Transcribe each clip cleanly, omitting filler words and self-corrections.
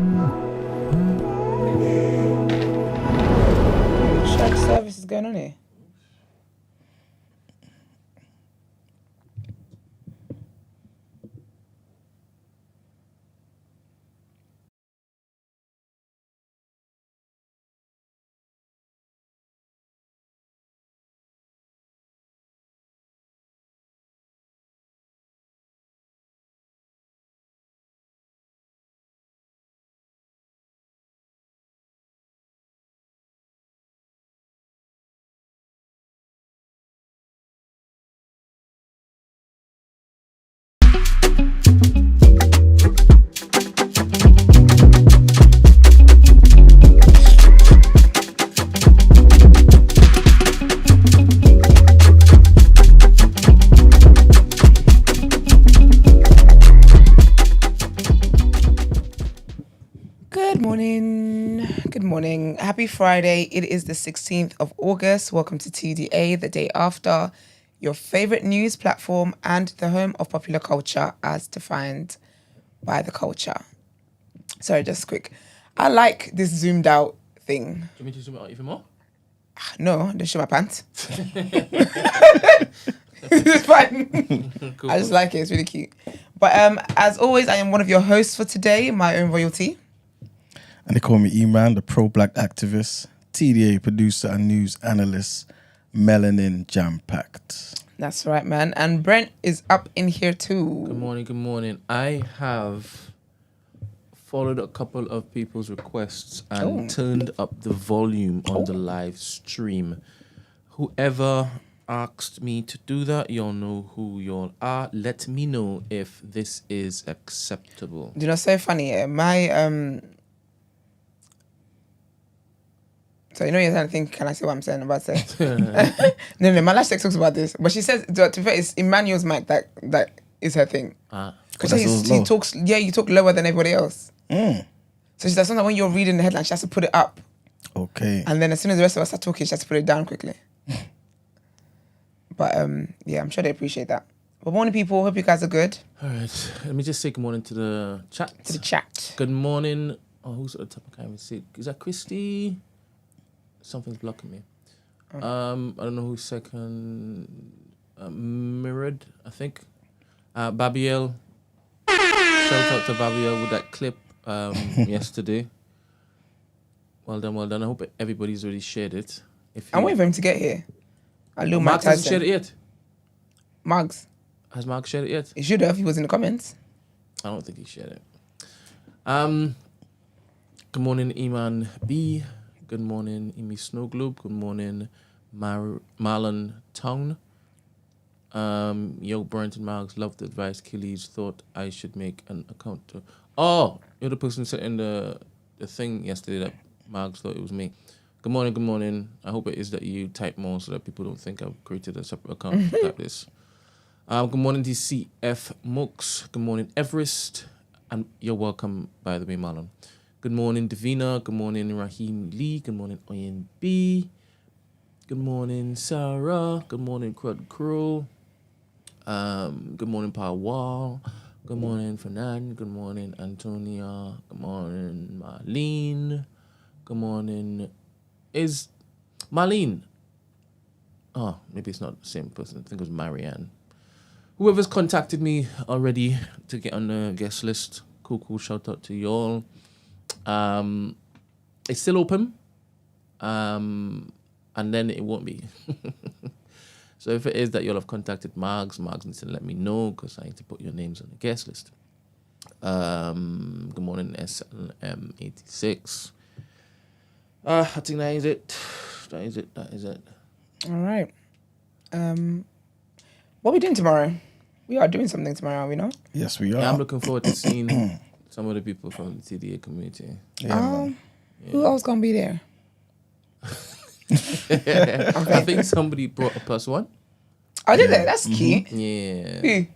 Church service is going on here. Good morning. Happy Friday. It is the 16th of August. Welcome to TDA, the day after, your favorite news platform and the home of popular culture as defined by the culture. Sorry, just quick. I like this zoomed out thing. Do you want me to zoom it out even more? No, don't show my pants. It's fine. Cool. I just like it. It's really cute. But as always, I am one of your hosts for today, my own royalty. And they call me E-Man, the pro-black activist, TDA producer and news analyst, melanin jam-packed. That's right, man. And Brent is up in here too. Good morning. I have followed a couple of people's requests and turned up the volume on the live stream. Whoever asked me to do that, y'all know who y'all are. Let me know if this is acceptable. You know, so funny. My So you know you're trying to think, can I say what I'm saying about to say? No, my last text talks about this. But she says, to be fair, it's Emmanuel's mic that is her thing. Because he talks, you talk lower than everybody else. So she says, sometimes when you're reading the headline, she has to put it up. Okay. And then as soon as the rest of us are talking, she has to put it down quickly. But yeah, I'm sure they appreciate that. Good morning, people. Hope you guys are good. All right. Let me just say good morning to the chat. Good morning. Oh, who's at the top? I can't even see. Is that Christy? Something's blocking me. I don't know who's second. Mirrored, I think. Babiel. Shout out to Babiel with that clip yesterday. Well done. I hope everybody's already shared it. I'm waiting for him to get here. Mark hasn't shared it yet. Margs. Has Mark shared it yet? He should have. He was in the comments. I don't think he shared it. Good morning, Iman B. Good morning, Imi Snow Globe. Good morning, Marlon Town. Yo, Brent and Marks, love the advice. Killies thought I should make an account to. Oh, you're the person who sent in the thing yesterday that Marks thought it was me. Good morning. I hope it is that you type more so that people don't think I've created a separate account like this. Good morning, DCF Mooks. Good morning, Everest. And you're welcome, by the way, Marlon. Good morning, Davina. Good morning, Raheem Lee. Good morning, Oyen B. Good morning, Sarah. Good morning, Crud Crew. Good morning, Pawal. Good morning, Fernand. Good morning, Antonia. Good morning, Marlene. Good morning. Is Marlene? Oh, maybe it's not the same person. I think it was Marianne. Whoever's contacted me already to get on the guest list, cool. Shout out to y'all. It's still open, and then it won't be. So if it is that you'll have contacted Margs needs to let me know because I need to put your names on the guest list. Good morning, SLM86. I think that is it. That is it. All right. What are we doing tomorrow? We are doing something tomorrow, are we not? Yes, we are. Yeah, I'm looking forward to seeing some of the people from the TDA community. Yeah. Who else gonna be there? I think somebody brought a +1. Oh, did they? That's cute. Yeah. Who?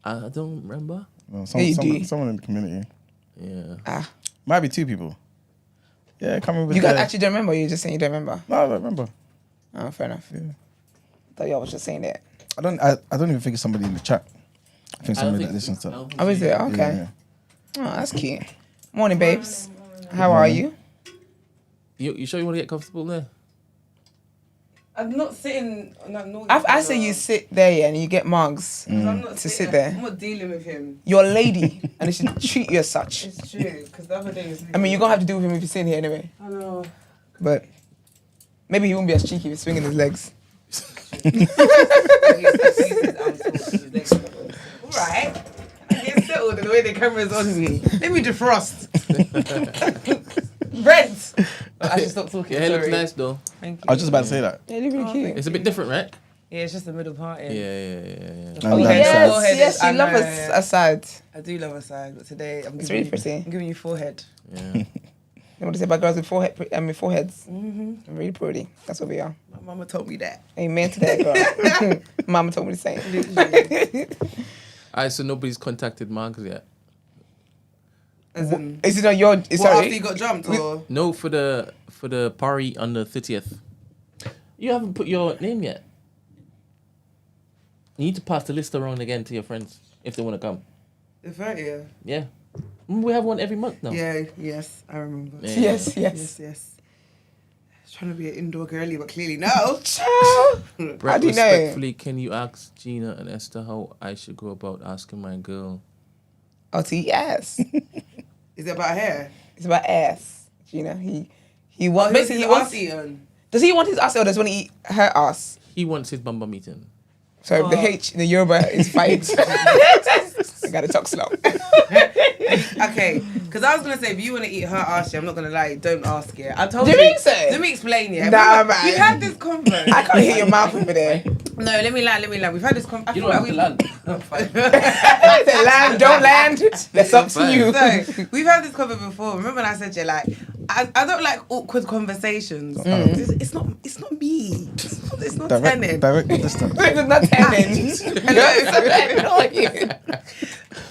I don't remember. Well, someone in the community. Yeah. Might be 2 people. Yeah, coming with you guys actually don't remember, or you're just saying you don't remember? No, I don't remember. Oh, fair enough. Yeah. I thought y'all was just saying that. I don't even think it's somebody in the chat. I think somebody that listens to. Oh, is it? Okay. Yeah. Oh, that's cute. Morning, babes. How are you? You sure you want to get comfortable there? I'm not sitting. I say you sit there, yeah, and you get mugs I'm not to sitting- sit there. I'm not dealing with him. You're a lady, and they should treat you as such. It's true, because the other day was. I mean, you're gonna have to deal with him if you're sitting here anyway. I know. But maybe he won't be as cheeky with swinging his legs. Alright. I get settled in the way the camera's on me. Let me defrost. Brent! I should stop talking. Your hair looks sorry. nice though. Thank you. I was just about to say that. Yeah, they're really cute. It's a bit different, right? Yeah, it's just the middle part. Yeah. And Oh, that yes, side. Forehead yes, is- you I love know, a side. I do love a side, but today I'm It's giving really pretty. I'm giving you forehead. Yeah. You know what they say about girls with foreheads? Mm-hmm. Really pretty. That's what we are. My mama told me that. Amen to that, girl. Mama told me the same. Alright, so nobody's contacted Marcus yet. As in, Is it on your? what, Sorry. after you got jumped or? No, for the party on the 30th. You haven't put your name yet. You need to pass the list around again to your friends if they want to come. The 30th? Yeah. We have one every month now. Yeah, yes, I remember. Yeah. Yes, yes. Yes, yes. I was trying to be an indoor girly, but clearly no. Ciao. Brett, How do you know? respectfully, can you ask Gina and Esther how I should go about asking my girl? Oh, to eat ass. Is it about hair? It's about ass. Gina. He Oh, wants. basically, Basically, he wants. eaten. Does he want his ass or does he want to eat her ass? He wants his bum eaten. So the Oh. H in the Yoruba is fight. I gotta talk slow. Okay, because I was gonna say if you want to eat her ass, yeah, I'm not gonna lie, don't ask it. I told Do you. you think so? Let me explain. Yeah, Nah, Remember, man. we've had this convo. I can't hear your mouth over there. No, let me lie. We've had this convo. You don't have to land. I said land, don't land. That's up to you. So we've had this convo before. Remember when I said like I don't like awkward conversations. It's not me. It's not tenant. Direct distance. It's not telling.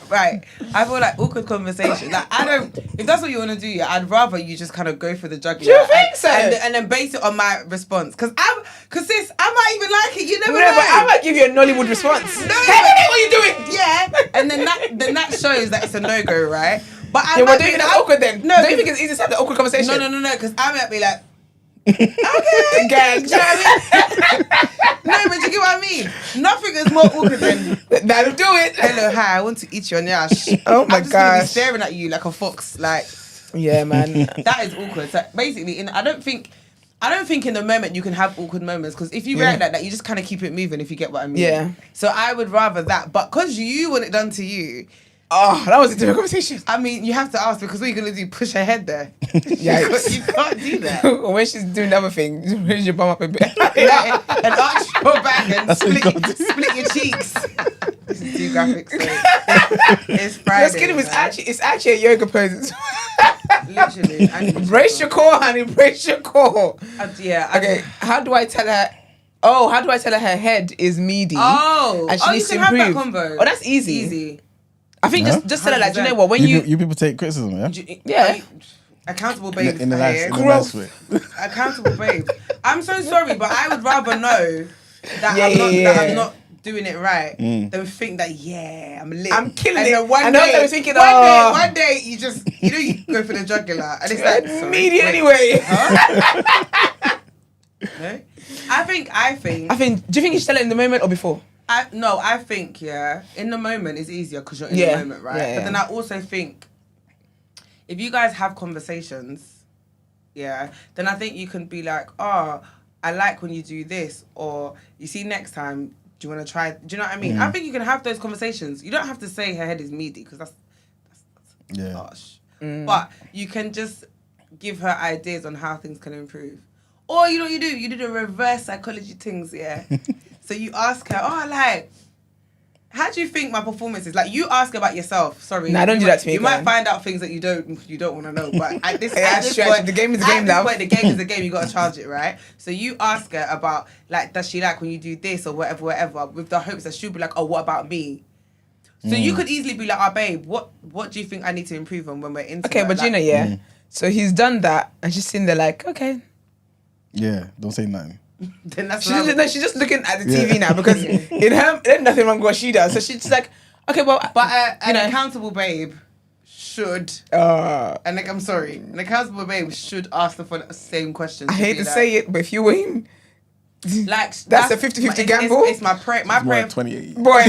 Right. I feel like awkward conversations. Like I don't. If that's what you want to do, yeah, I'd rather you just kind of go for the jugular. Do you think so? And then base it on my response. Cause sis, I might even like it. You never No, know. but I might give you a Nollywood response. No, Hey, what are you doing? Yeah, and then that shows that it's a no go, right? But I Yeah, might well, do you be think that's like, awkward then? No, Don't you 'cause- think it's easy to have the awkward conversation? No, because I might be like, Gang. do you know what I mean? No, but you get what I mean? Nothing is more awkward than, That'll do it. hello, hi, I want to eat your nash. Oh my I'm just gonna be gosh. staring at you like a fox. Like, Yeah, man. that is awkward. So basically, I don't think in the moment you can have awkward moments because if you react like that, you just kind of keep it moving. If you get what I mean. Yeah. So I would rather that, but because you want it done to you, Oh, that was a different conversation. I mean, you have to ask because what are you gonna do? Push her head there? Yikes. You can't do that. When she's doing the other thing, raise your bum up a bit. Yeah, and arch your back and That's what you gotta do. split your cheeks. This is too graphic. So it's Friday. Let's get it. man. It's actually a yoga pose. Literally. I need Brace your core, honey. Brace your core. Yeah. Okay. How do I tell her? Oh, how do I tell her her head is meaty? Oh. And she you needs can to have that improve. combo. Oh, that's easy. Easy. I think Yeah? just tell her like, do you know what? When You people take criticism, yeah? Yeah. Accountable babe. In a nice, in a Growth. nice way. Accountable babe. I'm so sorry, but I would rather know that Yeah, that yeah. I'm not doing it right than think that I'm lit. I'm killing and it. Then one I know day, I was thinking, one day you just you go for the jugular and it's like sorry, meaty wait, anyway. huh? No? I think. Do you think you should tell it in the moment or before? I think in the moment is easier because you're in Yeah. the moment, right? Yeah, But yeah. then I also think if you guys have conversations, then I think you can be like, oh, I like when you do this, or you see next time, do you want to try? Do you know what I mean? I think you can have those conversations. You don't have to say her head is meaty because that's Yeah. harsh. But you can just give her ideas on how things can improve. Or you know what you do? You do the reverse psychology things, yeah. So you ask her, how do you think my performance is? Like you ask about yourself. Sorry, Nah, don't do that to me, You might Glenn. find out things that you don't want to know. But at this, Yeah, at this stretch. point, The game is the game, at this love. point, the game is the game. You got to charge it, right? So you ask her about like, does she like when you do this or whatever, with the hopes that she'll be like, oh, what about me? So you could easily be like, oh, babe, what do you think I need to improve on when we're into Okay, but Gina, yeah. So he's done that, and she's sitting there like, okay. Yeah, don't say nothing. Then that's She's just looking at the TV now because in her, there's nothing wrong with what she does. So she's just like, okay, well, But an you know. accountable babe should. And like, I'm sorry. An accountable babe should ask the same question. I hate to say it, but if you win, like that's a 50-50 gamble. It's my prayer. My prayer. 28. Boy,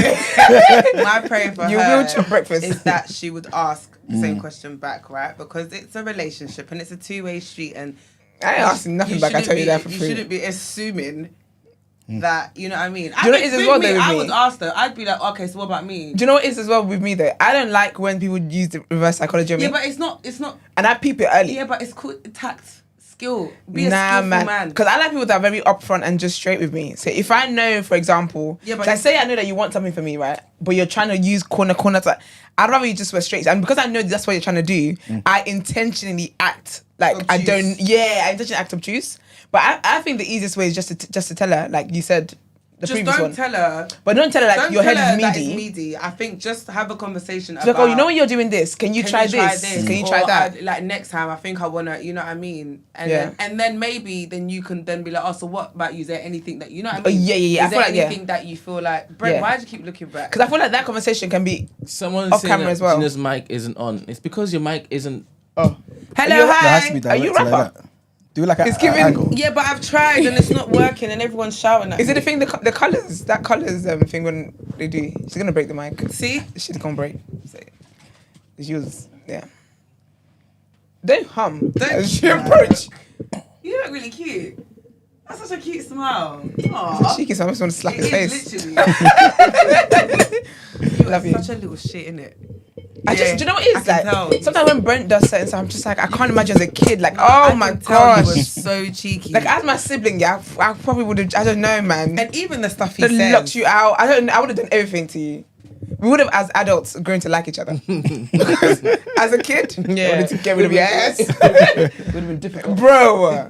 My prayer for you her will chop breakfast. is that she would ask the same question back, right? Because it's a relationship and it's a two-way street, and I ain't asking nothing back. I tell you that for You free. shouldn't be assuming that, you know what I mean? Do you know what it is as well, though, with I me? would ask her. I'd be like, okay, so what about me? Do you know what it is as well with me though? I don't like when people use the reverse psychology on me. Yeah, but it's not. And I peep it early. Yeah, but it's called tact, skill. Be a skillful man. Because I like people that are very upfront and just straight with me. So if I know, for example, like say I know that you want something from me, right? But you're trying to use corner to, I'd rather you just were straight. And because I know that's what you're trying to do, I intentionally act like obtuse. I intentionally act obtuse. But I think the easiest way is just to tell her, like you said, the Just previous don't one. tell her. But don't tell her like Don't your tell head her is that meaty. it's meaty. I think just have a conversation She's about. like, oh, you know when you're doing this, can you try this? Can you try Or that? like next time, I think I wanna, you know what I mean? And Yeah. then maybe then you can then be like, oh, so what about you? Is there anything that you know what I mean? Yeah. I Is feel there like, yeah. anything that you feel like, Brent? Yeah. Why do you keep looking back? Because I feel like that conversation can be Someone's off saying camera that as well. Gina's mic isn't on. It's because your mic isn't. Hello, It has to be hi. Are you a directed like rapper? that. Do like It's a giving- angle. Yeah, but I've tried and it's not working, and everyone's shouting at Is me. it the thing, the colours, that colours thing when they do? She's going to break the mic. See? She's going to break. It's yours. Yeah. Don't hum. As she approach. You look really cute. That's such a cute smile. Aww. Cheeky, so I just want to slap his It face. is literally. Love you. Such a little shit, innit? Do you know what it is? I can Like, tell. sometimes when Brent does certain stuff, I'm just like, I can't imagine as a kid. Like, I oh my can tell you gosh. were so cheeky. Like, as my sibling, yeah, I probably would have, I don't know, man. and even the stuff he That says. locked you out. I would have done everything to you. We would have, as adults, grown to like each other. As a kid, I wanted to get rid of your ass. Would have been difficult. Bro,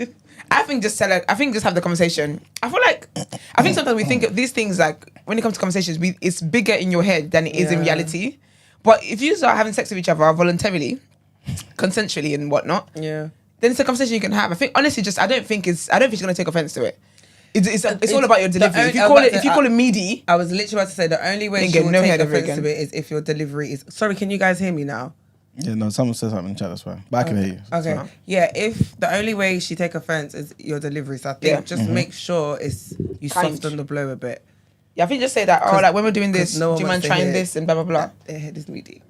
I think just have the conversation. I think sometimes we think of these things like, when it comes to conversations, it's bigger in your head than it is in Yeah. reality. But if you start having sex with each other voluntarily, consensually and whatnot, Yeah. then it's a conversation you can have. I think honestly, I don't think she's gonna take offense to it. It's all about your delivery. If you call it meaty, I was literally about to say the only way Ain't she get will no take head ever offense again. to it is if your delivery is. Sorry, can you guys hear me now? Yeah, no, someone said something in chat, that's fine. But I can hear you. Okay. fine. Yeah, if the only way she take offense is your delivery, so I think Yeah. just make sure you Kind. soften the blow a bit. yeah, I think just say that. Oh, like when we're doing this, 'Cause no one do you mind wants to trying hear this and blah blah blah. Their head is meaty.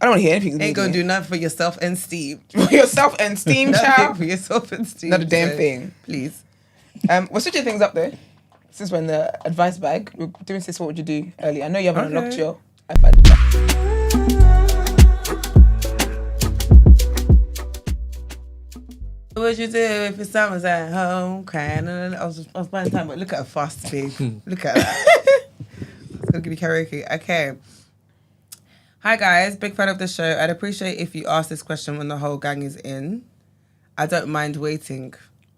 I don't want to hear anything. Ain't gonna do nothing for yourself and Steve. for yourself and steam, Nothing child. for yourself and Steve. Not a damn so thing. Please. We're switching things up though. Since we're in the advice bag, we're doing this. What would you do early? I know you haven't Okay. unlocked your iPad. What would you do if your son was at home crying? I was buying time, but look at her fast, babe. Look at that. It's gonna give you karaoke. Okay. Hi guys, big fan of the show. I'd appreciate if you ask this question when the whole gang is in. I don't mind waiting.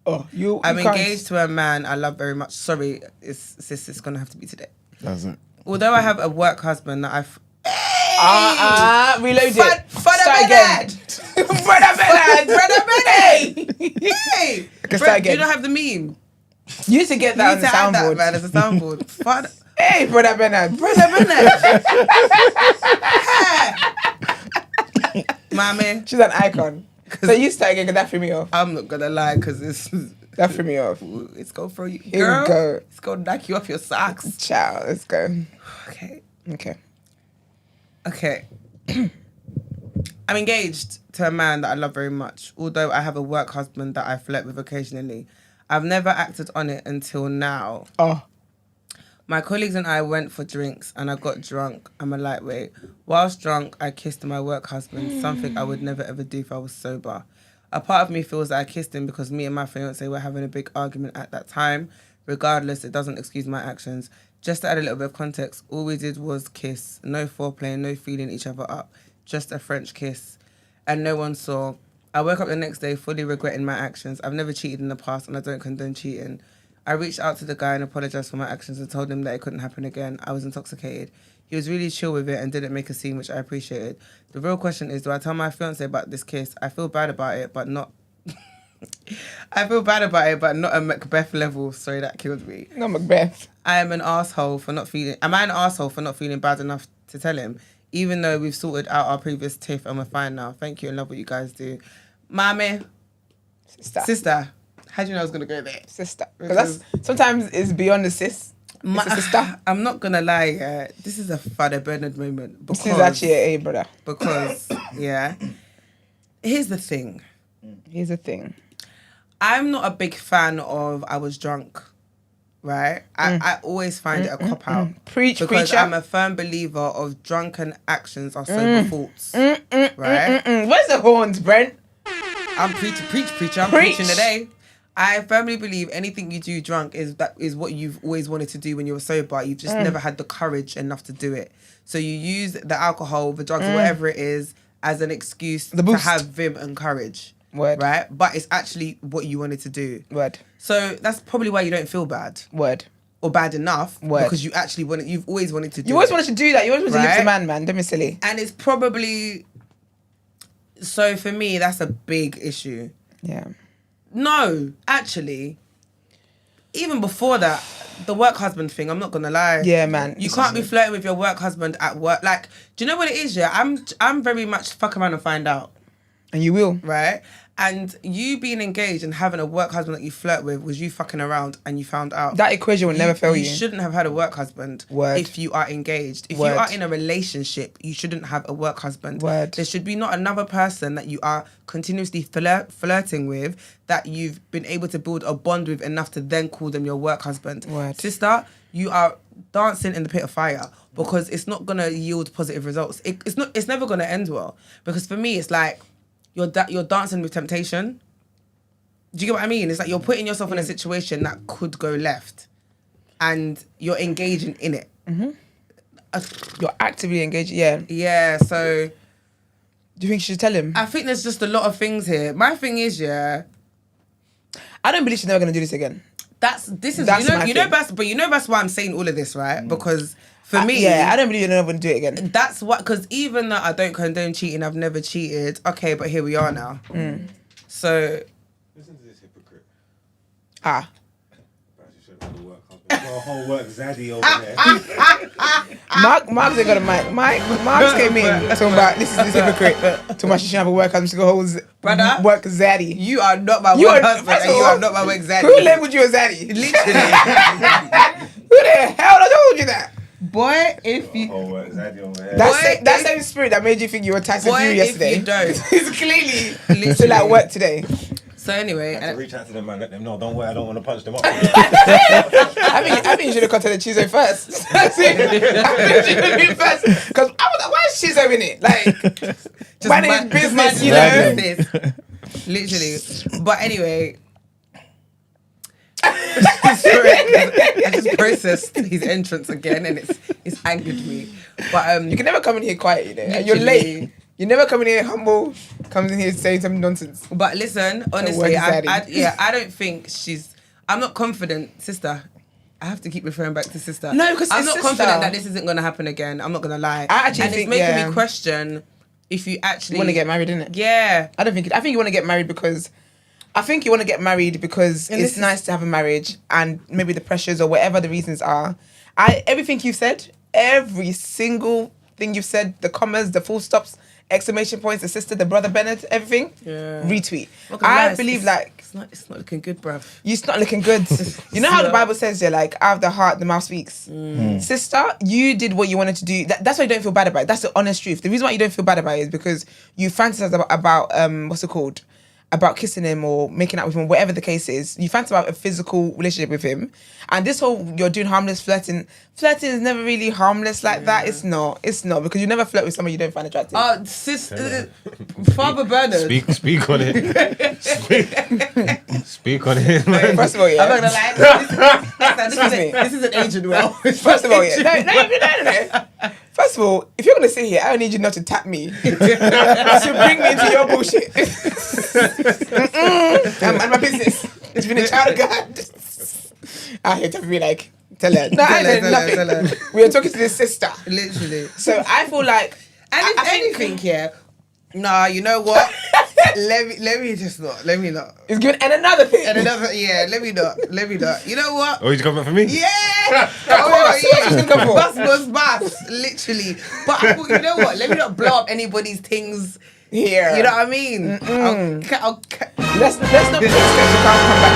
Oh, I'm you can't. engaged to a man I love very much. Sorry, it's gonna have to be today. That's it. Although I have a work husband that I've. Reload it. Father Start again. Brother Bernard. Brother Bernard. Hey, Okay, start Brent, do again. you not have the meme? You need to get You that on need the to add that, soundboard. man, as a soundboard. Father, Hey, Brother Bernard. Brother Bernard. Mommy, She's an icon. So you start again, 'cause that threw me off. I'm not gonna lie, because That threw me off. it's gonna throw you. Here Girl, we go. It's gonna knock you off your socks. Ciao. Let's go. Okay. Okay. I'm engaged to a man that I love very much, although I have a work husband that I flirt with occasionally. I've never acted on it until now. Oh. My colleagues and I went for drinks and I got drunk. I'm a lightweight. Whilst drunk, I kissed my work husband, something I would never ever do if I was sober. A part of me feels that I kissed him because me and my fiance were having a big argument at that time. Regardless, it doesn't excuse my actions. Just to add a little bit of context, all we did was kiss. No foreplay, no feeling each other up. Just a French kiss. And no one saw. I woke up the next day fully regretting my actions. I've never cheated in the past and I don't condone cheating. I reached out to the guy and apologized for my actions and told him that it couldn't happen again. I was intoxicated. He was really chill with it and didn't make a scene, which I appreciated. The real question is, do I tell my fiance about this kiss? I feel bad about it, but not... I feel bad about it, but not a Macbeth level. Sorry, that killed me. No, Macbeth. Am I an asshole for not feeling bad enough to tell him? even though we've sorted out our previous tiff and we're fine now. Thank you and love what you guys do. Mommy, sister, how do you know I was gonna go there? Sister, because that's sometimes it's beyond the sis. It's a sister. I'm not gonna lie, this is a Father Bernard moment. This is actually a brother. Because here's the thing. I'm not a big fan of I was drunk. Right? I always find it a cop-out. Preach, because preacher. I'm a firm believer of drunken actions are sober faults. Right? Where's the horns, Brent? I'm preacher. I'm preaching today. I firmly believe anything you do drunk is what you've always wanted to do when you were sober. You've just never had the courage enough to do it. So you use the alcohol, the drugs, or whatever it is, as an excuse to have vim and courage. Word. Right? But it's actually what you wanted to do. Word. So that's probably why you don't feel bad. Word. Or bad enough. Word. Because you've always wanted to do it. You always wanted to do that. You always wanted to live the man. Don't be silly. And it's probably... So for me, that's a big issue. Yeah. No, actually, even before that, the work husband thing, I'm not gonna lie. Yeah, man. You can't be flirting with your work husband at work. Like, do you know what it is, yeah? I'm very much fuck around and find out. And you will. Right? And you being engaged and having a work husband that you flirt with was you fucking around and you found out. That equation will never fail you. You shouldn't have had a work husband if you are engaged. If you are in a relationship, you shouldn't have a work husband. Word. There should be not another person that you are continuously flirting with that you've been able to build a bond with enough to then call them your work husband. Word. Sister, you are dancing in the pit of fire because it's not going to yield positive results. It's never going to end well. Because for me, it's like, you're dancing with temptation. Do you get what I mean? It's like you're putting yourself in a situation that could go left and you're engaging in it. You're actively engaged, yeah. Yeah, so... Do you think you should tell him? I think there's just a lot of things here. My thing is, I don't believe she's never going to do this again. That's why I'm saying all of this, right? Because... For me... Yeah, I don't believe you're never going to do it again. That's what... Because even though I don't condone cheating, I've never cheated. Okay, but here we are now. So... Listen to this hypocrite. Ah. Got a whole work zaddy over there. Mark's ain't got a mic. Mark's came in talking about this hypocrite. Talking about she shouldn't have a work husband. She got a whole work zaddy. You are not my work husband and you are not my work zaddy. Who labelled you a zaddy? Literally. Who the hell told you that? Boy, if you... Whole work zaddy over there. That same spirit that made you think you were Tyson Fury yesterday. If you don't. It's clearly still at work today. So anyway... I have to reach out to them and let them know, don't worry, I don't want to punch them up. I think you should have contacted Chizo first. I think you should have been first. Because why is Chizo in it? Like, just manage business, you know? Literally. But anyway... Sorry, I just processed his entrance again and it's angered me. But you can never come in here quiet, you know. And you're late. You never come in here humble, comes in here saying some nonsense. But listen, honestly, I don't think I'm not confident, sister. I have to keep referring back to sister. No, because I'm not confident that this isn't going to happen again. I'm not going to lie. I actually think, it's making me question if you actually want to get married, innit? Yeah. I think you want to get married because it's nice to have a marriage and maybe the pressures or whatever the reasons are. Everything you've said, every single thing you've said, the commas, the full stops, exclamation points, the sister, the brother Bennett, everything, retweet. I believe it's not looking good, bruv. It's not looking good. You know how the Bible says, like, out of the heart, the mouth speaks. Sister, you did what you wanted to do. That's why you don't feel bad about it. That's the honest truth. The reason why you don't feel bad about it is because you fantasize about what's it called? About kissing him or making out with him, whatever the case is. You fancy about a physical relationship with him. And this whole, you're doing harmless flirting. Flirting is never really harmless like that. It's not, because you never flirt with someone you don't find attractive. Father Bernard. Speak on it. Speak on it. Man. First of all, yeah. I'm not gonna lie. This isn't aging well. First of all, yeah. No. First of all, if you're gonna sit here, I don't need you not to tap me. To bring me into your bullshit. And my business. It's been a child of God. I hear to be like, tell her. No, I said nothing. We are talking to this sister. Literally. So I feel like... And if anything here... Nah, you know what? let me not. It's good. And another thing. Let me not. You know what? Oh, you come back for me? Yeah. Of course. was gonna go for. Bus was bus, literally. But I thought, you know what? Let me not blow up anybody's things Here. You know what I mean? Let's not fix this. You can't come back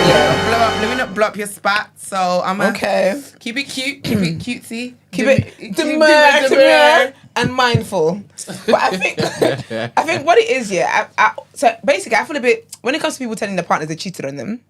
Yeah, let me not blow up your spot. So I'm Okay. Keep it cute, keep it cutesy, Keep it demure and mindful. But I think what it is, so basically, I feel a bit, when it comes to people telling their partners they cheated on them,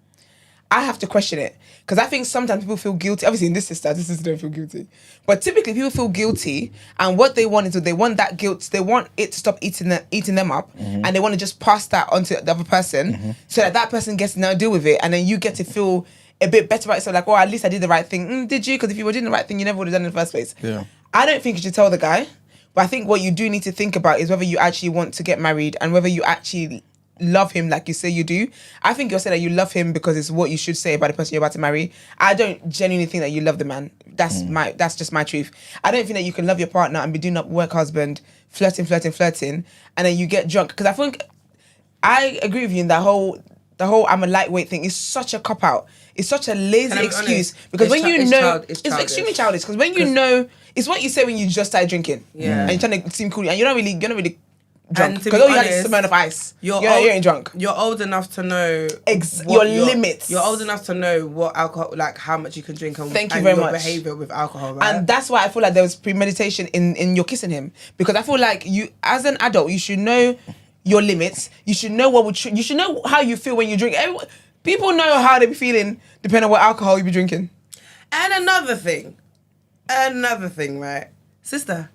I have to question it. Because I think sometimes people feel guilty. Obviously, in this sister don't feel guilty. But typically, people feel guilty. And what they want is they want that guilt. They want it to stop eating them up. And they want to just pass that on to the other person. So that person gets to now deal with it. And then you get to feel a bit better about yourself. Like, oh, at least I did the right thing. Did you? Because if you were doing the right thing, you never would have done it in the first place. Yeah. I don't think you should tell the guy. But I think what you do need to think about is whether you actually want to get married and whether you actually love him like you say you do. I think you're saying that you love him because it's what you should say about the person you're about to marry. I don't genuinely think that you love the man. That's just my truth. I don't think that you can love your partner and be doing up work husband, flirting, and then you get drunk. Because I think I agree with you in the whole I'm a lightweight thing. It's such a cop out. It's such a lazy excuse because when you know it's extremely childish. Because when you know, it's what you say when you just started drinking. Yeah, and you're trying to seem cool and you're not really drunk because be all you had honest, is a amount of ice. You ain't drunk. You're old enough to know your limits. You're old enough to know what alcohol, like how much you can drink, and Thank you very much. Behavior with alcohol, right? And that's why I feel like there was premeditation in your kissing him, because I feel like you, as an adult, you should know your limits. You should know you should know how you feel when you drink. People know how they be feeling depending on what alcohol you be drinking. And another thing, right, sister.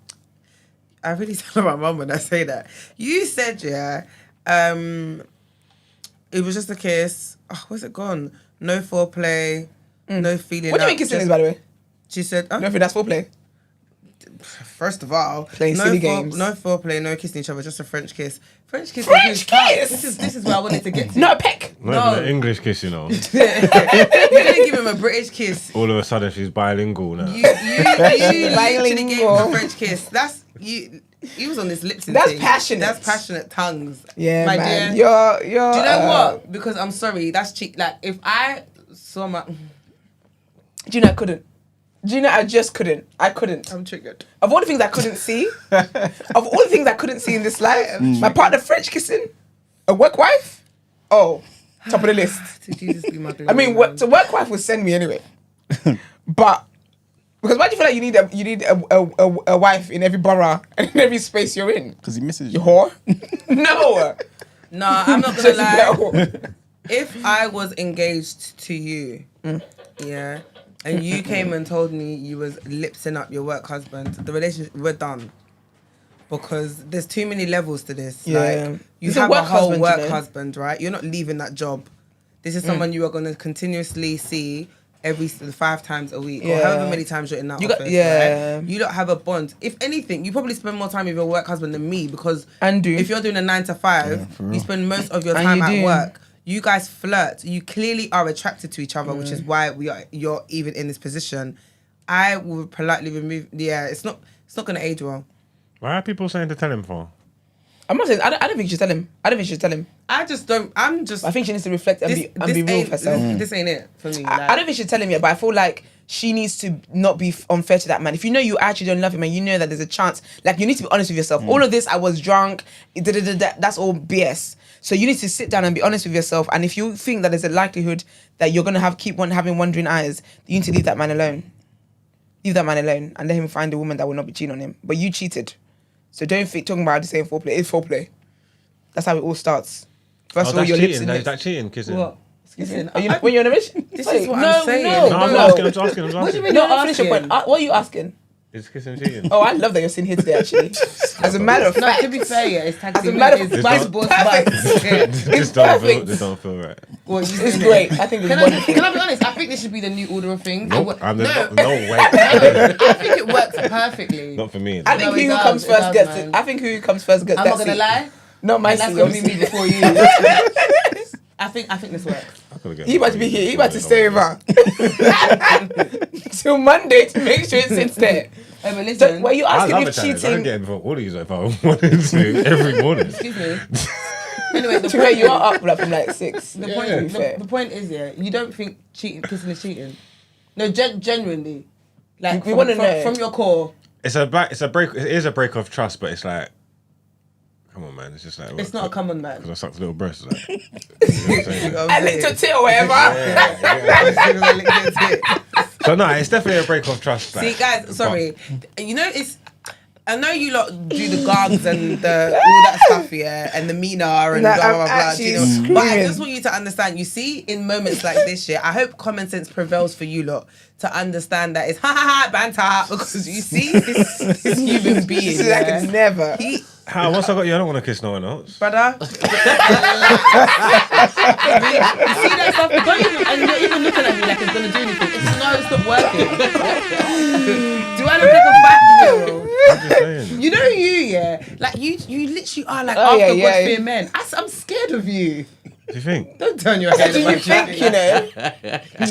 I really tell my mum when I say that. You said, it was just a kiss. Oh, where's it gone? No foreplay, no feeling. What do you mean kissing is, by the way? She said, I don't think that's foreplay. First of all, playing silly games. No foreplay, no kissing each other, just a French kiss. French kiss. This is where I wanted to get to. No, a peck. Not even an English kiss, you know. You didn't give him a British kiss. All of a sudden, she's bilingual now. You literally gave him a French kiss. That's you. He was on this lips and That's thing. passionate. That's passionate tongues. Yeah, my man. dear. You're. Do you know what? Because I'm sorry, that's cheap. Like if I saw my. Do you know I couldn't? Do you know I just couldn't? I couldn't. I'm triggered. Of all the things I couldn't see, in this life, my partner French kissing, a work wife, top of the list. To Jesus be my glory. I mean, the work wife would send me anyway, but because why do you feel like you need a wife in every borough and in every space you're in? Because he misses You you. whore? No. No, I'm not gonna lie. No. If I was engaged to you, yeah, and you came and told me you was lipsing up your work husband, the relationship, we're done. Because there's too many levels to this. Yeah. Like, you It's a have work a whole husband, work you know? husband, right? You're not leaving that job. This is someone you are going to continuously see every 5 times a week, or Yeah. however many times you're in that office. Right? You don't have a bond. If anything, you probably spend more time with your work husband than me, because if you're doing a 9 to 5, you spend most of your And time you at do. work. You guys flirt. You clearly are attracted to each other, which is why you're even in this position. I will politely remove. Yeah, it's not going to age well. Why are people saying to tell him for? I'm not saying. I don't think you should tell him. I just don't. I think she needs to reflect and be real with herself. This ain't it for me. I don't think she should tell him yet, but I feel like she needs to not be unfair to that man. If you know you actually don't love him and you know that there's a chance, like, you need to be honest with yourself. All of this, I was drunk, that's all BS. So you need to sit down and be honest with yourself. And if you think that there's a likelihood that you're gonna keep having wandering eyes, you need to leave that man alone. Leave that man alone and let him find a woman that will not be cheating on him. But you cheated, so don't think talking about the same foreplay. It's foreplay. That's how it all starts. First of all, your lips cheating. and Is that cheating? Kissing? What? Kissing? When you're on a mission? This is what I'm saying. No, I'm asking. What do you mean? No, you're finish your point. asking? What are you asking? Is kissing cheating? Oh, I love that you're sitting here today, actually. As a matter of No, fact. to be fair, yeah, it's As a matter of it's fact, boss perfect. This don't feel right. It's great. I think it's wonderful. Can I be honest? I think this should be the new order of things. Nope. No, No way. I think it works perfectly. Not for me. I think No, it who does, comes it first does, gets man. it. I think who comes first gets I'm that not gonna seat. lie. Not my And that's seat, gonna be me obviously. before you. I think this works. He about to be here. He about to stay over till Monday to make sure it sits there. Hey, but So, listen. were you I asking love a if challenge. I can cheating? get it before all of you if I wanted to every morning. Excuse me. Anyway, the To where point you are up like, from like 6. The To point, be fair. the point is, yeah, you don't think kissing is cheating. No, genuinely. Like We wanna know. from your core. It is a break of trust, but it's like, come on, man. It's just like It's not a common man. because I sucked a little breast. It's like, you know what I'm saying? I licked a tit or whatever. So no, it's definitely a break of trust. See, like, guys, sorry. You know, I know you lot do the gargs and all that stuff, yeah, and the meaner and Nah, blah, blah, I'm blah, actually you know. But I screaming. just want you to understand, you see, in moments like this, yeah, I hope common sense prevails for you lot to understand that it's ha ha ha banter, because you see this human being, This is yeah, like it's never. How? Once I got you, I don't want to kiss no one else. brother. You see that stuff? Don't even, and you're even looking at me like it's gonna do anything. It's not working. Do I look like a 5-year-old? I'm just saying. You know yeah? Like you literally are like Oh, after yeah, God yeah. fear men. I'm scared of you. Do you think? Don't turn your head. Do you about think, you know?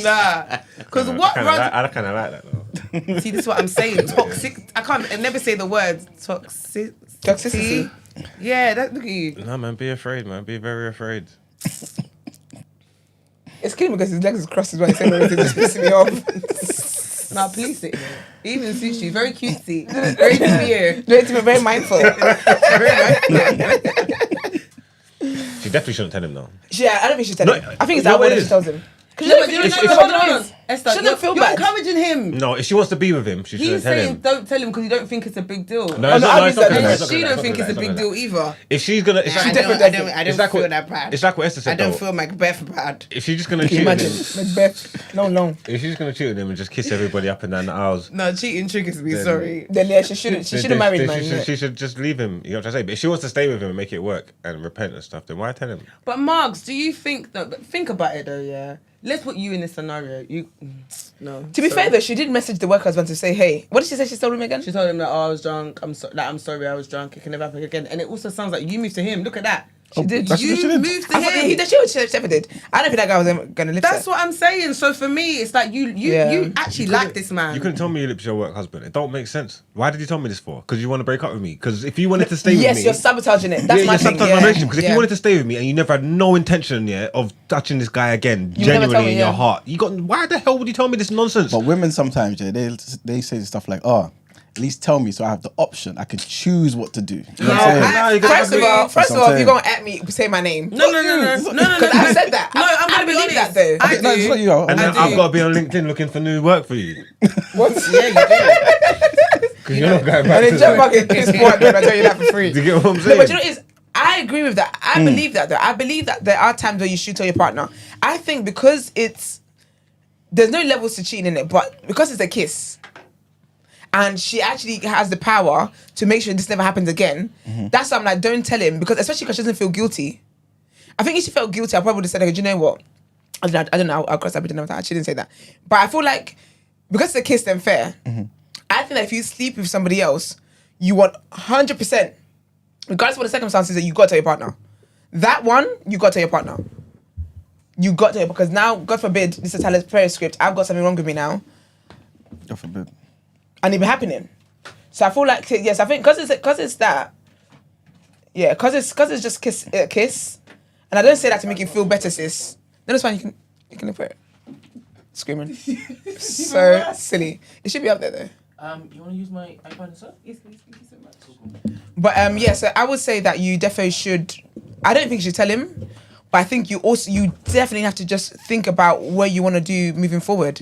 Nah. Because what runs... I kind of like that though. See, this is what I'm saying. Toxic... I never say the word Toxicity. Yeah, look at you. No, man, be afraid, man. Be very afraid. It's killing me because his legs is crossed as well. He's saying everything, just pissing me off. Nah, please sit here. Even sushi. Very cutesy. Very clear. No, it's very mindful. She definitely shouldn't tell him though. Yeah, I don't think she's telling him. I think it's no, that it way is. she tells him. No, but you know, Esther, Shouldn't feel you're bad. encouraging him. No, if she wants to be with him, she He's shouldn't tell saying him. don't tell him because you don't think it's a big deal. No, no, it's not I gonna think happen, that- it's not She gonna don't happen, think it's a it's not big gonna deal happen. either. If she's gonna, it's I like, don't it's like feel what- that bad. It's like what Esther I said don't though. feel Macbeth bad. If she's just gonna Can cheat you with imagine? him, Macbeth. No. if she's just gonna cheat with him and just kiss everybody up and down the aisles, No, cheating triggers me, Then- sorry. Then yeah, she shouldn't. She should have married man. She should just leave him. You know what I'm saying? But if she wants to stay with him and make it work and repent and stuff, then why tell him? But Marks, do you think that? But think about it though, yeah. Let's put you in this scenario. No. To be sorry. fair though, she did message the work husband to say, "Hey, what did she say? She told him again." She told him that I was drunk. I'm sorry, I was drunk. It can never happen again. And it also sounds like you moved to him. Look at that. She did. that's what she You did. moved to I thought him. he did. She ever did. I don't think that guy was ever gonna live. That's what I'm saying. So for me, it's like you Yeah. actually like this man. You couldn't tell me you lipped your work husband. It don't make sense. Why did you tell me this for? Because you want to break up with me? Because if you wanted to stay with me, Yes, you're sabotaging it. That's yeah, my you're thing. sabotaging my relationship. Because if Yeah. you wanted to stay with me and you never had no intention yet of touching this guy again, You never genuinely told me, in yeah. your heart, you got. Why the hell would you tell me this nonsense? But women sometimes, yeah, they say stuff like, "Oh, at least tell me so I have the option. I can choose what to do." You know what I'm saying? No, you gotta First of agree. all, That's what I'm if you're saying. gonna at me, say my name. No. Because I said that. No, I'm I gonna be believe honest. that though. I No, it's do. not you. And then do. I've got to be on LinkedIn looking for new work for you. What? Yeah, you do. Because you're not going back And to then jump back and kiss boy, and I tell you that for free. Do you get what I'm No, saying? but you know what it is? I agree with that. I believe that though. I believe that there are times where you should tell your partner. I think because there's no levels to cheating in it, but because it's a kiss, and she actually has the power to make sure this never happens again, that's something like, don't tell him, because especially because she doesn't feel guilty. I think if she felt guilty, I probably would have said, "Okay, do you know what? I don't know. I'll cross that bridge another time." She didn't say that, but I feel like because it's a kiss, then fair. I think that if you sleep with somebody else, you want 100%, regardless of what the circumstances are, you got to tell your partner. That one, you got to tell your partner. You got to, because now, God forbid, this is Taila's prayer script. I've got something wrong with me now, God forbid. and it be happening. So I feel like, yes, I think because it's that, yeah, because it's just kiss, and I don't say that to make you feel better, sis. Then it's fine. You can look for it. Screaming, so silly. It should be up there though. You want to use my iPad, sir? Yes, please. Thank you so much. But yeah, so I would say that you definitely should. I don't think you should tell him, but I think you definitely have to just think about what you want to do moving forward.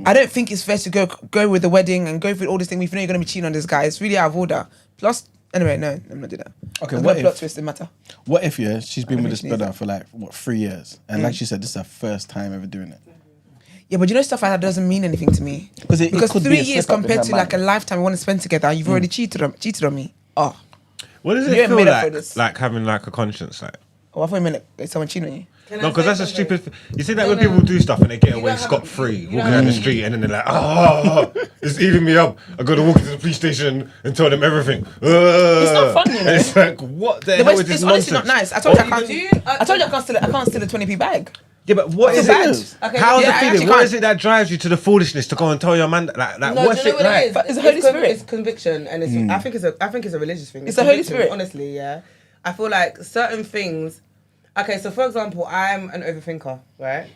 I don't think it's fair to go with the wedding and go through all this thing if you know you're going to be cheating on this guy. It's really out of order. Plus, anyway, no, I'm not doing that. Okay, I'm what gonna plot if- twist the matter. What if she's been I with this think she brother for like 3 years, and like she said, this is her first time ever doing it. Yeah, but you know, stuff like that doesn't mean anything to me. Because it Because could be 3 a years slip up in compared her to like a mind. lifetime we want to spend together, you've already cheated on me. Oh, What does You it ain't feel made up for like? this. Like having like a conscience, like. I thought you meant someone cheating on you. No, because that's a stupid. You see that when people do stuff and they get away don't have scot a- free, you walking don't down the have- street, and then they're like, "Oh, it's eating me up. I got to walk into the police station and tell them everything." It's not fun, you know. And it's like, what the No, hell but is this it's honestly nonsense? not nice. I told you I Or can't. even- I told you I can't steal a 20p bag. Yeah, but what is bad. it? Okay, How's yeah, the I feeling? actually What can't. is it that drives you to the foolishness to go and tell your man like No, what's do you it know what like? it is? But it's the Holy Spirit. It's conviction, and it's. I think it's a religious thing. It's the Holy conviction, Spirit. Honestly, yeah. I feel like certain things. Okay, so for example, I'm an overthinker, right?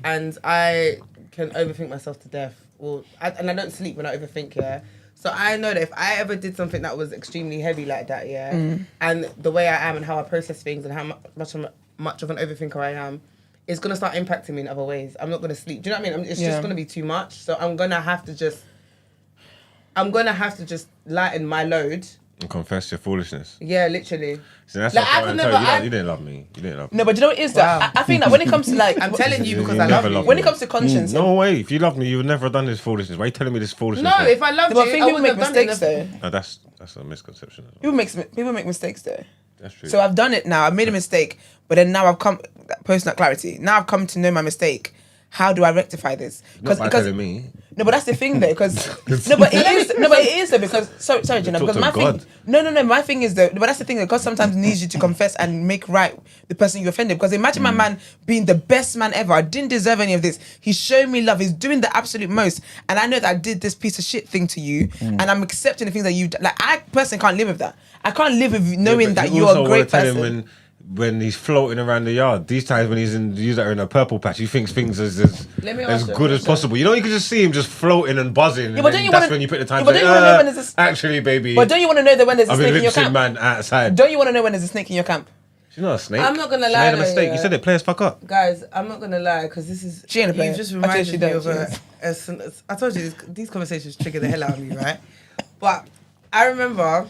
And I can overthink myself to death and I don't sleep when I overthink, yeah. So I know that if I ever did something that was extremely heavy like that, yeah, and the way I am and how I process things and how much of an overthinker I am, it's gonna start impacting me in other ways. I'm not gonna sleep. Do you know what I mean? It's just gonna be too much. So I'm gonna have to just lighten my load. And confess your foolishness. Yeah, literally. So that's Like, what I I'm could trying to never- tell you. I- You didn't love me. You didn't love me. No, but you know what it is that Wow. I think that when it comes to like, I'm telling you because You I never love loved you. when it comes to conscience, No way. If you loved me, you would never have done this foolishness. Why are you telling me this foolishness? No, for? if I loved but I you, think I people wouldn't make have done it. mistakes though. No, that's a misconception. As well. People make mistakes though. That's true. So I've done it now. I've made a mistake, but then now I've come personal clarity. Now I've come to know my mistake. How do I rectify this? Not by telling me. No, but that's the thing though, because but it is though because sorry, Jenna, Talk because to my God. thing. No. My thing is though, but that's the thing that God sometimes needs you to confess and make right the person you offended. Because imagine my man being the best man ever. I didn't deserve any of this. He's showing me love. He's doing the absolute most, and I know that I did this piece of shit thing to you, and I'm accepting the things that you like. I personally can't live with that. I can't live with knowing that you're a great tell person. him when he's floating around the yard. These times when he's in a purple patch, he thinks things as Let me as ask you a good as question. possible. You know, you can just see him just floating and buzzing. but don't and you that's wanna- when you put the time. but don't you wanna know when there's a s- Actually, baby, But don't you want to know that when there's a I've snake been in your lynching camp? man outside. Don't you want to know when there's a snake in your camp? She's not a snake. I'm not gonna She lie made a though, mistake. yeah. You said it. Players fuck up. Guys, I'm not gonna lie because this is She ain't a player. you've just I told you reminded she me don't, of she I told you these conversations trigger the hell out of me, right? But I remember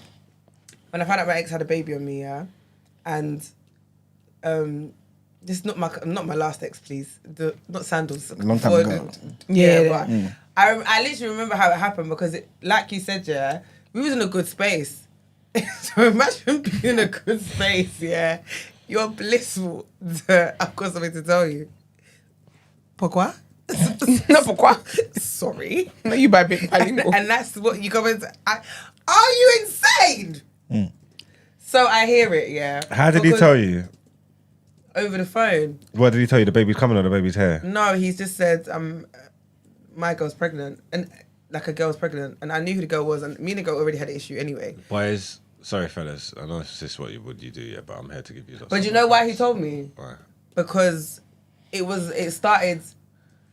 when I found out my ex had a baby on me, yeah, and this is not my last ex, please. Not Sandals. Long time ago. Yeah. But I literally remember how it happened because like you said, yeah, we was in a good space. So imagine being in a good space, yeah. You're blissful. I've got something to tell you. Pourquoi? No, pourquoi? Sorry. No, you buy big bilingual. And that's what you come into. Are you insane? So I hear it, yeah. How did he Because tell you? Over the phone. What did he tell you? The baby's coming or the baby's here? No, he's just said, my girl's pregnant. And like a girl's pregnant. And I knew who the girl was. And me and the girl already had an issue anyway. Boys, sorry fellas. I know this is what you do, yeah, but I'm here to give you lots. But you know why he told me? Why? Because it started,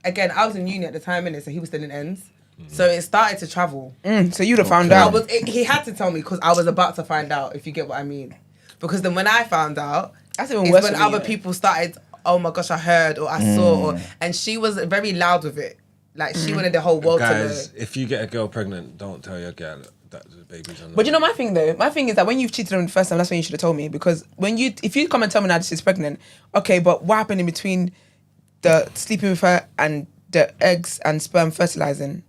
again, I was in uni at the time, innit? So he was still in ends. So it started to travel. So you'd have found Okay. out. He had to tell me because I was about to find out, if you get what I mean. Because then when I found out, That's even it's worse when for me, other yeah. people started, oh my gosh, I heard or I saw. And she was very loud with it. Like, she wanted the whole world Guys, to know. if you get a girl pregnant, don't tell your girl that the baby's on the But you know my thing though? My thing is that when you've cheated on me the first time, that's when you should have told me. Because if you come and tell me now she's pregnant, okay, but what happened in between the sleeping with her and the eggs and sperm fertilizing?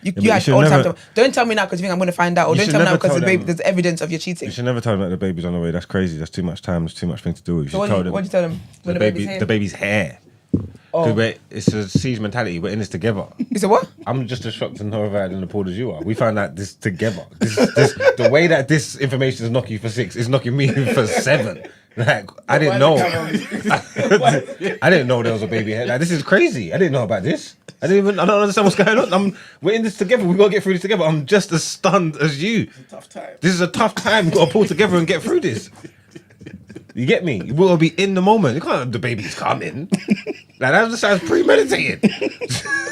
You but you had should all the time never- to, don't tell me now because you think I'm going to find out, or You don't should tell me now never because tell them. there's evidence of your cheating. You should never tell them that the baby's on the way. That's crazy. That's too much time. There's too much thing to do. You So should tell them what do you tell them? the the baby's here? the baby's hair. Oh. It's a siege mentality. We're in this together. You said what? I'm just as shocked and horrified and appalled as you are. We found out this together. The way that this information is knocking you for 6 is knocking me for 7. Like, I didn't know. I didn't know there was a baby head. Like, this is crazy. I didn't know about this. I don't understand what's going on. We're in this together. We gotta get through this together. I'm just as stunned as you. Tough time. This is a tough time. We gotta pull together and get through this. You get me? We'll be in the moment. You can't. The baby's coming. Like, that just sounds premeditated.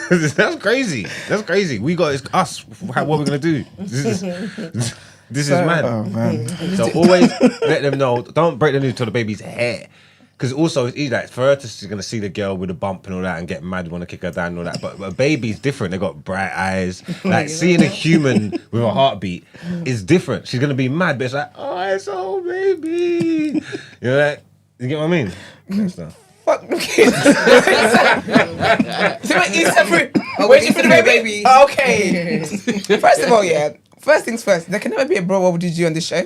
That's crazy. That's crazy. It's us. What we're gonna do? This is mad. Oh man. So always let them know. Don't break the news till the baby's hair. Because also it's easy, like, for her to she's gonna see the girl with a bump and all that and get mad, want to kick her down and all that. But a baby's different. They got bright eyes. Like, seeing a human with a heartbeat is different. She's gonna be mad, but it's like, oh, it's all baby. You know that? You get what I mean? That stuff. Fuck the kids. So wait, you separate. Oh, Waiting for the baby? baby. Oh, okay. First of all, yeah. First things first. There can never be a bro. What would you do on this show?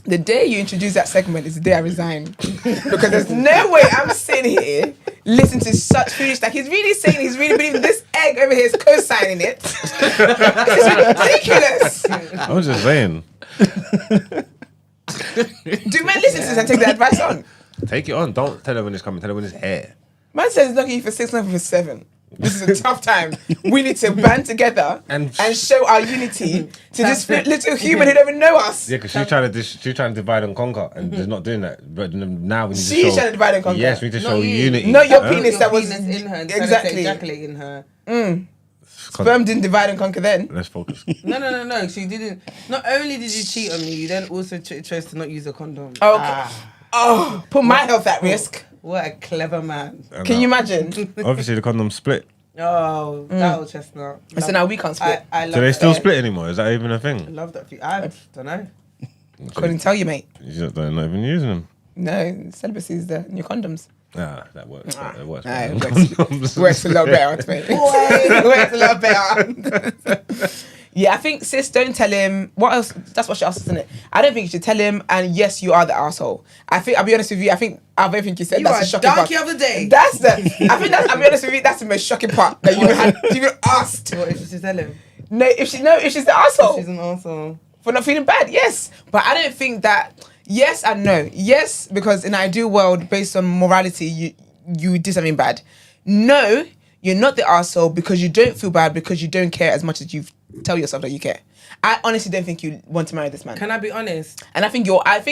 The day you introduce that segment is the day I resign. Because there's no way I'm sitting here listening to such foolish, like he's really saying he's really believing this egg over here is co-signing it. This is ridiculous. I was just saying. Do men listen to this and take the advice on? Take it on. Don't tell her when it's coming. Tell her when it's here. Man says he's looking you for 6 months for 7. This is a tough time. We need to band together and show our unity to this little human who don't even know us. Yeah, because she's trying to divide and conquer, and she's not doing that. But now we need to show. She's trying to divide and conquer. Yes, we need to Not show you. unity. Not your Huh? penis Your that was penis in her and exactly. ejaculate in her. Sperm didn't divide and conquer then. Let's focus. No. She didn't. Not only did you cheat on me, you then also chose to not use a condom. Oh, okay. Oh, put my health at risk. What a clever man. Can you imagine? Obviously, the condom split. Oh, that old chestnut. So now we can't split. I love Do they that. still split anymore? Is that even a I thing? love that. I don't know. Couldn't tell you, mate. They're not even using them. No, celibacy is the new condoms. Ah, that works. That works. Works a lot better, mate. Works a lot better. Yeah, I think, sis, don't tell him. What else? That's what she asked, isn't it? I don't think you should tell him. And yes, you are the asshole. I think, I'll be honest with you. I think out of everything you said, that's the shocking part. donkey of the day. That's the. I think that's. I'll be honest with you. That's the most shocking part that you even asked. What if she should tell him? No, if she's the asshole She's an asshole. for not feeling bad. Yes, but I don't think that. Yes and no. Yes, because in an ideal world, based on morality, you did something bad. No, you're not the arsehole because you don't feel bad because you don't care as much as you tell yourself that you care. I honestly don't think you want to marry this man. Can I be honest? And I think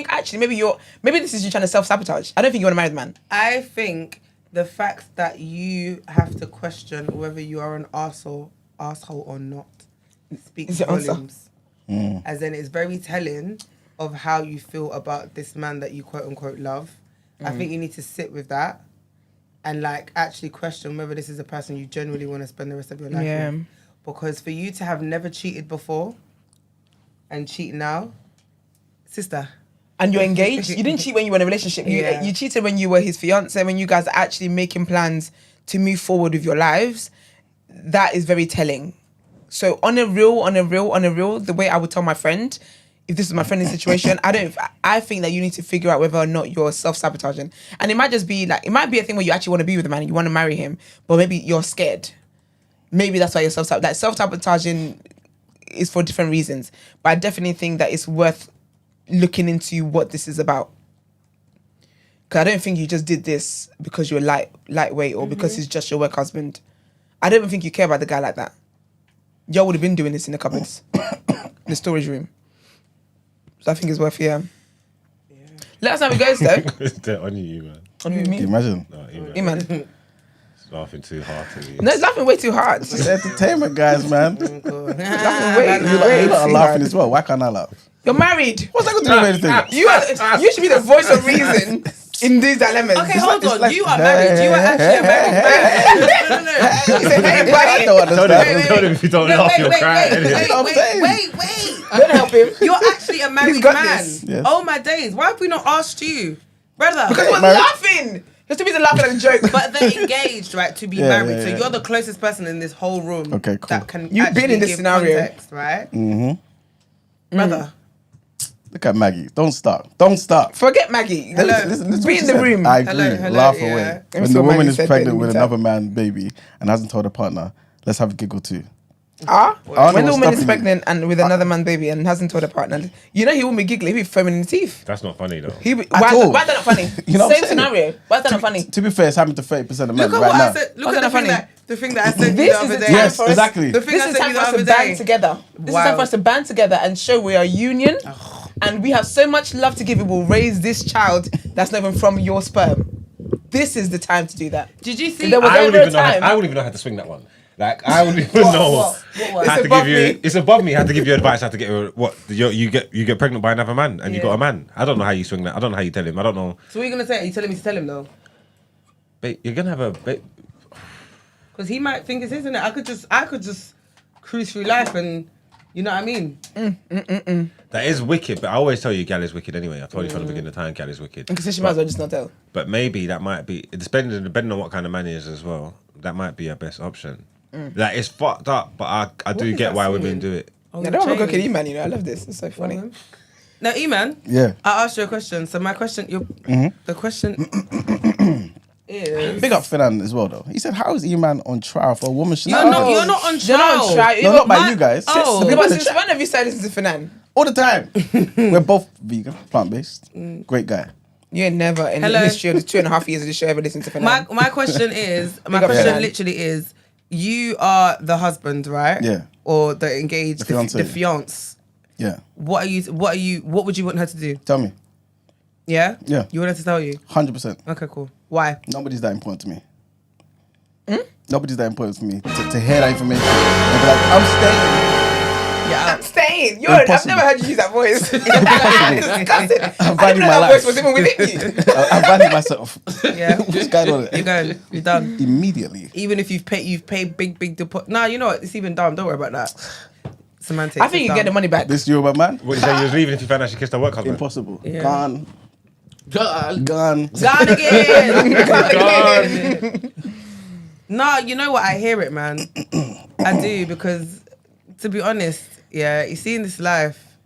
actually maybe this is you trying to self-sabotage. I don't think you want to marry the man. I think the fact that you have to question whether you are an arsehole or not speaks Is your answer? volumes. As in, it's very telling of how you feel about this man that you quote unquote love. I think you need to sit with that and like actually question whether this is a person you genuinely want to spend the rest of your life with. Because for you to have never cheated before and cheat now, sister. And you're engaged. You didn't cheat when you were in a relationship. You cheated when you were his fiance, when you guys are actually making plans to move forward with your lives. That is very telling. So on a real, the way I would tell my friend, if this is my friend's situation, I think that you need to figure out whether or not you're self-sabotaging. And it might just be like, it might be a thing where you actually want to be with the man and you want to marry him, but maybe you're scared. Maybe that's why you're self-sabotaging. Like, self-sabotaging is for different reasons. But I definitely think that it's worth looking into what this is about. Because I don't think you just did this because you're lightweight or because he's just your work husband. I don't even think you care about the guy like that. Y'all would have been doing this in the cupboards, in the storage room. So I think it's worth, Let us know how it goes, though. They're on you, man. On who, Can me? you imagine? No, Man. It's laughing too hard to me. No, it's laughing way too hard. It's entertainment, guys, man. Laughing You lot are laughing as well. Why can't I laugh? You're married. What's that got to do with anything? You should be the voice of reason in these dilemmas. Okay, hold on. You are married. You are actually a married man. No. He said, hey, I buddy. don't Tell understand. them if you don't laugh, you'll cry. Wait. Don't help him. You're actually a married got man. this. Yes. Oh my days. Why have we not asked you? Brother. Because he was Married? laughing. There's two reasons laughing at a joke. But they're engaged, right, to be married. yeah. So you're the closest person in this whole room Okay, cool. that can You've been actually in this give scenario. context, right? Mm. Brother. Look at Maggie. Don't start. Forget Maggie. Listen to Be what in she the said. room. I agree. Hello, Laugh yeah. away. Let me When see the what woman Maggie is said pregnant in the with meantime. another man baby and hasn't told her partner, let's have a giggle too. When the what's woman is stopping you. pregnant and with another man baby and hasn't told her partner, you know he won't be giggling, he'll be foaming in the teeth. That's not funny, though. all. Why is that not funny? You know what I'm Same saying? scenario. Why is that not funny? To be fair, it's happening to 30% of men Look at right what now. I said. Look Wasn't at that funny? the thing that I said to you This the is other the day. time Yes, for us. exactly. The thing This I is said to time you for the us to other band day. together. This is Wow. time for us to band together and show we are a union. And we have so much love to give. We will raise this child that's not even from your sperm. This is the time to do that. Did you see? If there was I wouldn't ever a even know. time. I wouldn't even know how to swing that one. Like I wouldn't even know. What was? How It's to above give you? me. It's above me. How to give you advice? How to get you get pregnant by another man and you got a man. I don't know how you swing that. I don't know how you tell him. I don't know. So what are you gonna say? Are you telling me to tell him though? Babe, you're gonna have a. Because he might think it's his, innit? I could just cruise through life and, you know what I mean? That is wicked, but I always tell you, gal is wicked anyway. I told you from the beginning of the time, gal is wicked. Because she might as well just not tell. But maybe that might be depending on what kind of man he is as well. That might be our best option. Like it's fucked up, but I do is get that why singing? women do it. Oh, I don't want to change. go kill E-Man, I love this. It's so funny. Now, E-Man, Yeah. I asked you a question. So my question, the question is... Big up Finan as well, though. He said, "How is E-Man on trial for a woman?" You're not on You're not on trial. trial. No, not by you guys. Oh. The Yeah, people but in the since chat. when have you started listening to Fanan? All the time. We're both vegan, plant-based. Great guy. You ain't never in Hello? the history of the 2.5 years of the show ever listened to Fanan. My question is, Big up Finan. literally is, you are the husband, right? Yeah. Or the engaged, The fiancé. the fiance. Yeah. What would you want her to do? Tell me. Yeah? Yeah. You want her to tell you? 100%. Okay, cool. Why? Nobody's that important to me. Nobody's that important for me to hear that information and be like, I'm staying. Yeah, I'm staying. I've Impossible. never heard you use that voice. Disgusting. I'm I didn't valuing know my that life. voice was even within you. I'm valuing myself. Yeah. What's going on? You're going. You're done. Immediately. Even if you've paid big deposit. Nah, you know what? It's even dumb. Don't worry about that. Semantics. I think you get the money back. This Yoruba man? What you say? You was leaving if you found out she kissed her work husband? Impossible. Yeah. Gone. God. Gone. Gone again. Gone again. No, you know what? I hear it, man. I do, because to be honest, yeah, you see in this life,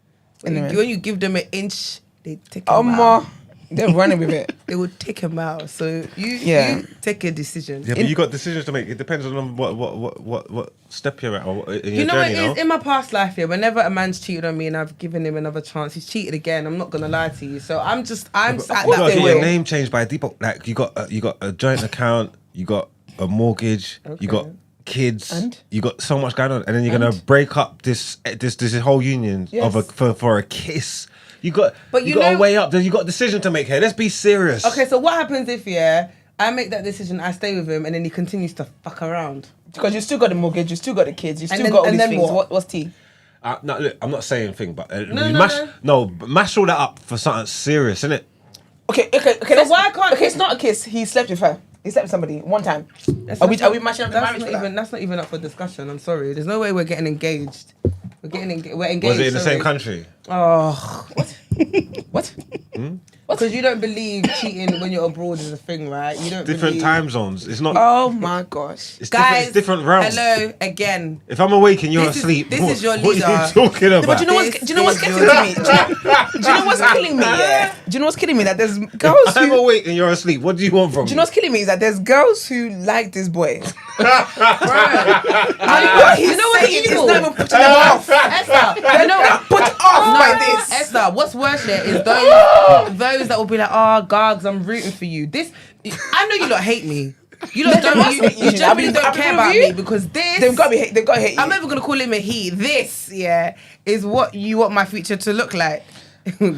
when you give them an inch, they take him out. They're running with it. They will take him out. So you take a decision. Yeah, but you got decisions to make. It depends on what step you're at or in You your know journey. what it is? In my past life, yeah, whenever a man's cheated on me and I've given him another chance, he's cheated again. I'm not gonna lie to you. So I'm sat You that gotta get your way. name changed by default. Like you got a joint account, you got a mortgage, you got kids, And? you got so much going on, and then you're gonna break up this whole union for a kiss. You got to weigh up. You got a decision to make here. Let's be serious. Okay, so what happens if I make that decision, I stay with him, and then he continues to fuck around? Because you still got the mortgage, you still got the kids, you still then- got all and these then things. what? What's tea? No, look, I'm not saying thing, but No. mash all that up for something serious, innit? Okay. So why can't? Okay, it's not a kiss. He slept with her. He slept with somebody one time. Are we mashing up the marriage for that? That's not even up for discussion. I'm sorry. There's no way we're getting engaged. We're engaged. Was it in the sorry. same country? Oh, What? because you don't believe cheating when you're abroad is a thing, right? You don't Different believe... time zones. It's not. Oh my gosh. It's Guys, different realms. hello again. If I'm awake and you're This is- asleep, this is your what are leader. you talking about? But do you know what's getting to me? Do you know what's killing me? Yeah. Do you know what's killing me? That there's girls I'm who. awake and you're asleep. What do you want from me? Do you know what's killing me? Is that there's girls who like this boy. You know what's evil? It's not even putting them off. Esther, you know what? Put off by this. Esther, what's worse here is those that will be like, oh, Gargs, I'm rooting for you. This, I know you lot hate me. You lot don't. You generally don't care about me because this. They've got to hate you. I'm never gonna call him a he. This, is what you want my future to look like.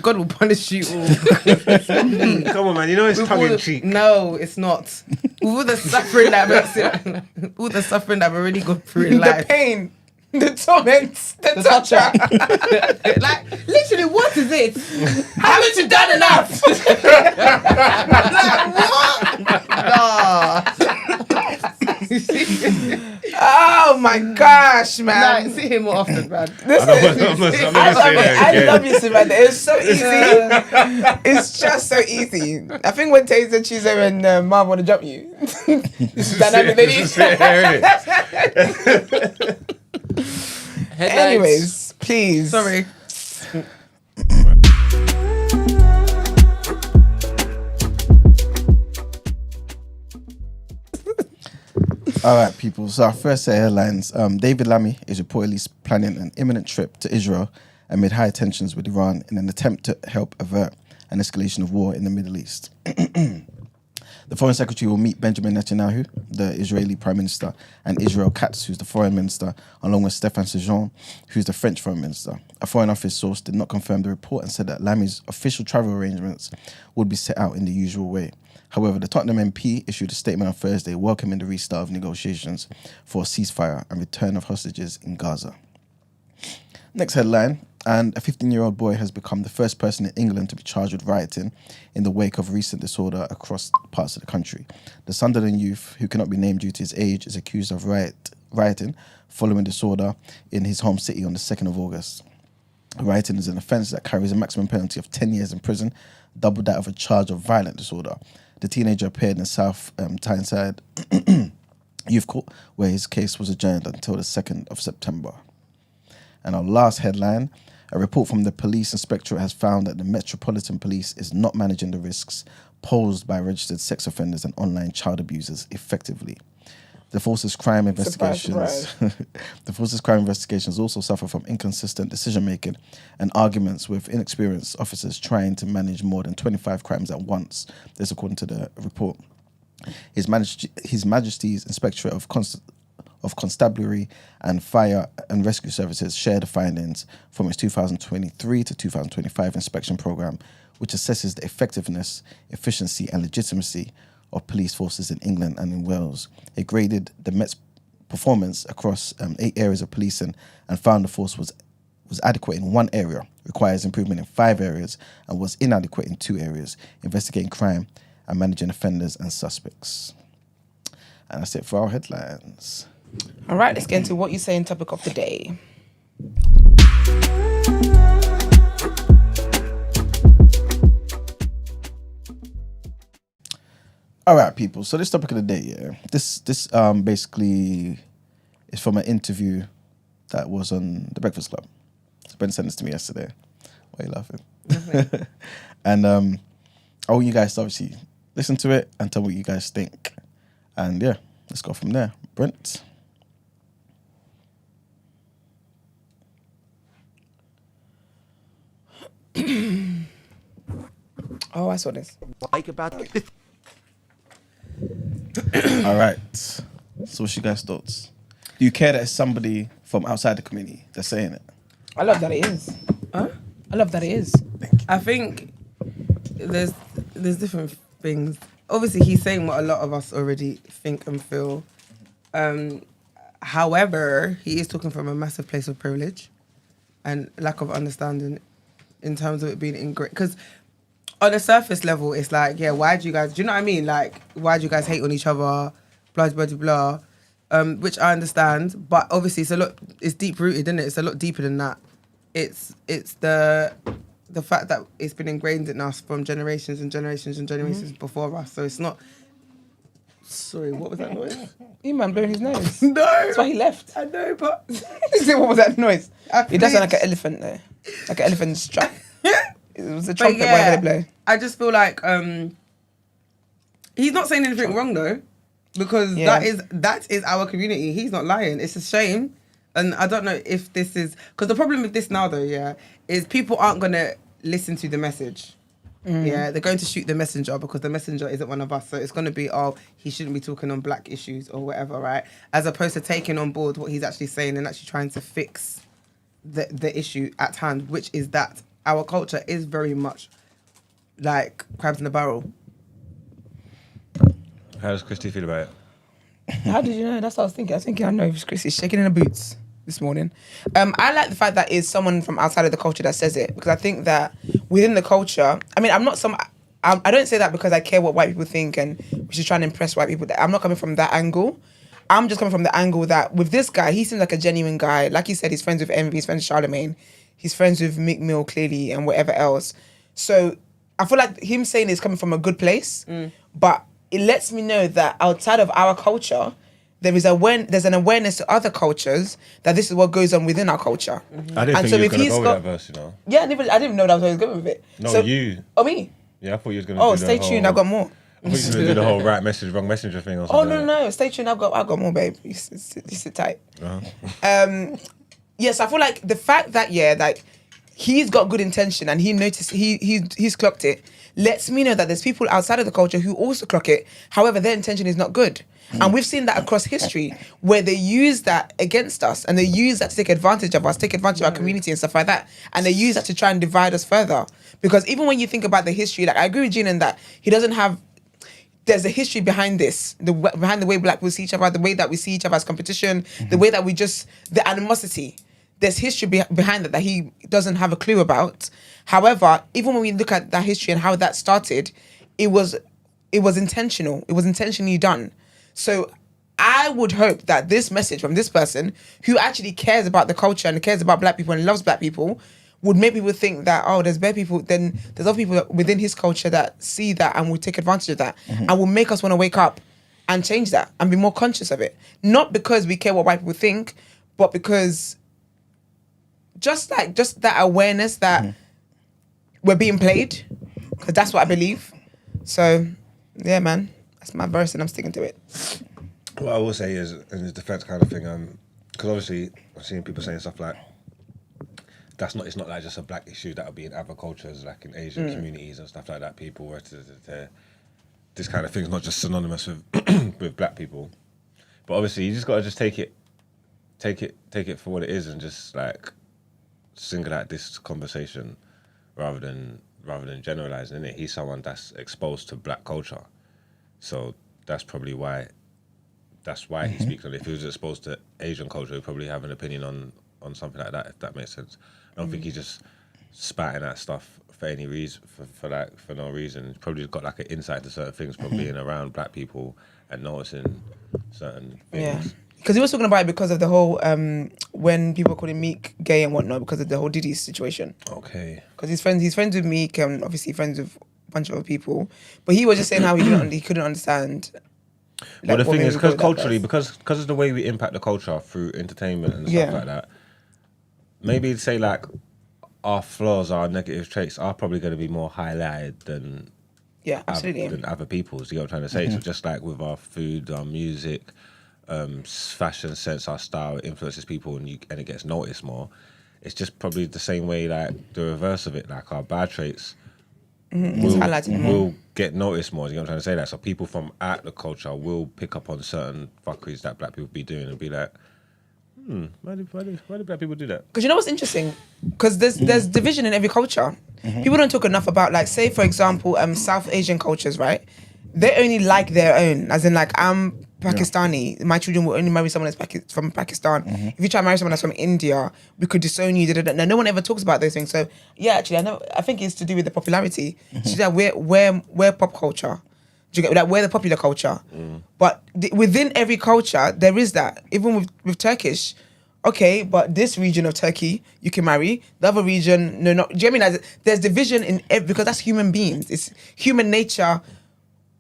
God will punish you all. Come on, man. You know it's tongue in cheek. No, it's not. With all the suffering that all the suffering that I've already gone through in The life. pain, the torments, the torture. Like, literally, what is it? Haven't you done enough? Oh my gosh, Nah, man. see him more often, man. I'm not gonna say that I again. love you, Samantha. It's so easy. It's just so easy. I think when Taser, Chizo, and Mom want to jump you, this is dynamic, lady. Just sit here, innit? Headlights. Anyways, please. Sorry. All right, people. So our first set of headlines. David Lammy is reportedly planning an imminent trip to Israel amid high tensions with Iran in an attempt to help avert an escalation of war in the Middle East. The Foreign Secretary will meet Benjamin Netanyahu, the Israeli Prime Minister, and Israel Katz, who's the Foreign Minister, along with Stéphane Séjourné, who's the French Foreign Minister. A Foreign Office source did not confirm the report and said that Lammy's official travel arrangements would be set out in the usual way. However, the Tottenham MP issued a statement on Thursday welcoming the restart of negotiations for a ceasefire and return of hostages in Gaza. Next headline, and a 15-year-old boy has become the first person in England to be charged with rioting in the wake of recent disorder across parts of the country. The Sunderland youth, who cannot be named due to his age, is accused of rioting following disorder in his home city on the 2nd of August. Rioting is an offence that carries a maximum penalty of 10 years in prison, double that of a charge of violent disorder. The teenager appeared in South Tyneside Youth Court, where his case was adjourned until the 2nd of September. And our last headline, a report from the police inspectorate has found that the Metropolitan Police is not managing the risks posed by registered sex offenders and online child abusers effectively. The force's crime investigations the force's crime investigations also suffer from inconsistent decision-making and arguments with inexperienced officers trying to manage more than 25 crimes at once. This according to the report. His Majesty's Inspectorate of Constabulary and Fire and Rescue Services share the findings from its 2023 to 2025 inspection program, which assesses the effectiveness, efficiency and legitimacy of police forces in England and in Wales. It graded the Met's performance across 8 areas of policing and found the force was adequate in 1 area, requires improvement in 5 areas, and was inadequate in 2 areas, investigating crime and managing offenders and suspects. And that's it for our headlines. All right, let's get into what you saying topic of the day. All right, people. So this topic of the day, this basically is from an interview that was on The Breakfast Club. So Ben sent this to me yesterday. Why are you laughing? And I want you guys to obviously listen to it and tell me what you guys think. And yeah, let's go from there. Brent. Oh, I saw this. Like about All right. So what's your guys' thoughts? Do you care that it's somebody from outside the community that's saying it? I love that it is. Huh? I love that it is. I think there's different things. Obviously, he's saying what a lot of us already think and feel. However, he is talking from a massive place of privilege and lack of understanding in terms of it being ingrained. Because on a surface level, it's like, yeah, why do you guys, do you know what I mean? Like, why do you guys hate on each other? Blah, blah, blah, blah. Which I understand. But obviously, it's deep rooted, isn't it? It's a lot deeper than that. It's the fact that it's been ingrained in us from generations and generations and generations before us. So it's not. Sorry, what was that noise? You man blowing his nose. No, That's why he left. I know, but What was that noise? It does sound like an flinched. elephant there. Like an elephant strap. It was a But trumpet, yeah, whatever they blow. I just feel like he's not saying anything wrong though, because Yeah. that is our community. He's not lying. It's a shame, and I don't know if this is because the problem with this now though, yeah, is people aren't gonna listen to the message. Yeah, they're going to shoot the messenger because the messenger isn't one of us. So it's going to be, oh, he shouldn't be talking on black issues or whatever, right? As opposed to taking on board what he's actually saying and actually trying to fix the issue at hand, which is that our culture is very much like crabs in a barrel. How does Christy feel about it? How did you know? That's what I was thinking. I was thinking, I know Chris is shaking in her boots this morning. I like the fact that it's someone from outside of the culture that says it, because I think that within the culture, I mean, I don't say that because I care what white people think and we should try and impress white people. I'm not coming from that angle. I'm just coming from the angle that with this guy, he seems like a genuine guy. Like he said, he's friends with Envy, he's friends with Charlemagne, he's friends with Mick Mill clearly and whatever else. So I feel like him saying it's coming from a good place, but it lets me know that outside of our culture, there's an awareness to other cultures that this is what goes on within our culture. I didn't And think so you were if going to he's go with got- that verse, you know. Yeah, I didn't even know that was where he was going with it. No, So- you. Oh, me? Yeah, I thought you was going to Oh, do the stay whole, tuned. I've got more. I thought you was going to do the whole right message, wrong messenger thing or Oh, something. no. Stay tuned. I've got more, babe. You sit tight. Uh-huh. Yes, I feel like the fact that, like, he's got good intention and he noticed, he's clocked it, lets me know that there's people outside of the culture who also clock it. However, their intention is not good. And we've seen that across history where they use that against us and they use that to take advantage of us, take advantage of our community and stuff like that. And they use that to try and divide us further. Because even when you think about the history, like I agree with Gene in that he doesn't have, there's a history behind this, behind the way black people see each other, the way that we see each other as competition, the way that the animosity. There's history behind that he doesn't have a clue about. However, even when we look at that history and how that started, it was intentional. It was intentionally done. So I would hope that this message from this person who actually cares about the culture and cares about black people and loves black people would make people think that, oh, there's bad people, then there's other people within his culture that see that and will take advantage of that and will make us want to wake up and change that and be more conscious of it. Not because we care what white people think, but because just that awareness that we're being played, because that's what I believe. So, yeah, man, that's my verse and I'm sticking to it. What I will say is, in his defense kind of thing, because obviously I've seen people saying stuff like, it's not like just a black issue that would be in other cultures, like in Asian communities and stuff like that. People were this kind of thing is not just synonymous with with black people, but obviously you just got to just take it for what it is and just like single out this conversation rather than generalizing it. He's someone that's exposed to black culture. So that's probably why. That's why he speaks on it. If he was exposed to Asian culture, he'd probably have an opinion on something like that. If that makes sense. I don't think he's just spatting at stuff for any reason, for no reason. He's probably got like an insight to certain things from being around black people and noticing certain things. Yeah. Because he was talking about it because of the whole when people call him Meek gay and whatnot because of the whole Diddy situation. Okay. Because he's friends with Meek and obviously friends with a bunch of other people. But he was just saying how he couldn't understand. Well, the what thing made is, him go because that culturally, fast. because of the way we impact the culture through entertainment and stuff like that, maybe say like our flaws, our negative traits are probably going to be more highlighted than absolutely. than other people's. You know what I'm trying to say? So just like with our food, our music, fashion sense, our style, it influences people and it gets noticed more. It's just probably the same way like the reverse of it, like our bad traits will get noticed more. You know what I'm trying to say? That so people from out the culture will pick up on certain fuckeries that black people be doing and be like, why do black people do that? Because you know what's interesting? Because there's division in every culture. People don't talk enough about, like, say for example, South Asian cultures, right? They only like their own, as in like I'm Pakistani. My children will only marry someone that's from Pakistan. If you try to marry someone that's from India, we could disown you. No one ever talks about those things. So yeah, actually, I think it's to do with the popularity. So that we're pop culture. Do you get that? We're the popular culture. But within every culture, there is that. Even with Turkish, okay, but this region of Turkey you can marry. The other region, no. Do you know what I mean? There's division in because that's human beings. It's human nature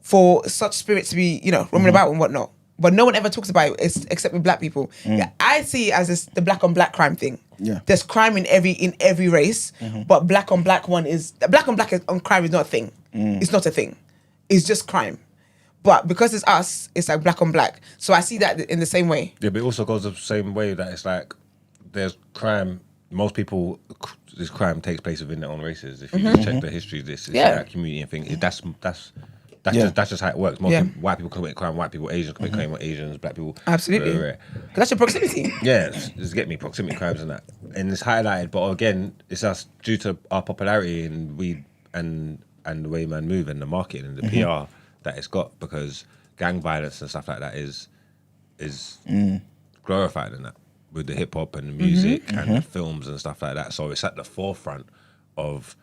for such spirits to be, roaming about and whatnot. But no one ever talks about it except with black people. Yeah, I see it as the black on black crime thing. Yeah. There's crime in every race, but black on black on crime is not a thing. It's not a thing. It's just crime. But because it's us, it's like black on black. So I see that in the same way. Yeah, but it also goes the same way that it's like there's crime. Most people, this crime takes place within their own races. If you just check the history of this, it's that community and thing. That's just how it works. White people commit crime, white people, Asians commit crime, Asians, black people. Absolutely. Because that's your proximity. Yeah, it's get me proximity crimes and that, and it's highlighted. But again, it's us due to our popularity and the way man move and the marketing and the PR that it's got, because gang violence and stuff like that is glorified in that with the hip hop and the music and the films and stuff like that. So it's at the forefront of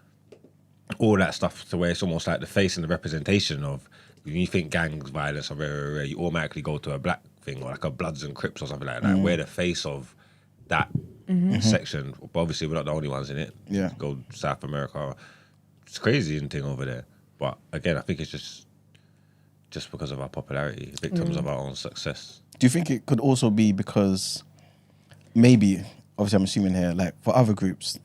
all that stuff, to where it's almost like the face and the representation of, when you think gangs violence or you automatically go to a black thing or like a Bloods and Crips or something like that. We're the face of that section. But obviously we're not the only ones in it. Yeah. Go South America. It's crazy and thing over there. But again, I think it's just because of our popularity, victims of our own success. Do you think it could also be because maybe, obviously I'm assuming here, like for other groups,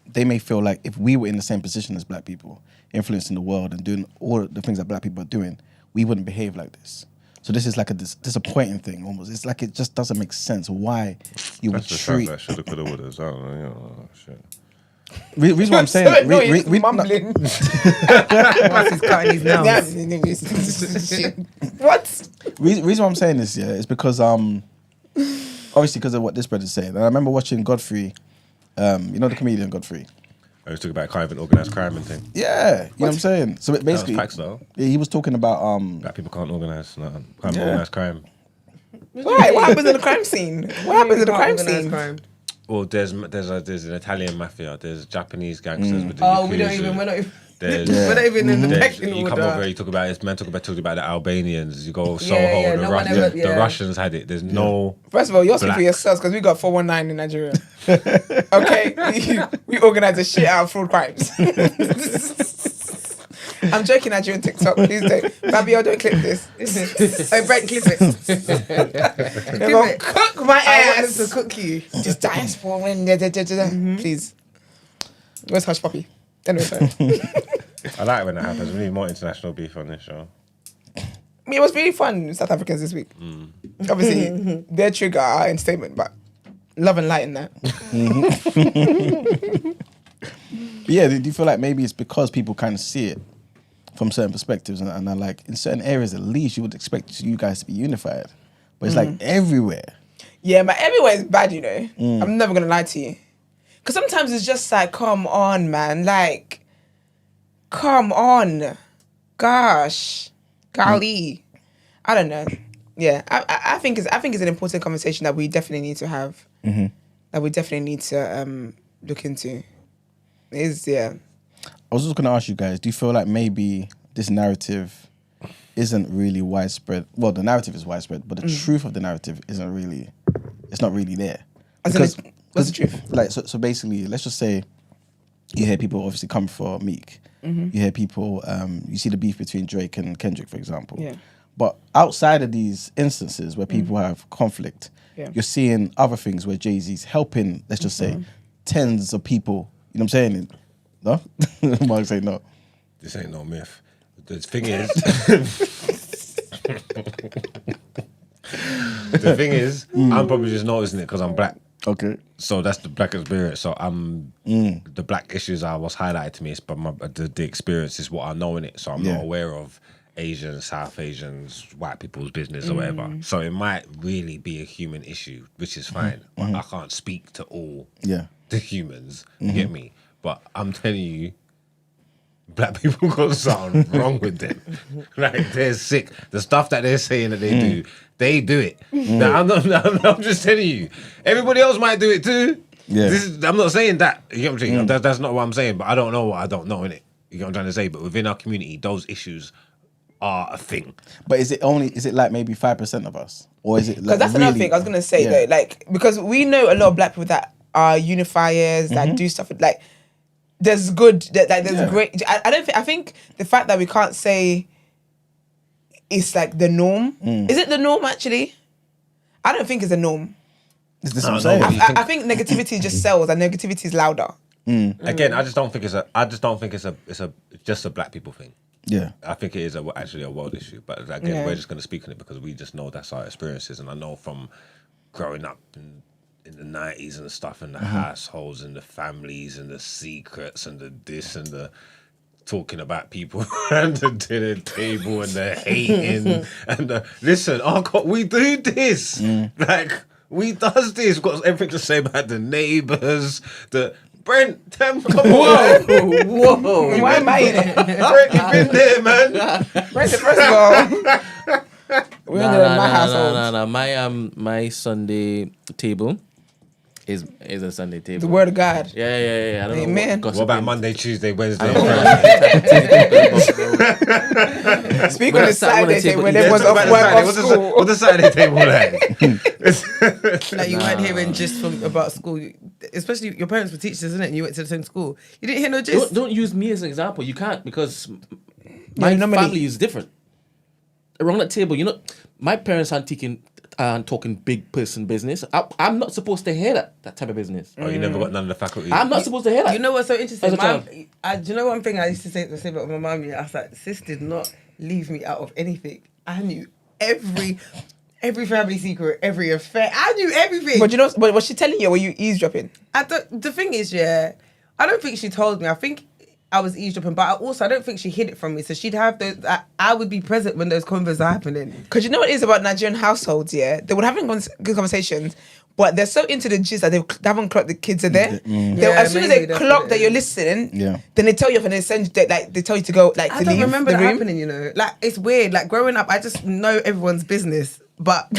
they may feel like if we were in the same position as black people, influencing the world and doing all the things that black people are doing, we wouldn't behave like this. So this is like a disappointing thing almost. It's like it just doesn't make sense why you would treat... That shoulda, coulda, woulda. I don't know, shit. Reason why I'm saying... mumbling. He's cutting his nails. What? Reason why I'm saying this, is because obviously because of what this brother's saying. And I remember watching Godfrey, the comedian Godfrey. I was talking about crime and organised crime and thing. Yeah, you know what I'm saying? So basically, facts though. Yeah, he was talking about black people can't organise nothing. Can't organise crime. Why? What happens in the crime scene? What happens in the crime scene? Crime? Well, there's an Italian mafia. There's Japanese gangsters with the Yakuza. We're not even. There's, we're not even in the pecking you order. come over here, you talk about it. Man, talk about the Albanians. You go Soho, yeah, the, no one ever- the Russians had it. There's no. First of all, you're speaking for Black. yourselves because we got 419 in Nigeria. Okay? we organize the shit out of fraud crimes. I'm joking, Nigerian TikTok. Please don't. Babio, don't clip this. Oh, Brent, clip it. They're gonna cook my I want ass. them to cook you. Just diaspora and please. Where's Hush Puppy? Anyway, sorry. I like it when that happens. We need more international beef on this show. I mean, it was really fun, South Africans this week. Obviously, their trigger our entertainment, but love and light in that. Yeah, do you feel like maybe it's because people kind of see it from certain perspectives and are like, in certain areas at least, you would expect you guys to be unified. But it's like everywhere. Yeah, but everywhere is bad, you know. I'm never going to lie to you. Because sometimes it's just like, come on, man. Like, come on. Gosh. Golly. I don't know. Yeah, I think it's an important conversation that we definitely need to have. That we definitely need to look into. Yeah. I was just going to ask you guys, do you feel like maybe this narrative isn't really widespread? Well, the narrative is widespread, but the truth of the narrative isn't really, it's not really there. What's the truth? Like, so basically, let's just say you hear people obviously come for Meek. You hear people, you see the beef between Drake and Kendrick, for example. Yeah. But outside of these instances where people have conflict, you're seeing other things where Jay-Z's helping, let's just say, tens of people. You know what I'm saying? No? Mark say no. This ain't no myth. The thing is, I'm probably just noticing it because I'm black. Okay. So that's the black experience. So I'm the black issues I was highlighted to me, but the experience is what I know in it. So I'm not aware of Asians, South Asians, white people's business or whatever. So it might really be a human issue, which is fine. But I can't speak to all the humans. You get me? But I'm telling you, black people got something wrong with them. Like, they're sick. The stuff that they're saying that they do it. Now, I'm just telling you. Everybody else might do it too. Yeah. I'm not saying that. You know what I'm saying? That's not what I'm saying. But I don't know what I don't know, innit? You know what I'm trying to say? But within our community, those issues are a thing. But is it like maybe 5% of us? Or is it like Because that's another thing I was going to say, though. Like, because we know a lot of black people that are unifiers, that do stuff with, like, there's good, like there's great. I think the fact that we can't say it's like the norm. Is it the norm actually? I don't think it's the norm. Is this what I'm saying? I think negativity just sells, and negativity is louder. Again, I just don't think it's just a black people thing. Yeah. I think it is actually a world issue. But again, we're just going to speak on it because we just know that's our experiences. And I know from growing up in the 90s and stuff, and the households and the families and the secrets and the this and the talking about people and the dinner table and the hating and the listen, oh God, we do this. Like, we does this. We've got everything to say about the neighbours, the Brent, come on. Whoa. Why am I in it? Brent, you've been there, man. Brent, first of all, we're in my household. No. My Sunday table is a Sunday table. The word of God. Yeah. I don't Amen. know What about Monday, Tuesday, Wednesday? Speak on the Saturday table when everyone's off work, off school. What's the Saturday table like? Like, you weren't hearing just about school, especially your parents were teachers, isn't it? And you went to the same school. You didn't hear no gist. Don't use me as an example. You can't, because my family is different. Around that table, my parents aren't talking big person business. I'm not supposed to hear that type of business. Oh, you never got none of the faculty. I'm not supposed to hear that. You know what's so interesting? As a child. Do you know one thing I used to say about my mum? I was like, sis did not leave me out of anything. I knew every family secret, every affair. I knew everything. But but was she telling you, or were you eavesdropping? The thing is, I don't think she told me. I think I was eavesdropping, but I don't think she hid it from me. So she'd have those. I would be present when those convos are happening. Because you know what it is about Nigerian households, they would have good conversations, but they're so into the gist that they haven't clocked the kids are there. As soon as they clock that you're listening, then they tell you off and they send you, they tell you to go, like, to leave. I don't remember the that room. happening, Like, it's weird. Like, growing up, I just know everyone's business, but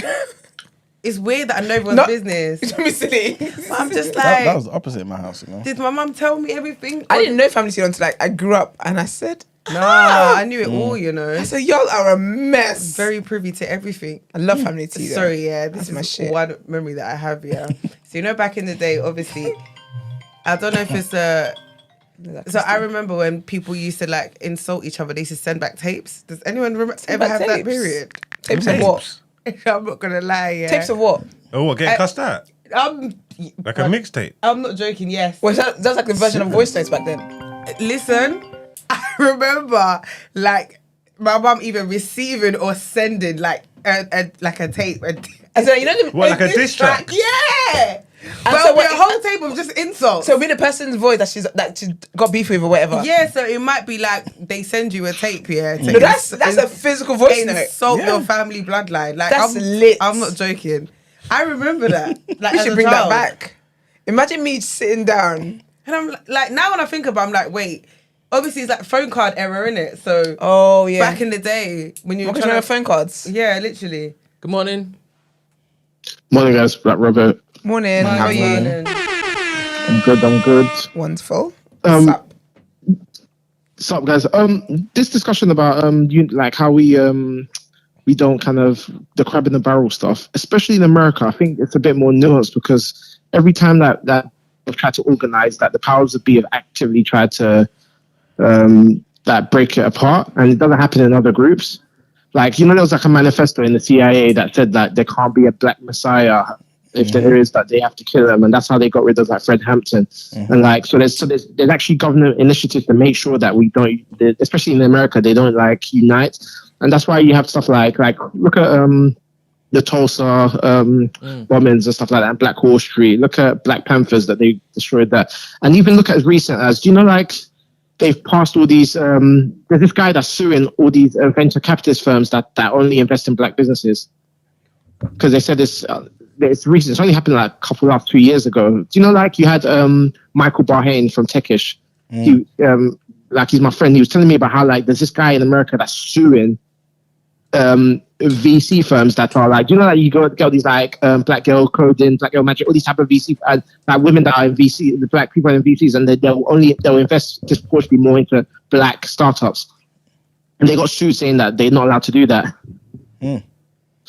it's weird that I know everyone's business. It's me silly. I'm just like... That was the opposite in my house, Did my mum tell me everything? I didn't know family tea until I grew up, and I said... Nah, I knew it all, I said, y'all are a mess. Very privy to everything. I love family tea, though. Sorry, this That's is my shit. one memory that I have, So, back in the day, obviously, I don't know if it's So I remember when people used to, like, insult each other, they used to send back tapes. Does anyone ever have that period? Tapes of what? I'm not going to lie, Tapes of what? Oh, what, getting cussed out? Like a mixtape? I'm not joking, yes. Well, that's like the version of voice notes back then. Listen, I remember, like, my mum even receiving or sending, like, a tape. And so, What, like a diss track? Yeah! And But so with a whole tape of just insults. So with the person's voice that she got beef with or whatever. Yeah, so it might be like they send you a tape, to No, that's a physical voice note. Insult your family bloodline. Like, That's lit. I'm not joking. I remember that. Like, We as should a bring child. that back. Imagine me sitting down. And I'm like, now when I think about it, I'm like, wait, obviously it's like phone card error, innit? So Oh yeah. back in the day when you were What trying your to phone cards? yeah, literally. Good morning. Morning, guys. Black Robert. Morning. How are you? Morning. I'm good. I'm good. Wonderful. Um, Sup? What's up, guys? This discussion about like how we don't kind of the crab in the barrel stuff, especially in America. I think it's a bit more nuanced because every time that they've tried to organize, that the powers that be have actively tried to that break it apart, and it doesn't happen in other groups. Like, there was like a manifesto in the CIA that said that there can't be a black messiah. If there is, that they have to kill them, and that's how they got rid of like Fred Hampton. And like, so there's actually government initiatives to make sure that we don't, especially in America, they don't like unite, and that's why you have stuff like look at the Tulsa bombings and stuff like that, and Black Wall Street. Look at Black Panthers that they destroyed that, and even look at as recent as like they've passed all these. There's this guy that's suing all these venture capitalist firms that only invest in black businesses because they said this. It's recent. It's only happened like a last 2 years ago. Do you know, like you had Michael Barhane from Techish. He, like he's my friend. He was telling me about how like there's this guy in America that's suing VC firms that are like, like you go these like Black Girl Coding, Black Girl Magic, all these type of VC and like women that are in VC, the black people in VCs, and they'll invest disproportionately more into black startups. And they got sued saying that they're not allowed to do that.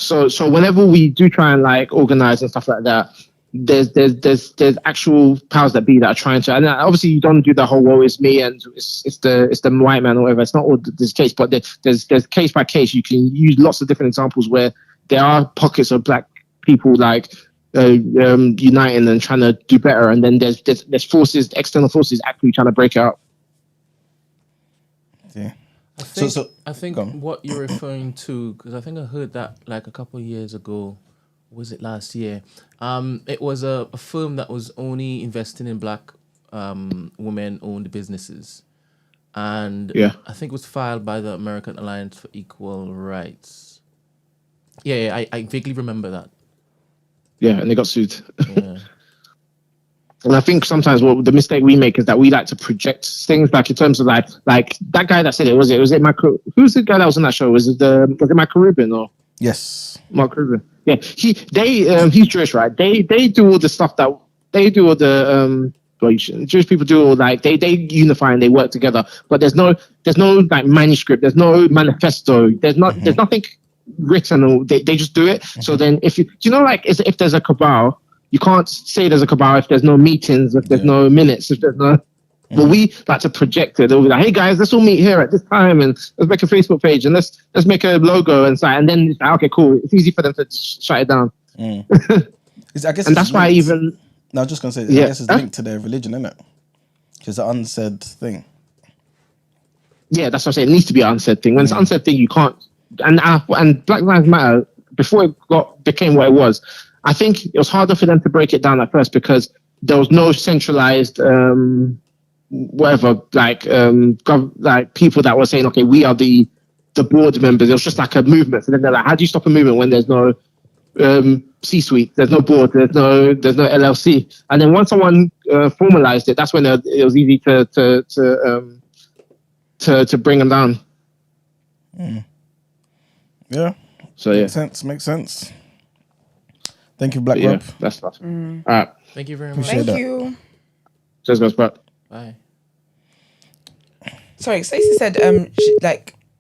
So whenever we do try and like organize and stuff like that, there's actual powers that be that are trying to, and obviously you don't do the whole woe is me and it's the white man or whatever. It's not all this case, but there's case by case. You can use lots of different examples where there are pockets of black people like uniting and trying to do better, and then there's forces, external forces actually trying to break it up. Yeah. I think what you're referring to, because I think I heard that like a couple of years ago, was it last year? It was a firm that was only investing in black women-owned businesses, and I think it was filed by the American Alliance for Equal Rights. Yeah, I vaguely remember that. Yeah, and they got sued. Yeah. And I think sometimes what the mistake we make is that we like to project things like in terms of like that guy that said it was it Michael, who's the guy that was on that show? Was it Michael Rubin or? Yes. Mark Rubin. Yeah. He's Jewish, right? They do all the stuff that they do all the Jewish people do all like they unify and they work together. But there's no like manuscript, there's no manifesto, there's nothing written, or they just do it. So then if if there's a cabal, you can't say there's a cabal if there's no meetings, if there's no minutes, if there's no. But we like to project it. They'll be like, "Hey guys, let's all meet here at this time, and let's make a Facebook page, and let's make a logo and and then it's like, okay, cool. It's easy for them to shut it down." I guess, and that's why even. No, I was just gonna say, I guess it's linked to their religion, isn't it? It's an unsaid thing. Yeah, that's what I'm saying. It needs to be an unsaid thing. When it's an unsaid thing, you can't. And Black Lives Matter, before it became what it was, I think it was harder for them to break it down at first because there was no centralized whatever like people that were saying, okay, we are the board members. It was just like a movement. So then they're like, how do you stop a movement when there's no C-suite, there's no board, there's no LLC? And then once someone formalized it, that's when it was easy to bring them down. Yeah. So yeah, makes sense. Thank you, Black Rob. That's stuff. All right. Thank you very much. Thank you. Cheers, guys. Bye. Bye. Sorry, Stacey said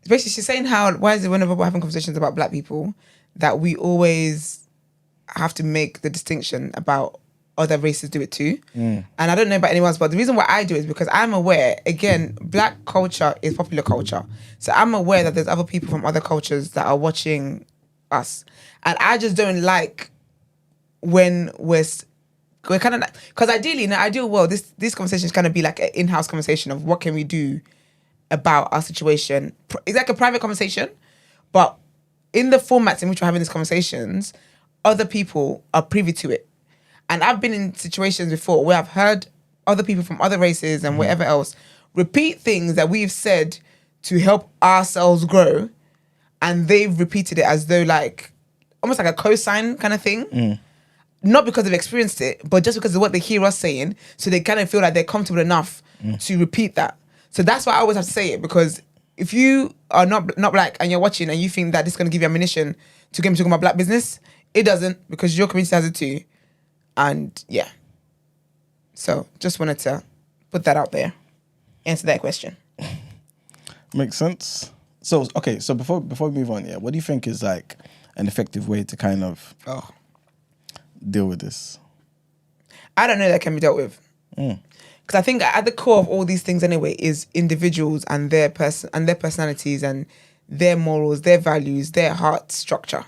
basically she's saying how why is it whenever we're having conversations about black people that we always have to make the distinction about other races do it too. And I don't know about anyone else, but the reason why I do it is because I'm aware, again, black culture is popular culture. So I'm aware that there's other people from other cultures that are watching us. And I just don't like when we're kind of like, because ideally in an ideal world, these conversations kind of be like an in-house conversation of what can we do about our situation. It's like a private conversation, but in the formats in which we're having these conversations, other people are privy to it. And I've been in situations before where I've heard other people from other races and whatever else repeat things that we've said to help ourselves grow, and they've repeated it as though like almost like a cosign kind of thing. Not because they've experienced it, but just because of what they hear us saying, so they kind of feel like they're comfortable enough to repeat that. So that's why I always have to say it, because if you are not black and you're watching and you think that this is going to give you ammunition to get me talking about black business, it doesn't, because your community has it too. And yeah. So just wanted to put that out there. Answer that question. Makes sense. So, okay, so before we move on, what do you think is like an effective way to kind of deal with this? I don't know that can be dealt with. Because I think at the core of all these things anyway is individuals and their personalities and their morals, their values, their heart structure.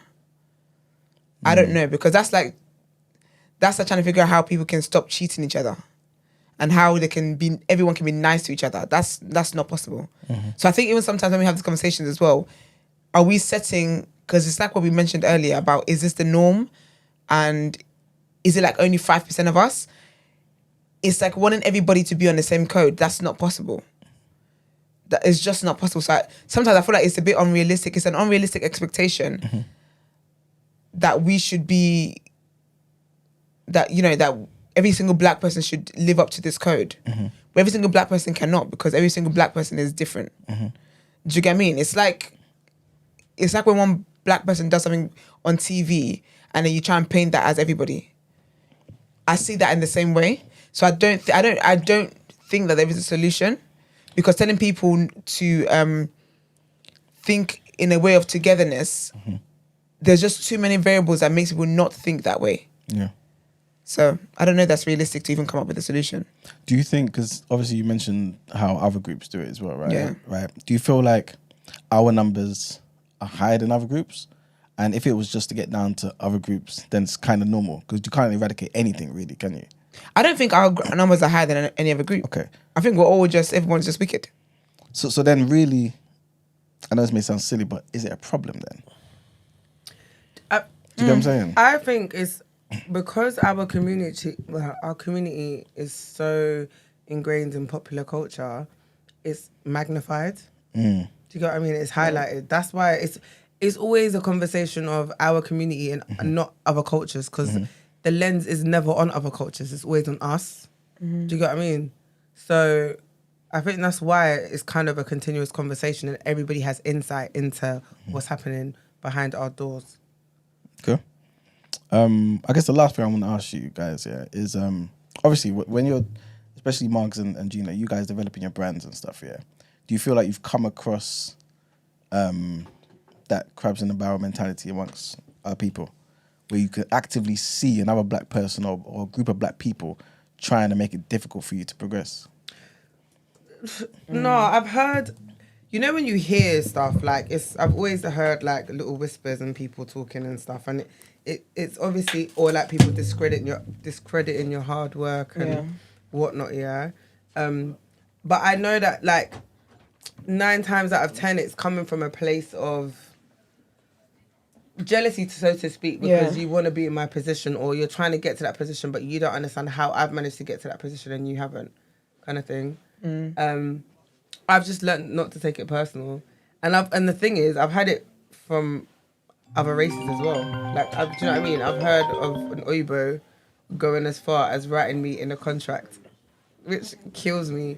I don't know, because that's like trying to figure out how people can stop cheating each other and how everyone can be nice to each other. That's not possible. So I think even sometimes when we have these conversations as well, are we setting, because it's like what we mentioned earlier about, is this the norm? And is it like only 5% of us? It's like wanting everybody to be on the same code. That's not possible. That is just not possible. So sometimes I feel like it's a bit unrealistic. It's an unrealistic expectation that we should be, that every single black person should live up to this code. But every single black person cannot, because every single black person is different. Do you get what I mean? It's like when one black person does something on TV and then you try and paint that as everybody. I see that in the same way. So I don't think that there is a solution, because telling people to think in a way of togetherness, there's just too many variables that makes people not think that way. Yeah. So I don't know if that's realistic to even come up with a solution. Do you think, because obviously you mentioned how other groups do it as well, right? Yeah. Right. Do you feel like our numbers are higher than other groups? And if it was just to get down to other groups, then it's kind of normal, because you can't eradicate anything really, can you? I don't think our numbers are higher than any other group. Okay. I think everyone's just wicked. So then really, I know this may sound silly, but is it a problem then? Do you get what I'm saying? I think it's because our community is so ingrained in popular culture, it's magnified. Do you get what I mean? It's highlighted. That's why it's always a conversation of our community and not other cultures, because the lens is never on other cultures. It's always on us. Do you get what I mean? So I think that's why it's kind of a continuous conversation and everybody has insight into what's happening behind our doors. Okay. I guess the last thing I want to ask you guys is obviously when you're, especially Margs and Gina, you guys developing your brands and stuff, do you feel like you've come across that crabs in the barrel mentality amongst other people, where you could actively see another black person or a group of black people trying to make it difficult for you to progress? No, I've heard, when you hear stuff, like I've always heard like little whispers and people talking and stuff, and it's obviously, or like people discrediting your hard work and whatnot, but I know that like 9 times out of 10 it's coming from a place of jealousy, so to speak, because you want to be in my position, or you're trying to get to that position but you don't understand how I've managed to get to that position and you haven't, kind of thing. I've just learned not to take it personal, and the thing is, I've had it from other races as well. Like, do you know what I mean? I've heard of an Oibo going as far as writing me in a contract, which kills me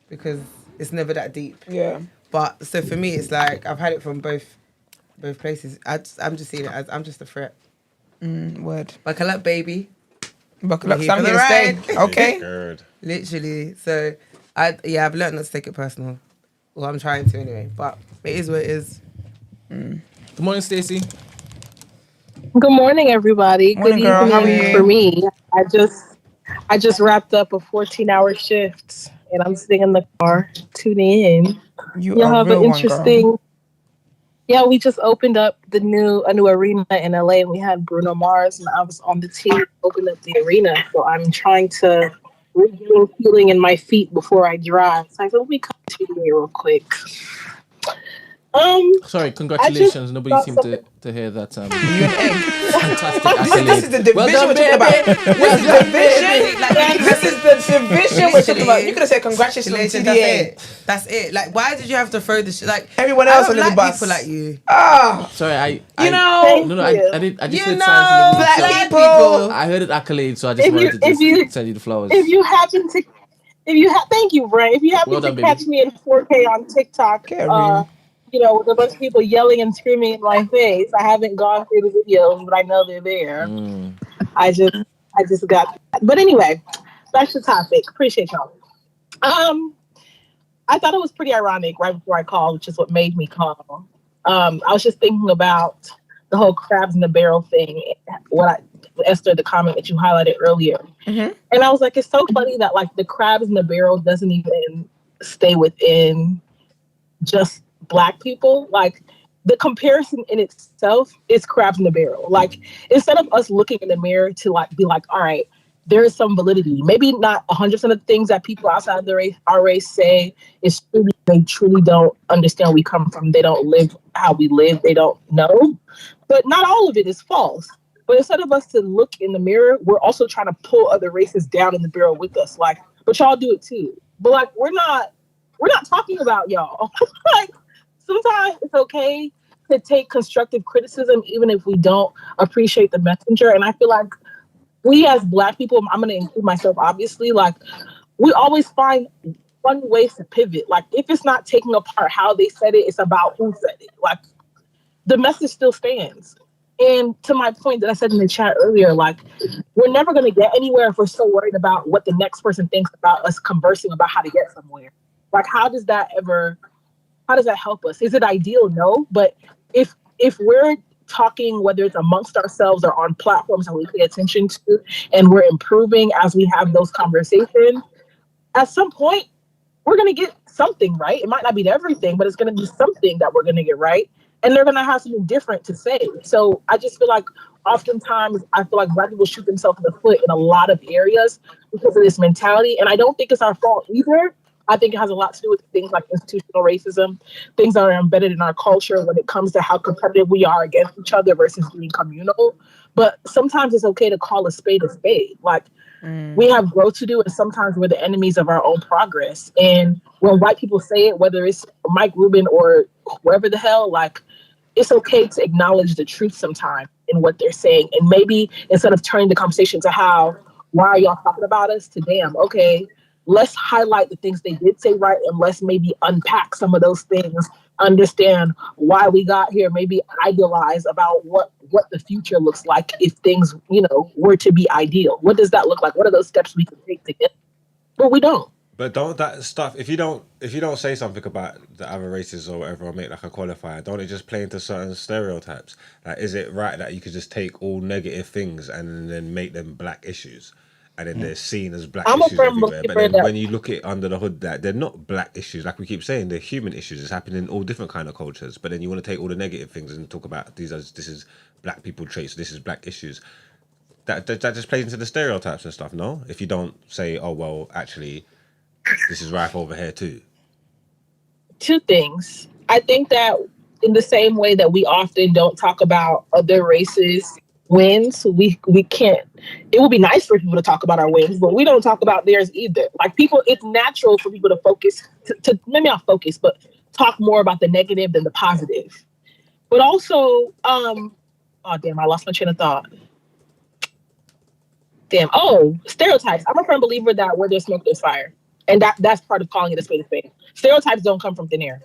because it's never that deep. Yeah. But so for me, it's like I've had it from both places. I'm just seeing it as I'm just a threat. Word. Buckle up, baby. Buckle up, I'm here to stay. Okay. Good. Literally. So I've learned not to take it personal. Well, I'm trying to anyway. But it is what it is. Good morning, Stacey. Good morning, everybody. Morning, Good girl. evening How are you? for me. I just wrapped up a 14-hour shift, and I'm sitting in the car tuning in. You are have a real an one, interesting. girl. Yeah, we just opened up a new arena in LA, and we had Bruno Mars, and I was on the team to open up the arena. So I'm trying to regain feeling in my feet before I drive. So I thought, let me come to you real quick. Sorry, congratulations. Nobody seemed to hear that. You an egg. Fantastic accolade. This is the division we're talking about. This is the division we're talking about. You could have said congratulations on TDA. That's it. Like, why did you have to throw this shit? Like, Everyone else I don't under the like bus. people like you. Sorry, I just heard signs. Black people. I heard it accolade, so I just wanted to just send you the flowers. If Thank you, Brent. If you happen Well to done, catch baby. me in 4K on TikTok, Get a ring. with a bunch of people yelling and screaming in my face, I haven't gone through the videos, but I know they're there. Mm. I just got that. But anyway, back to the topic. Appreciate y'all. I thought it was pretty ironic right before I called, which is what made me call. I was just thinking about the whole crabs in the barrel thing. Esther, the comment that you highlighted earlier, and I was like, it's so funny that like the crabs in the barrel doesn't even stay within just Black people. Like the comparison in itself is crabs in the barrel. Like instead of us looking in the mirror to like be like, all right, there is some validity. Maybe not 100% of the things that people outside our race say is true. They truly don't understand where we come from. They don't live how we live. They don't know. But not all of it is false. But instead of us to look in the mirror, we're also trying to pull other races down in the barrel with us. Like, but y'all do it too. But like, we're not talking about y'all. Like, sometimes it's okay to take constructive criticism, even if we don't appreciate the messenger. And I feel like we as Black people, I'm going to include myself, obviously, like we always find fun ways to pivot. Like if it's not taking apart how they said it, it's about who said it. Like the message still stands. And to my point that I said in the chat earlier, like we're never going to get anywhere if we're so worried about what the next person thinks about us conversing about how to get somewhere. Like how does that help us? Is it ideal? No. But if we're talking, whether it's amongst ourselves or on platforms that we pay attention to, and we're improving as we have those conversations, at some point we're going to get something right. It might not be everything, but it's going to be something that we're going to get right. And they're going to have something different to say. So I just feel like oftentimes I feel like Black people shoot themselves in the foot in a lot of areas because of this mentality. And I don't think it's our fault either. I think it has a lot to do with things like institutional racism, things that are embedded in our culture when it comes to how competitive we are against each other versus being communal. But sometimes it's okay to call a spade a spade. Like we have growth to do, and sometimes we're the enemies of our own progress. And when white people say it, whether it's Mike Rubin or whoever the hell, like it's okay to acknowledge the truth sometimes in what they're saying. And maybe instead of turning the conversation to why are y'all talking about us, to damn, okay, let's highlight the things they did say right, and let's maybe unpack some of those things, understand why we got here, maybe idealize about what the future looks like if things, were to be ideal. What does that look like? What are those steps we can take to get? But we don't. But don't that stuff, if you don't say something about the other races or whatever, or make like a qualifier, don't it just play into certain stereotypes? Like, is it right that you could just take all negative things and then make them Black issues? And then they're seen as Black issues everywhere. But then when you look at under the hood, that they're not Black issues, like we keep saying, they're human issues. It's happening in all different kind of cultures. But then you want to take all the negative things and talk about this is Black people traits, this is Black issues. That just plays into the stereotypes and stuff, no? If you don't say, oh well, actually, this is rife over here too. Two things. I think that in the same way that we often don't talk about other races' wins, we can't. It would be nice for people to talk about our wins, but we don't talk about theirs either. Like people, it's natural for people to focus, to maybe not focus, but talk more about the negative than the positive. But also, oh damn, I lost my train of thought. Damn. Oh, stereotypes. I'm a firm believer that where there's smoke, there's fire. And that's part of calling it a spade of spade. Stereotypes don't come from thin air.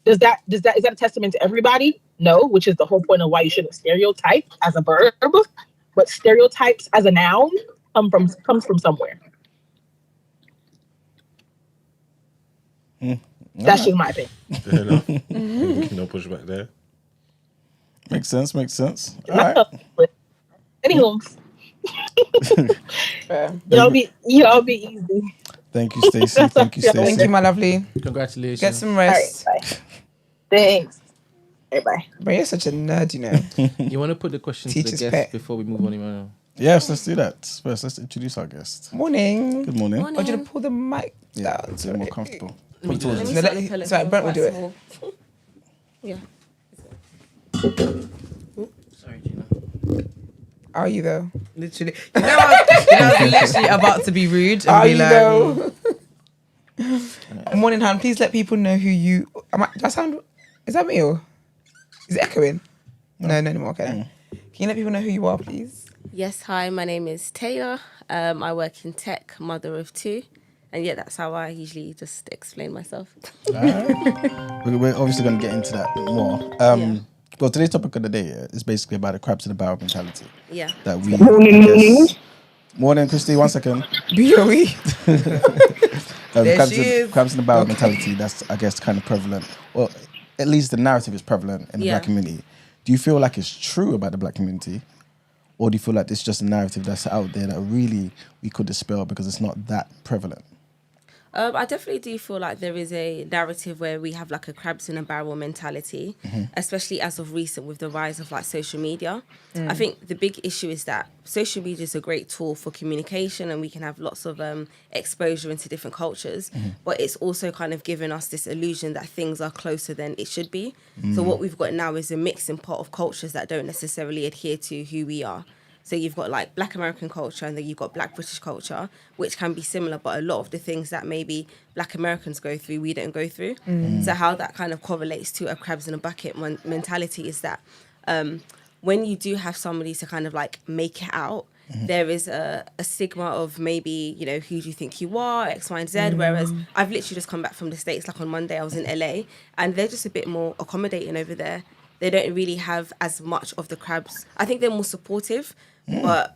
Is that a testament to everybody? No, which is the whole point of why you shouldn't stereotype as a verb. But stereotypes as a noun comes from somewhere. That's just my opinion. Fair enough. No pushback there. Makes sense. All right. Anywho. Y'all be easy. Thank you, Stacey. Thank you, Stacey. Thank you, my lovely. Congratulations. Get some rest. All right, bye. Thanks. Okay, bye. But you're such a nerd, You want to put the question to the Teacher's guest pet. before we move on, Emmanuel? Yes, let's do that. First, let's introduce our guest. Morning. Good morning. I want you to pull the mic down. It's a bit more comfortable. Sorry, Brent will do it. Yeah. Sorry, Gina. Are you though? Literally. I was literally about to be rude and Are be you like, though? Morning, Han. Please let people know who you. Do I sound? Is that me or is it echoing? No anymore. Okay. Can you let people know who you are, please? Yes, hi, my name is Taila. I work in tech, mother of two. And yeah, that's how I usually just explain myself. We're obviously going to get into that more. Well, today's topic of the day is basically about the crabs in the barrel mentality. Yeah. That we, Morning. Morning, Christy. 1 second. BOE. There she is. Crabs in the barrel mentality. That's, I guess, kind of prevalent. Well, at least the narrative is prevalent in the black community. Do you feel like it's true about the black community, or do you feel like it's just a narrative that's out there that really we could dispel because it's not that prevalent? I definitely do feel like there is a narrative where we have like a crabs in a barrel mentality, especially as of recent with the rise of like social media. I think the big issue is that social media is a great tool for communication and we can have lots of exposure into different cultures, but it's also kind of given us this illusion that things are closer than it should be. So what we've got now is a mixing pot of cultures that don't necessarily adhere to who we are. So you've got like Black American culture and then you've got Black British culture, which can be similar, but a lot of the things that maybe Black Americans go through, we don't go through. So how that kind of correlates to a crabs in a bucket mentality is that when you do have somebody to kind of like make it out, there is a stigma of maybe, you know, who do you think you are, X, Y, and Z. Whereas I've literally just come back from the States, like on Monday, I was in LA, and they're just a bit more accommodating over there. They don't really have as much of the crabs. I think they're more supportive. But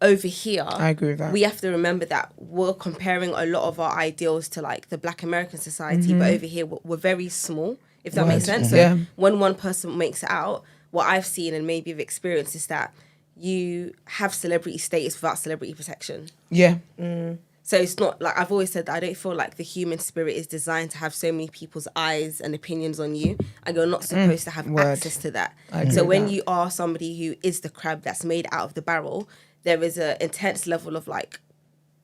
over here, I agree with that. We have to remember that we're comparing a lot of our ideals to like the Black American society, but over here we're very small, if that makes sense. So when one person makes it out, what I've seen and maybe have experienced is that you have celebrity status without celebrity protection. Yeah. So it's not like, I've always said that I don't feel like the human spirit is designed to have so many people's eyes and opinions on you, and you're not supposed to have access to that. So when you are somebody who is the crab that's made out of the barrel, there is an intense level of like,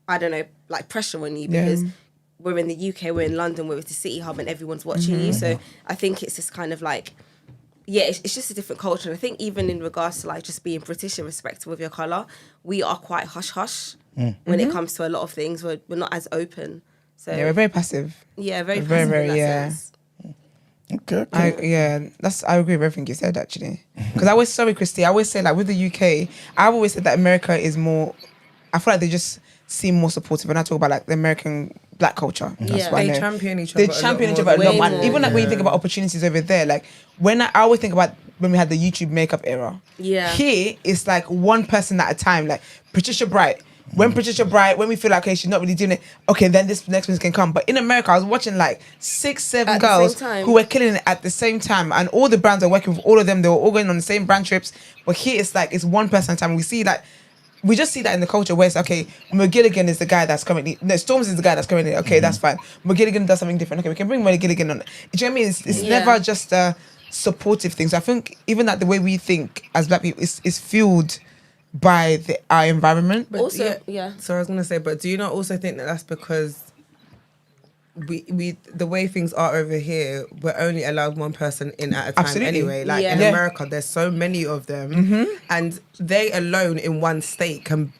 I don't know, like pressure on you because we're in the UK, we're in London, we're at the city hub and everyone's watching you. So I think it's just kind of like, yeah, it's just a different culture. And I think even in regards to like just being British and respectful of your colour, we are quite hush-hush when it comes to a lot of things. We're not as open. So Yeah, we're very passive. yeah, very passive very, in that yeah. sense. Okay. I agree with everything you said actually. Because sorry, Christy, I always say like with the UK, I've always said that America is more, I feel like they just seem more supportive when I talk about like the American black culture. That's what I They know. champion each other. They champion each other a lot. And even like when you think about opportunities over there, like when I always think about when we had the YouTube makeup era. Yeah. Here it's like one person at a time, like Patricia Bright. When Patricia Bright, when we feel like, okay, she's not really doing it, okay, then this next one can come. But in America, I was watching like 6, 7 At the girls same time. who were killing it at the same time. And all the brands are working with all of them. They were all going on the same brand trips. But here it's like, it's one person at a time. We just see that in the culture where it's, okay, McGilligan is the guy that's currently, no, Storms is the guy that's currently, okay, that's fine. McGilligan does something different. Okay, we can bring McGilligan on. Do you know what I mean? It's never just a supportive thing. So I think even that the way we think as black people is fueled by our environment. But Also, yeah. So I was gonna say, but do you not also think that that's because we the way things are over here, we're only allowed one person in at a time. Absolutely. Anyway. Like Yeah. in Yeah. America, there's so many of them, and they alone in one state can,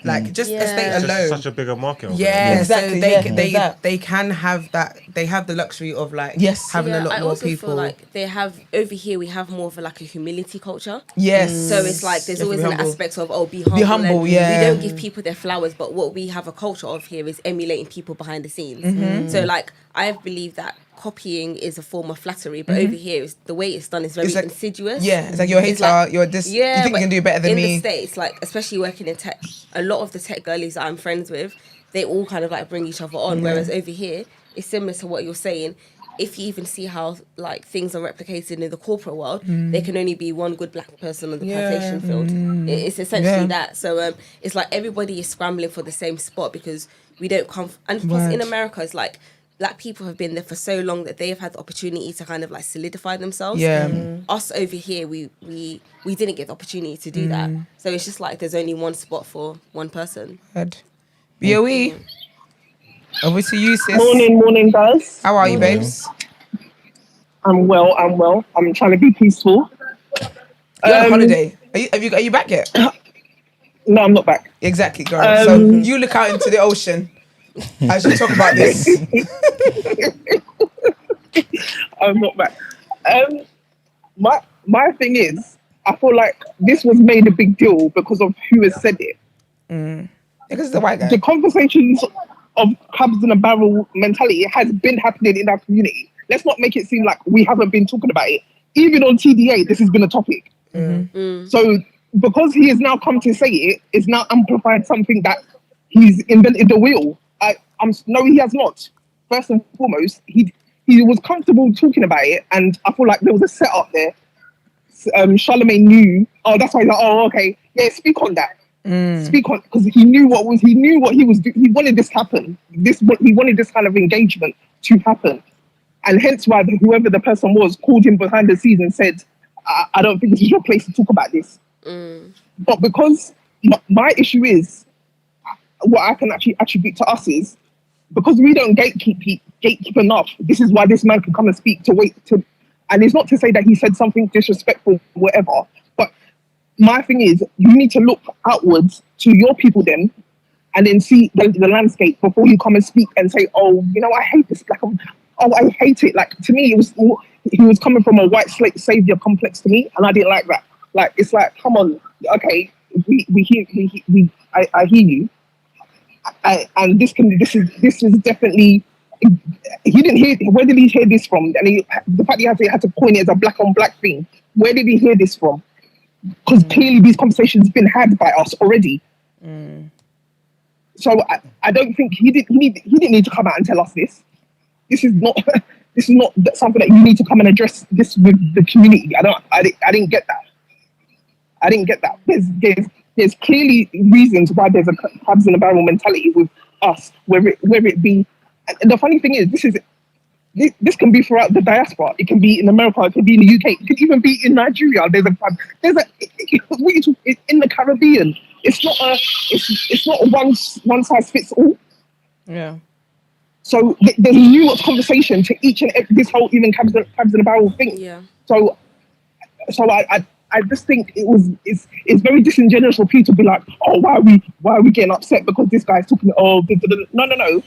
like just a Yeah. state It's alone. such a bigger market. over Yeah, there. Exactly, so yeah, there's that. they can have that. They have the luxury of like Yes. having a lot I more also people. feel like they have, over here we have more of like a humility culture. Yes. So it's like there's You have to always be an humble. aspect of be humble. humble, and yeah. We don't give people their flowers, but what we have a culture of here is emulating people behind the scenes. So like I believe that copying is a form of flattery, but over here the way it's done is very It's like- insidious. Yeah, it's like you're a hater, like- you're this, Yeah, you think you but can do better than in me. the States, like especially working in tech, a lot of the tech girlies that I'm friends with, they all kind of like bring each other on. Whereas over here, it's similar to what you're saying. If you even see how like things are replicated in the corporate world, there can only be one good black person on the plantation field. It's essentially that. So it's like everybody is scrambling for the same spot because we don't come. And plus, in America, it's like black people have been there for so long that they have had the opportunity to kind of like solidify themselves. Yeah. Us over here, we didn't get the opportunity to do that. So it's just like there's only one spot for one person. Good. BOE. Over to you, sis. Morning, guys. How are you, babes? I'm well. I'm trying to be peaceful. You're on holiday. Are you back yet? No, I'm not back. Exactly, girl. So you look out into the ocean as you talk about this. I'm not back. My thing is, I feel like this was made a big deal because of who has said it. Because it's the white guy. The conversations of crabs in a barrel mentality has been happening in our community. Let's not make it seem like we haven't been talking about it. Even on TDA, this has been a topic. So because he has now come to say it, it's now amplified something that he's invented the wheel. No, he has not. First and foremost, he was comfortable talking about it, and I feel like there was a setup there. Charlemagne knew. Oh, that's why he's like, oh, okay, yeah, speak on that. Speak on, because he knew what he was doing. He wanted this to happen. He wanted this kind of engagement to happen, and hence why whoever the person was called him behind the scenes and said, I don't think this is your place to talk about this. But because my issue is, what I can actually attribute to us is, because we don't gatekeep enough, this is why this man can come and speak and it's not to say that he said something disrespectful, whatever, but my thing is, you need to look outwards to your people then, and then see the landscape before you come and speak and say, oh, I hate this. Like, I hate it. Like, to me, he was coming from a white savior complex to me, and I didn't like that. Like, it's like, come on, okay, I hear you. And this is definitely, he didn't hear. Where did he hear this from? And the fact he had to coin it as a black on black thing. Where did he hear this from? Because clearly these conversations have been had by us already. So I don't think he didn't need to come out and tell us this. This is not something that you need to come and address this with the community. I didn't get that. I didn't get that. There's clearly reasons why there's a crabs in a barrel mentality with us, whether it be. And the funny thing is, this can be throughout the diaspora. It can be in America. It can be in the UK. It can even be in Nigeria. There's in the Caribbean. It's not a one size fits all. Yeah. So there's nuanced conversation to each and every, this whole even crabs in a barrel thing. Yeah. So I just think it's very disingenuous for people to be like, oh, why are we getting upset because this guy's talking? Oh, no.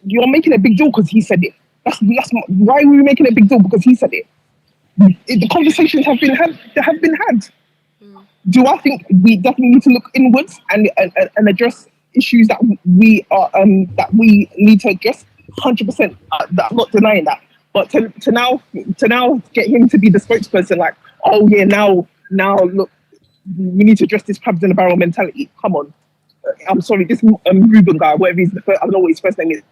You're making a big deal because he said it. That's why are we making a big deal because he said it. The conversations have been had. Do I think we definitely need to look inwards and address issues that we need to address? 100%. I'm not denying that. But to now get him to be the spokesperson, like, oh yeah, now look, we need to address this crabs in a barrel mentality. Come on. I'm sorry, this Ruben guy, whatever he's I don't know what his first name is.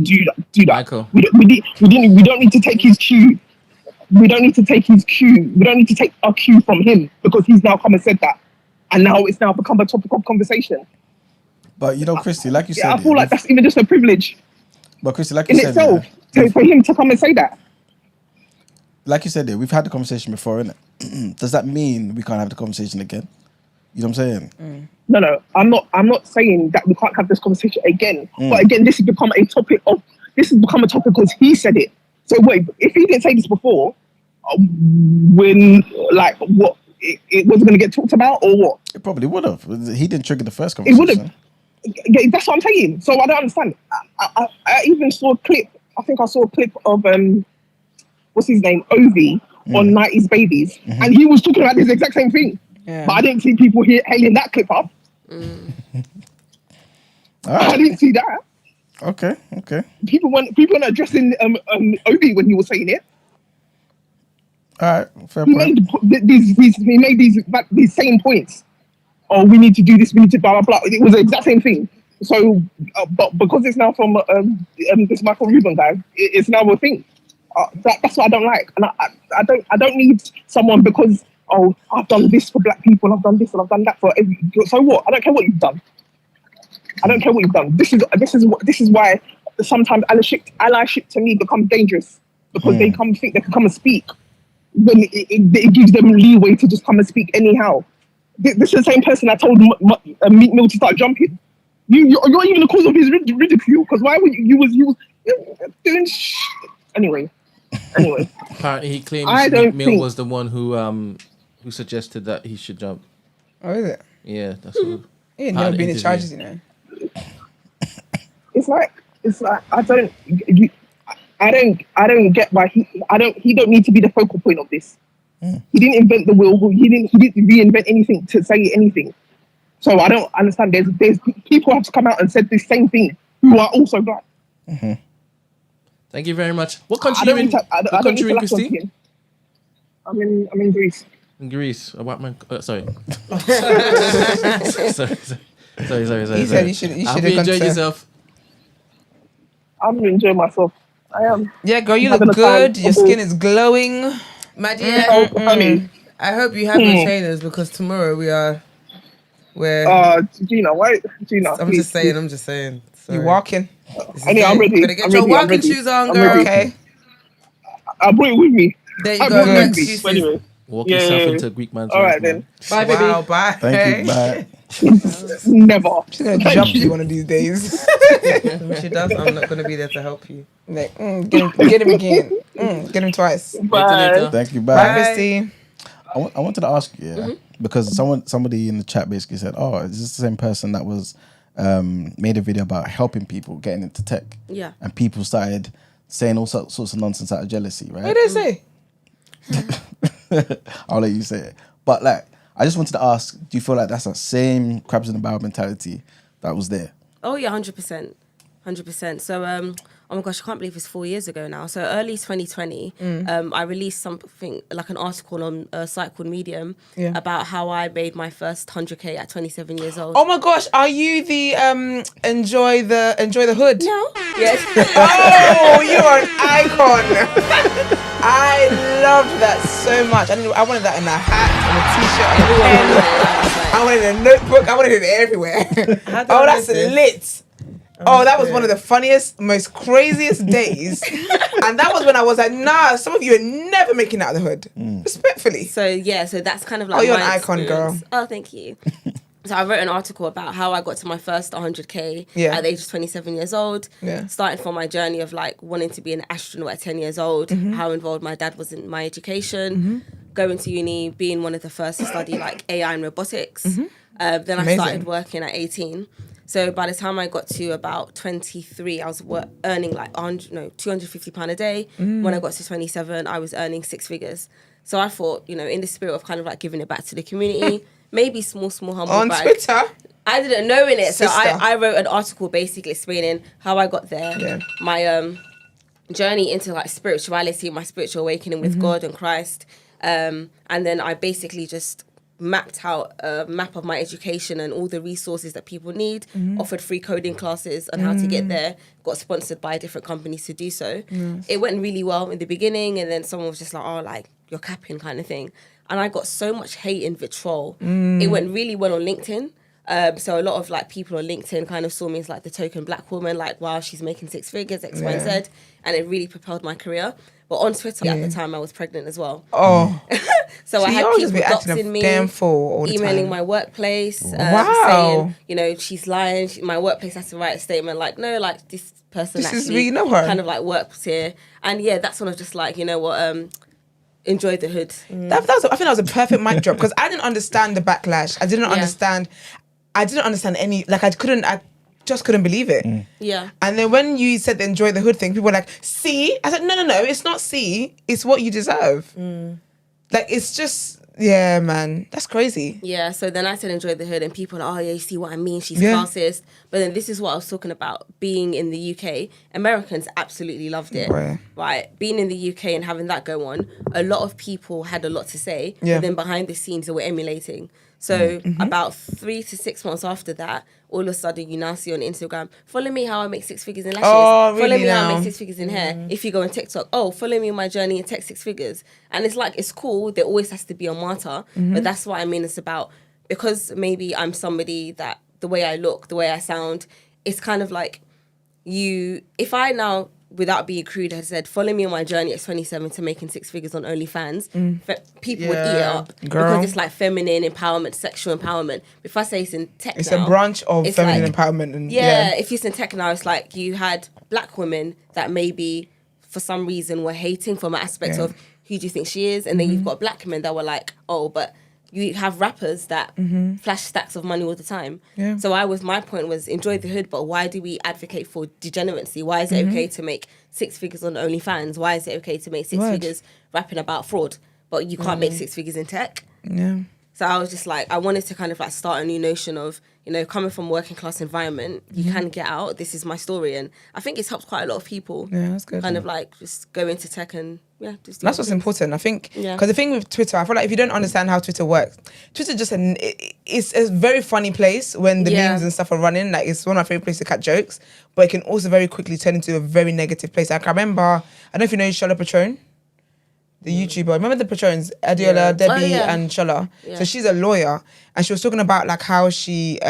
Do that. Michael. We don't need to take his cue. We don't need to take his cue. We don't need to take our cue from him because he's now come and said that, and now it's now become a topic of conversation. But Christy, like you said, I feel like that's even just a privilege. But Christy, like you said, itself, for him to come and say that. Like you said, we've had the conversation before, innit? Does that mean we can't have the conversation again? You know what I'm saying? No, I'm not saying that we can't have this conversation again. But again, this has become a topic because he said it. So wait, if he didn't say this before, when like what it wasn't going to get talked about or what? It probably would have. He didn't trigger the first conversation. It would have. Yeah, that's what I'm saying. So I don't understand. I even saw a clip. I think I saw a clip of what's his name, Ovi, on 90s Babies, and he was talking about this exact same thing. Yeah. But I didn't see people hailing that clip up. I didn't see that. Okay. People weren't addressing Ovi when he was saying it. All right, fair point. He made these same points. Oh, we need to do this. We need to blah blah blah. It was the exact same thing. So, but because it's now from this Michael Rubin guy, it's now a thing. That's what I don't like, and I don't need someone because I've done this for black people, I've done this and I've done that for every. So what? I don't care what you've done. This is why sometimes allyship to me becomes dangerous because they think they can come and speak when it gives them leeway to just come and speak anyhow. This is the same person that told Meek Mill to start jumping. You're even the cause of his ridicule because why would you was doing anyway. Apparently, he claims Meek Mill was the one who suggested that he should jump. Oh, is it? Yeah, that's what. He had never been in charges, It's like I don't get why he don't need to be the focal point of this. He didn't invent the wheel. He didn't reinvent anything to say anything. So I don't understand. There's people who have to come out and said the same thing who are also black. Thank you very much. What country I you don't in? need to- I What don't country need in, to lash on Christy? him. I'm in Greece. In Greece. A white man. Sorry. sorry. He said you should I hope have you gone enjoyed to. yourself. I'm enjoying myself. I am. Yeah, girl, you Having look a time. good. Your skin is glowing. My dear, Oh, honey. I hope you have your trainers because tomorrow we're. Gina, why? Gina, I'm please, just saying. please. I'm just saying. You Sorry. walking. This is I'm it. ready. Better get I'm your ready. I'm walking ready. shoes on, I'm girl. ready. Okay. I brought it with me. There you I go. brought No it with me. excuses. Anyway, Walk Yeah, yourself yeah, into a Greek man's all life, right man. then. Bye, baby. Wow, bye. Thank you. Bye. Never. She's gonna Thank jump you. you one of these days. If she does, I'm not going to be there to help you. Like, get him again. Get him twice. Later, Bye. later. Thank you. Bye, Bye. Christy. I wanted to ask you, because somebody in the chat basically said, "Oh, is this the same person that was made a video about helping people getting into tech?" Yeah. And people started saying all sorts of nonsense out of jealousy, right? What did they say? I'll let you say it. But like, I just wanted to ask, do you feel like that's that same crabs in the barrel mentality that was there? Oh yeah, 100%, 100%. So oh my gosh, I can't believe it's 4 years ago now. So early 2020, I released something like an article on a site called Medium about how I made my first 100K at 27 years old. Oh my gosh, are you the enjoy the hood? No. Yes. Oh, you're an icon. I loved that so much. I wanted that in a hat, on a t-shirt, on a pen. I wanted it in a notebook. I wanted it everywhere. Oh, that's lit. Oh, that was one of the funniest, most craziest days. And that was when I was like, nah, some of you are never making it out of the hood. Respectfully. So yeah, so that's kind of like Oh, you're my an icon, experience. girl. Oh, thank you. So I wrote an article about how I got to my first 100K Yeah. at the age of 27 years old. Yeah. Started from my journey of like wanting to be an astronaut at 10 years old, how involved my dad was in my education, going to uni, being one of the first to study like AI and robotics. Then I Amazing. started working at 18. So by the time I got to about 23, I was earning like £250 a day. When I got to 27, I was earning six figures. So I thought, in the spirit of kind of like giving it back to the community, maybe small, humble On brag. Twitter. I didn't know in it. So Sister. I wrote an article basically explaining how I got there, my journey into like spirituality, my spiritual awakening with God and Christ. And then I basically just mapped out a map of my education and all the resources that people need, offered free coding classes on how to get there, got sponsored by different companies to do so. It went really well in the beginning, and then someone was just like, oh, like, you're capping kind of thing. And I got so much hate and vitriol. It went really well on LinkedIn. So a lot of like people on LinkedIn kind of saw me as like the token black woman, like, wow, she's making six figures, X, Y, and Z. And it really propelled my career. But on Twitter at the time, I was pregnant as well. Oh. So I had y'all just people be acting doxing me, damn fool all the emailing time. my workplace, Wow. saying, she's lying. My workplace has to write a statement like, no, like this person This is actually we know her. kind of like works here. And yeah, that's when I was just like, you know what, enjoy the hood. I think that was a perfect mic drop because I didn't understand the backlash. I didn't understand any, like I just couldn't believe it. Yeah. And then when you said the enjoy the hood thing, people were like, see? I said, no, it's not see. It's what you deserve. Like, it's just, yeah, man. That's crazy. Yeah, so then I said enjoy the hood and people are like, oh yeah, you see what I mean? She's Yeah. classist. But then this is what I was talking about, being in the UK. Americans absolutely loved it. Right. Right? Being in the UK and having that go on, a lot of people had a lot to say. Yeah. But then behind the scenes, they were emulating. So about 3 to 6 months after that, all of a sudden you now see on Instagram, follow me how I make six figures in lashes. Oh, Follow really me how I now? make six figures in hair. If you go on TikTok, follow me on my journey in tech six figures. And it's like, it's cool. There always has to be a martyr. But that's what I mean. It's about, because maybe I'm somebody that the way I look, the way I sound, it's kind of like if I now, without being crude, had said, follow me on my journey at 27 to making six figures on OnlyFans, people would eat it up. Girl. Because it's like feminine empowerment, sexual empowerment. If I say it's in tech It's now, a branch of it's feminine like, empowerment. And if it's in tech now, it's like you had black women that maybe for some reason were hating from an aspect of who do you think she is? And then you've got black men that were like, oh, but you have rappers that flash stacks of money all the time. Yeah. So my point was enjoy the hood, but why do we advocate for degeneracy? Why is it okay to make six figures on OnlyFans? Why is it okay to make six figures rapping about fraud, but you can't make six figures in tech? Yeah. So I was just like, I wanted to kind of like start a new notion of, you know, coming from working class environment, you can get out. This is my story. And I think it's helped quite a lot of people. Yeah, that's good. Kind of like just go into tech and just do That's other what's things. important. I think Yeah. because the thing with Twitter, I feel like if you don't understand how Twitter works, Twitter just it's a very funny place when the memes and stuff are running. Like it's one of my favorite places to catch jokes, but it can also very quickly turn into a very negative place. Like I remember, I don't know if you know Shola Patron, the YouTuber. Remember the Patrons, Adiola, Debbie, and Shola. Yeah. So she's a lawyer, and she was talking about like how she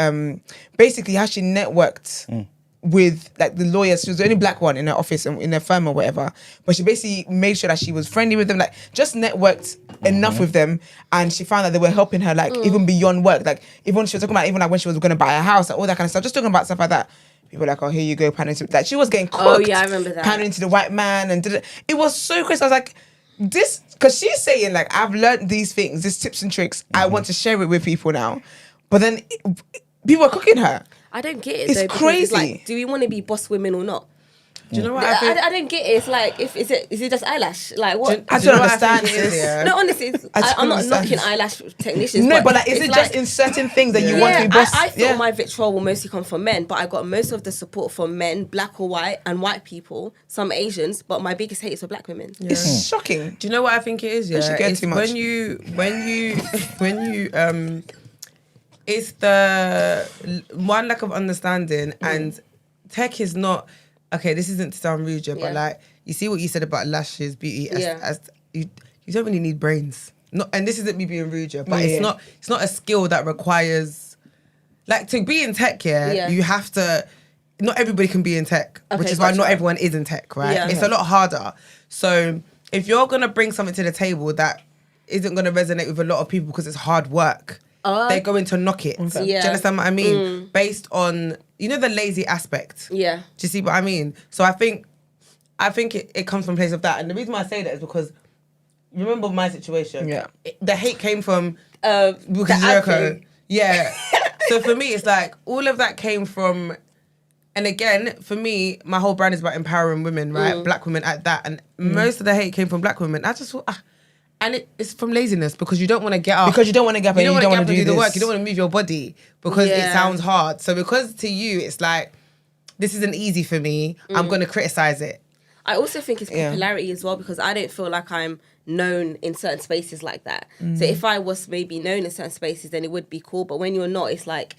basically how she networked. With like the lawyers, she was the only black one in her office and in her firm or whatever. But she basically made sure that she was friendly with them, like just networked enough with them, and she found that they were helping her, like even beyond work. Like even when she was talking about, even like when she was going to buy a house, like all that kind of stuff. Just talking about stuff like that. People were like, oh, here you go, pandering to like she was getting cooked. Oh, yeah, I remember that. Pandering to the white man and it was so crazy. I was like, this because she's saying like I've learned these things, these tips and tricks. I want to share it with people now, but then people are cooking her. I don't get it. It's though, because crazy. It's like, do we want to be boss women or not? Do you know what I, I think? I don't get it. It's like, is it just eyelash? Like what? I Do you don't know what I think understand. it is, yeah? No, honestly, I'm not understand. knocking eyelash technicians. No, but like, is it's it just in certain things that you want to be boss? I thought my vitriol will mostly come from men, but I got most of the support from men, black or white, and white people, some Asians, but my biggest hate is for black women. It's shocking. Do you know what I think it is? Yeah, should get it's too much. when you it's the one lack of understanding and tech is not okay. This isn't to sound rude, but like you see what you said about lashes, beauty. As you don't really need brains. Not, and this isn't me being rude, but it's not a skill that requires like to be in tech. You have to. Not everybody can be in tech, which is why not everyone is in tech, right? Yeah. It's a lot harder. So if you're gonna bring something to the table that isn't gonna resonate with a lot of people because it's hard work, they're going to knock it. Do you understand what I mean? Based on the lazy aspect. Yeah. Do you see what I mean? So I think it comes from a place of that, and the reason why I say that is because remember my situation. Yeah. The hate came from the ad Jericho. thing. Yeah. So for me, it's like all of that came from. And again, for me, my whole brand is about empowering women, right? Black women at that. And most of the hate came from black women. I just thought, and it's from laziness because you don't want to get up. Because you don't want to get up and you don't want to do the this. work. You don't want to move your body because it sounds hard. So because to you, it's like, this isn't easy for me. I'm going to criticize it. I also think it's popularity as well because I don't feel like I'm known in certain spaces like that. So if I was maybe known in certain spaces, then it would be cool. But when you're not, it's like,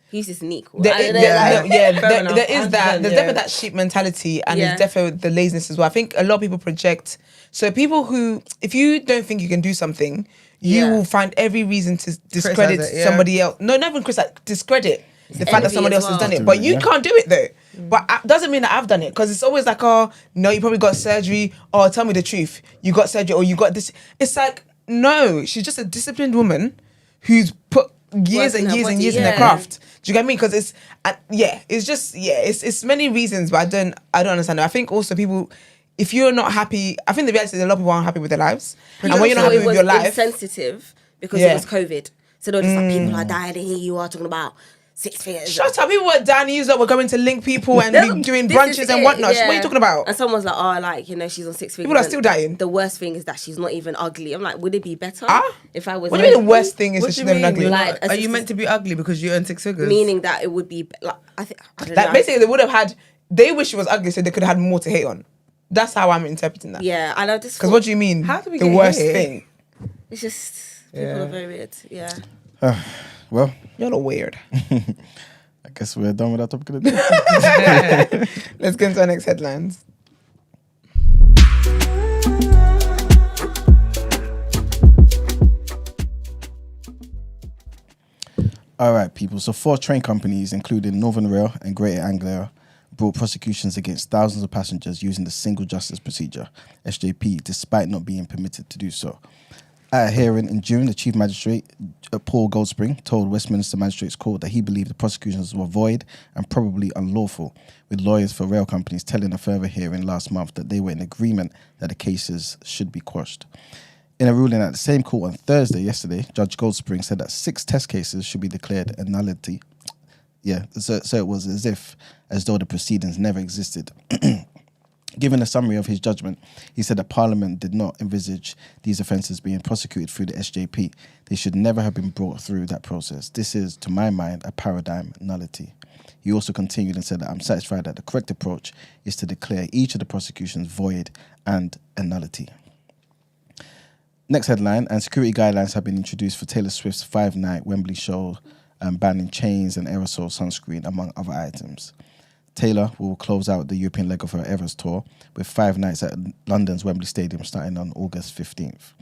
who's this unique? There is that. There's definitely that sheep mentality, and there's definitely the laziness as well. I think a lot of people project. So people who, if you don't think you can do something, you will find every reason to discredit somebody else. No, not even discredit the fact that somebody else has done it. But you can't do it though. But doesn't mean that I've done it, because it's always like, oh no, you probably got surgery. Oh, tell me the truth, you got surgery, or you got this. It's like, no, she's just a disciplined woman who's put years and years and years in her craft. Do you get me? Because it's many reasons, but I don't understand it. I think also people, if you're not happy, I think the reality is a lot of people aren't happy with their lives, and when you're not happy with your life, insensitive because it was COVID. So they're just like, people are dying, and here you are talking about 6 figures. Shut up! People were down. You were going to link people and be doing brunches and whatnot. What are you talking about? And someone's like, oh, like, she's on 6 figures. People are still dying. The worst thing is that she's not even ugly. I'm like, would it be better if I was? What do you mean the worst thing is that she's not even ugly? Like, are you meant to be ugly because you earn 6 figures? Meaning that it would be like, I don't know. Basically they would have had. They wish she was ugly, so they could have had more to hate on. That's how I'm interpreting that. Yeah, I know this. Because what do you mean? How do we the get worst here? thing? It's just people are very weird. Yeah. Well, You're not weird. I guess we're done with that topic of the day. Let's get into our next headlines. All right, people. So 4 train companies, including Northern Rail and Greater Anglia, brought prosecutions against thousands of passengers using the single justice procedure, SJP, despite not being permitted to do so. At a hearing in June, the Chief Magistrate, Paul Goldspring, told Westminster Magistrates Court that he believed the prosecutions were void and probably unlawful, with lawyers for rail companies telling a further hearing last month that they were in agreement that the cases should be quashed. In a ruling at the same court on Thursday, yesterday, Judge Goldspring said that 6 test cases should be declared a nullity. Yeah, so it was as though the proceedings never existed. Given a summary of his judgment, he said that Parliament did not envisage these offences being prosecuted through the SJP. They should never have been brought through that process. This is, to my mind, a paradigm nullity. He also continued and said that I'm satisfied that the correct approach is to declare each of the prosecutions void and a nullity. Next headline, and security guidelines have been introduced for Taylor Swift's 5-night Wembley show, banning chains and aerosol sunscreen, among other items. Taylor will close out the European leg of her Eras tour with 5 nights at London's Wembley Stadium starting on August 15th,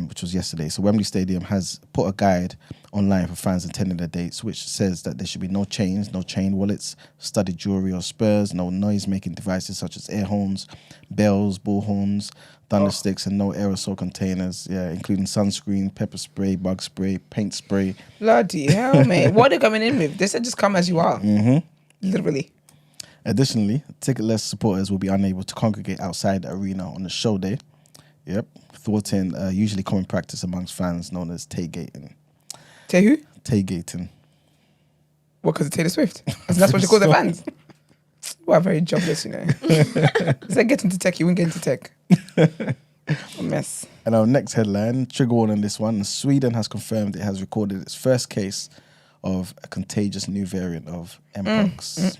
which was yesterday. So Wembley Stadium has put a guide online for fans attending the dates, which says that there should be no chains, no chain wallets, studded jewellery or spurs, no noise-making devices such as air horns, bells, bullhorns, thunder sticks, and no aerosol containers, including sunscreen, pepper spray, bug spray, paint spray. Bloody hell, mate. What are they coming in with? They said just come as you are. Literally. Additionally, ticketless supporters will be unable to congregate outside the arena on the show day. Thwarting usually common practice amongst fans known as tailgating. Tay who? Tailgating. What, because of Taylor Swift? That's what you call the fans? Well, very jobless, you know. It's like get into tech, you won't get into tech. A mess. And our next headline, trigger warning on this one, Sweden has confirmed it has recorded its first case of a contagious new variant of Mpox.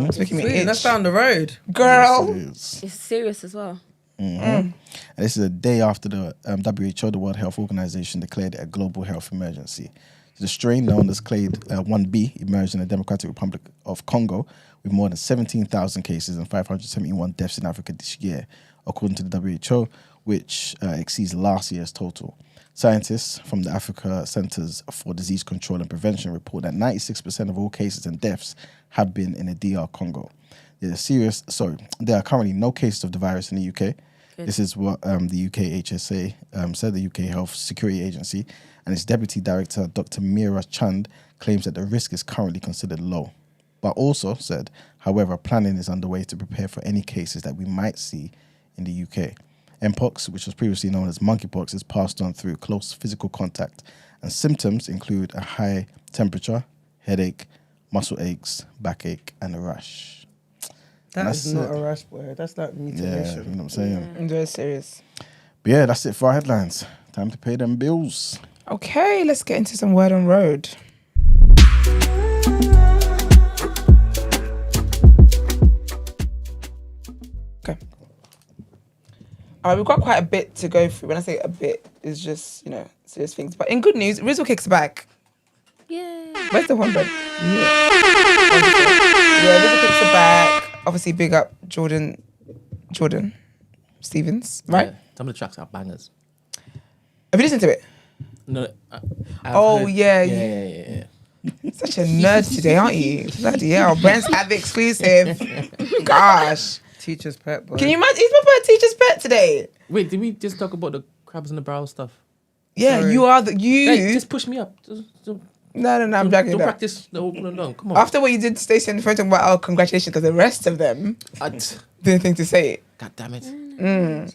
It's making me itch. That's down the road. Girl. Yes, it is. It's serious as well. And this is a day after the WHO, the World Health Organization, declared it a global health emergency. The strain known as Clade 1B emerged in the Democratic Republic of Congo with more than 17,000 cases and 571 deaths in Africa this year, according to the WHO, which exceeds last year's total. Scientists from the Africa Centers for Disease Control and Prevention report that 96% of all cases and deaths have been in the DR Congo. There are currently no cases of the virus in the UK. Good. This is what the UK HSA said, the UK Health Security Agency, and its Deputy Director, Dr. Meera Chand, claims that the risk is currently considered low, but also said, however, planning is underway to prepare for any cases that we might see in the UK. Mpox, which was previously known as monkeypox, is passed on through close physical contact, and symptoms include a high temperature, headache, muscle aches, backache, and a rash. That's not a rash, boy. That's like mutilation. Yeah, you know what I'm saying? I'm very serious. But yeah, that's it for our headlines. Time to pay them bills. Okay, let's get into some word on road. Okay. All right, we've got quite a bit to go through. When I say a bit, it's just, serious things. But in good news, Rizzle Kicks back. Yeah. Where's the one, bro? Yeah, Rizzle Kicks are back. Obviously, big up Jordan Stevens, right? Yeah, some of the tracks are bangers. Have you listened to it? No. Yeah. Such a nerd today, aren't you? Bloody hell. Brent's had the exclusive. Gosh. Teacher's pet, boy. Can you imagine? He's my teacher's pet today. Wait, did we just talk about the crabs in the barrel stuff? Yeah, Sorry. you are Hey, just push me up. No, I'm dragging Don't it up. practice the whole along. Come on. After what you did, Stacey, on the phone talking about, congratulations, because the rest of them didn't think to say it. God damn it.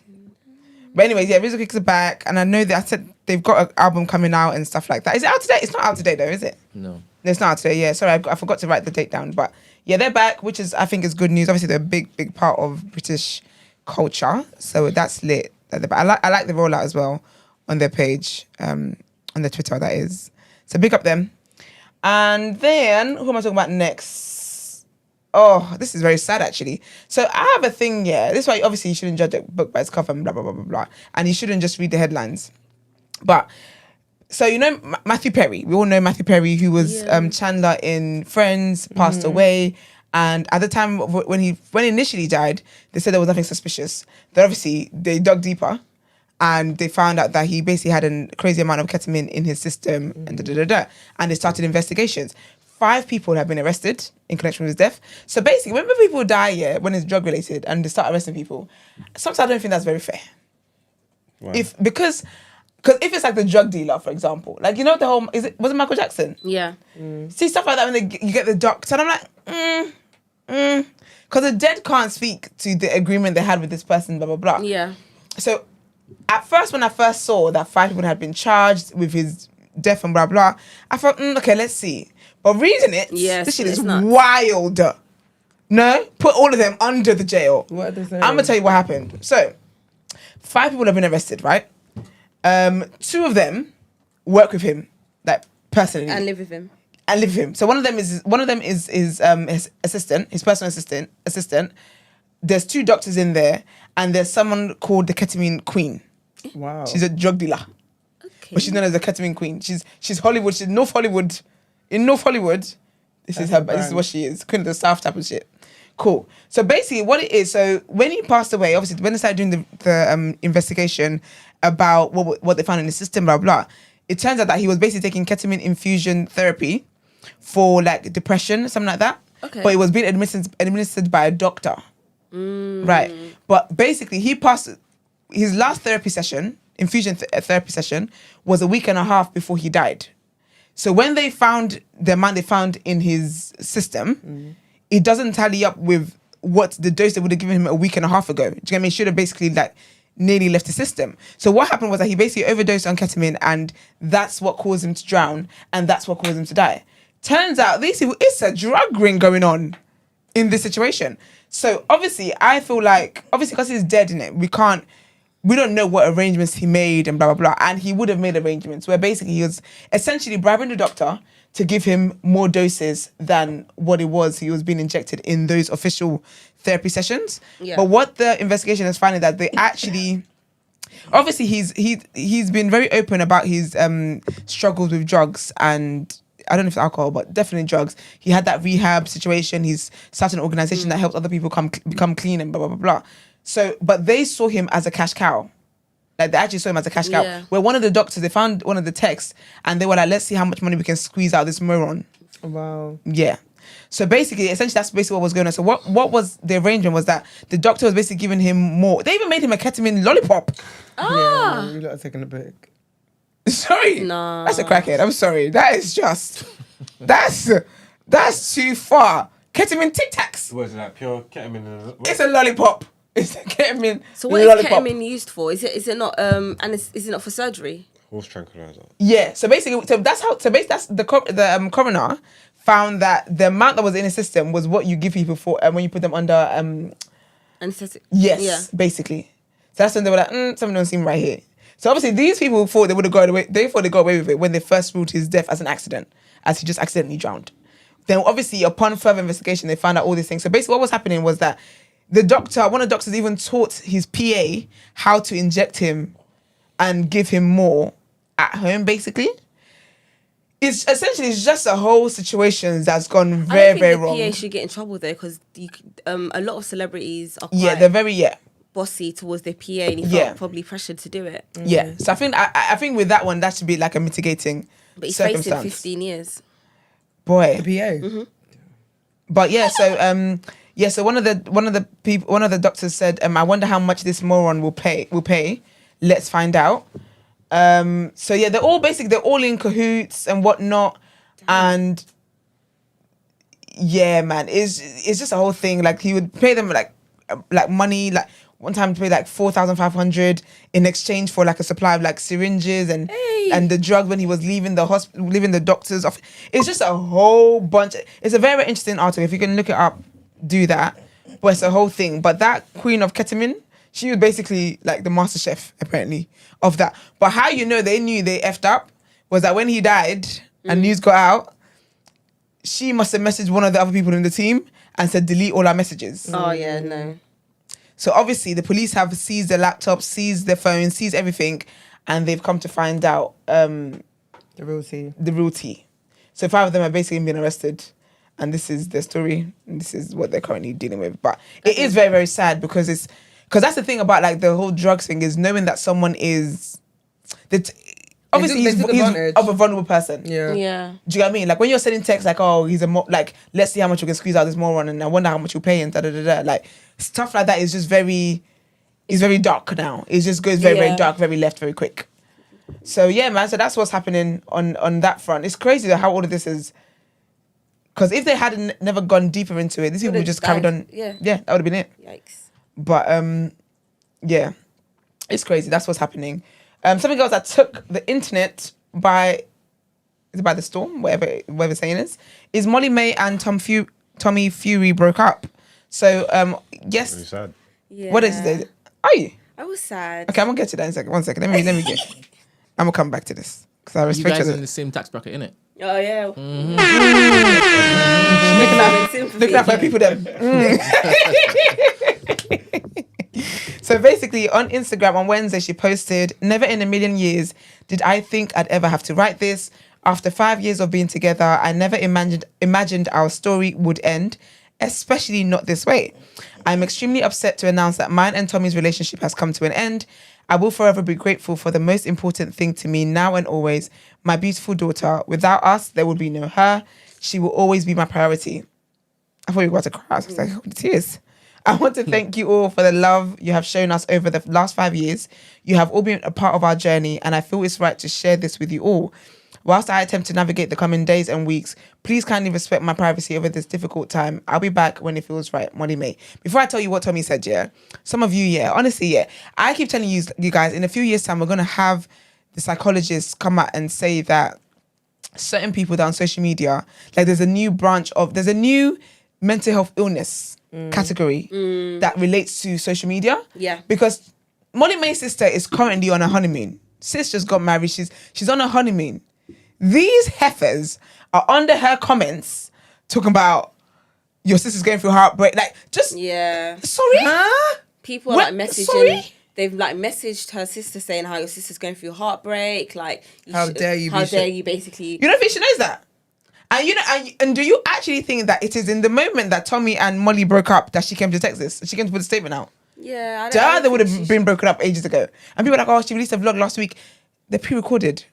But anyways, yeah, Rizzle Kicks are back, and I know that I said they've got an album coming out and stuff like that. Is it out today? It's not out today though, is it? No. No, it's not out today. Yeah, sorry, I forgot to write the date down. But yeah, they're back, which is I think is good news. Obviously, they're a big part of British culture, so that's lit. I like the rollout as well on their page, on their Twitter. That is. So big up them. And then who am I talking about next? Oh, this is very sad actually. So I have a thing, yeah. This is why obviously you shouldn't judge a book by its cover and blah, blah, blah, blah, blah. And you shouldn't just read the headlines. But, so you know Matthew Perry. We all know Matthew Perry, who was Chandler in Friends, passed away. And at the time when he initially died, they said there was nothing suspicious. Then obviously they dug deeper and they found out that he basically had a crazy amount of ketamine in his system and and they started investigations. 5 people have been arrested in connection with his death. So basically, whenever people die, when it's drug related and they start arresting people, sometimes I don't think that's very fair. Wow. Because if it's like the drug dealer, for example, like the whole was it Michael Jackson? Yeah. See stuff like that when you get the doctor, and I'm like, because the dead can't speak to the agreement they had with this person, blah blah blah. Yeah. So at first, when I first saw that 5 people had been charged with his death and blah blah, I thought, okay, let's see. But reading it, this shit is wild. No, put all of them under the jail. What are they saying? I'm gonna tell you what happened. So, 5 people have been arrested, right? 2 of them work with him, like personally, And live with him. So one of them is his assistant, his personal assistant. There's 2 doctors in there, and there's someone called the ketamine queen. Wow. She's a drug dealer, Okay. but she's known as the ketamine queen. She's Hollywood. She's North Hollywood. In North Hollywood, this is her. This is what she is. Queen of the South type of shit. Cool. So basically, what it is. So when he passed away, obviously, when they started doing the investigation about what they found in the system, blah blah, it turns out that he was basically taking ketamine infusion therapy for like depression, something like that. Okay. But it was being administered by a doctor. Right. But basically, he passed his last therapy session, infusion therapy session, was a week and a half before he died. So when they found the amount they found in his system, it doesn't tally up with what the dose they would have given him a week and a half ago. Do you get me? He should have basically like nearly left the system. So what happened was that he basically overdosed on ketamine, and that's what caused him to drown, and that's what caused him to die. Turns out these people, it's a drug ring going on in this situation. So obviously, I feel like, obviously because he's dead in it, we don't know what arrangements he made and blah, blah, blah. And he would have made arrangements where basically he was essentially bribing the doctor to give him more doses than what it was he was being injected in those official therapy sessions. Yeah. But what the investigation is finding that they actually, obviously he's been very open about his struggles with drugs, and I don't know if it's alcohol, but definitely drugs. He had that rehab situation. He's started an organization that helps other people become clean and blah, blah, blah, blah. So, but they saw him as a cash cow. Like, they actually saw him as a cash cow. Yeah. Where one of the doctors, they found one of the texts, and they were like, let's see how much money we can squeeze out of this moron. Wow. Yeah. So basically, essentially, that's basically what was going on. So what was the arrangement was that the doctor was basically giving him more. They even made him a ketamine lollipop. Ah. Yeah, you lot are taking a pic. Sorry. No. That's a crackhead. I'm sorry. That is just, that's too far. Ketamine Tic Tacs. Was it like pure ketamine? It's a lollipop. It's a ketamine So what is lollipop. ketamine used for? Is it not is it not for surgery? Horse tranquilizer. Yeah. So basically, that's the coroner found that the amount that was in the system was what you give people for when you put them under Anesthetic. yes, Yeah. basically. So that's when they were like, something don't seem right here. So obviously these people thought they would have got away. They thought they got away with it when they first ruled his death as an accident, as he just accidentally drowned. Then obviously upon further investigation, they found out all these things. So basically what was happening was that one of the doctors even taught his PA how to inject him and give him more at home, basically. It's essentially just a whole situation that's gone very, very wrong. The PA should get in trouble though, because a lot of celebrities are quite Yeah, they're very, bossy towards their PA, and he Yeah. felt probably pressured to do it. yeah. So I think with that one, that should be like a mitigating But he's facing circumstance. 15 years. Boy. The PA. But yeah, so one of the doctors said, I wonder how much this moron will pay. Let's find out. So yeah, they're all in cahoots and whatnot. And yeah, man, it's just a whole thing. Like, he would pay them like money, like one time to pay like 4,500 in exchange for like a supply of like syringes and the drug when he was leaving the hospital, leaving the doctor's office. It's just a whole bunch. It's a very, very interesting article. If you can look it up, do that. But it's a whole thing. But that queen of ketamine, she was basically like the master chef, apparently, of that. But how you know they knew they effed up was that when he died and news got out, she must have messaged one of the other people in the team and said, delete all our messages. Oh yeah, no. So obviously the police have seized their laptops, seized their phones, seized everything, and they've come to find out The real tea. the real tea. So 5 of them have basically been arrested, and this is their story, and this is what they're currently dealing with. But it is very, very sad because that's the thing about like the whole drugs thing, is knowing that someone is obviously they he's took advantage. of a vulnerable person. Yeah. Yeah. Do you get what I mean? Like when you're sending texts like, oh, he's like, let's see how much we can squeeze out this moron, and I wonder how much you'll pay, and da da da da. Like stuff like that is just very dark now. It just goes very, very dark, very left, very quick. So yeah, man. So that's what's happening on that front. It's crazy how all of this is. Because if they hadn't never gone deeper into it, these people would just carried on. Yeah. Yeah, that would have been it. Yikes. But yeah, it's crazy. That's what's happening. Something else that took the internet by the storm, whatever saying is Molly Mae and Tommy Fury broke up. So Really yes, sad. Yeah. what is it? Are you? I was sad. Okay, I'm gonna get to that in a second. 1 second. Let me get. I'm gonna come back to this because I You respect guys it. in the same tax bracket, innit? Oh yeah. Looking at my people then. So basically, on Instagram on Wednesday, she posted, "Never in a million years did I think I'd ever have to write this. After 5 years of being together, I never imagined our story would end, especially not this way. I'm extremely upset to announce that mine and Tommy's relationship has come to an end. I will forever be grateful for the most important thing to me now and always, my beautiful daughter. Without us, there would be no her. She will always be my priority." I thought you were about to cry. I was like, oh, the tears. "I want to thank you all for the love you have shown us over the last 5 years. You have all been a part of our journey, and I feel it's right to share this with you all. Whilst I attempt to navigate the coming days and weeks, please kindly respect my privacy over this difficult time. I'll be back when it feels right. Molly Mae." Before I tell you what Tommy said, yeah, some of you, yeah, honestly, yeah, I keep telling you guys, in a few years' time, we're going to have the psychologists come out and say that certain people that are on social media, like there's a new mental health illness category that relates to social media. Yeah. Because Molly Mae's sister is currently on a honeymoon. Sis just got married. She's on a honeymoon. These heifers are under her comments talking about your sister's going through heartbreak. Like, just Yeah. sorry? People are What? like messaging. Sorry? They've like messaged her sister saying how your sister's going through heartbreak. Like, How dare you How be dare shit. you basically? You don't think she knows that? And you know, and do you actually think that it is in the moment that Tommy and Molly broke up that she came to Texas? She came to put a statement out. Yeah. I Duh, they would think have been broken up ages ago. And people are like, oh, she released a vlog last week. They're pre-recorded.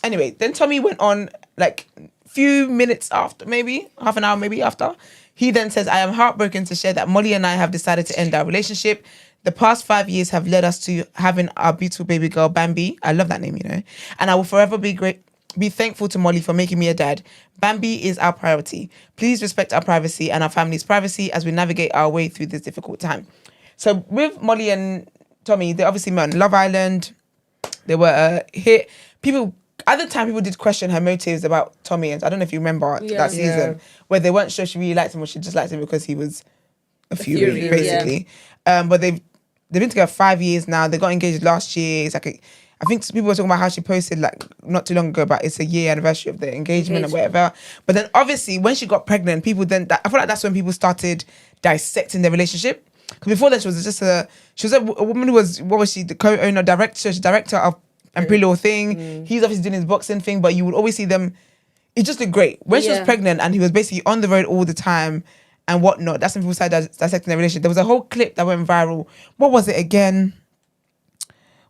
Anyway, then Tommy went on like few minutes after, maybe half an hour, maybe after. He then says, "I am heartbroken to share that Molly and I have decided to end our relationship. The past 5 years have led us to having our beautiful baby girl, Bambi." I love that name, you know. "And I will forever be thankful to Molly for making me a dad. Bambi is our priority. Please respect our privacy and our family's privacy as we navigate our way through this difficult time." So with Molly and Tommy, they obviously met on Love Island. They were a hit. People at the time, people did question her motives about Tommy, and I don't know if you remember that season where they weren't sure she really liked him or she just liked him because he was a fury, basically. But they've been together 5 years now. They got engaged last year. It's like I think people were talking about how she posted like not too long ago about it's a year anniversary of the engagement and whatever. But then obviously when she got pregnant, people I feel like that's when people started dissecting their relationship. Because before that, she was a woman who was, what was she, the co-owner, director of Pretty Little Thing. He's obviously doing his boxing thing, but you would always see them. It just looked great. When she was pregnant and he was basically on the road all the time and whatnot, that's when people started dissecting their relationship. There was a whole clip that went viral. What was it again?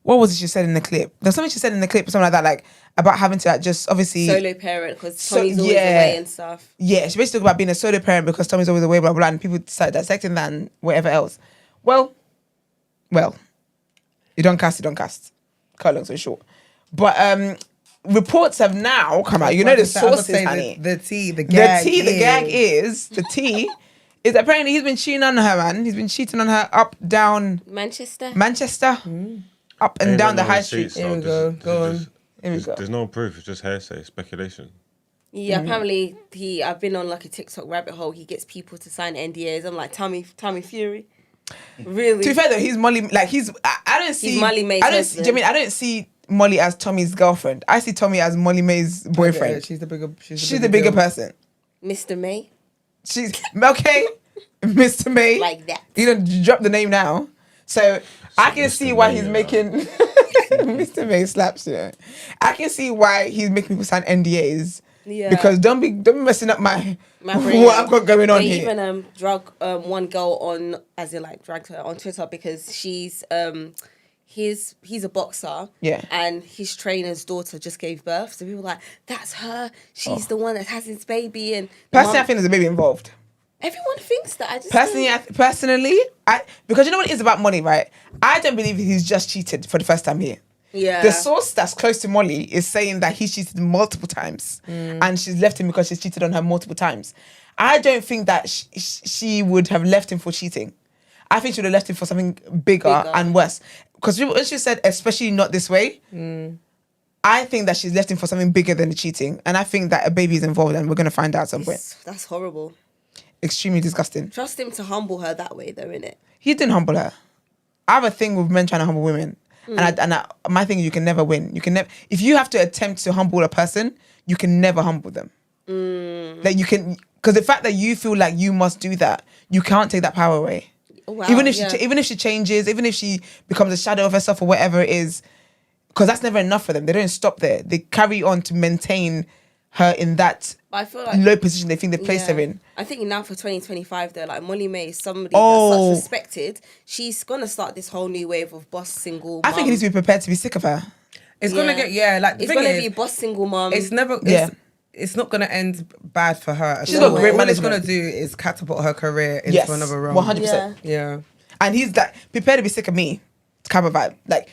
What was it she said in the clip? There's something she said in the clip or something like that, like about having to like just obviously solo parent because Tommy's always away and stuff. Yeah, she basically talked about being a solo parent because Tommy's always away, blah blah, and people started dissecting that and whatever else. Well, you don't cast. Cut long story short, but reports have now come out. You know the sources, honey. The gag is apparently he's been cheating on her, man. He's been cheating on her up, down Manchester, up and down the high street. Here we go. Go on. Here we go. There's no proof. It's just hearsay, speculation. Yeah, apparently I've been on like a TikTok rabbit hole. He gets people to sign NDAs. I'm like, Tommy Fury. Really? To be fair though, he's Molly. Like I don't see. He's Molly Mae's husband. I mean, I don't see Molly as Tommy's girlfriend. I see Tommy as Molly Mae's boyfriend. Yeah, she's the bigger person. Mr. Mae. She's okay, Mr. Mae. Like that. You don't drop the name now, so I can see why he's making Mr. Mae slaps. Yeah, I can see why he's making people sign NDAs. Yeah. Because don't be messing up my brain. What I've got going on here. They even drug one girl on, as in like dragged her on Twitter because she's he's a boxer. Yeah. And his trainer's daughter just gave birth. So people were like, that's her. She's the one that has his baby. And personally, I think there's a baby involved. Everyone thinks that. I just personally, because you know what it is about Molly, right? I don't believe he's just cheated for the first time here. Yeah. The source that's close to Molly is saying that he's cheated multiple times and she's left him because she's cheated on her multiple times. I don't think that she would have left him for cheating. I think she would have left him for something bigger. And worse. Because when she said, especially not this way, I think that she's left him for something bigger than the cheating. And I think that a baby is involved and we're going to find out at some point. That's horrible. extremely disgusting. Trust him to humble her that way, though, innit? He didn't humble her. I have a thing with men trying to humble women. My thing is you can never win. You can never, if you have to attempt to humble a person, you can never humble them. Like you can, because the fact that you feel like you must do that, you can't take that power away. Wow, even if she changes, even if she becomes a shadow of herself or whatever it is, because that's never enough for them. They don't stop there. They carry on to maintain her in that I feel like low position they think they placed her in. I think now for 2025 though, like Molly Mae is somebody that's such respected. She's gonna start this whole new wave of boss single. I think he needs to be prepared to be sick of her. It's gonna get like the it's thing gonna is, be boss single mom. It's never it's not gonna end bad for her. She's got great All it's management. gonna do is catapult her career into another realm. 100%. Yeah. And he's like prepared to be sick of me kind of vibe. Like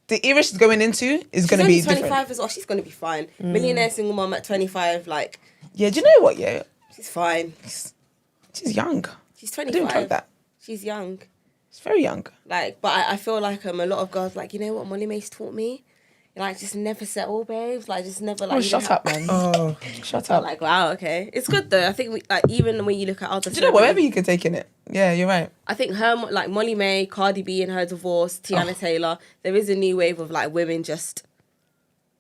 the era she's going into is going to be 25 different. as well. She's gonna be fine. Millionaire single mom at 25, like Yeah, do you know what? Yeah, she's fine. she's young. She's I didn't 25. like that. She's young. She's very young. Like, but I feel like a lot of girls like, you know what Molly Mae's taught me? Like, just never settle, babes. Like, just never like. Oh, shut up, man. Oh, Shut up. Like, wow, okay, it's good though. I think like even when you look at other, Do you know whatever you can take in it? Yeah, you're right. I think her like Molly Mae, Cardi B in her divorce, Tiana Taylor. There is a new wave of like women just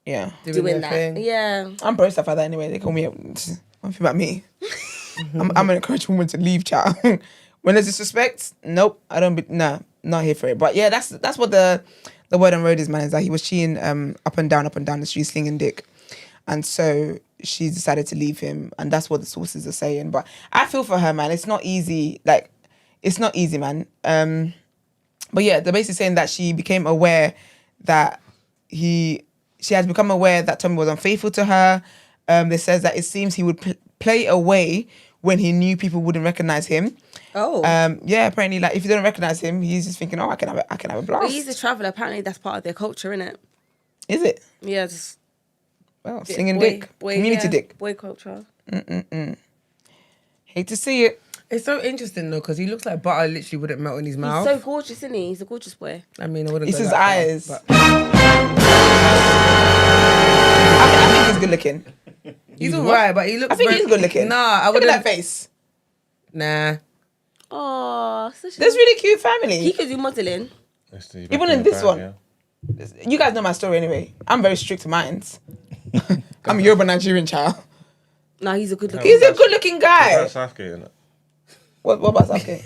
Yeah, doing their that. thing. Yeah. I'm pro stuff like that anyway. They call me. One thing about me. I'm gonna encourage women to leave, child. When there's disrespect, nope, I don't be not here for it. But yeah, that's what the word on road is, man. Is that he was cheating up and down the street, slinging dick, and so she decided to leave him, and that's what the sources are saying. But I feel for her, man. It's not easy. Like, it's not easy, man. But yeah, they're basically saying that she became aware that she has become aware that Tommy was unfaithful to her. They says that it seems he would play away when he knew people wouldn't recognize him. Oh. Yeah, apparently, like if you don't recognize him, he's just thinking, oh, I can have a blast. But he's a traveller. Apparently, that's part of their culture, isn't it? Is it? Yeah, just Well, singing dick, community dick. boy culture. Hate to see it. It's so interesting though, because he looks like butter literally wouldn't melt in his mouth. He's so gorgeous, isn't he? He's a gorgeous boy. I mean, I wouldn't. It's go his that far, eyes. but- I think he's good looking. He's alright, but he looks. I think he's good looking. Nah, I Look at wouldn't. that face. Nah. Oh, such a... There's really cute family. He could do modelling. Even in this one. You guys know my story anyway. I'm very strict to minds. I'm a Yoruba Nigerian child. No, he's a good looking. He's a good looking guy. That's Southgate, isn't it? What about Southgate?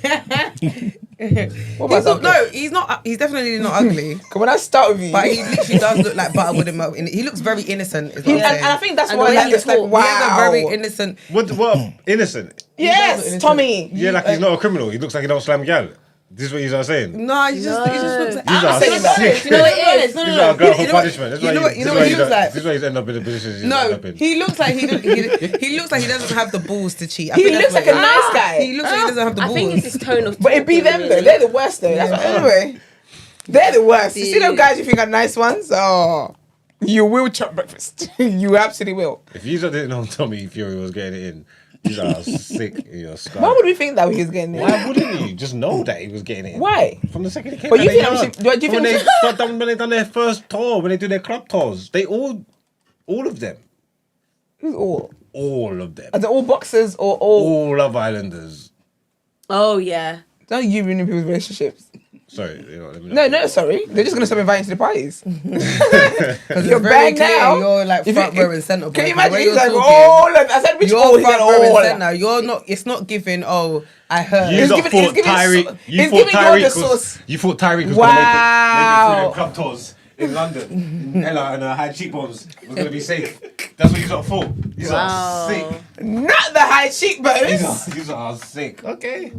What about Southgate? No, he's not. He's definitely not ugly. When I start with you, But he literally does look like butter wouldn't melt in it. He looks very innocent. Is what I'm and saying. I think that's And why the way like, he it's like talks. wow. He has a very innocent. What innocent? Yes, Tommy. Yeah, like he's not a criminal. He looks like he don't slam gal. This is what you're saying. No, he just looks like. These are saying that. sick. You know what it is? These are girl for You know what- punishment. That's you why know what- you know what he looks like? This is why he's end up in the position he's No, end up in. he looks like he looks like he doesn't have the balls to cheat. I He think that's looks what like a it is. nice guy. He looks like he doesn't have the I balls. think it's his tone of. But it be them talking, though. really. They're the worst though. That's what, anyway. They're the worst. You see them guys you think are nice ones? Oh, you will chop breakfast. You absolutely will. If you didn't know Tommy Fury was getting it in, these are sick in your skull. Why would we think that he was getting it? Why wouldn't you just know that he was getting it in? Why? From the second he came But out you of think the we yard. should- do you think when we they should- when they done their first tour, when they do their club tours, they all of them, Who's all? all of them, Are they all boxers or all? all Love Islanders. Oh yeah. Don't you ruin people's relationships? Sorry, let me know. No, sorry. They're just gonna stop inviting you to the parties. Because You're it's very bang clear now. you're like If front you- row and centre. Can you boy, 'cause the imagine? way He's you're like, talking, all of. I said which all. You're He's like, front row and all. centre. You're not. It's not giving. Oh, I heard. You It's lot giving- thought it's giving Tyreek. so- You it's thought giving you Tyreek the was. sauce. You thought Tyreek was Wow. gonna make it through the club tours in London. Ella and her high cheekbones was gonna be safe. That's what you lot thought. These are sick. Not the high cheekbones. These are sick. Okay.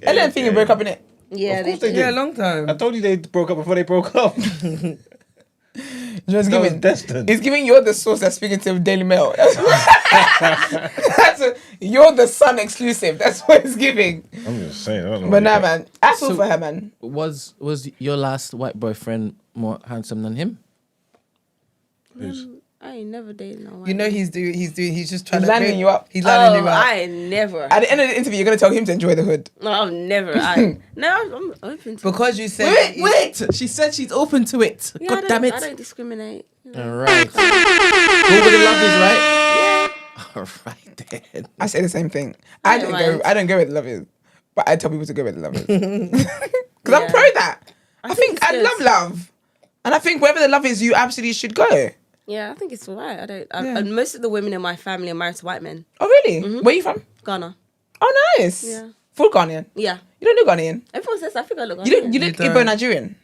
I didn't think you broke up in it. Yeah, Of course they they do. Yeah, a did. long time. I told you they broke up before they broke up. Just That was giving. destined. It's giving you're the source that's speaking to Daily Mail. You're the Sun exclusive. That's what it's giving. I'm just saying. I don't know. But nah, man. I feel So- for her, man. Was your last white boyfriend more handsome than him? I ain't never dated no one. You know he's just trying He's to lining you up. He's lining Oh, you up. I ain't never. At the end of the interview, you're gonna tell him to enjoy the hood. No, I've never. I'm open to. Because you said Wait! She said she's open to it. Yeah, I don't discriminate. You know. All right. Go where the love is, right? All right then. I say the same thing. I I don't don't go. mind. I don't go where the love is, but I tell people to go where the love is because I'm Yeah. pro that. I think it's I good. love love, and I think wherever the love is, you absolutely should go. Yeah, I think it's alright. Yeah. And most of the women in my family are married to white men. Oh really? Where you from? Ghana. Oh nice. Yeah. Full Ghanaian. Yeah. You don't do Ghanaian. Everyone says I think I look You don't. Ghanaian. You look don't. Igbo Nigerian.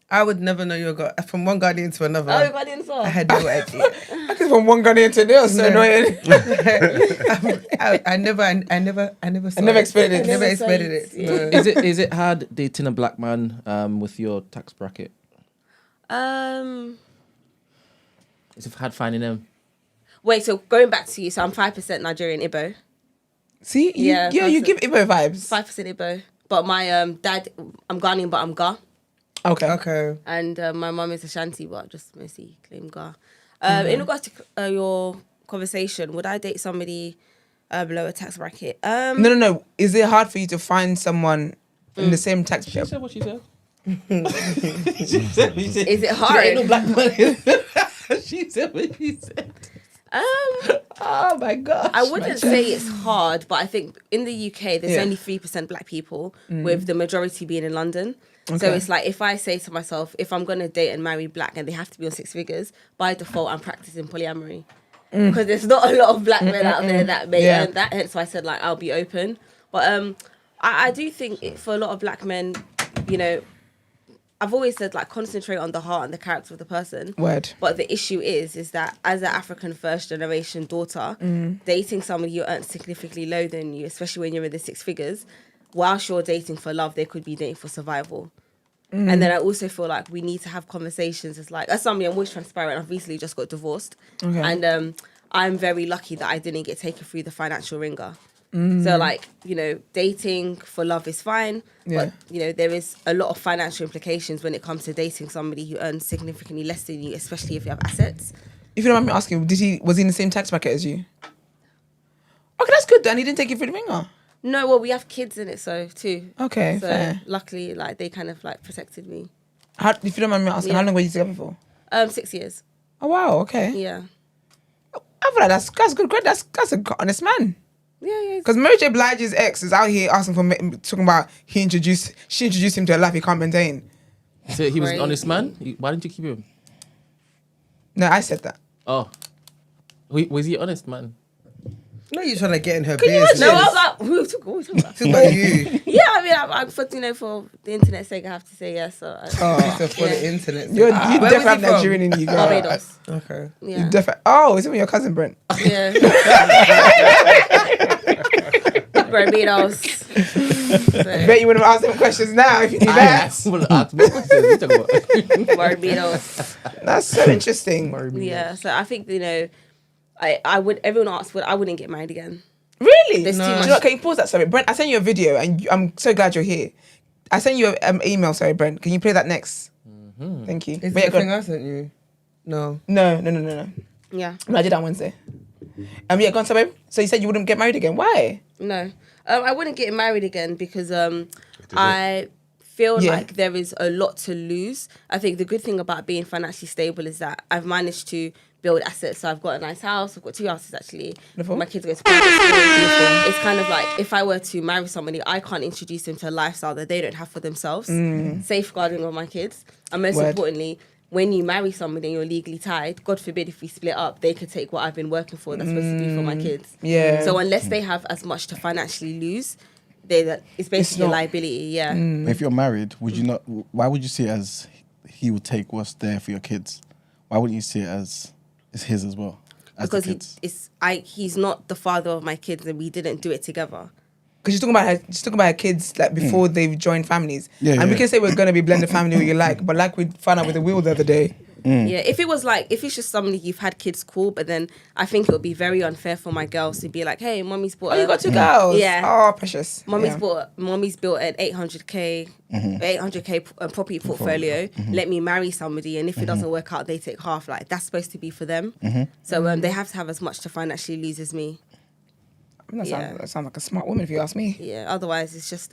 I would never know you're from one Guardian to another. Oh, Ghanaian as well. I had no idea. I think from one Ghanaian to the other. So annoying. I never saw I never it. explained it. I never Never explained saw it. it. No. Is it hard dating a black man with your tax bracket? Is it hard finding them? Wait, so going back to you, so I'm 5% Nigerian Igbo, See, Yeah, you that's give Igbo vibes. 5% Igbo. But my dad, I'm Ghanaian, but I'm Ga. Okay. Okay. And my mum is Ashanti, but I just mostly claim Ga. In regards to your conversation, would I date somebody below a tax bracket? No. Is it hard for you to find someone in the same tax bracket? said what she said. Is it hard? black man. She said what she said. Oh my gosh. I wouldn't say it's hard, but I think in the UK there's Yeah. only 3% black people, with the majority being in London. So Okay. it's like if I say to myself, if I'm gonna date and marry black and they have to be on 6 figures, by default I'm practicing polyamory. Because there's not a lot of black men out there that may Yeah. earn that. Hence why I said like I'll be open. But I do think for a lot of black men, you know, I've always said like concentrate on the heart and the character of the person. Word. But the issue is that as an African first generation daughter, dating somebody who earns significantly lower than you, especially when you're in the 6 figures, whilst you're dating for love, they could be dating for survival. And then I also feel like we need to have conversations. It's like, as somebody, I'm always transparent. I've recently just got divorced. Okay. And I'm very lucky that I didn't get taken through the financial ringer. So like, you know, dating for love is fine. Yeah. But, you know, there is a lot of financial implications when it comes to dating somebody who earns significantly less than you, especially if you have assets. If you don't mind me asking, was he in the same tax bracket as you? Okay, that's good then. He didn't take you through the ringer. No, well, we have kids in it, so too. Okay, So fair. luckily, like, they kind of like protected me. If you don't mind me asking, Yeah. how long were you together for? 6 years. Oh wow, okay. Yeah. I feel like that's good. Great. That's a honest man. Yeah. Because Mary J. Blige's ex is out here asking for talking about she introduced him to a life he can't maintain. So he was an Right. honest man. Why didn't you keep him? No, I said that. Oh, was he an honest man? No, you're trying to get in her business. No, I'm like, who talking about? Talk about you. Yeah, I mean, for the internet's sake, I have to say yes. So Just for the internet. You're Where was definitely he from? Nigerian in you, girl. Barbados. Okay. Yeah. Is it with your cousin Brent? Yeah. Barbados. So, Bet you wouldn't have asked him questions now if you knew that. Barbados. That's so interesting. Yeah. So I think, you know, I would. Everyone asks, I wouldn't get married again. Really? There's too Do much. you know, can you pause that? Sorry, Brent. I sent you a video, and I'm so glad you're here. I sent you an email. Sorry, Brent. Can you play that next? Thank you. Is But yeah, the go thing on. I sent you? No. No. Yeah. No, I did that on Wednesday. Yeah, go on, so babe. So you said you wouldn't get married again. Why? No. I wouldn't get married again because I feel Yeah. like there is a lot to lose. I think the good thing about being financially stable is that I've managed to build assets. So I've got a nice house. I've got 2 houses actually. Beautiful. My kids go to private school. It's kind of like if I were to marry somebody, I can't introduce them to a lifestyle that they don't have for themselves. Safeguarding of my kids. And most Word. importantly, when you marry somebody and you're legally tied, God forbid if we split up, they could take what I've been working for that's supposed to be for my kids. Yeah. So unless they have as much to financially lose, it's basically a not- liability. Yeah. If you're married, would you not? Why would you see it as he would take what's there for your kids? Why wouldn't you see it as it's his as well? As the Because kids? he's not the father of my kids and we didn't do it together. Because she's talking about her kids like before they've joined families. Yeah, and we yeah. can say we're gonna be blended family what you like, but like we found out with the wheel the other day. Yeah, if it's just somebody you've had kids, cool. But then I think it would be very unfair for my girls to be like, "Hey, mommy's bought." Oh, you got 2 girls. Yeah. Oh, precious. Mommy's Yeah. built an 800k property portfolio. Let me marry somebody, and if it doesn't work out, they take half. Like that's supposed to be for them. So they have to have as much to financially lose as me. That sounds like a smart woman if you ask me. Yeah. Otherwise, it's just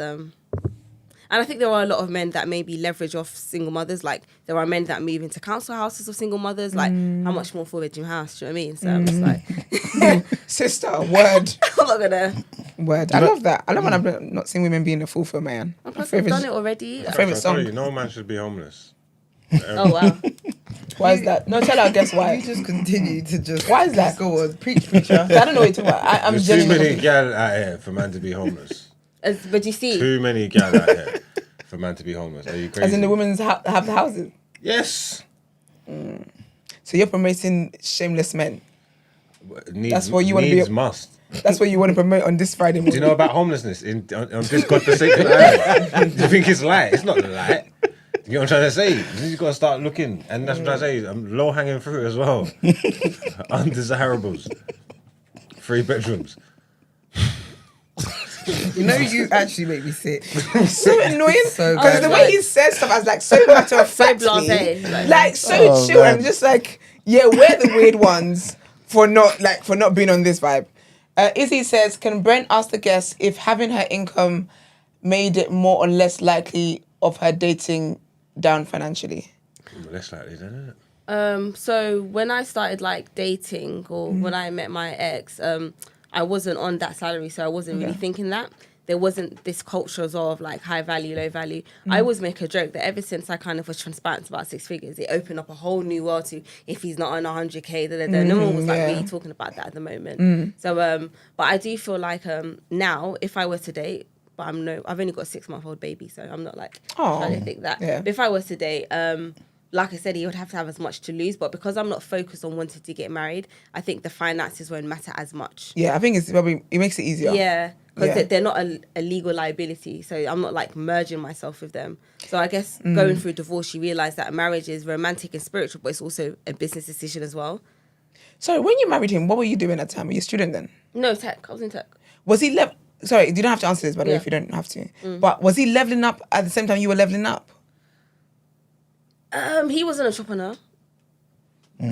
And I think there are a lot of men that maybe leverage off single mothers. Like there are men that move into council houses of single mothers. Like how much more 4-bedroom house? Do you know what I mean? So I'm just like, Sister, word. I'm not gonna. Word. I love that. I love when I'm not seeing women being a fool for a man. Plus, I've done it already. Favorite song. No man should be homeless. Oh wow. Why is that? No, tell our guests why. You just continue to just. Why is that? Go on, preach, preacher. I don't know what you're talking about. I'm There's too genuinely many gal out here for man to be homeless. But you see, Too many gal out here for man to be homeless. Are you crazy? as in the women's have the houses. Yes. So you're promoting shameless men. Needs, That's what you wanna be- needs must. That's what you want to promote on this Friday morning. Do you know about homelessness on this godforsaken island? Do you think it's light? It's not light. You know what I'm trying to say? You got to start looking, and that's what I'm trying to say. Low hanging fruit as well. Undesirables. 3 bedrooms. You know, you actually make me sick. so annoying So because bad. the way he says stuff as like so matter of fact, blasé, like so Oh, chill. man. I'm just like, yeah, we're the weird ones for not being on this vibe. Izzy says, can Brent ask the guest if having her income made it more or less likely of her dating down financially? Less likely, isn't it? so when I started like dating or when I met my ex, I wasn't on that salary, so I wasn't really thinking that. There wasn't this culture of like high value, low value. I always make a joke that ever since I kind of was transparent about 6 figures, it opened up a whole new world to if he's not on 100K, no one was like really talking about that at the moment. So, but I do feel like now if I were to date, but I've only got a 6-month-old baby, so I'm not like trying to think that. Yeah. But if I was to date, like I said, he would have to have as much to lose. But because I'm not focused on wanting to get married, I think the finances won't matter as much. Yeah, I think it's probably it makes it easier. Yeah, because Yeah. they're not a legal liability. So I'm not like merging myself with them. So I guess going through divorce, you realise that marriage is romantic and spiritual, but it's also a business decision as well. So when you married him, what were you doing at the time? Were you a student then? No, tech. I was in tech. Was he Sorry, you don't have to answer this, by the way, Yeah. if you don't have to. But was he leveling up at the same time you were leveling up? He was an entrepreneur.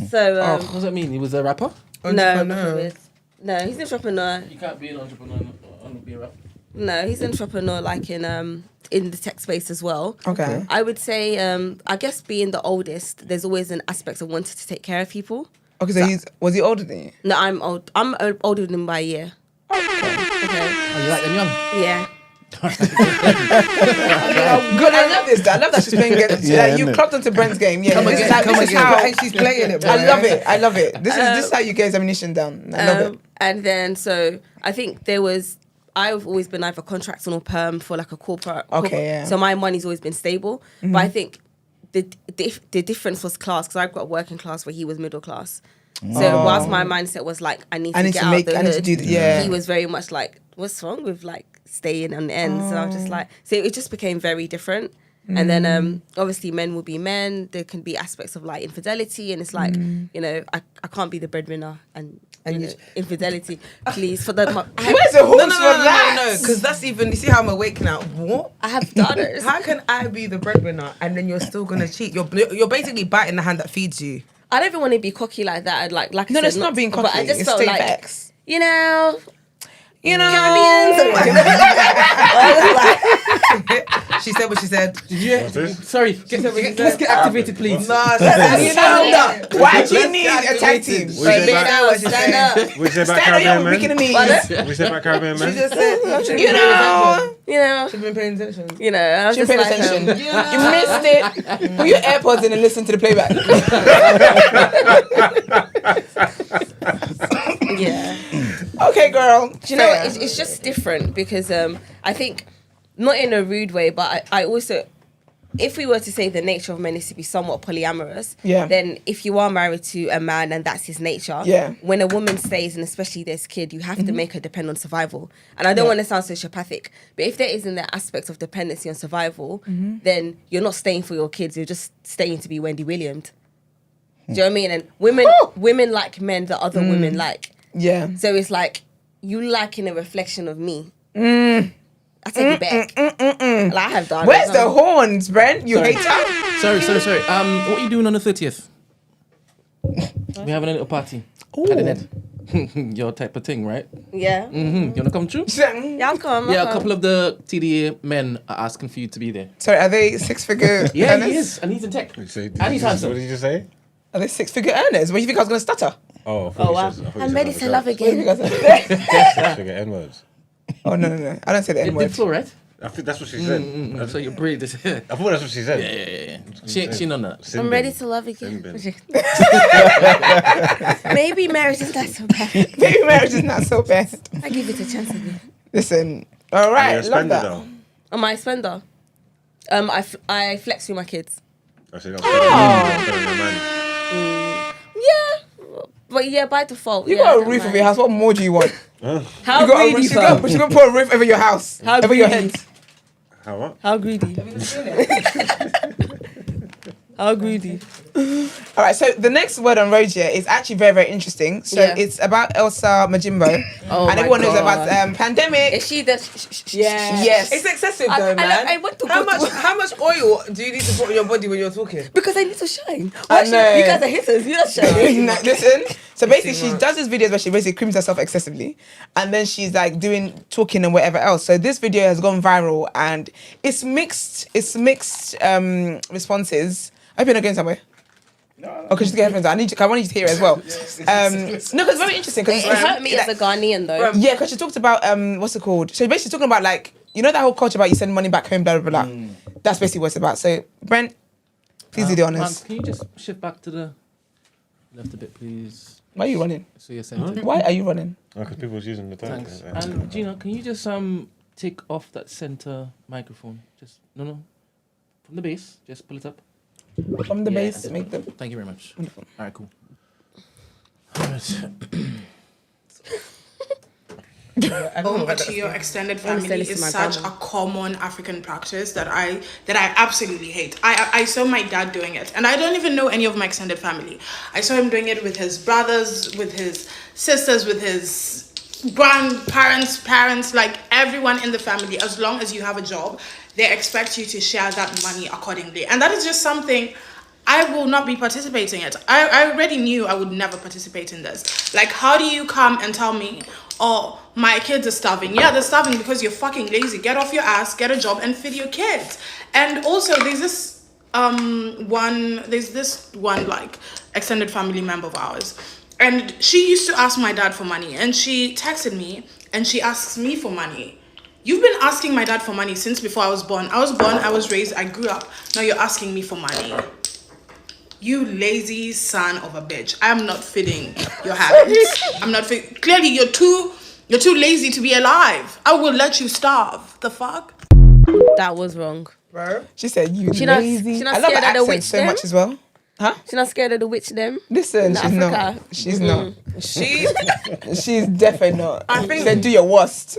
So What does that mean? He was a rapper? no, he's an entrepreneur. You can't be an entrepreneur and be a rapper. No, he's an entrepreneur, like in the tech space as well. Okay. I would say, I guess being the oldest, there's always an aspect of wanting to take care of people. Okay, so was he older than you? No, I'm old. I'm older than him by a year. Okay. Oh, you like them young? Yeah. Good, I love this. I love that she's playing against. Yeah, You innit? clocked onto Brent's game. Yeah, Come this is again, how- come this is again. how- And she's playing it, boy. I love it. I love it. This is how you get examination down. I love it. And then, so I think I've always been either contracting or perm for like a corporate. Yeah. So my money's always been stable. But I think the difference was class, because I've got working class where he was middle class. So whilst my mindset was like, I need to get out the hood, he was very much like, what's wrong with like staying on the ends? And I was just like, so it just became very different. And then obviously men will be men. There can be aspects of like infidelity, and it's like, you know, I can't be the breadwinner and you know, infidelity. Please, for the Where's the horse No, for that? because that's even. You see how I'm awake now? What? I have daughters. How can I be the breadwinner and then you're still gonna cheat? You're basically biting the hand that feeds you. I don't even want to be cocky like that. I'd like No, I said, that's not being but cocky. I just It's felt state like, facts. you know, She said what she said. What's this? Sorry, let's get activated, please. No, You know, why do you need a tag team? What you say about- stand up. what you say about Stand on your Caribbean weak in the men? knees. What you say about Caribbean She men? just said. You know, You know, She's been paying attention. you know. I was you just paid like, attention. You missed it. Put your AirPods in and listen to the playback. yeah. Okay, girl. Do you know what? It's just different because I think, not in a rude way, but I also, if we were to say the nature of men is to be somewhat polyamorous, then if you are married to a man and that's his nature, when a woman stays, and especially there's kid, you have to make her depend on survival. And I don't want to sound sociopathic, but if there isn't that aspect of dependency on survival, then you're not staying for your kids, you're just staying to be Wendy Williams. Do you know what I mean? And women like men that other women like. Yeah. So it's like, you liking a reflection of me. I take it back. Like, I have done Where's the horns, Brent? You hate Sorry. What are you doing on the 30th? We're having a little party. At the Ned. Your type of thing, right? Yeah. You wanna come through? Yeah, I'll come. Yeah, a couple of the TDA men are asking for you to be there. Sorry, are they six-figure Yeah, earners? he is, and he's in tech. So, And he's handsome. what did you just say? Are they six-figure earners? What do you think I was going to stutter? Oh, wow. I'm ready to love What do you think again. I was gonna say? Figure N-words. Oh, no. I don't say the It N-word. did flow, right? I think that's what she said. So your braid is. I thought that's what she said. Yeah. She none of that. I'm ready to love again. Simbin. Maybe marriage is not so bad. Maybe marriage is not so bad. I give it a chance again. Listen, all right, You're a love spender, that. though. Am I a spender? I flex with my kids. I said, I'm spending your money. Yeah. But yeah, by default. You yeah, got a don't roof mind. over your house. What more do you want? How You got greedy, she fam? got put a roof over your house, How over your greedy. head. How what? How greedy? How greedy? All right, so the next word on road here is actually very, very interesting. So Yeah. it's about Elsa Majimbo. Oh and my everyone knows God. about pandemic. Is she the? Yeah. Yes. It's excessive I- though, I- man. I went to how go much to- how much oil do you need to put on your body when you're talking? Because I need to shine. I Why know. you guys are hitters. You're not shining. No, listen. So basically, she much. does these videos where she basically creams herself excessively, and then she's like talking and whatever else. So this video has gone viral, and it's mixed. It's mixed responses. I hope you're not going somewhere. No. Okay, just get headphones on. I want you to hear it as well. No, because it's very interesting. Cause It hurt me as a Ghanaian though. yeah, because she talked about what's it called? So basically talking about like that whole culture about you send money back home, blah blah blah. That's basically what it's about. So Brent, please do the Man, honors. can you just shift back to the left a bit, please? Why are you running? So you're centered. Why are you running? Because people was using the time. Thanks. And Gina, can you just take off that center microphone? Just no, from the base. Just pull it up. From the Yeah, base, and- make them. Thank you very much. Wonderful. All right, cool. All right. Home to your extended family send this to is my such grandma. a common African practice that I absolutely hate. I saw my dad doing it, and I don't even know any of my extended family. I saw him doing it with his brothers, with his sisters, with his grandparents, parents, like everyone in the family. As long as you have a job, they expect you to share that money accordingly, and that is just something I will not be participating in. I already knew I would never participate in this. Like, how do you come and tell me, oh, my kids are starving? Yeah, they're starving because you're fucking lazy. Get off your ass, get a job, and feed your kids. And also, there's this one like extended family member of ours, and she used to ask my dad for money, and she texted me, and she asks me for money. You've been asking my dad for money since before I was born. I was raised, I grew up. Now you're asking me for money. You lazy son of a bitch. I'm not feeding your habits. I'm not feeding. Clearly, you're too lazy to be alive. I will let you starve. The fuck? That was wrong. Bro. She said, "You She not- lazy." she not I love her scared of the accent witch so them? much as well. Huh? She's not scared of the witch them. Listen, In she's Africa. not. She's not. She She's definitely not. I think- She said, "Do your worst."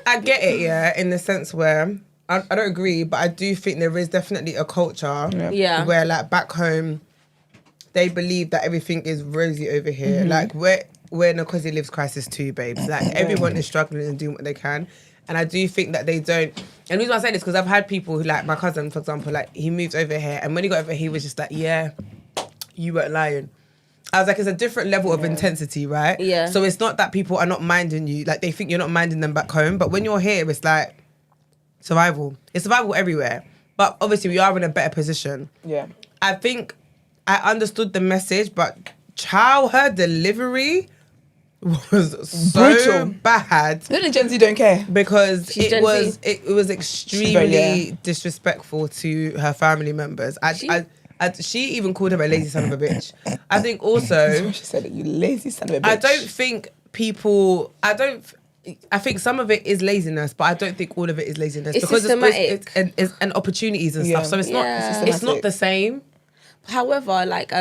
I get it, yeah, in the sense where I don't agree, but I do think there is definitely a culture Yeah. where like back home they believe that everything is rosy over here. Like we're in a Cosy Lives crisis too, babes. Like everyone is struggling and doing what they can. And I do think that they don't. And the reason why I say this because I've had people who, like my cousin, for example, like he moved over here, and when he got over here, he was just like, "Yeah, you weren't lying." I was like, it's a different level of intensity, right? Yeah. So it's not that people are not minding you, like they think you're not minding them back home, but when you're here, it's like survival. It's survival everywhere. But obviously, we are in a better position. Yeah. I think I understood the message, but her delivery was so Brutal. bad. Then Gen Z don't care. Because She's it Gen was Z. it was extremely Yeah. disrespectful to her family members. She even called her a lazy son of a bitch. I think also She said, "You lazy son of a bitch." I don't think people. I think some of it is laziness, but I don't think all of it is laziness It's because systematic. it's and opportunities and Yeah. stuff. So it's Yeah. not. It's not the same. However, like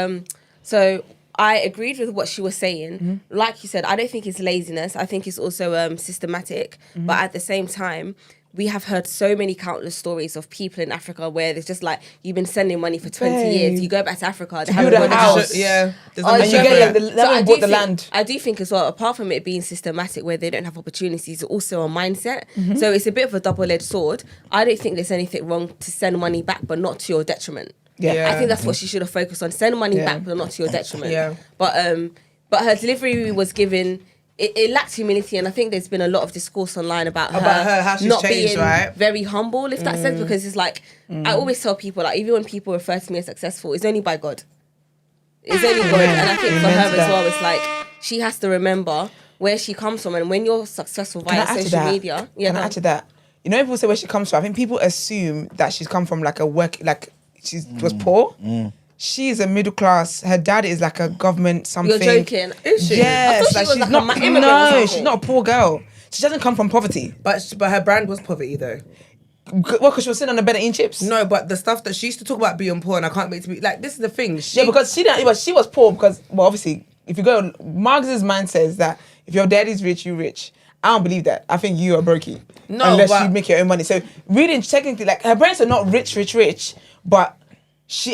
so I agreed with what she was saying. Like you said, I don't think it's laziness. I think it's also systematic. But at the same time, we have heard so many countless stories of people in Africa where there's just like you've been sending money for 20 years. You go back to Africa, they build haven't a got the house. Yeah. There's Oh, no And you yeah. get like, different. they haven't bought the think, land. I do think as well, apart from it being systematic where they don't have opportunities, it's also a mindset. So it's a bit of a double-edged sword. I don't think there's anything wrong to send money back, but not to your detriment. Yeah. I think that's what she should have focused on. Send money Yeah. back, but not to your detriment. Yeah. But but her delivery was given. It lacked humility, and I think there's been a lot of discourse online about her how she's not changed, being right? very humble, if that sense, because it's like I always tell people, like, even when people refer to me as successful, it's only by God. It's only God, and I think for her as well, it's like she has to remember where she comes from, and when you're successful via social media, can I add to that? You know, people say where she comes from. I think people assume that she's come from like a work, like she was poor. She's a middle class. Her dad is like a government something. You're joking. Is she? Yes, I thought she like was she's like not. an immigrant or No, something. she's not a poor girl. She doesn't come from poverty. But her brand was poverty though. Well, because she was sitting on the bed eating chips. No, but the stuff that she used to talk about being poor, and I can't make to be like, this is the thing. Yeah, because she didn't. But she was poor because, well, obviously, if you go, Marx's mind says that if your daddy's rich, you rich. I don't believe that. I think you are brokey. No, unless but- you make your own money. So really, technically, like her parents are not rich, but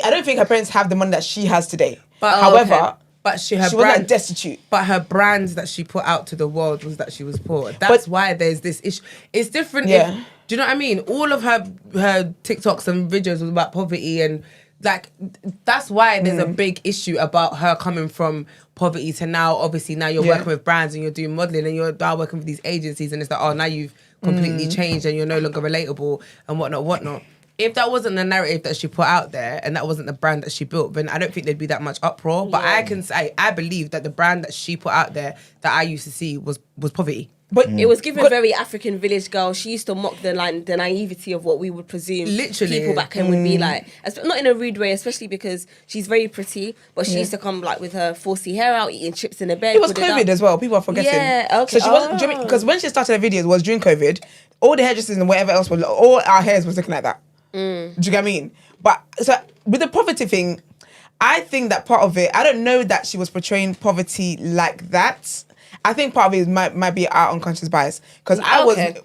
I don't think her parents have the money that she has today. But however, but she was not destitute. But her brand that she put out to the world was that she was poor. That's why there's this issue. It's different. Yeah. Do you know what I mean? All of her TikToks and videos was about poverty, and like that's why there's a big issue about her coming from poverty to now. Obviously, now you're working with brands and you're doing modeling and you're now working with these agencies, and it's like, oh, now you've completely changed and you're no longer relatable and whatnot. If that wasn't the narrative that she put out there and that wasn't the brand that she built, then I don't think there'd be that much uproar. But I can say, I believe that the brand that she put out there that I used to see was poverty. But it was given very African village girl. She used to mock the naivety of what we would presume people back home would be like. Not in a rude way, especially because she's very pretty, but she used to come like with her 4C hair out, eating chips in the bed. It was COVID as well. People are forgetting. Yeah, okay. So she wasn't, because when she started her videos, it was during COVID. All the hairdressers and whatever else, all our hairs was looking like that. Do you get what I mean? But so with the poverty thing, I think that part of it, I don't know that she was portraying poverty like that. I think part of it might be our unconscious bias. Because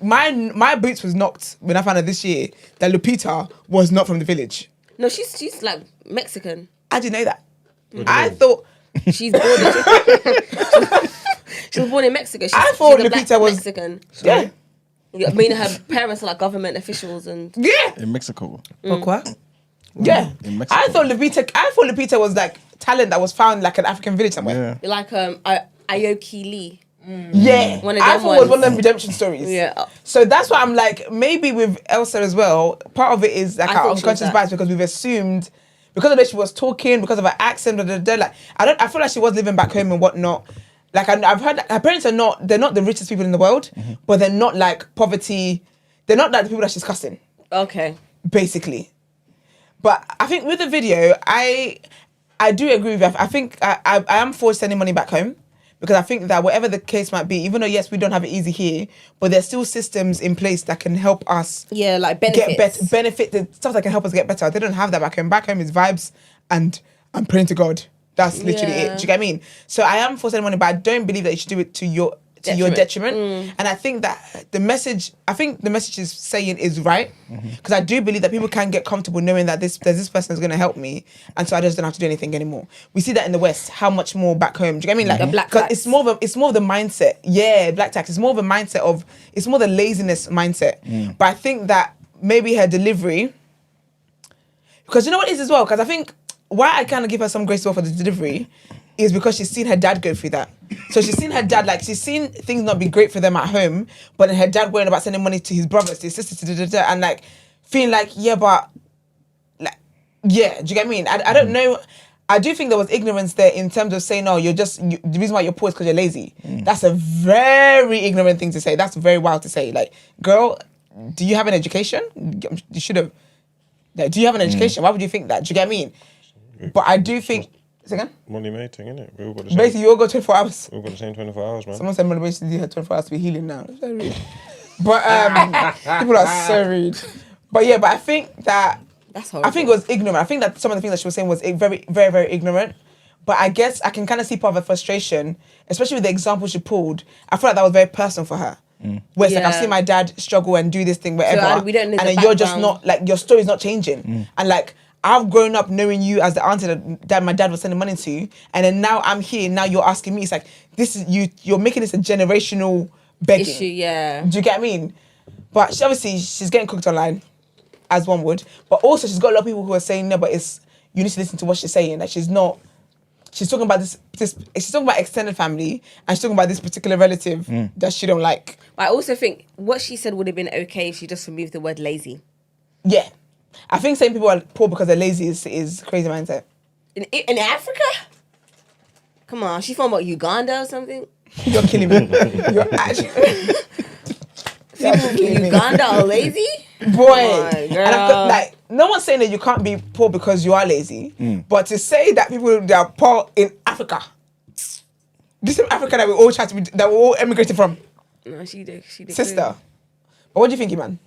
my boots was knocked when I found out this year that Lupita was not from the village. No, she's like Mexican. I didn't know that. I thought she's born she was born in Mexico. I thought she's a Lupita black was Mexican. Yeah. I mean, her parents are like government officials and in Mexico. Pourquoi? Yeah. In Mexico. I thought Lupita was like talent that was found like an African village somewhere. Yeah. like Aoki Lee. Yeah. One of I them thought it was ones. one of them redemption stories. Yeah. So that's why I'm like, maybe with Elsa as well, part of it is like I our thought she was unconscious that. bias because we've assumed, because of the way she was talking, because of her accent, like I feel like she was living back home and whatnot. Like I've heard that her parents they're not the richest people in the world, but they're not like poverty. They're not like the people that she's cussing, Okay. basically. But I think with the video, I do agree with you. I think I am for sending money back home because I think that whatever the case might be, even though yes we don't have it easy here, but there's still systems in place that can help us Yeah, like benefits. the stuff that can help us get better. They don't have that back home. Back home is vibes and I'm praying to God. That's literally it. Do you get what I mean? So I am for sending money, but I don't believe that you should do it to your detriment. And I think that the message is saying is right, because I do believe that people can get comfortable knowing that there's this person is going to help me, and so I just don't have to do anything anymore. We see that in the West. How much more back home? Do you get what I mean? Like The black 'cause tax. it's more of the mindset. Yeah, black tax. It's more of a mindset it's more the laziness mindset. But I think that maybe her delivery, because you know what it is as well. Because I think why I kind of give her some grace for the delivery is because she's seen her dad go through that. So she's seen her dad, like she's seen things not be great for them at home, but then her dad worrying about sending money to his brothers, to his sisters, and like feeling like, yeah, but like, yeah, do you get what I mean? I don't know. I do think there was ignorance there in terms of saying, no, the reason why you're poor is because you're lazy. That's a very ignorant thing to say. That's very wild to say. Like, girl, do you have an education? You should have. Like, do you have an education? Why would you think that? Do you get what I mean? But I do think. Say again? Money making, innit? We all got the same. Basically, you all got 24 hours. We all got the same 24 hours, man. Someone said motivation did her 24 hours to be healing now. So rude. But people are so rude. But yeah, but I think that That's horrible. I think it was ignorant. I think that some of the things that she was saying was very, very, very ignorant. But I guess I can kind of see part of her frustration, especially with the example she pulled. I feel like that was very personal for her. Where it's like, I've seen my dad struggle and do this thing, whatever. we don't know and the then you're just background. not, like, your story's not changing. And like, I've grown up knowing you as the auntie that my dad was sending money to, and then now I'm here. Now you're asking me. It's like this is you're making this a generational begging issue. Yeah. Do you get what I mean? But she's getting cooked online, as one would. But also she's got a lot of people who are saying no, but you need to listen to what she's saying. That she's not she's talking about this. She's talking about extended family, and she's talking about this particular relative that she don't like. I also think what she said would have been okay if she just removed the word lazy. Yeah, I think saying people are poor because they're lazy is crazy mindset. In Africa? Come on, she's from what, Uganda or something? You're killing me. You're actually. People in Uganda are lazy? Boy, on, girl. and I've got, like, no one's saying that you can't be poor because you are lazy, but to say that people that are poor in Africa, this is Africa that we all try to be, that we all emigrated from, No, she did. sister. But what do you think, man?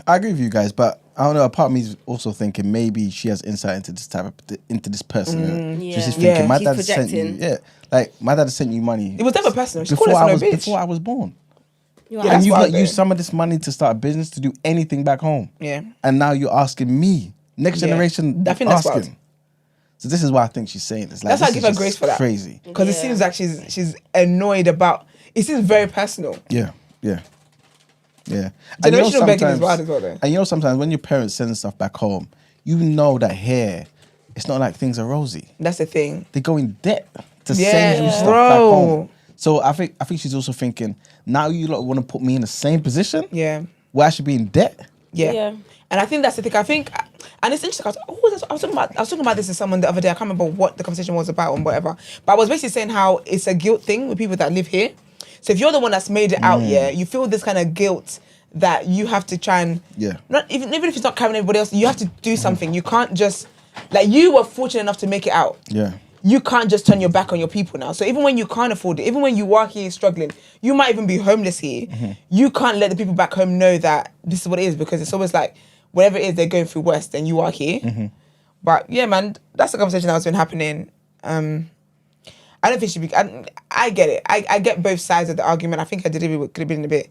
I agree with you guys, but I don't know. A part of me is also thinking maybe she has insight into this person. Yeah. She's just thinking, Yeah, my she's dad sent you. projecting. Yeah, like my dad sent you money. It was never personal. She's before calling I us was no bitch. before I was born. Yeah, And that's you've wild, used though. some of this money to start a business, to do anything back home. Yeah. And now you're asking me, next Yeah. generation, I think that's asking. wild. So this is why I think she's saying this. Like, That's why I this give is her just grace for that. Crazy. Because it seems like she's annoyed about. It seems very personal. Yeah. Yeah. Yeah. Generational begging is sometimes- wild as well, though. And you know, sometimes when your parents send stuff back home, you know that here, it's not like things are rosy. That's the thing. They go in debt to Yeah, send you stuff bro. back home. So I think she's also thinking, now you lot want to put me in the same position Yeah. where I should be in debt. Yeah. And I think that's the thing. I think, and it's interesting. I was talking about this with someone the other day. I can't remember what the conversation was about or whatever. But I was basically saying how it's a guilt thing with people that live here. So if you're the one that's made it out, you feel this kind of guilt that you have to try and not even if it's not carrying everybody else, you have to do something. You can't just like you were fortunate enough to make it out. Yeah. You can't just turn your back on your people now. So even when you can't afford it, even when you are here struggling, you might even be homeless here. You can't let the people back home know that this is what it is, because it's always like whatever it is they're going through worse than you are here. But yeah, man, that's the conversation that's been happening. I don't think she be. I get it. I get both sides of the argument. I think her delivery could have been a bit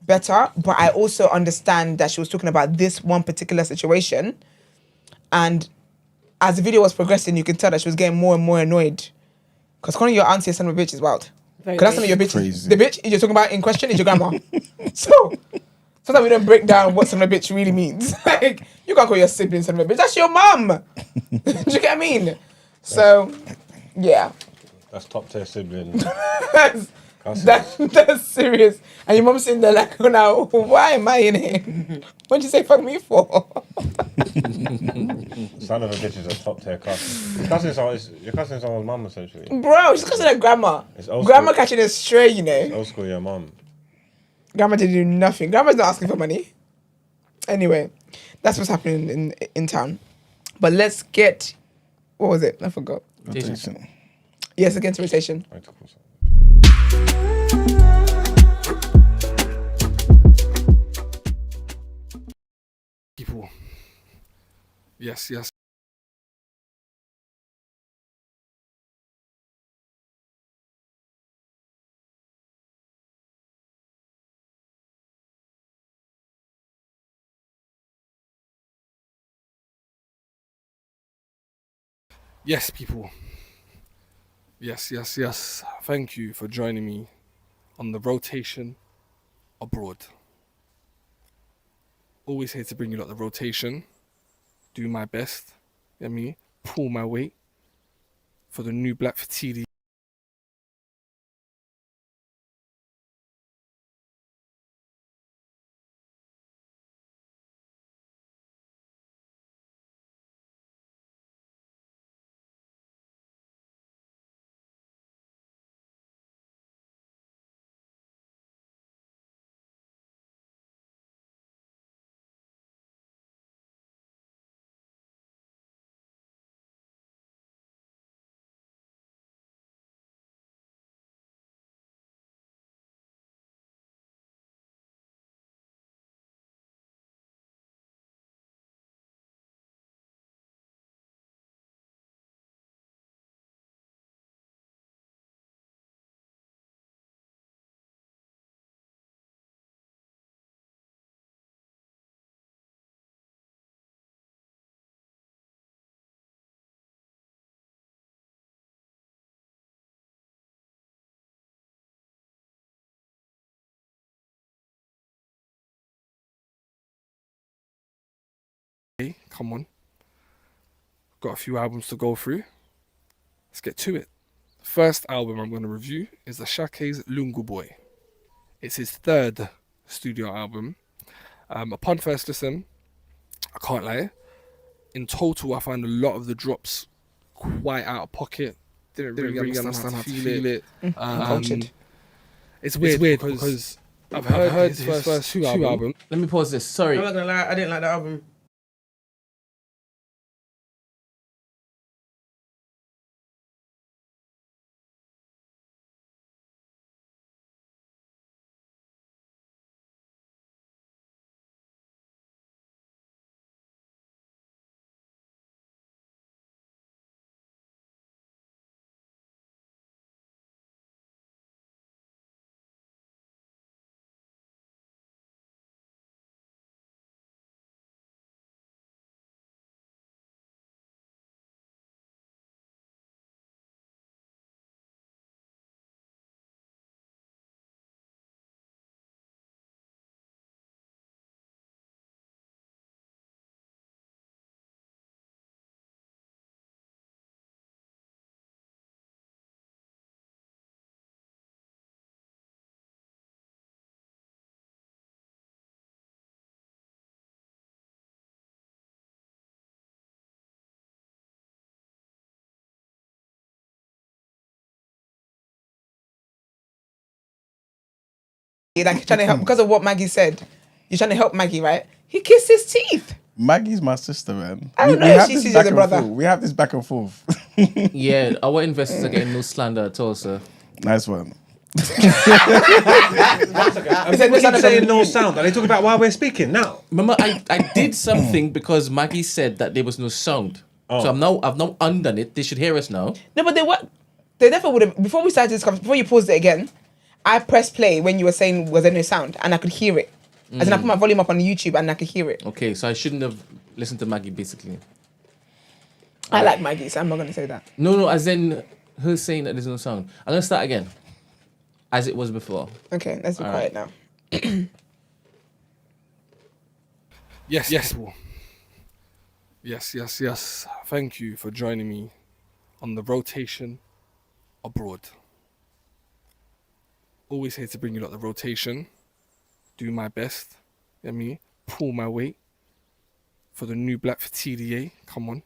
better, but I also understand that she was talking about this one particular situation, and as the video was progressing, you can tell that she was getting more and more annoyed. Because calling your auntie a son of a bitch is wild. Because that's not your bitch. Crazy. The bitch you're talking about in question is your grandma. So sometimes we don't break down what son of a bitch really means. Like, you can't call your sibling son of a bitch. That's your mum. Do you get what I mean? So, yeah. That's top tier sibling. That's serious. And your mum's sitting there like, oh, now, why am I in here? What'd you say fuck me for? Son of a bitch is a top tier cousin. Your cousin's someone's mum, essentially. Bro, she's cussing her grandma. It's old Grandma school. catching a stray, you know. Old school, your mum. Grandma didn't do nothing. Grandma's not asking for money. Anyway, that's what's happening in town. But let's get, what was it? I forgot. Rotation. Yes, against rotation. People. Yes. Yes, people. Yes. Thank you for joining me on the rotation abroad. Always here to bring you lot the rotation. Do my best. You know what I mean? Pull my weight for the new Black for TD. Come on. Got a few albums to go through. Let's get to it. First album I'm going to review is Ashake's Lungu Boy. It's his third studio album. Upon first listen, I can't lie. In total, I found a lot of the drops quite out of pocket. Didn't really understand how to feel it. It's weird because I've heard his first two albums. Let me pause this. Sorry. I'm not gonna lie, I didn't like the album. Like trying to help because of what Maggie said. You're trying to help Maggie, right? He kissed his teeth. Maggie's my sister, man. I don't know if she sees you as a brother. We have this back and forth. Yeah, our investors are getting no slander at all, sir. Nice one. People keep saying no sound. Are they talking about why we're speaking now? Remember, I did something because Maggie said that there was no sound. Oh. So I've now undone it. They should hear us now. No, but they definitely would have. Before we started this conversation, before you paused it again, I pressed play when you were saying was there no sound, and I could hear it. As in, I put my volume up on YouTube and I could hear it. Okay, so I shouldn't have listened to Maggie, basically. I like Maggie, so I'm not going to say that. No, as in her saying that there's no sound. I'm going to start again. As it was before. Okay, let's be quiet now. Yes. Yes. Thank you for joining me on the rotation abroad. Always here to bring you lot the rotation. Do my best. You know what I mean? Pull my weight for the new black for TDA. Come on.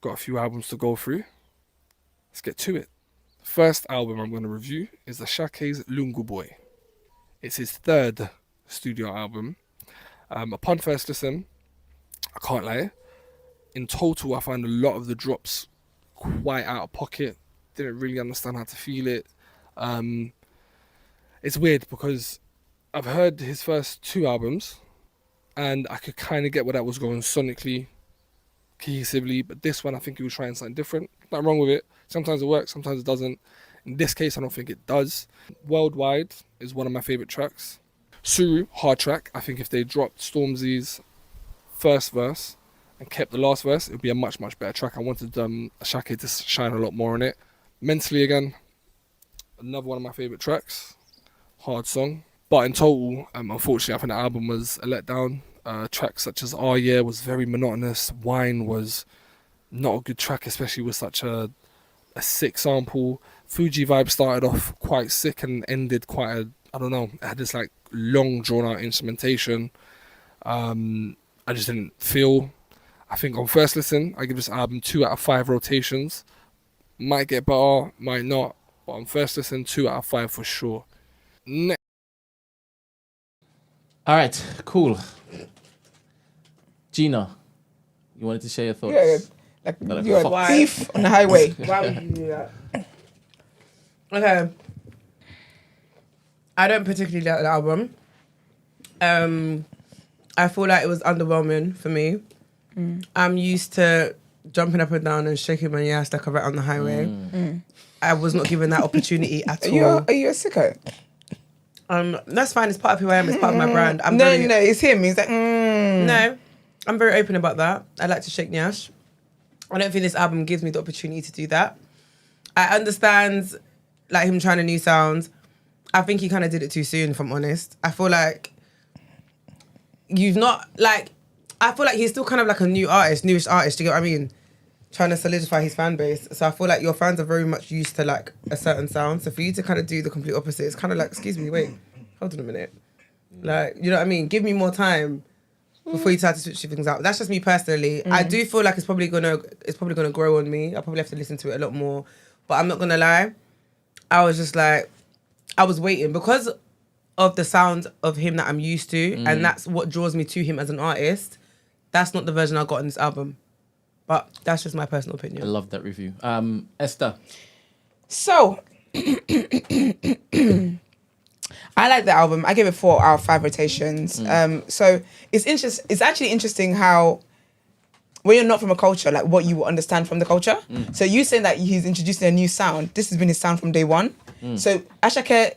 Got a few albums to go through. Let's get to it. First album I'm going to review is Ashake's Lungu Boy. It's his third studio album. Upon first listen, I can't lie. In total, I found a lot of the drops quite out of pocket. Didn't really understand how to feel it. It's weird because I've heard his first two albums and I could kind of get where that was going sonically, cohesively, but this one I think he was trying something different. Nothing wrong with it. Sometimes it works, sometimes it doesn't. In this case, I don't think it does. Worldwide is one of my favourite tracks. Suru, hard track. I think if they dropped Stormzy's first verse and kept the last verse, it would be a much, much better track. I wanted Ashake to shine a lot more on it. Mentally, again, another one of my favourite tracks. Hard song. But in total, unfortunately, I think the album was a letdown. Tracks such as Oh Yeah was very monotonous. Wine was not a good track, especially with such a sick sample. Fuji Vibe started off quite sick and ended quite it had this like long drawn out instrumentation. I just didn't feel. I think on first listen, I give this album 2 out of 5 rotations. Might get better, might not, but on first listen, 2 out of 5 for sure. All right, cool. Gina, you wanted to share your thoughts? Yeah, like you're a thief on the highway. Why would you do that? Okay. I don't particularly like the album. I feel like it was underwhelming for me. I'm used to jumping up and down and shaking my ass like a rat on the highway. I was not given that opportunity at all. Are you a sicko? That's fine. It's part of who I am. It's part of my brand. No, it's him. He's like, No, I'm very open about that. I like to shake Nyash. I don't think this album gives me the opportunity to do that. I understand, like, him trying a new sound. I think he kind of did it too soon, if I'm honest. I feel like I feel like he's still kind of like a newish artist, do you get what I mean? trying to solidify his fan base. So I feel like your fans are very much used to like a certain sound. So for you to kind of do the complete opposite, it's kind of like, excuse me, wait, hold on a minute. Like, you know what I mean? Give me more time before you try to switch things out. That's just me personally. I do feel like it's probably gonna grow on me. I'll probably have to listen to it a lot more. But I'm not gonna lie. I was just like, I was waiting because of the sound of him that I'm used to, and that's what draws me to him as an artist. That's not the version I got on this album. But that's just my personal opinion. I love that review. Esther. So, I like the album. I gave it 4 out of 5 rotations. So it's actually interesting how when you're not from a culture, like what you will understand from the culture. So you saying that he's introducing a new sound. This has been his sound from day one. So Ashake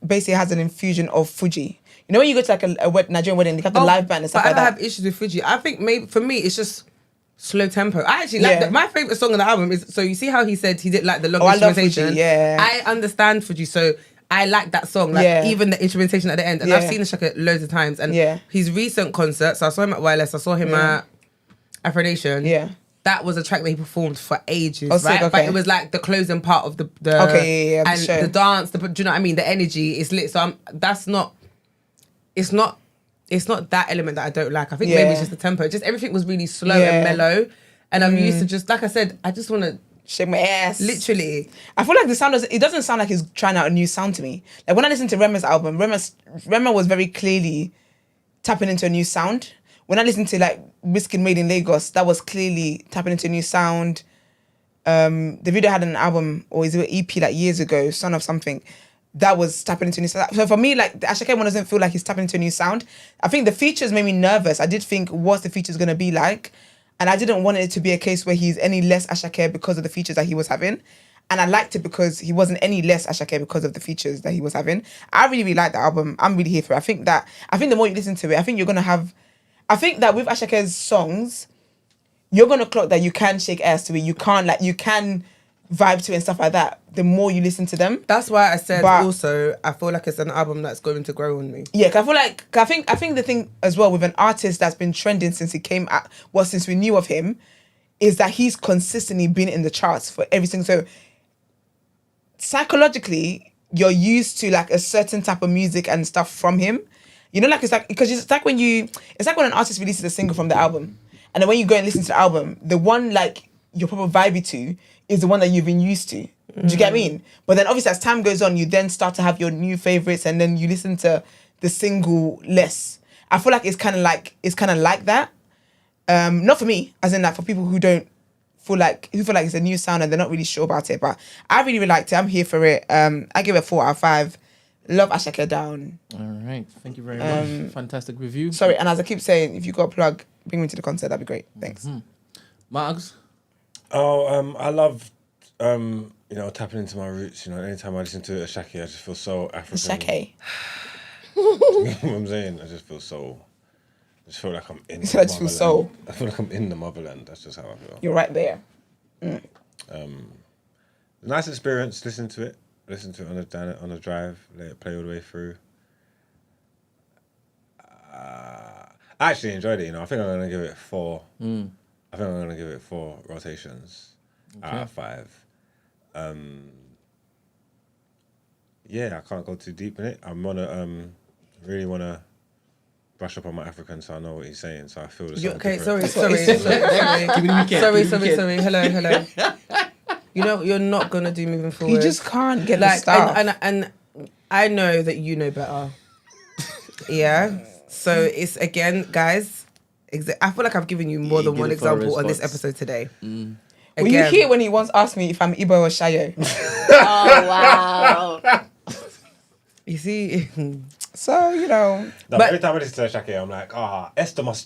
basically has an infusion of Fuji. You know when you go to like a Nigerian wedding, they have the live band and stuff but like I that. have issues with Fuji. I think maybe for me it's just slow tempo. I actually like my favorite song on the album is, so you see how he said he didn't like the long instrumentation. I love Fuji, yeah. I understand Fuji, so I like that song, like even the instrumentation at the end. And I've seen Ashake loads of times. And his recent concerts, so I saw him at Wireless, I saw him at Afro Nation. Yeah. That was a track that he performed for ages, right? Sick, okay. But it was like the closing part of the and the dance, do you know what I mean? The energy is lit. So it's not that element that I don't like. I think maybe it's just the tempo. Just everything was really slow and mellow. And I'm used to just, like I said, I just want to shake my ass. Literally. I feel like the sound it doesn't sound like he's trying out a new sound to me. Like when I listened to Rema's album, Rema was very clearly tapping into a new sound. When I listened to like Wizkid Made in Lagos, that was clearly tapping into a new sound. Davido had an album, or is it an EP like years ago, Son of Something, that was tapping into a new sound. So for me, like the Ashake one doesn't feel like he's tapping into a new sound. I think the features made me nervous. I did think, what's the features going to be like? And I didn't want it to be a case where he's any less Ashake because of the features that he was having. And I liked it because he wasn't any less Ashake because of the features that he was having. I really, really like the album. I'm really here for it. I think the more you listen to it, I think you're going to have... I think that with Ashake's songs, you're going to clock that you can shake ass to it. You can vibe to it and stuff like that. The more you listen to them. That's why I said also, I feel like it's an album that's going to grow on me. Yeah, 'cause I think the thing as well with an artist that's been trending since he came out, since we knew of him, is that he's consistently been in the charts for everything. So psychologically, you're used to like a certain type of music and stuff from him. You know, like it's like when an artist releases a single from the album, and then when you go and listen to the album, the one like you're probably vibey to is the one that you've been used to. Do you get what I mean? But then obviously as time goes on, you then start to have your new favorites, and then you listen to the single less. I feel like it's kind of like that. Not for me, as in like for people who feel like it's a new sound and they're not really sure about it. But I really, really liked it. I'm here for it. I give it 4 out of 5. Love Ashake down. All right. Thank you very much. Fantastic review. Sorry, and as I keep saying, if you got a plug, bring me to the concert. That'd be great. Thanks. Margs? Oh, I love, tapping into my roots. You know, anytime I listen to Ashake, I just feel so African. Ashake. You know what I'm saying? I just feel like I'm in the motherland. I feel like I'm in the motherland. That's just how I feel. You're right there. Nice experience. Listen to it on the drive. Let it play all the way through. I actually enjoyed it. You know, I think I'm gonna give it 4. I think I'm gonna give it 4 rotations out of 5. I can't go too deep in it. I'm really wanna brush up on my African, so I know what he's saying. So I feel the same. Okay, sorry. Hello. You know, you're not gonna do moving forward. You just can't get the stuff. And I know that you know better. Yeah. So it's again, guys. I feel like I've given you more than one example on this episode today. Will you hear when he once asked me if I'm Igbo or Shayo? Oh wow. You see. So, you know. No, but every time I listen to Ashake, I'm like,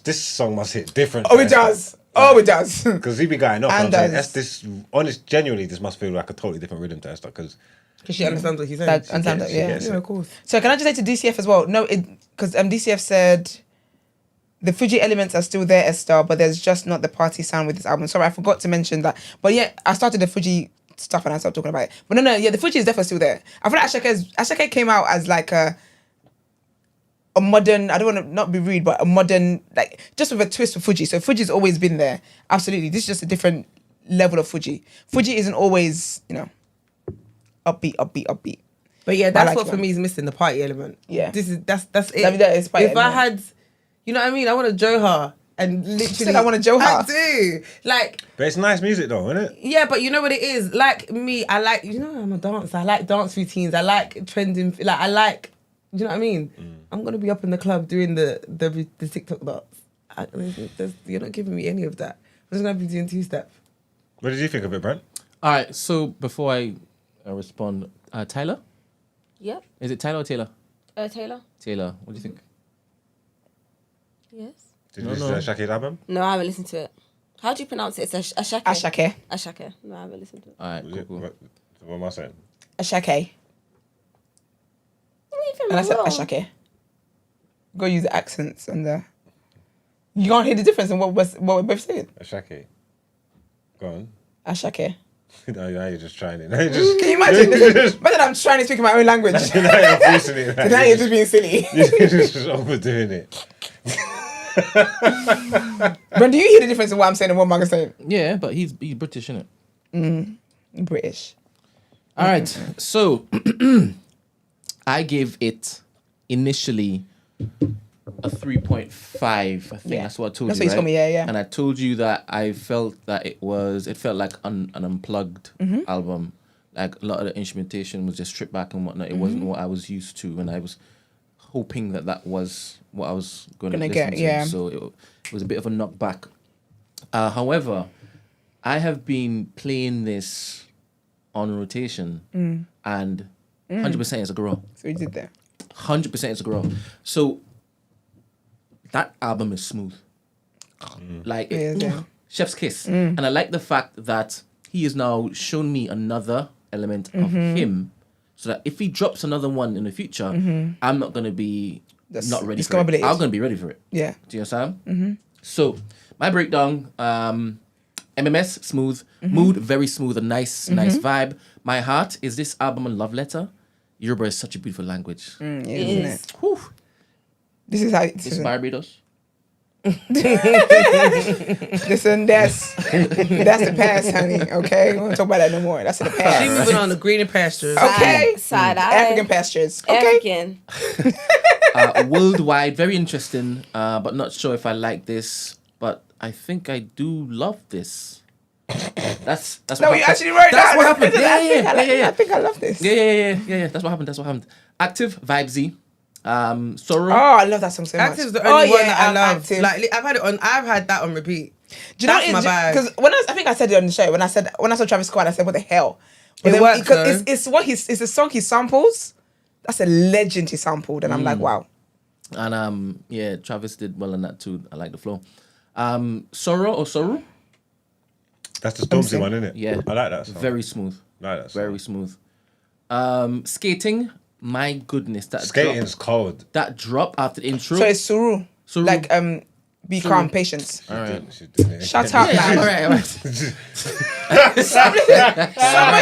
this song must hit different. Oh, it does. Because he be going off. And genuinely, this must feel like a totally different rhythm to Esther. Because she understands what he's saying. Yeah, of course. So can I just say to DCF as well? No, because DCF said the Fuji elements are still there, Esther, but there's just not the party sound with this album. Sorry, I forgot to mention that. But yeah, I started the Fuji stuff and I started talking about it. But no, the Fuji is definitely still there. I feel like Ashake came out as like a modern, I don't want to not be rude, but a modern, like, just with a twist for Fuji. So Fuji's always been there. Absolutely. This is just a different level of Fuji. Fuji isn't always, upbeat. But yeah, I that's like what it, for man. me is missing the party element. Yeah. That's it. That is party If I element. had, you know what I mean, I want to Joe her and literally. said I wanna Joe her. I do. Like, But it's nice music though, isn't it? yeah, but you know what it is? Like me, I like, I'm a dancer. I like dance routines. I like trending. Like, I like, you know what I mean? I'm going to be up in the club doing the TikTok dance. You're not giving me any of that. I'm just going to be doing two-step. What did you think of it, Brent? All right. So before I respond, Tyler, Yep. is it Tyler or Taylor? Taylor. Taylor, what do you think? Yes. Did you listen to Shaki's album? No, I haven't listened to it. How do you pronounce it? It's Ashake. Ashake. Ashake. No, I haven't listened to it. All right, cool. What am I saying? Ashake. Even And I said wrong. Ashake. Go use the accents and the. You can't hear the difference in what we're both saying. Shaki. Go on. Ashake. No, now you're just trying it. Now you're just, Can you imagine? Imagine I'm trying to speak in my own language. now you're forcing it. Now you're just being silly. You're just overdoing it. But do you hear the difference in what I'm saying and what Margaret's saying? Yeah, but he's British, isn't it? British. All right. So I gave it initially a 3.5. I think that's what I told That's you. what you told me, yeah. And I told you that I felt that it felt like an unplugged album. Like a lot of the instrumentation was just stripped back and whatnot. It wasn't what I was used to, and I was hoping that was what I was going to listen to. Yeah. So it was a bit of a knockback. However, I have been playing this on rotation, and 100% is a grow. So you did that. 100% is a grow. So that album is smooth. Like Yeah. Chef's kiss. And I like the fact that he has now shown me another element of him, so that if he drops another one in the future, I'm not going to be not ready for it. I'm going to be ready for it. Yeah. Do you understand? So my breakdown, MMS, smooth. Mood, very smooth. A nice vibe. My heart, is this album a love letter? Yoruba is such a beautiful language. Isn't it? Whew. This is how. It's Barbados. Listen, that's the past, honey. Okay, we won't talk about that no more. That's in the past. She's moving on to greener pastures. Okay, Side eye. African pastures. Okay, African. Worldwide, very interesting, but not sure if I like this. But I think I do love this. That's no, what you actually wrote that's that. what happened. I think I love this. Yeah. That's what happened. Active, vibesy. Sorrow. Oh, I love that song so much. Active's the only one that I I'm love. Active. Like I've had that on repeat. Do you know That's my bag. Because I think I said it on the show when I saw Travis Scott, I said, "What the hell?" It works, because it's a song he samples. That's a legend he sampled, and I'm like, wow. And Travis did well on that too. I like the flow. Sorrow. That's the Stormzy one, isn't it? Yeah, I like that song. Very smooth. I like that song. Very smooth. Skating. My goodness, Skating's cold. That drop after the intro. So it's Suru. Suru. Like be calm, patience. All right. Shut up, man. All right.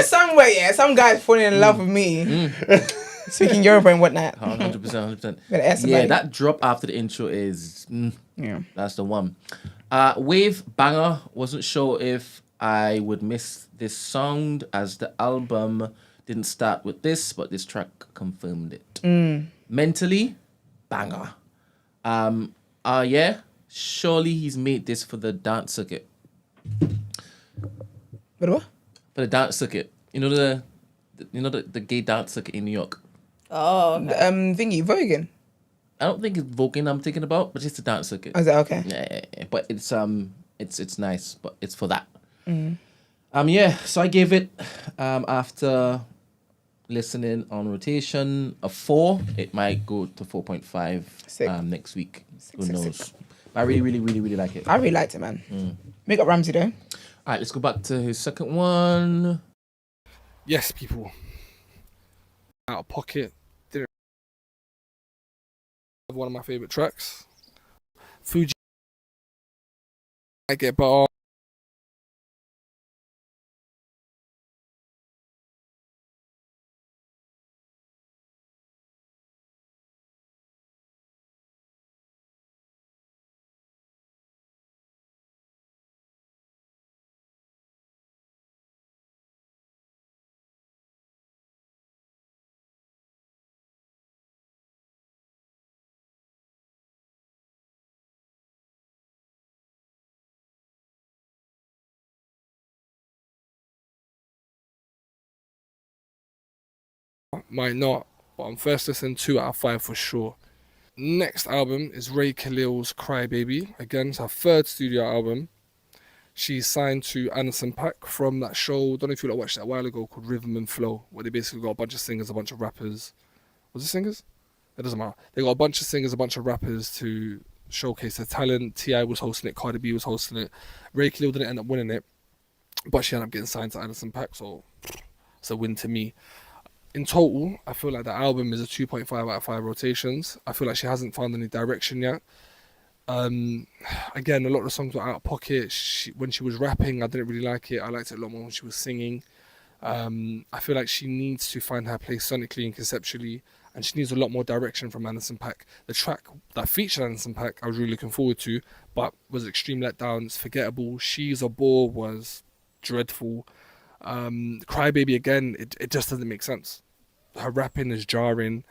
Somewhere, yeah. Some guy's falling in love with me. Speaking Yoruba and whatnot. 100%. Better ask Yeah, somebody. that drop after the intro is Yeah. that's the one. Wave banger. Wasn't sure if I would miss this sound as the album didn't start with this, but this track confirmed it. Mentally, banger. Surely he's made this for the dance circuit. But what? For the dance circuit. You know the gay dance circuit in New York. Oh, okay. Thingy, Vogan. I don't think it's Vulcan I'm thinking about, but it's the dance circuit. Oh, is that okay? Yeah. But it's nice, but it's for that. So I gave it after listening on rotation a 4. It might go to 4.5 next week. Who knows? Sick. But I really like it. I really liked it, man. Make up Ramsey though. All right, let's go back to his second one. Yes, people. Out of pocket. Didn't have one of my favorite tracks. Fuji. I get better. might not. But on first listen, 2 out of 5 for sure. Next album is Ray Khalil's Cry Baby. Again, it's her 3rd studio album. She's signed to Anderson .Paak from that show, don't know if you watched it a while ago, called Rhythm and Flow, where they basically got a bunch of singers, a bunch of rappers. Was it singers? It doesn't matter. They got a bunch of singers, a bunch of rappers to showcase their talent. T.I. was hosting it, Cardi B was hosting it. Ray Khalil didn't end up winning it, but she ended up getting signed to Anderson .Paak, so it's a win to me. In total, I feel like the album is a 2.5 out of 5 rotations. I feel like she hasn't found any direction yet. Again, a lot of the songs were out of pocket. When she was rapping, I didn't really like it. I liked it a lot more when she was singing. I feel like she needs to find her place sonically and conceptually, and she needs a lot more direction from Anderson .Paak. The track that featured Anderson .Paak, I was really looking forward to, but was extreme letdown. It's forgettable. She's a Bore was dreadful. Crybaby, again, it just doesn't make sense. Her rapping is jarring,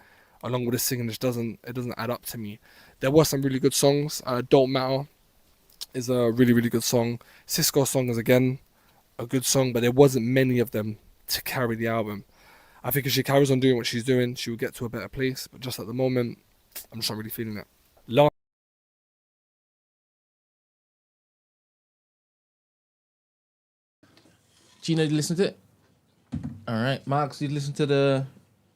along with the singing. It doesn't add up to me. There were some really good songs. Don't Matter is a really, really good song. Cisco's song is, again, a good song, but there wasn't many of them to carry the album. I think if she carries on doing what she's doing, she will get to a better place, but just at the moment, I'm just not really feeling it. Gina, you listen to it? All right. Marks, you listen to the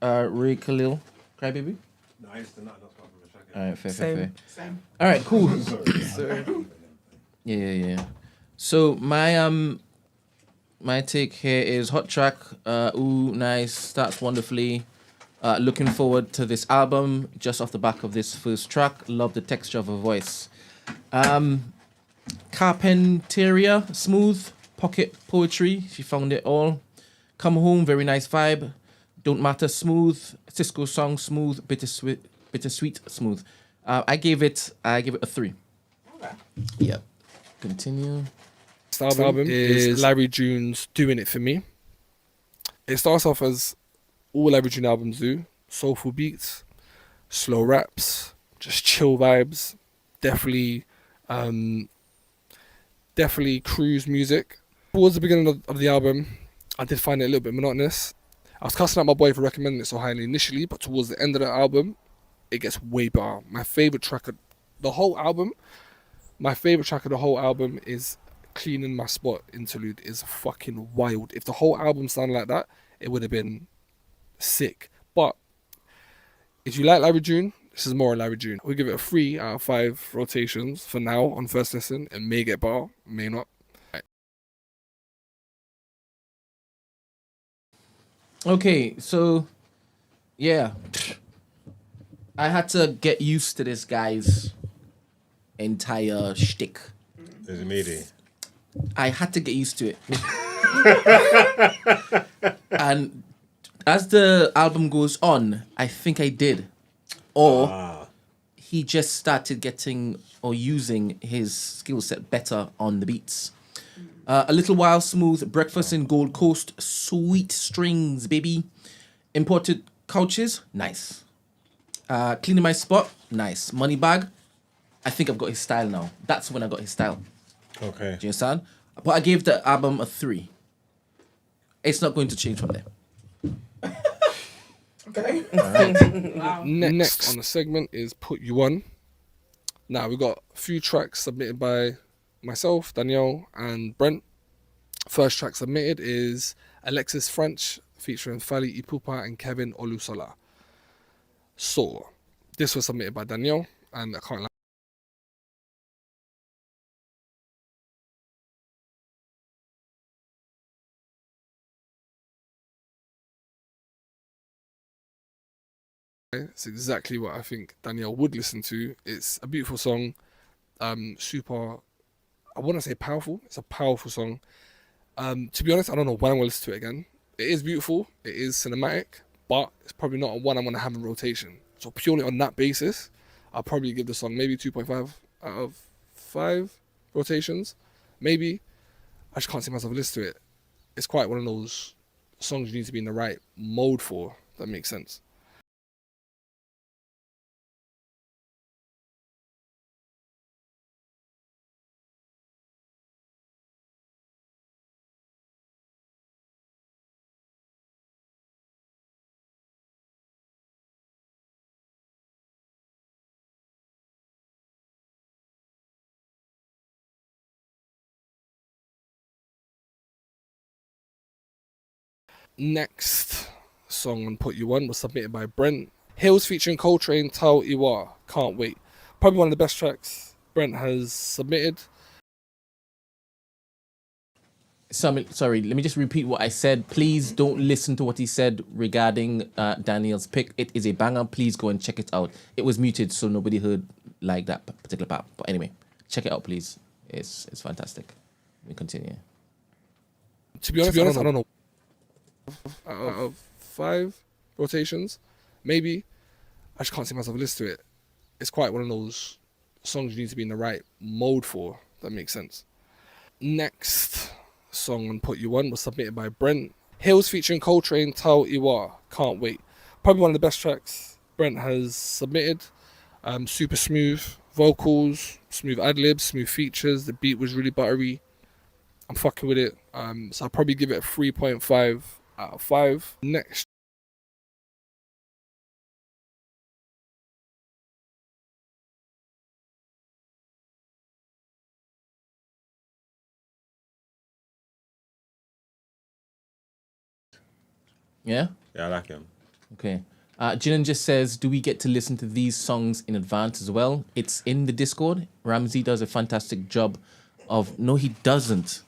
Ray Khalil Cry Baby? No, I used to not. That's what I'm checking. All right, fair. Same. All right, cool. Yeah. So my take here is hot track. Ooh, nice. Starts wonderfully. Looking forward to this album. Just off the back of this first track, love the texture of her voice. Carpentaria, smooth. Pocket poetry, she found it all. Come Home, very nice vibe. Don't Matter, smooth. Cisco song, smooth. Bittersweet, smooth. I gave it a 3. Okay. Yep. Continue. This album is Larry June's Doing It For Me. It starts off as all Larry June albums do. Soulful beats, slow raps, just chill vibes. Definitely cruise music. Towards the beginning of the album, I did find it a little bit monotonous. I was cussing out my boy for recommending it so highly initially, but towards the end of the album, it gets way better. My favorite track of the whole album is Cleaning My Spot interlude. Is fucking wild. If the whole album sounded like that, it would have been sick. But if you like Larry June, this is more Larry June. We give it a 3 out of 5 rotations for now on first listen. It may get better, may not. Okay, so yeah, I had to get used to this guy's entire shtick. There's a meaty. I had to get used to it. And as the album goes on, I think I did. Or he just started getting or using his skill set better on the beats. A Little While, smooth. Breakfast in Gold Coast, sweet strings, baby. Imported Couches, nice. Cleaning My Spot, nice. Money Bag, I think I've got his style now. That's when I got his style. Okay. Do you understand? But I gave the album a 3. It's not going to change from there. Okay. Wow. Next on the segment is Put You On. Now, we've got a few tracks submitted by myself, Danielle, and Brent. First track submitted is Alexis French featuring Fally Ipupa and Kevin Olusola. So, this was submitted by Danielle, and I can't lie. It's exactly what I think Danielle would listen to. It's a beautiful song, super, I wouldn't say powerful. It's a powerful song. To be honest, I don't know when I'm going to listen to it again. It is beautiful. It is cinematic, but it's probably not one I'm going to have in rotation. So purely on that basis, I'll probably give the song maybe 2.5 out of 5 rotations. Maybe. I just can't see myself listen to it. It's quite one of those songs you need to be in the right mode for. That makes sense. Next song on Put You On was submitted by Brent. Hills featuring Coltrane, Tal Iwa. Can't wait. Probably one of the best tracks Brent has submitted. Sorry, let me just repeat what I said. Please don't listen to what he said regarding Daniel's pick. It is a banger. Please go and check it out. It was muted, so nobody heard like that particular part. But anyway, check it out, please. It's fantastic. We continue. To be honest, I don't know. Out of 5 rotations, maybe. I just can't see myself listen to it. It's quite one of those songs you need to be in the right mode for. That makes sense. Next song on Put You On was submitted by Brent. Hills featuring Coltrane, Tal Iwa. Can't wait. Probably one of the best tracks Brent has submitted. Super smooth vocals, smooth ad-libs, smooth features. The beat was really buttery. I'm fucking with it. So I'll probably give it a 3.5 out of 5. Next. Yeah? Yeah, I like him. Okay. Jinan just says, do we get to listen to these songs in advance as well? It's in the Discord. Ramsey does a fantastic job of... No, he doesn't.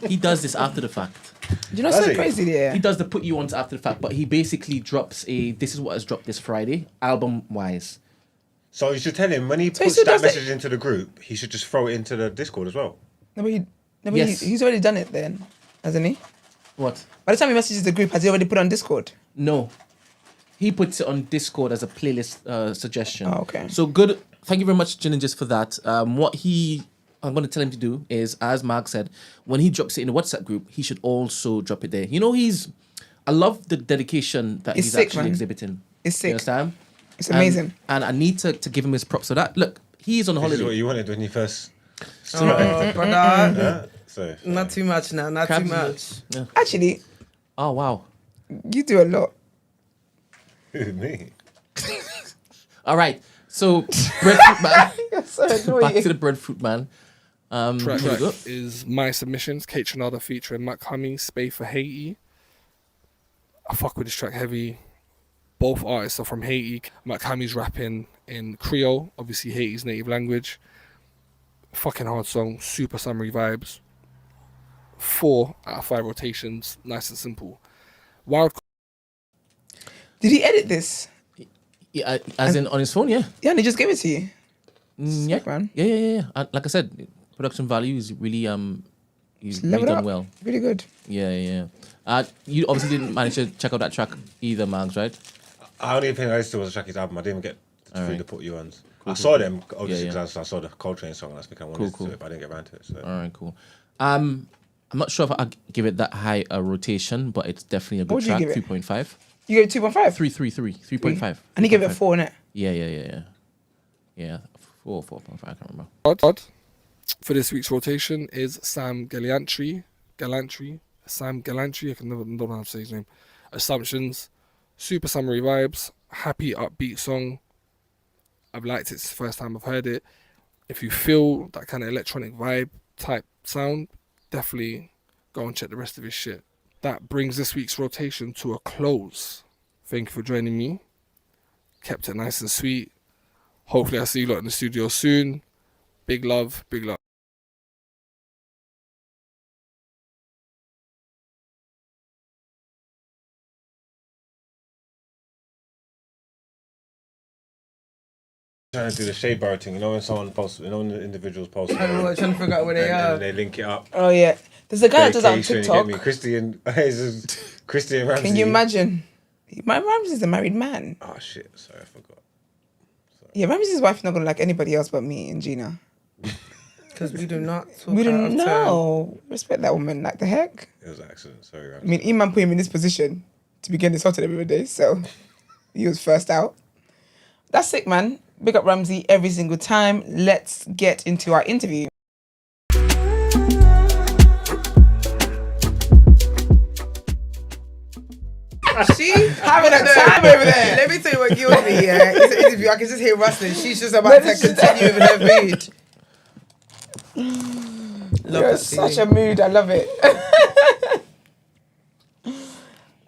He does this after the fact. You know, so crazy there. He does the put you on after the fact, but he basically drops this is what has dropped this Friday, album-wise. So you should tell him, when he puts that message into the group, he should just throw it into the Discord as well. No, but he's already done it then, hasn't he? What? By the time he messages the group, has he already put it on Discord? No. He puts it on Discord as a playlist suggestion. Oh, okay. So good. Thank you very much, Jinan, just for that. I'm going to tell him to do is, as Mark said, when he drops it in the WhatsApp group, he should also drop it there. You know, I love the dedication that he's sick, actually man. exhibiting. It's sick. You understand? It's amazing. And I need to give him his props for that. Look, he's on holiday. This is what you wanted when you first... Brother. Not too much now, not too much. Yeah. Actually... Oh, wow. You do a lot. Me? All right. So, Breadfruit Man. So Back to the Breadfruit Man. Track here we go. is My Submissions, Kate Trinada featuring Mae Tommy, Spay for Haiti. I fuck with this track heavy. Both artists are from Haiti. Mae Tommy's rapping in Creole, obviously Haiti's native language. Fucking hard song, super summery vibes. 4 out of 5 rotations, nice and simple. Wild. Did he edit this? Yeah, as in on his phone, yeah. Yeah, and he just gave it to you. Yeah, man. Yeah. Like I said, production value is really he's really done well. Really good. Yeah. You obviously didn't manage to check out that track either, Mags, right? I only think I listened to was Shaki's album. I didn't even get through right. the Put You Ons. Cool, I saw them obviously Yeah. because I saw the Coltrane song and I think I wanted to do it, but I didn't get around to it. So. All right, cool. I'm not sure if I'd give it that high a rotation, but it's definitely a good What would you track. give it? 3.5. You gave it 2.5? 3.5. And he gave it 4, innit? Yeah. 4.5, I can't remember. Odd for this week's rotation is Sam Galantry. Sam Galantry, I can don't know how to say his name. Assumptions, super summery vibes, happy upbeat song. I've liked it, it's the first time I've heard it. If you feel that kind of electronic vibe type sound, definitely go and check the rest of his shit. That brings this week's rotation to a close. Thank you for joining me. Kept it nice and sweet. Hopefully I'll see you lot in the studio soon. Big love, big love. Trying to do the shade bar thing, you know, when someone posts, you know, when the individuals post, And we're trying to figure out where they are. and they link it up. Oh, yeah. There's a guy that does that on Vacation, you TikTok. get me? Christian Ramsey. Can you imagine? My Ramsey's a married man. Oh shit! Sorry, I forgot. Yeah, Ramsey's wife not gonna like anybody else but me and Gina. Because we do not talk We out don't of turn. know. Respect that woman. Like the heck. It was an accident. Sorry, I Ramsey. mean, Iman put him in this position to be getting assaulted every day, so he was first out. That's sick, man. Big up Ramsey every single time. Let's get into our interview. She's Having a time over there. Let me tell you what kills me, yeah. It's an interview. I can just hear rustling. She's just about to continue with her mood. Love You're that such feeling. a mood. I love it.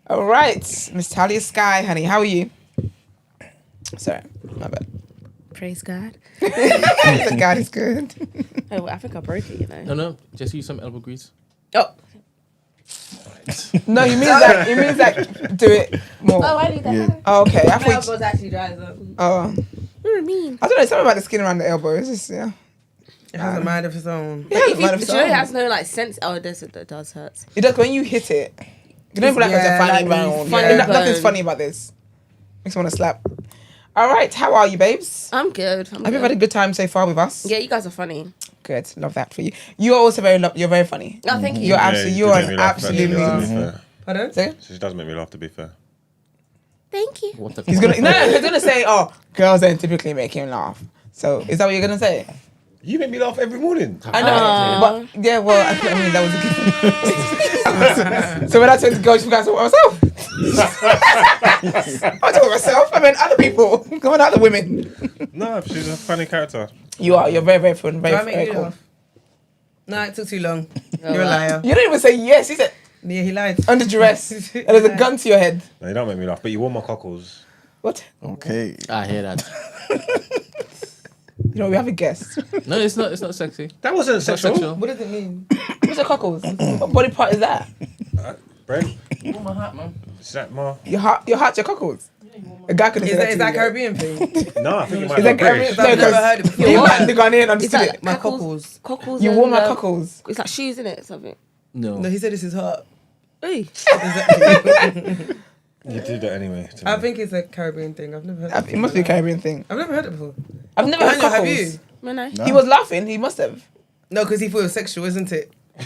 All right, Miss Talia Sky, honey, how are you? Sorry, my bad. Praise God. The God is good. Oh, I think I broke it, you know. No, just use some elbow grease. Oh. No, you mean that. It means that. Do it more. Oh, I need that. Yeah. Oh, okay. I My thought. elbow's actually dry though. Oh, What do you mean? I don't know. Something about the skin around the elbow. It's just yeah. It has a mind of its own. Yeah, If you, do you know it has no like sense? Oh, it does hurt. It does when you hit it. You don't feel like it's a Yeah, funny like round. funny Nothing's bone. funny about this. Makes me want to slap. All right, how are you, babes? I'm good. Have you had a good time so far with us? Yeah, you guys are funny. Good, love that for you. You are also you're very funny. Oh, thank you. You're absolutely, you you're do make an me laugh, absolute actually, to be means. fair. Pardon? Say? She does make me laugh, to be fair. Thank you. What the He's gonna he's gonna say, oh, girls don't typically make him laugh. So is that what you're gonna say? You make me laugh every morning. I know, but yeah, well, I mean that was a gift. So when I told the girls, you guys talk about myself. I talk about myself. I mean other people. Come on, other women. No, she's a funny character. You are. You're very, very fun. Do I Very, make very you cool. laugh? No, it took too long. Oh, You're a wow. liar. You don't even say yes. He said Yeah, he lied. under duress, and there's a gun to your head. No, you don't make me laugh, but you warm my cockles. What? Okay. I hear that. You know, we have a guest. No, it's not. It's not sexy. That wasn't It's not sexual. sexual. What does it mean? What's your cockles? What body part is that? Brent, Oh my hat, man. is that more? Your heart, your cockles. A guy could have Is said that to Caribbean thing? No, I think you might Is be that Caribbean? British. No, I've never 'cause heard it before. you might the Ghanaian It's understood like it. My cockles. cockles. Cockles. You and, wore my cockles. It's like shoes, isn't it? Something. No. No, he said it's his heart. Hey. You did that anyway. to I me. think it's a Caribbean thing. I've never heard It must be a Caribbean thing. I've never heard it before. I've never heard Daniel, have cockles. you? No. He was laughing. He must have. No, because he thought it was sexual, isn't it? I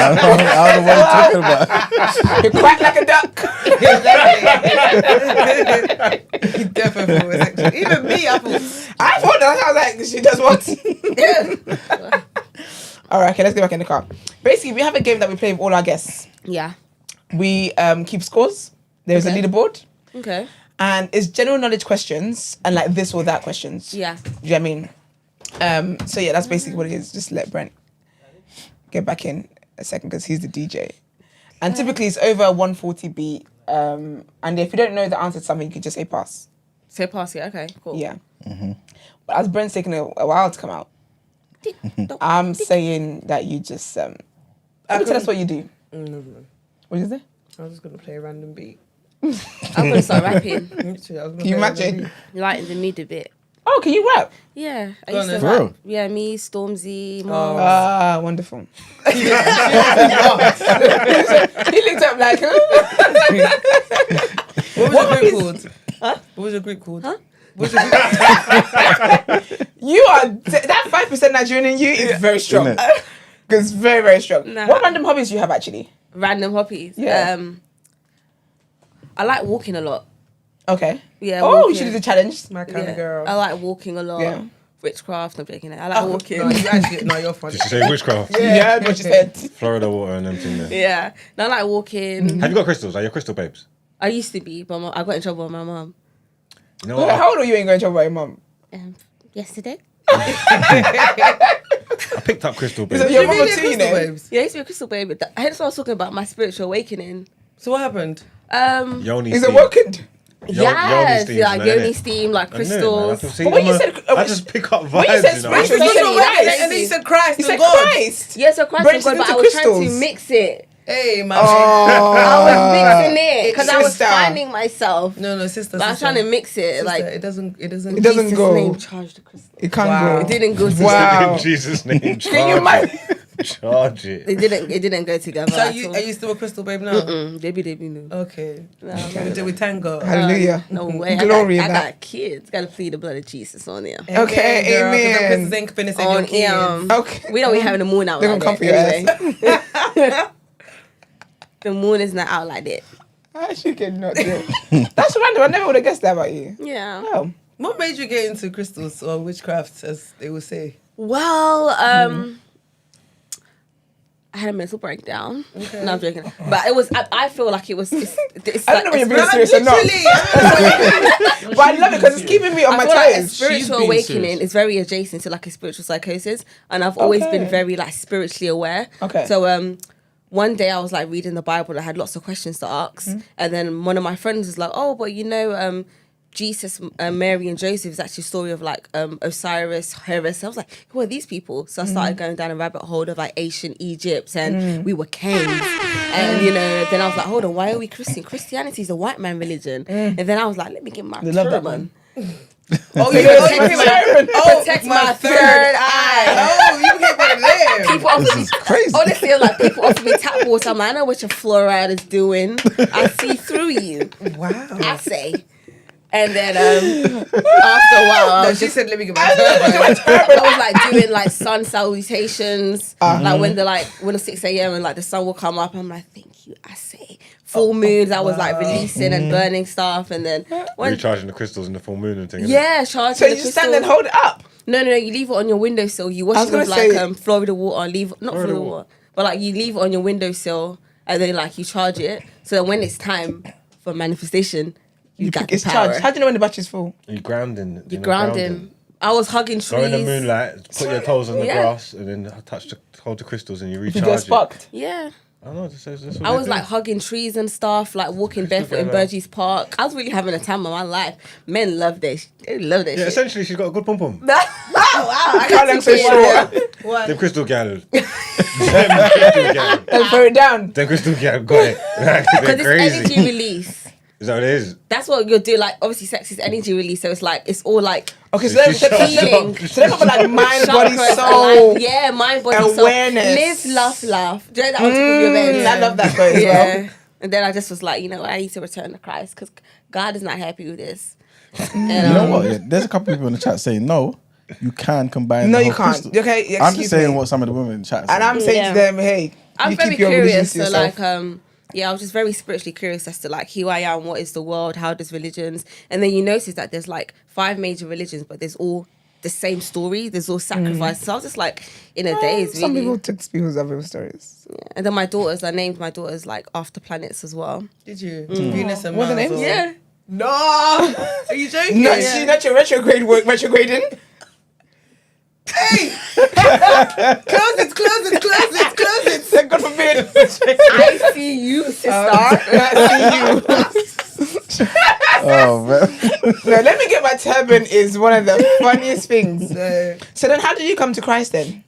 don't know what you're talking about. You quack like a duck. He definitely thought it was sexual. Even me, I thought. I thought that. I was like, she does what? All right, okay, let's get back in the car. Basically, we have a game that we play with all our guests. Yeah. We keep scores. There's Okay. a leaderboard. Okay. And it's general knowledge questions and like this or that questions. Yeah. Do you know what I mean? So yeah, that's basically what it is. Just let Brent get back in a second because he's the DJ. And typically it's over 140 beat. And if you don't know the answer to something, you could just say pass. Say pass. Yeah. Okay. Cool. Yeah. But as Brent's taking a while to come out, I'm saying that you just tell us what you do. No. What did you say? I was just going to play a random beat. I'm gonna start rapping. Literally, I was gonna Can you play a random imagine? beat. Lighten the mood a bit. Oh, can you rap? Yeah. I Go used on to then. rap. For real? Yeah. Me, Stormzy, Oh. Mom. Ah, wonderful. He looked up like, What was your group called? Huh? What was your group called? Huh? What was your group? you are that 5% Nigerian in you is very strong. Isn't it? Because very, very strong. Nah. What random hobbies do you have actually? Random hobbies. Yeah. I like walking a lot. Okay. Yeah. Oh, you walking. should do the challenge. My kind Yeah. of girl. I like walking a lot. Yeah. Witchcraft. I'm joking. I like walking. No, you actually, no, you're funny. Did she say witchcraft? Yeah, what you said. Florida water and everything there. Yeah. No, I like walking. Have you got crystals? Are you crystal babes? I used to be, but I got in trouble with my mum. You know Well, what? how old are you? Ain't going to trouble by your mum? Yesterday. I picked up crystal Is it babes. your You mum or really two, a you crystal know? babes? Yeah, I used to be a crystal baby. Hence why I was talking about my spiritual awakening. So what happened? Yoni Is it steam. working? Yes, steam's yeah, like, yoni innit? steam, like I knew it, man. I crystals. can see But when I'm you a- said- I just pick up when you vibes, said you know. spiritual, you you said said that, Christ. And then you said Christ You and said God. Christ. Yes, of Christ Brent and God, is but I into was trying to crystals. mix it. Hey, man. I was mixing it because I was Sister. finding myself. No, sister. But I was trying to mix it. Sister, Like, it doesn't. It doesn't Jesus' go. name charged the crystal. It can't Wow. go. It didn't go to Wow. In Jesus' name, Can you charge imagine? it. Charge it. It didn't go together. So at are all. you still a crystal babe now? They know. Okay. No, We tango. Hallelujah. no way. Glory I in got that. kids. Got to plead the blood of Jesus on there. Okay, girl, 'cause amen. them crystals ain't finna save your On kids. Okay. We don't be having the moon out They're like gonna come that. for your Anyway. The moon is not out like that. I actually cannot do it. That's random. I never would have guessed that about you. Yeah. Oh. What made you get into crystals or witchcraft, as they would say? Well, I had a mental breakdown. Okay. No, I'm joking. But it was. I feel like it was. It's I don't know like when you're being a serious or not. Literally. But I love it because it's keeping me on I my feel like a toes. spiritual being awakening serious. is very adjacent to like a spiritual psychosis, and I've always been Okay. very like spiritually aware. Okay. So one day I was like reading the Bible and I had lots of questions to ask. And then one of my friends was like, oh, but Jesus, Mary and Joseph is actually a story of like Osiris, Horus. I was like, who are these people? So I started going down a rabbit hole of like ancient Egypt and we were caves. And then I was like, hold on, why are we Christian? Christianity is a white man religion. And then I was like, let me get my turban. Protect my third eye. Oh, you get one of them. People offer me crazy. Honestly, like people offer me tap water. I'm like, I know what your fluoride is doing. I see through you. Wow. I say. And then after a while, she said, "Let me get my turban." I was like doing like sun salutations, like when the 6 a.m. and like the sun will come up. I'm like, thank you. I say. Full moons, I was like releasing and burning stuff, and then recharging the crystals in the full moon and things. Yeah, charging. So you just stand and hold it up. No, you leave it on your windowsill. You wash it with like Florida water. Florida water, but like you leave it on your windowsill, and then like you charge it. So that when it's time for manifestation, you got the power. Charged. How do you know when the battery's full? You're grounding. You're grounding. I was hugging trees. Go in the moonlight, put your toes on the grass, and then hold the crystals, and you recharge. You get sparked. Yeah. I don't know. This I was like hugging trees and stuff, like walking barefoot in Burgess Park. I was really having a time of my life. Men love this. They love that shit. Essentially, she's got a good pom pom. Wow. I can't look so short. What? Them crystal gal. Then throw it down. Them crystal gal got it. Because They're crazy. it's energy release. Is that what it is? That's what you'll do. Like, obviously, sex is energy release, so it's like it's all like okay. So healing. So they cover like mind, body, chakras, soul. Yeah, mind, body, awareness. soul. Live, laugh. Do you know that on top of your bed? I love that story as well. And then I just was like, you know what? I need to return to Christ because God is not happy with this. And, You know what? Yeah, there's a couple people in the chat saying no. You can combine. No, the you whole can't. crystal. Okay, I'm just saying what some of the women in the chat. Are saying. And I'm saying to them, hey, I'm you very keep your religion curious. to So yourself. I was just very spiritually curious as to like who I am, what is the world, how does religions, and then you notice that there's like 5 major religions, but there's all the same story. There's all sacrifice. So I was just like in a daze. Some really. people took people's other stories. Yeah. And then I named my daughters like after planets as well. Did you? Venus and What are the Mars. names? Yeah. No. Are you joking? No, she's not your retrograding. Hey! close it. Thank God forbid. I see you, sister. I see you. Oh man. No, let me get my turban is one of the funniest things. So then how did you come to Christ then?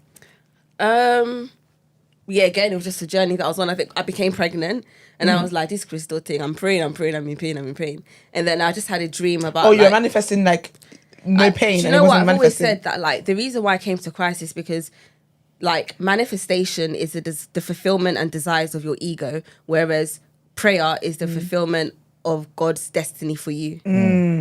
Yeah, again, it was just a journey that I was on. I think I became pregnant and I was like, this crystal thing, I'm praying. I've been praying. And then I just had a dream about you're manifesting like no pain. Do you and know it what? wasn't I've always manifesting. said that like the reason why I came to Christ is because like manifestation is the fulfillment and desires of your ego, whereas prayer is the fulfillment of God's destiny for you.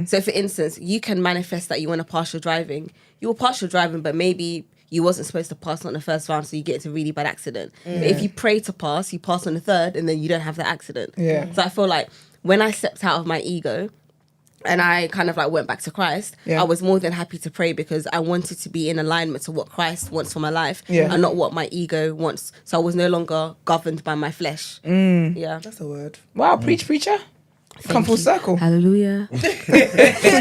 So for instance, you can manifest that you want to pass your driving. You will pass your driving, but maybe you wasn't supposed to pass on the first round, so you get into a really bad accident. But if you pray to pass, you pass on the third, and then you don't have the accident. Yeah. So I feel like when I stepped out of my ego and I kind of like went back to Christ, I was more than happy to pray because I wanted to be in alignment to what Christ wants for my life and not what my ego wants. So I was no longer governed by my flesh. Yeah. That's a word. Wow, preacher. Come full circle. Hallelujah.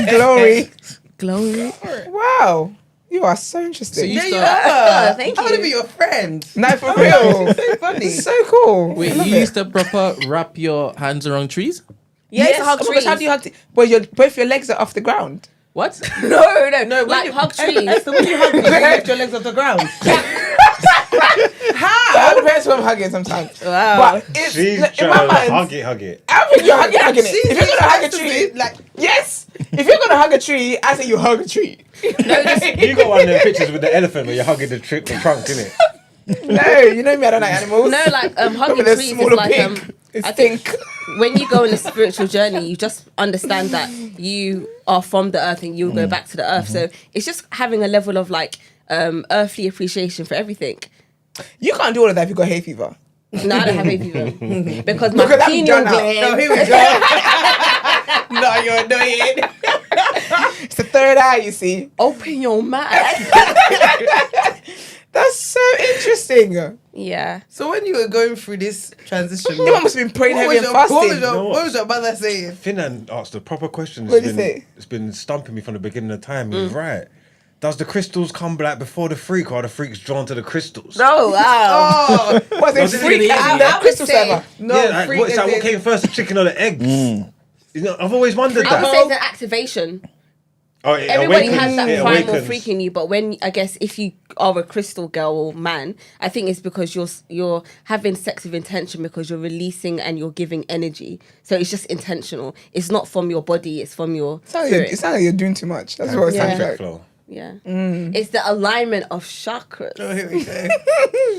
Glory. Glory. Wow. You are so interesting. So you Yeah, you start. are. Thank I want to you. be your friend. No, for real. So funny. So cool. Wait, you used to proper wrap your hands around trees? Yes, Oh hug my gosh, trees. how do you hug? Both your legs are off the ground. What? No. No, Like hug trees. So when you hug me, you lift your legs off the ground. How? It depends who I'm hugging sometimes. Wow. But it's She's in my trying to mind. hug it. I think you're hugging it. See, If you're gonna hug a has to tree, be, like, yes. If you're gonna hug a tree, I say you hug a tree. You got one of them pictures with the elephant where you're hugging the trunk, innit? No, you know me. I don't like animals. No, like hugging Look at the trees is smaller like pig. I think when you go on a spiritual journey, you just understand that you are from the earth and you'll go back to the earth. So it's just having a level of like earthly appreciation for everything. You can't do all of that if you got hay fever. No, I don't have hay fever because my Look at that pineal done now. Oh, gland. here we go. No, you're annoying. It's the third eye, you see. Open your mind. That's so interesting. Yeah. So when you were going through this transition, Your mum must have been praying heavy and fasting. What was your mother saying? Finan asked a proper question. What did he say? It's been stumping me from the beginning of time. He was right. Does the crystals come like before the freak, or are the freaks drawn to the crystals? Oh wow. Oh, was it freak and the crystal server? No, yeah, like, freak what came first, the chicken or the eggs? You know, I've always wondered I would that. say it's an activation. Oh, it Everybody awakens, has that it primal awakens. freak in you, but when I guess if you are a crystal girl or man, I think it's because you're having sex with intention because you're releasing and you're giving energy. So it's just intentional. It's not from your body. It's from your It sounds spirit. like you're doing too much. That's what it sounds Yeah. like. Flow. Yeah, it's the alignment of chakras. Oh, here we go.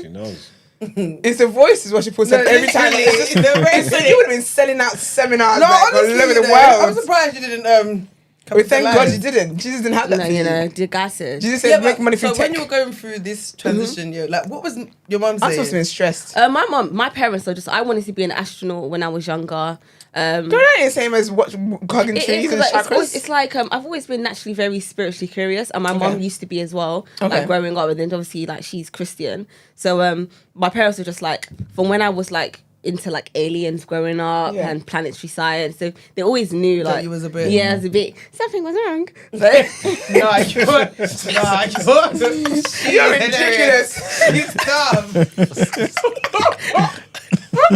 She knows. It's the voice is what she puts No, up every time. literally, It's the way so you would have been selling out seminars No, like, all honestly, over the though, world. I'm surprised you didn't come Well, to thank the God line. you didn't. Jesus didn't have that. No, for you know, the guy said. Jesus said Yeah, make but money so through when tech. you were going through this transition, like what was your mum I'm saying? supposed to be stressed. My parents are just. I wanted to be an astronaut when I was younger. Don't I ain't the same as watch hugging It trees is, and like, chakras? it's like I've always been naturally very spiritually curious, and my mom used to be as well. Okay. Like growing up, and then obviously like she's Christian. So my parents were just like from when I was like into like aliens growing up Yeah. and planetary science. So they always knew That like you was a bit- I was a bit something was wrong. So, No, I can't. No, I can't. You're ridiculous. She's dumb.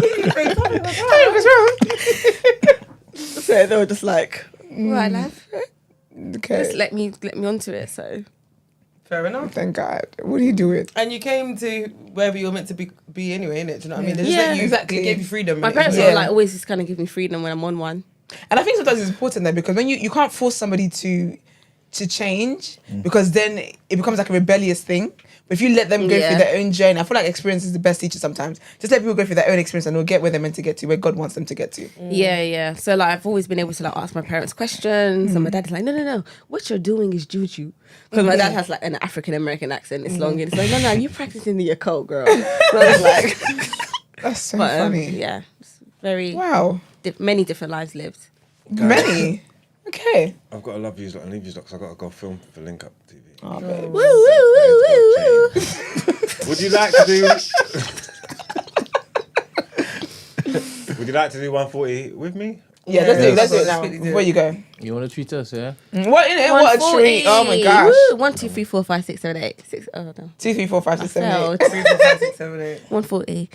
What's wrong? so they were just like, right, love, Okay. just let me onto it. So Fair enough. Thank God. What are you doing? And you came to wherever you were meant to be anyway, innit? Do you know what I mean? They just Yeah, let you, exactly. They gave you freedom. my innit? parents Yeah. were like always just kind of give me freedom when I'm on one. And I think sometimes it's important there because when you can't force somebody to change because then it becomes like a rebellious thing. But if you let them go Yeah. through their own journey, I feel like experience is the best teacher sometimes. Just let people go through their own experience and they'll get where they're meant to get to, where God wants them to get to. Yeah. So like I've always been able to like ask my parents questions, and my dad is like, no, what you're doing is juju, because my dad has like an African American accent. It's long, and it's like, no, you practicing the occult, girl. So I was like, That's so but, funny. yeah, it's very Wow. many different lives lived. Many. Okay. I've got to love you and leave you because I've got to go film for Link Up TV. Oh, babe. Woo woo woo woo. Would you like to do? Would you like to do 140 with me? Yeah, let's do it. Let's do it Let's now. quickly do Before it. you go. You want to treat us, yeah? What in it? What a 140. treat. Oh my gosh. Woo. 1, 2, 3, 4, 5, 6, 7, 8. 6. Oh no. 2, 3, 4, 5, 6, 7, 8. Failed. 3, 4, 5, 6, 7, 8. 140.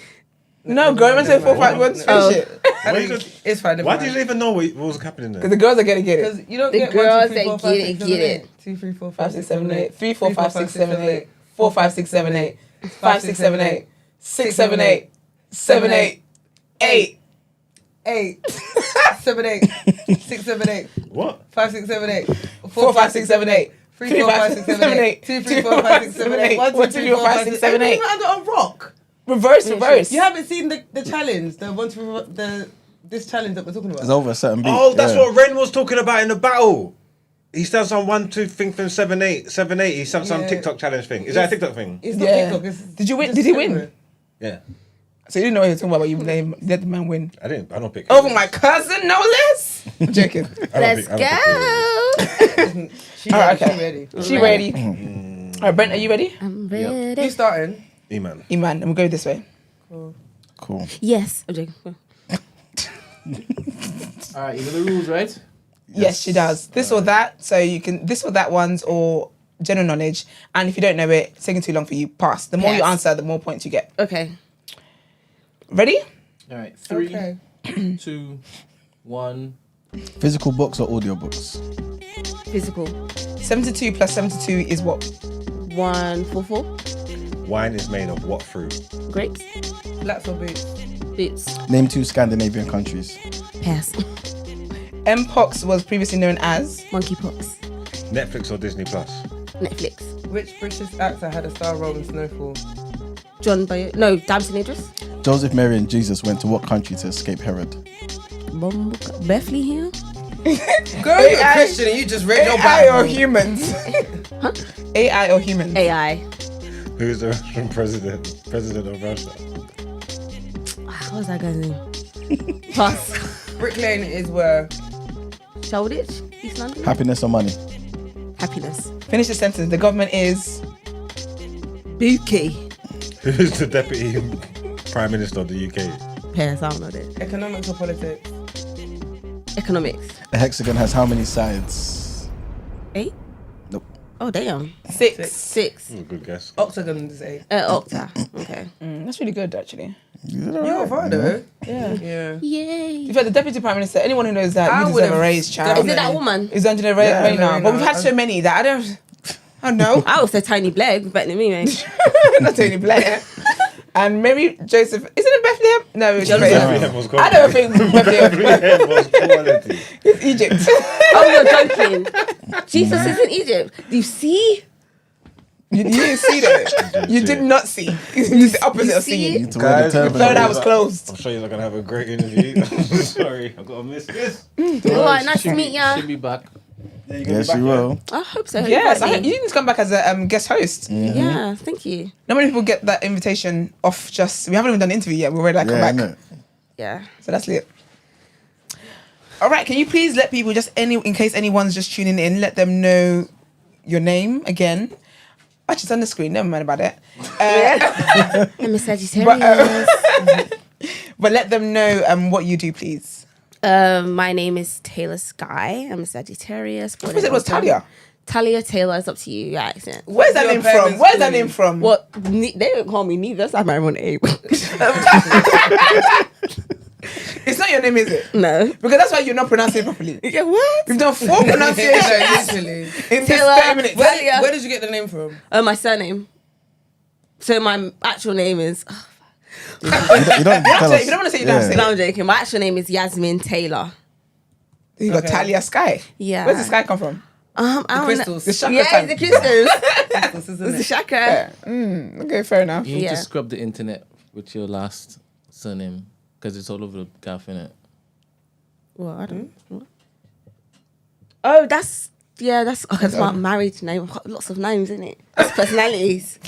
No, go and say 4, 5, 1, finish Oh. it. It's fine. Why did you even know what was happening there? Because the girls are gonna get it. Because you don't The get girls 1, 2, 3, 4, that 5, get 6, it, 7, get 8. it. 2, 3, 4, 5, 5, 6, 6, 7, 8. 3, 4, 5, 6, 7, 8. 4, 5, 6, 7, 8. 5, 6, 7, 8. 6, 7, 8. 7, 8. 8. 8. 7, 8. 6, 7, 8. What? 5, 6, 7, 8. 4, 5, 6, 7, 8. 3, 4, 5, 6, 7, 8. 2, 3, 4, 5, 6, 7, 8. 1, 2, 3, 4, 5, 6, 7, 8. Under a rock. Reverse. You haven't seen the challenge, the 1, 2, 3, this challenge that we're talking It's about. over a certain beat. Oh, that's yeah. what Ren was talking about in the battle. He said some 1, 2 thing from 7, 8. 7, 8. He said some Yeah. TikTok challenge thing. Is that a TikTok thing? It's not Yeah. TikTok. It's Did you win? just Did he everywhere. win? Yeah. So you didn't know what he was talking about, but you let the man win. I don't pick. Over my cousin, no less. I'm joking. Let's go. She All right, ready, okay. she ready. She ready? All right, Brent, are you ready? I'm ready. Who's starting? E-man. Iman, and we'll go this way. Cool. Yes. I'm joking. All right, you know the rules, right? Yes, she does. This or that. So you can this or that ones or general knowledge. And if you don't know it, it's taking too long for you, pass. The more you Yes. answer, the more points you get. Okay. Ready? All right, 3, Okay. 2, 1. Physical books or audio books? Physical. 72 plus 72 is what? 144. Wine is made of what fruit? Grapes. Flats or boots? Boots. Name 2 Scandinavian countries. Pass. Mpox was previously known as Monkeypox. Netflix or Disney Plus? Netflix. Which British actor had a star role in Snowfall? John Boy. No, Damson Idris. Joseph, Mary, and Jesus went to what country to escape Herod? Bethlehem. Girl, you're a Christian and you just read your AI or Bible. humans? AI or humans? AI. Who's the Russian president? President of Russia? What was that guy's name? Pass. Brick Lane is where? Shoreditch. East London. Happiness or money? Happiness. Finish the sentence. The government is Bookie. Who's the deputy prime minister of the UK? Pass. I don't know that. Economics or politics? Economics. A hexagon has how many sides? 8. Nope. Oh, damn. 6. 6. Good guess. Octagon, say. Octa. Okay. That's really good, actually. You You're fine, though. Yeah. Yay. In fact, the deputy prime minister, anyone who knows that, you deserve a raise, child. Is it that woman? Is Angela Rayner. But we've had so many that I don't know. I would say Tiny Blair, better than me, mate. Not Tony Blair. And Mary Joseph. Isn't it Bethlehem? No, it's Bethlehem was I don't think Bethlehem. Bethlehem was quality. It's Egypt. Oh, you're joking. Jesus is in Egypt. Do you see? You didn't see that. You did not see. It's the opposite of seeing. need to wear the The turban. third eye was closed. I'm sure you're not gonna have a great interview. Sorry, I've got to miss this. All right, nice to meet ya. She'll be back. Yes, you will. I hope so. Yes, you Hopefully. need to come back as a guest host. Yeah, thank you. Not many people get that invitation off just... We haven't even done an interview yet. We're already come back. innit? Yeah. So that's lit. All right, can you please let people in case anyone's just tuning in, let them know your name again. Actually, it's on the screen. Never mind about it. I'm a Sagittarius. But let them know what you do, please. My name is Taylor Sky. I'm a Sagittarius. I thought it was Talia. Talia Taylor. It's up to you. Your accent. Where's that name from? Where's that name from? What? They don't call me neither. That's not my own name. It's not your name, is it? No. Because that's why you're not pronouncing it properly. Yeah, what? We've done 4 pronunciations Literally. in this Taylor, 30 minutes. Talia. Where did you get the name from? My surname. So my actual name is... You don't tell us. If you don't want to say, you don't have to say No, it. I'm joking. My actual name is Yasmin Taylor. You got Okay. Talia Sky. Yeah. Where's the sky come from? I don't know. Crystals. The chakra Yeah, sign. it's the crystals. Crystals, isn't It's the it? chakra. Yeah. Okay, fair enough. You need Yeah. to scrub the internet with your last surname because it's all over the gaff, innit? Well, I don't know. Oh, that's my married name. I've got lots of names, isn't it? That's personalities.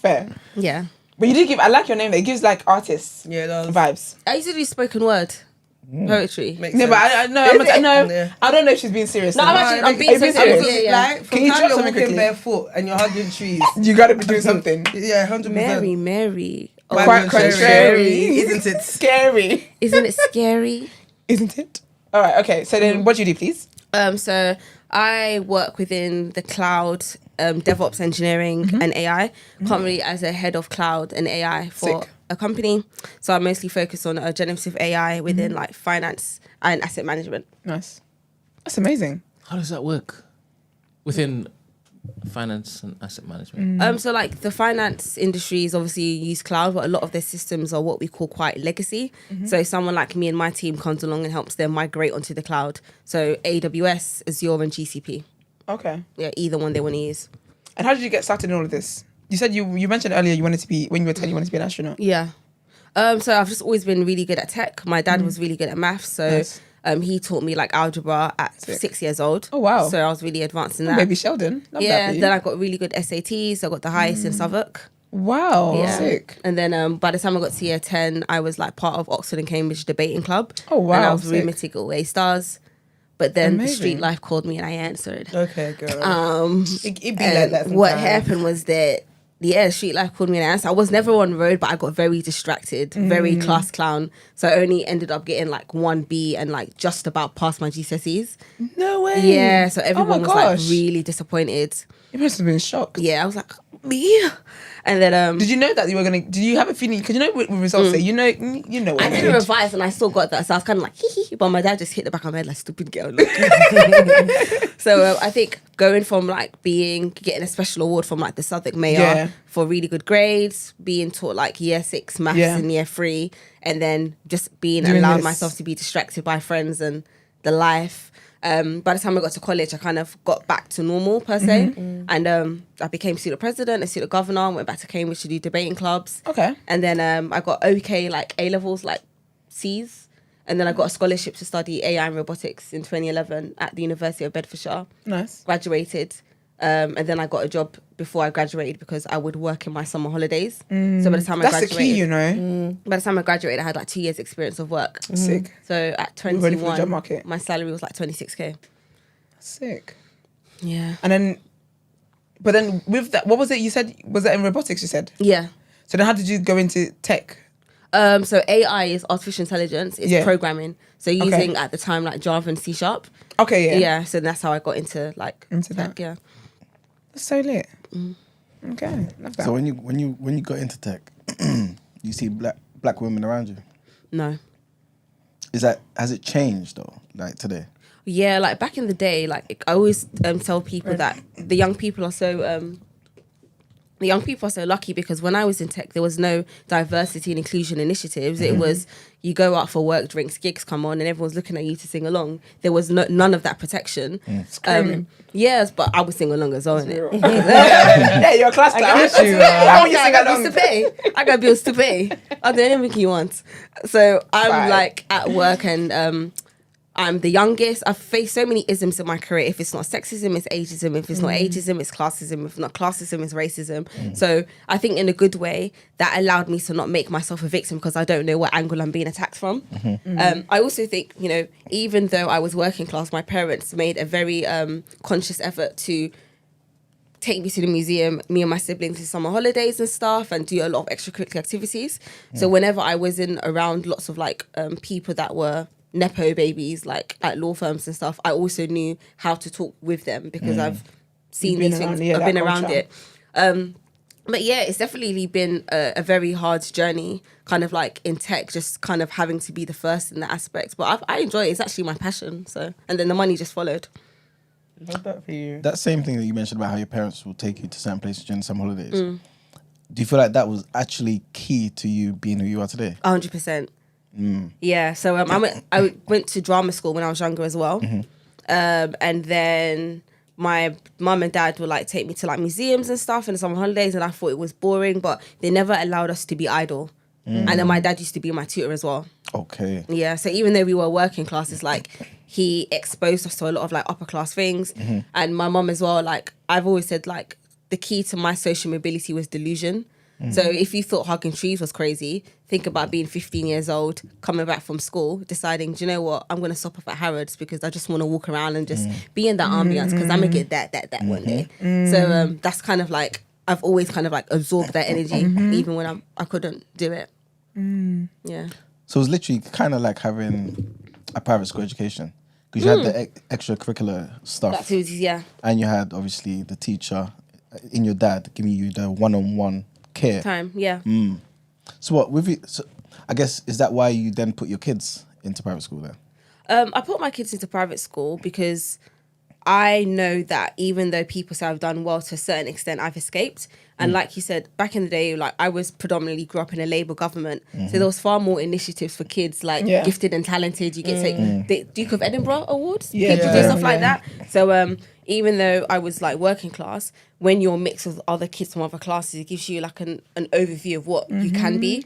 Fair. Yeah. But you do give, I like your name. It gives like artists Yeah, it does. vibes. I used to do spoken word poetry. Makes No, sense. but I know. Yeah. I don't know if she's being serious. No, now. I'm being Are you so serious. serious? Yeah. Like, from Can you time drop you're something walking quickly? barefoot and you're hugging trees. You got to be doing something. Yeah, 100%. Mary. Quite Quite contrary. Isn't it? Scary. Isn't it scary? Isn't it? All right. Okay. So then, what do you do, please? So I work within the cloud, DevOps engineering and AI, currently as a head of cloud and AI for Sick. a company. So I mostly focus on generative AI within like finance and asset management. Nice. That's amazing. How does that work within finance and asset management? So like the finance industries obviously use cloud, but a lot of their systems are what we call quite legacy. So someone like me and my team comes along and helps them migrate onto the cloud. So AWS, Azure and GCP. Okay. Yeah, either one they want to use. And how did you get started in all of this? You said you mentioned earlier you wanted to be, when you were 10, you wanted to be an astronaut. Yeah. So I've just always been really good at tech. My dad was really good at maths. So Nice. he taught me like algebra at Sick. 6 years old. Oh, wow. So I was really advanced in Oh, that. baby Sheldon. Love that Yeah, for you. then I got really good SATs. I got the highest in Southwark. Wow. Yeah. Sick. And then by the time I got to year 10, I was like part of Oxford and Cambridge debating club. Oh, wow, And I was sick. rheumatic A stars. But then the Amazing. street life called me and I answered. Okay, girl. It be like And that what sometimes. happened was that street life called me and I answered. I was never on road, but I got very distracted, very class clown. So I only ended up getting like 1B and like just about passed my GCSEs. No way. Yeah, so everyone my was like gosh. really disappointed. You must have been shocked. Yeah, I was like, me? And then Did you know that you were gonna? Did you have a feeling? Because you know with results say you know. What I you didn't did. revise and I still got that. So I was kind of like, hee hee. But my dad just hit the back of my head like, stupid girl. Look. So I think going from like getting a special award from like the Southwark Mayor Yeah. for really good grades, being taught like year 6 maths Yeah. in year 3, and then just being Doing allowed this. myself to be distracted by friends and the life. By the time I got to college, I kind of got back to normal per se. And I became student president and student governor, went back to Cambridge to do debating clubs. Okay. And then I got okay like A-levels, like C's. And then I got a scholarship to study AI and robotics in 2011 at the University of Bedfordshire. Nice. Graduated. And then I got a job before I graduated because I would work in my summer holidays. So by the time I That's the graduated, key, you know. by the time I graduated, I had like 2 years experience of work. Sick. So at Ready for the job 21, market. my salary was like 26k. Sick. Yeah. And then, but then with that, what was it you said? Was that in robotics? You said. Yeah. So then, how did you go into tech? So AI is artificial intelligence. It's programming. So using at the time like Java and C#. Okay, yeah. Yeah, so that's how I got into that. Yeah. That's so lit. Okay, love that. So when you got into tech, you see black women around you. No. Has it changed though? Like today? Yeah, like back in the day, like I always tell people that the young people are so lucky because when I was in tech, there was no diversity and inclusion initiatives. It was you go out for work, drinks, gigs come on, and everyone's looking at you to sing along. There was none of that protection. Yes, but I would sing along as well, innit? Yeah, you're a class clown. I want you to sing along. I got bills to pay. I'll do anything you want. So I'm like at work and I'm the youngest. I've faced so many isms in my career. If it's not sexism, it's ageism. If it's not ageism, it's classism. If not classism, it's racism. So I think in a good way, that allowed me to not make myself a victim because I don't know what angle I'm being attacked from. I also think, you know, even though I was working class, my parents made a very conscious effort to take me to the museum, me and my siblings to summer holidays and stuff, and do a lot of extracurricular activities. So whenever I was around lots of like people that were Nepo babies, like at law firms and stuff, I also knew how to talk with them because I've seen these things. I've been around it. But yeah, it's definitely been a very hard journey, kind of like in tech, just kind of having to be the first in that aspect. But I enjoy it. It's actually my passion. So, and then the money just followed. Love that for you. That same thing that you mentioned about how your parents will take you to certain places during some holidays. Do you feel like that was actually key to you being who you are today? 100%. Yeah, so I went to drama school when I was younger as well, and then my mum and dad would like take me to like museums and stuff and summer holidays, and I thought it was boring, but they never allowed us to be idle. And then my dad used to be my tutor as well. Okay. Yeah, so even though we were working classes, like he exposed us to a lot of like upper class things, and my mum as well. Like I've always said, like the key to my social mobility was delusion. So if you thought hugging trees was crazy, think about being 15 years old, coming back from school, deciding, do you know what, I'm going to stop off at Harrods because I just want to walk around and just be in that ambience because I'm going to get that one day. So that's kind of like, I've always kind of like absorbed that energy even when I couldn't do it. Yeah. So it was literally kind of like having a private school education because you had the extracurricular stuff. Activities, yeah. And you had obviously the teacher in your dad giving you the one-on-one care. Time, yeah. So what with you? So I guess is that why you then put your kids into private school then? I put my kids into private school because I know that even though people say I've done well to a certain extent, I've escaped. And like you said, back in the day, like I was predominantly grew up in a Labour government, so there was far more initiatives for kids like gifted and talented. You get the Duke of Edinburgh awards, people do stuff like that. So even though I was like working class, when you're mixed with other kids from other classes, it gives you like an overview of what you can be.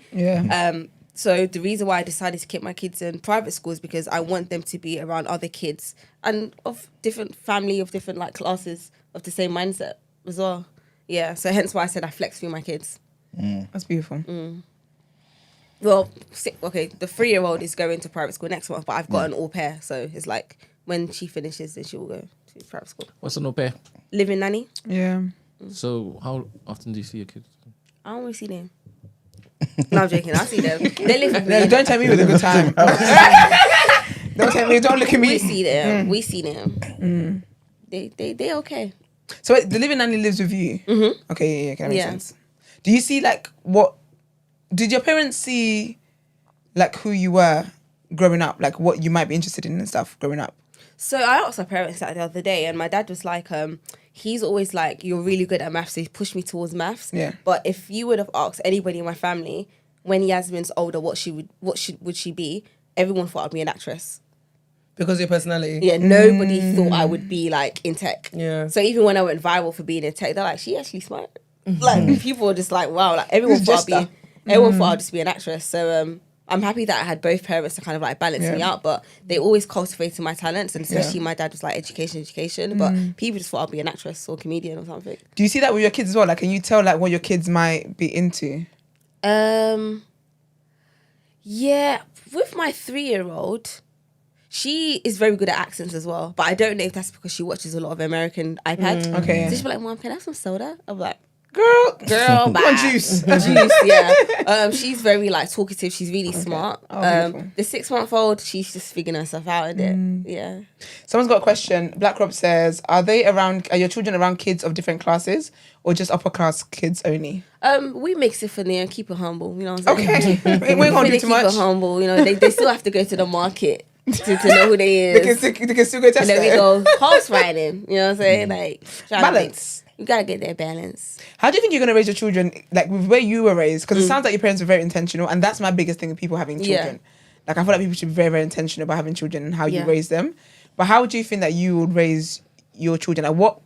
So the reason why I decided to keep my kids in private school is because I want them to be around other kids and of different family, of different like classes, of the same mindset as well. Yeah, so hence why I said I flex through my kids. That's beautiful. Well, okay, the 3-year-old is going to private school next month, but I've got an au pair, so it's like when she finishes, then she will go to private school. What's an au pair? Living nanny. Yeah. So how often do you see your kids? I don't really see them. No, I'm joking. I see them. They live with me. No, don't tell me it was a good time. Don't tell me. Don't look at me. We see them. We see them. They okay. So wait, the living nanny lives with you? Okay, yeah, that makes sense. Do you see like what? Did your parents see like who you were growing up, like what you might be interested in and stuff growing up? So I asked my parents that the other day, and my dad was like, he's always like, you're really good at maths, so he pushed me towards maths. Yeah. But if you would have asked anybody in my family when Yasmin's older, what would she be? Everyone thought I'd be an actress. Because of your personality. Yeah, nobody thought I would be like in tech. Yeah. So even when I went viral for being in tech, they're like, she actually smart. Like people were just like, wow, like everyone thought I'd just be an actress. So I'm happy that I had both parents to kind of like balance me out, but they always cultivated my talents, and especially my dad was like education, but people just thought I'd be an actress or comedian or something. Do you see that with your kids as well? Like, can you tell like what your kids might be into? Yeah, with my 3-year-old, she is very good at accents as well, but I don't know if that's because she watches a lot of American iPad. Okay. So she'll be like, Mom, can I have some soda? I'm like, Girl, Girl, come on, juice. Juice, yeah. She's very like talkative. She's really smart. beautiful. The 6-month-old, she's just figuring herself out in it. Yeah. Someone's got a question. Black Rob says, Are your children around kids of different classes or just upper class kids only? We mix it for and keep it humble. You know what I'm saying? Okay. We ain't gonna do too Keep it much. humble. You know, they still have to go to the market to know who they is. They can still go test And then we it. go horse riding. You know what I'm saying? Like trying to Balance. you gotta get their balance. How do you think you're going to raise your children, like with where you were raised? Because it sounds like your parents were very intentional, and that's my biggest thing with people having children. Like, I feel like people should be very, very intentional about having children and how you raise them. But how would you think that you would raise your children? Like, what?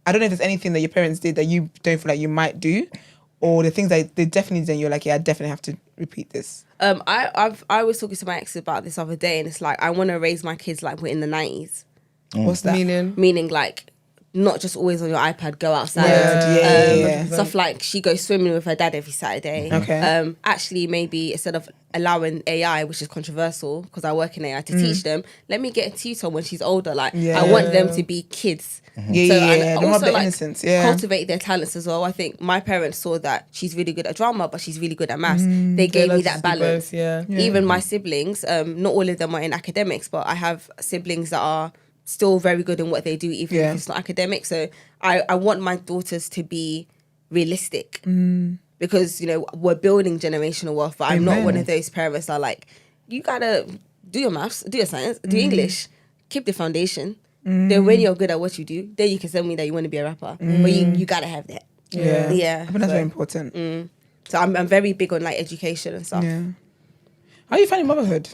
I don't know if there's anything that your parents did that you don't feel like you might do, or the things that they definitely did and you're like, yeah, I definitely have to repeat this. I was talking to my ex about this other day, and it's like, I want to raise my kids like we're in the 90s. What's that? Meaning like, not just always on your iPad, go outside. Yeah. Stuff like she goes swimming with her dad every Saturday. Okay. Actually, maybe instead of allowing AI, which is controversial because I work in AI, to teach them, let me get a tutor when she's older. Like, I want them to be kids. And and also, also like innocence. cultivate their talents as well. I think my parents saw that she's really good at drama, but she's really good at maths. They gave me that balance. Even my siblings, not all of them are in academics, but I have siblings that are still very good in what they do, even if it's not academic. So I want my daughters to be realistic because, you know, we're building generational wealth, but I'm not one of those parents that are like, you gotta do your maths, do your science, do English, keep the foundation. Then when you're good at what you do, then you can tell me that you want to be a rapper. But you gotta have that. Yeah. Yeah. I think that's very important. So I'm very big on like education and stuff. Yeah. How are you finding motherhood?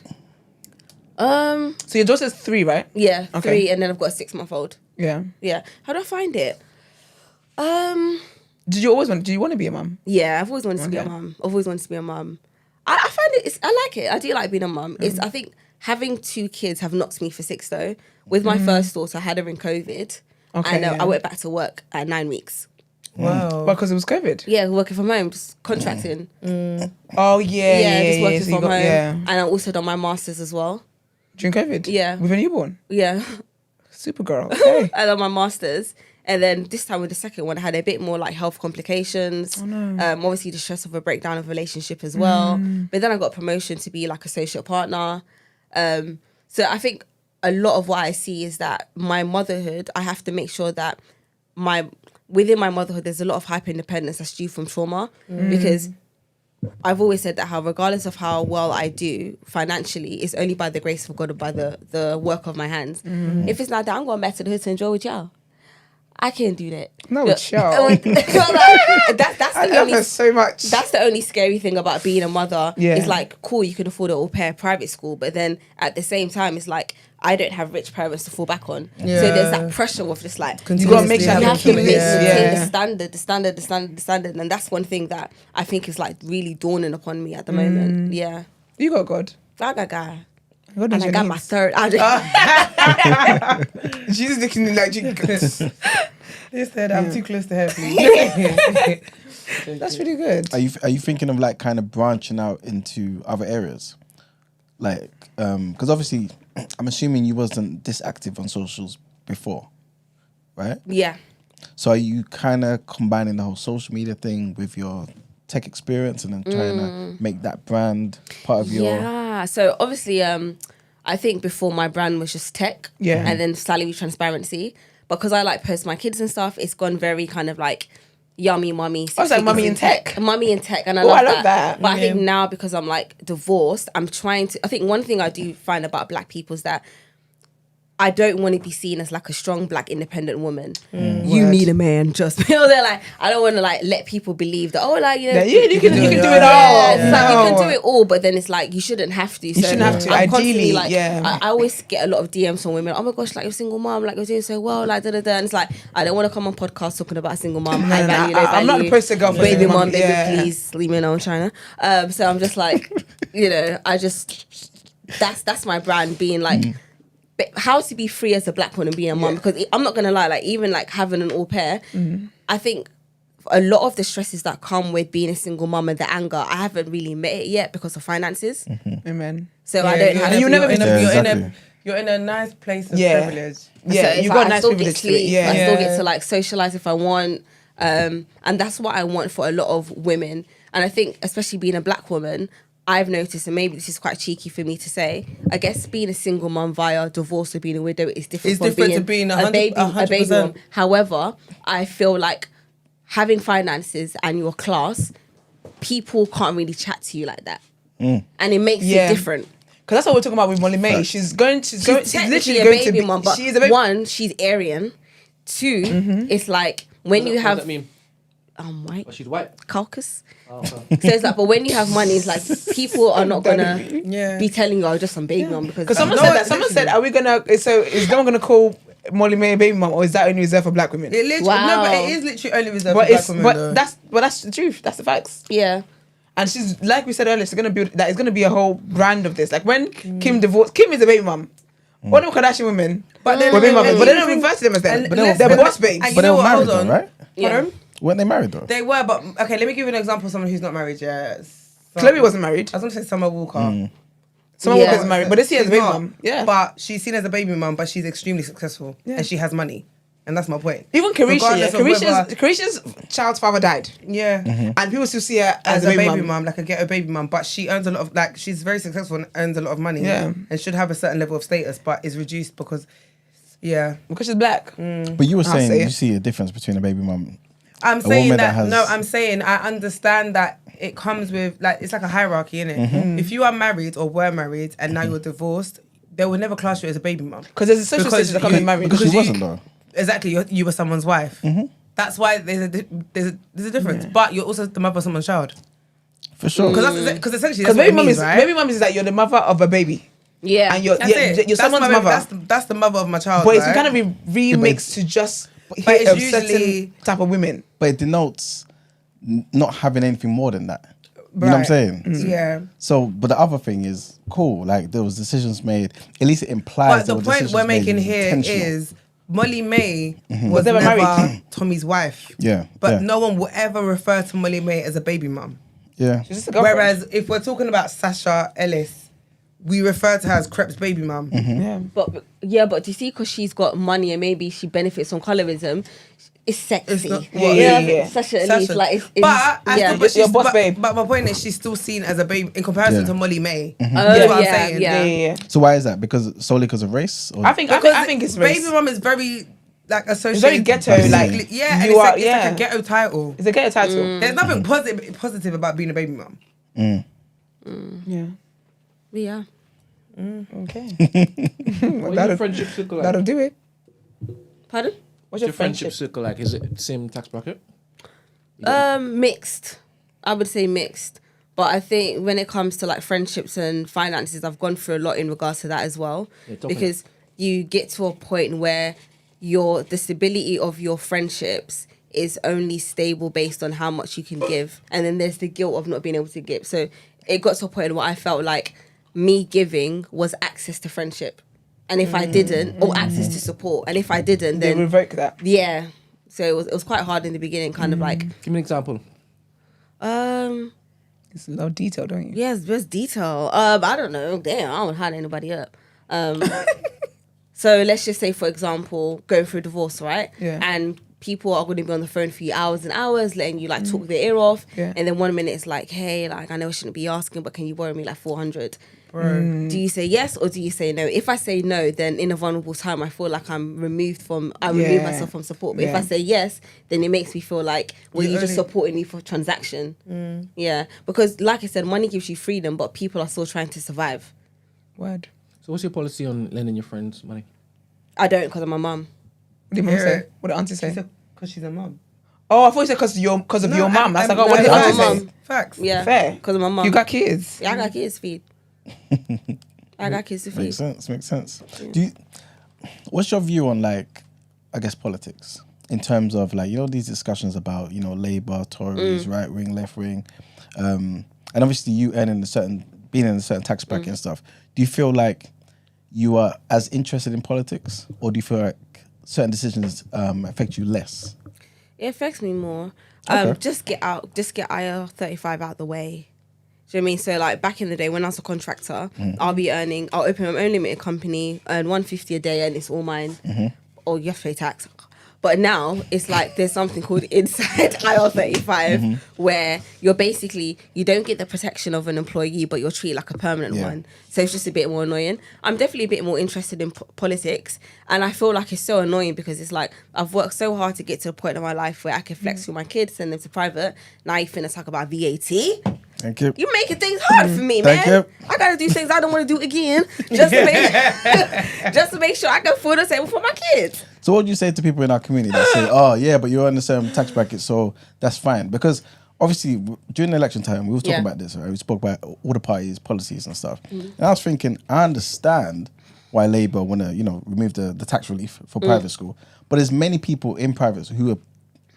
So your daughter's 3, right? Yeah, Okay. 3, and then I've got a 6-month-old. Yeah. Yeah. How do I find it? Did you want to be a mum? Yeah, I've always wanted to be a mum. I've always wanted to be a mum. I find it. I like it. I do like being a mum. It's. I think having 2 kids have knocked me for 6 though. With my first daughter, I had her in COVID, and I went back to work at 9 weeks. Wow. Well, because it was COVID. Yeah, working from home, just contracting. Oh yeah. Just working So you from got- home. Yeah. And I also done my masters as well. During COVID. Yeah. With a newborn. Yeah. Super girl. Okay. I done my masters. And then this time with the second one, I had a bit more like health complications. Oh, no. Obviously the stress of a breakdown of a relationship as well. But then I got promotion to be like associate partner. So I think a lot of what I see is that my motherhood, I have to make sure that within my motherhood, there's a lot of hyper independence that's due from trauma. Because I've always said that how regardless of how well I do financially, it's only by the grace of God and by the work of my hands. If it's not that, I'm going back to the hood to enjoy with y'all. I can't do that. No, with y'all. That's the I love only her so much. that's the only scary thing about being a mother. Yeah. It's like, cool, you can afford an au pair private school, but then at the same time, it's like, I don't have rich parents to fall back on. So there's that pressure of just like, You got to make sure you you have to keep maintain it. the standard. And that's one thing that I think is like really dawning upon me at the moment. Yeah. You got God. I got God. God And knows I your got my needs. third. She's looking like she. They said I'm too close to her, please. That's really good. Are you thinking of like kind of branching out into other areas? Like, because obviously, I'm assuming you wasn't this active on socials before, right? Yeah. So are you kind of combining the whole social media thing with your tech experience and then trying to make that brand part of your... Yeah. So obviously, I think before my brand was just tech. Yeah. And then salary transparency. Because I like post my kids and stuff, it's gone very kind of like yummy mummy. I was like mummy in tech. Mummy in tech. And I Oh, love I love that. But I think now because I'm like divorced, I'm trying to... I think one thing I do find about black people is that I don't want to be seen as like a strong black independent woman. You need a man, just they're like, I don't want to like let people believe that, oh, like, you know, Yeah, you can do it all. yeah, it's like you can do it all, but then it's like you shouldn't have to. You shouldn't have to. I'm constantly, Ideally, like, yeah. I always get a lot of DMs from women. Oh my gosh, like you're a single mom, like you're doing so well, like da da da. And it's like I don't want to come on podcasts talking about a single mom. High value, low value. I'm not the poster girl for baby single mom, mom, baby, yeah. please leave me alone, China. So I'm just like, you know, I just that's my brand, being like. But how to be free as a black woman being a mom, because I'm not gonna lie, like even like having an au pair, I think a lot of the stresses that come with being a single mom and the anger, I haven't really met it yet because of finances. Amen. So I don't have. you'll never be- You're in a nice place of Yeah. privilege. Yeah, so you it's got like, nice I still privilege get to it. sleep. Yeah. I still get to like socialize if I want. And that's what I want for a lot of women. And I think, especially being a black woman, I've noticed, and maybe this is quite cheeky for me to say, I guess being a single mum via divorce or being a widow is different to being a baby 100%. mum. However, I feel like having finances and your class, people can't really chat to you like that. And it makes it different. Because that's what we're talking about with Molly Mae. She's literally a going to baby be mum, but she's a baby. one, she's Aryan. Two, it's like when you What have does that mean? I'm white. Oh, she's white. Caucus. Oh, So it's like, but when you have money, it's like people are not gonna Yeah. be telling you, "Oh, just some baby mum." Because Someone said that. Someone said, "Are we gonna? So is no one gonna call Molly Mae a baby mum, or is that only reserved for black women?" It literally, no, but it is literally only reserved But for black it's women. but though. that's the truth. That's the facts. Yeah. And she's like we said earlier, she's gonna build that. It's gonna be a whole brand of this. Like when Kim divorced, Kim is a baby mum. All them Kardashian women, But then- were baby mums, and but they even- don't refer to them as them. and But let's- they're but- boss babes. and But they know were what, married hold though, on. right? Pardon? Weren't they married though? They were, but okay. Let me give you an example of someone who's not married yet. Chloe wasn't married. I was gonna say Summer Walker. Someone Yeah. wasn't married, but they see her as a She's baby not, mum. Yeah. but she's seen as a baby mum, but she's extremely successful and she has money, and that's my point. Even Carisha, Regardless of whether- Carisha's child's father died, Yeah. and people still see her As a baby mum. mum, like a ghetto baby mum, but she earns a lot of, like, she's very successful and earns a lot of money, Yeah. and should have a certain level of status, but is reduced because, because she's black. But you were I'll saying say you it. see a difference between a baby mum. I'm A saying woman that, that has- no, I'm saying I understand that it comes with, like, it's like a hierarchy, innit? If you are married or were married and now you're divorced, they will never class you as a baby mum. Because there's a social status that comes with marriage. Because she Because you- wasn't though. Exactly, you were someone's wife. That's why there's a difference. But you're also the mother of someone's child. For sure. Because essentially Because that's what baby it mum means, is right? baby mum is that you're the mother of a baby, Yeah. and you're That's it. you're That's someone's my baby- mother. That's the mother of my child. But it's right? kind of be remixed to just But hit it's of usually- certain type of women. But it denotes not having anything more than that. You know what I'm Right. saying? Yeah. So, but the other thing is cool. Like there was decisions made. At least it implies. But there the were point decisions we're made making that was here intentional. is Molly Mae was never never married. Tommy's wife. Yeah. But yeah, no one will ever refer to Molly Mae as a baby mum. Yeah. She's just a girlfriend. Whereas if we're talking about Sasha Ellis, we refer to her as Crep's baby mum. yeah. But do you see, because she's got money and maybe she benefits from colorism, it's sexy. It's not- yeah, yeah, yeah. Sasha Elise, Sasha. like it's But I yeah. still, but, Your she's, boss babe. but my point is she's still seen as a baby in comparison Yeah. to Molly Mae. Oh, That's what I'm yeah, saying. yeah. Yeah. So why is that? Because solely because of race? Or? I think it's baby race. mum is very like associated. very ghetto, like, yeah, and you it's, are- like, it's like a ghetto title. It's a ghetto title. There's nothing positive about being a baby mum. Yeah. Yeah. Okay. What's your friendship circle like? That'll do it. Pardon? What's Your friendship circle like? Is it same tax bracket? Mixed. I would say mixed. But I think when it comes to like friendships and finances, I've gone through a lot in regards to that as well. Yeah, tell me. Because you get to a point where the stability of your friendships is only stable based on how much you can give. And then there's the guilt of not being able to give. So it got to a point where I felt like me giving was access to friendship. And if I didn't, or access to support. And if I didn't, They then revoke that. yeah. So it was quite hard in the beginning, kind of like Give me an example. It's a lot of detail, don't you? yes, there's detail. I don't know. Damn, I don't hand anybody up. So let's just say, for example, going through a divorce, right? Yeah. And people are going to be on the phone for you hours and hours, letting you like talk their ear off. Yeah. And then 1 minute it's like, hey, like I know I shouldn't be asking, but can you borrow me like 400? Bro. Do you say yes or do you say no? If I say no, then in a vulnerable time, I feel like I remove Yeah. myself from support. But if Yeah. I say yes, then it makes me feel like, well, You you're just only- supporting me for transaction. Yeah. Because like I said, money gives you freedom, but people are still trying to survive. Word. So what's your policy on lending your friends money? I don't because I'm a mum. What did mum Hear say? it. What did auntie say? Because she's a mum. Oh, I thought you said because of your mum. That's like, oh, what did I'm auntie a say? mum. Facts. Yeah. Fair. Because I'm a mum. You got kids. Yeah, I got kids to feed. I got kids to feed. Makes sense. What's your view on like, I guess politics in terms of like these discussions about Labour, Tories, right wing, left wing, and obviously you being in a certain tax bracket and stuff. Do you feel like you are as interested in politics, or do you feel like certain decisions affect you less? It affects me more. Okay. Just get IR35 out the way. Do you know what I mean? So like back in the day when I was a contractor, I'll open my own limited company, earn 150 a day, and it's all mine. Or you have to pay tax. But now it's like there's something called inside IR35 where you're basically, you don't get the protection of an employee, but you're treated like a permanent one. So it's just a bit more annoying. I'm definitely a bit more interested in politics, and I feel like it's so annoying because it's like I've worked so hard to get to a point in my life where I can flex with my kids, send them to private. Now you finna talk about VAT. Thank you. You're making things hard for me, Thank man. you. I gotta do things I don't want to do again just to make just to make sure I can food on the table for my kids. So what do you say to people in our community that say, oh yeah, but you're in the same tax bracket, so that's fine? Because obviously during the election time, we was talking about this, right? We spoke about all the parties, policies and stuff. And I was thinking, I understand why Labour want to, remove the tax relief for private school. But there's many people in private who are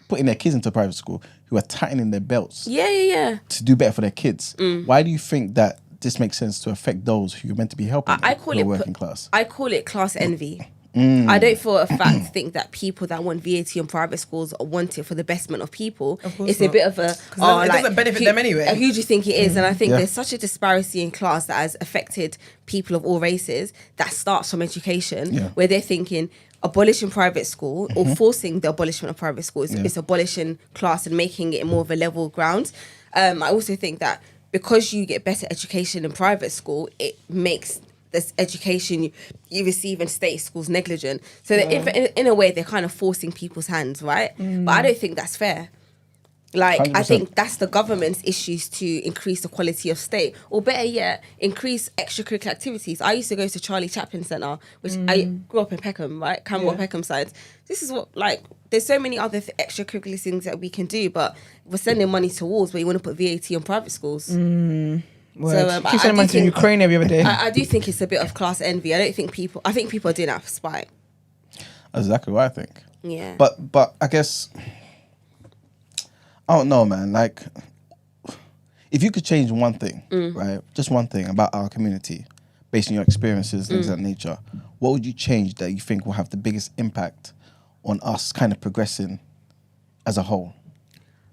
putting their kids into private school who are tightening their belts to do better for their kids. Why do you think that this makes sense to affect those who are meant to be helping who are working class? I call it class envy. I don't for a fact think that people that want VAT on private schools want it for the betterment of people. It's a bit of a... it doesn't benefit them anyway. Who do you think it is? And I think there's such a disparity in class that has affected people of all races that starts from education, where they're thinking abolishing private school or forcing the abolishment of private schools is abolishing class and making it more of a level ground. I also think that because you get better education in private school, it makes this education you receive in state schools negligent. So that in a way, they're kind of forcing people's hands, right? But I don't think that's fair. Like, 100%. I think that's the government's issues to increase the quality of state, or better yet, increase extracurricular activities. I used to go to Charlie Chaplin Centre, which I grew up in Peckham, right? Camberwell, Peckham side. This is what, there's so many other extracurricular things that we can do, but we're sending money towards where you want to put VAT on private schools. So, keep sending money to Ukraine every other day. I do think it's a bit of class envy. I think people are doing that for spite. That's exactly what I think. Yeah. But I guess, I don't know, man. Like, if you could change one thing, right? Just one thing about our community, based on your experiences, things of that nature, what would you change that you think will have the biggest impact on us kind of progressing as a whole?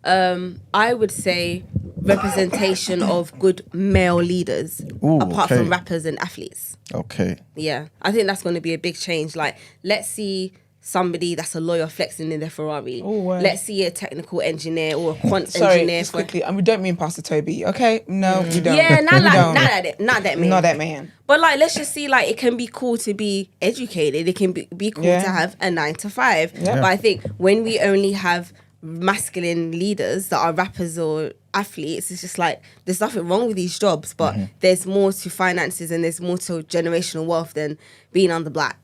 I would say representation of good male leaders, apart from rappers and athletes. Okay. Yeah, I think that's going to be a big change. Like, let's see somebody that's a lawyer flexing in their Ferrari. Let's see a technical engineer or a quant engineer. Just quickly, and we don't mean Pastor Toby, okay? No, we don't. Yeah, not that man. Not that man. But let's just see, it can be cool to be educated. It can be cool to have a 9 to 5. Yeah. But I think when we only have masculine leaders that are rappers or athletes, it's just there's nothing wrong with these jobs, but there's more to finances and there's more to generational wealth than being on the block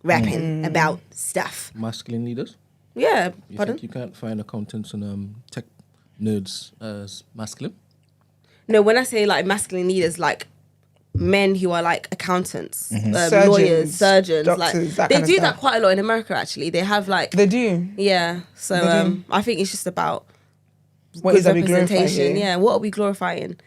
rapping about stuff. Masculine leaders? Yeah, You pardon? think you can't find accountants and tech nerds as masculine? No, when I say masculine leaders, men who are accountants, Surgeons, lawyers, surgeons, doctors, that they kind of do stuff. that quite a lot in America. Actually, they have They do. yeah. So They do. I think it's just about What good is that we glorify representation. here? Yeah, what are we glorifying?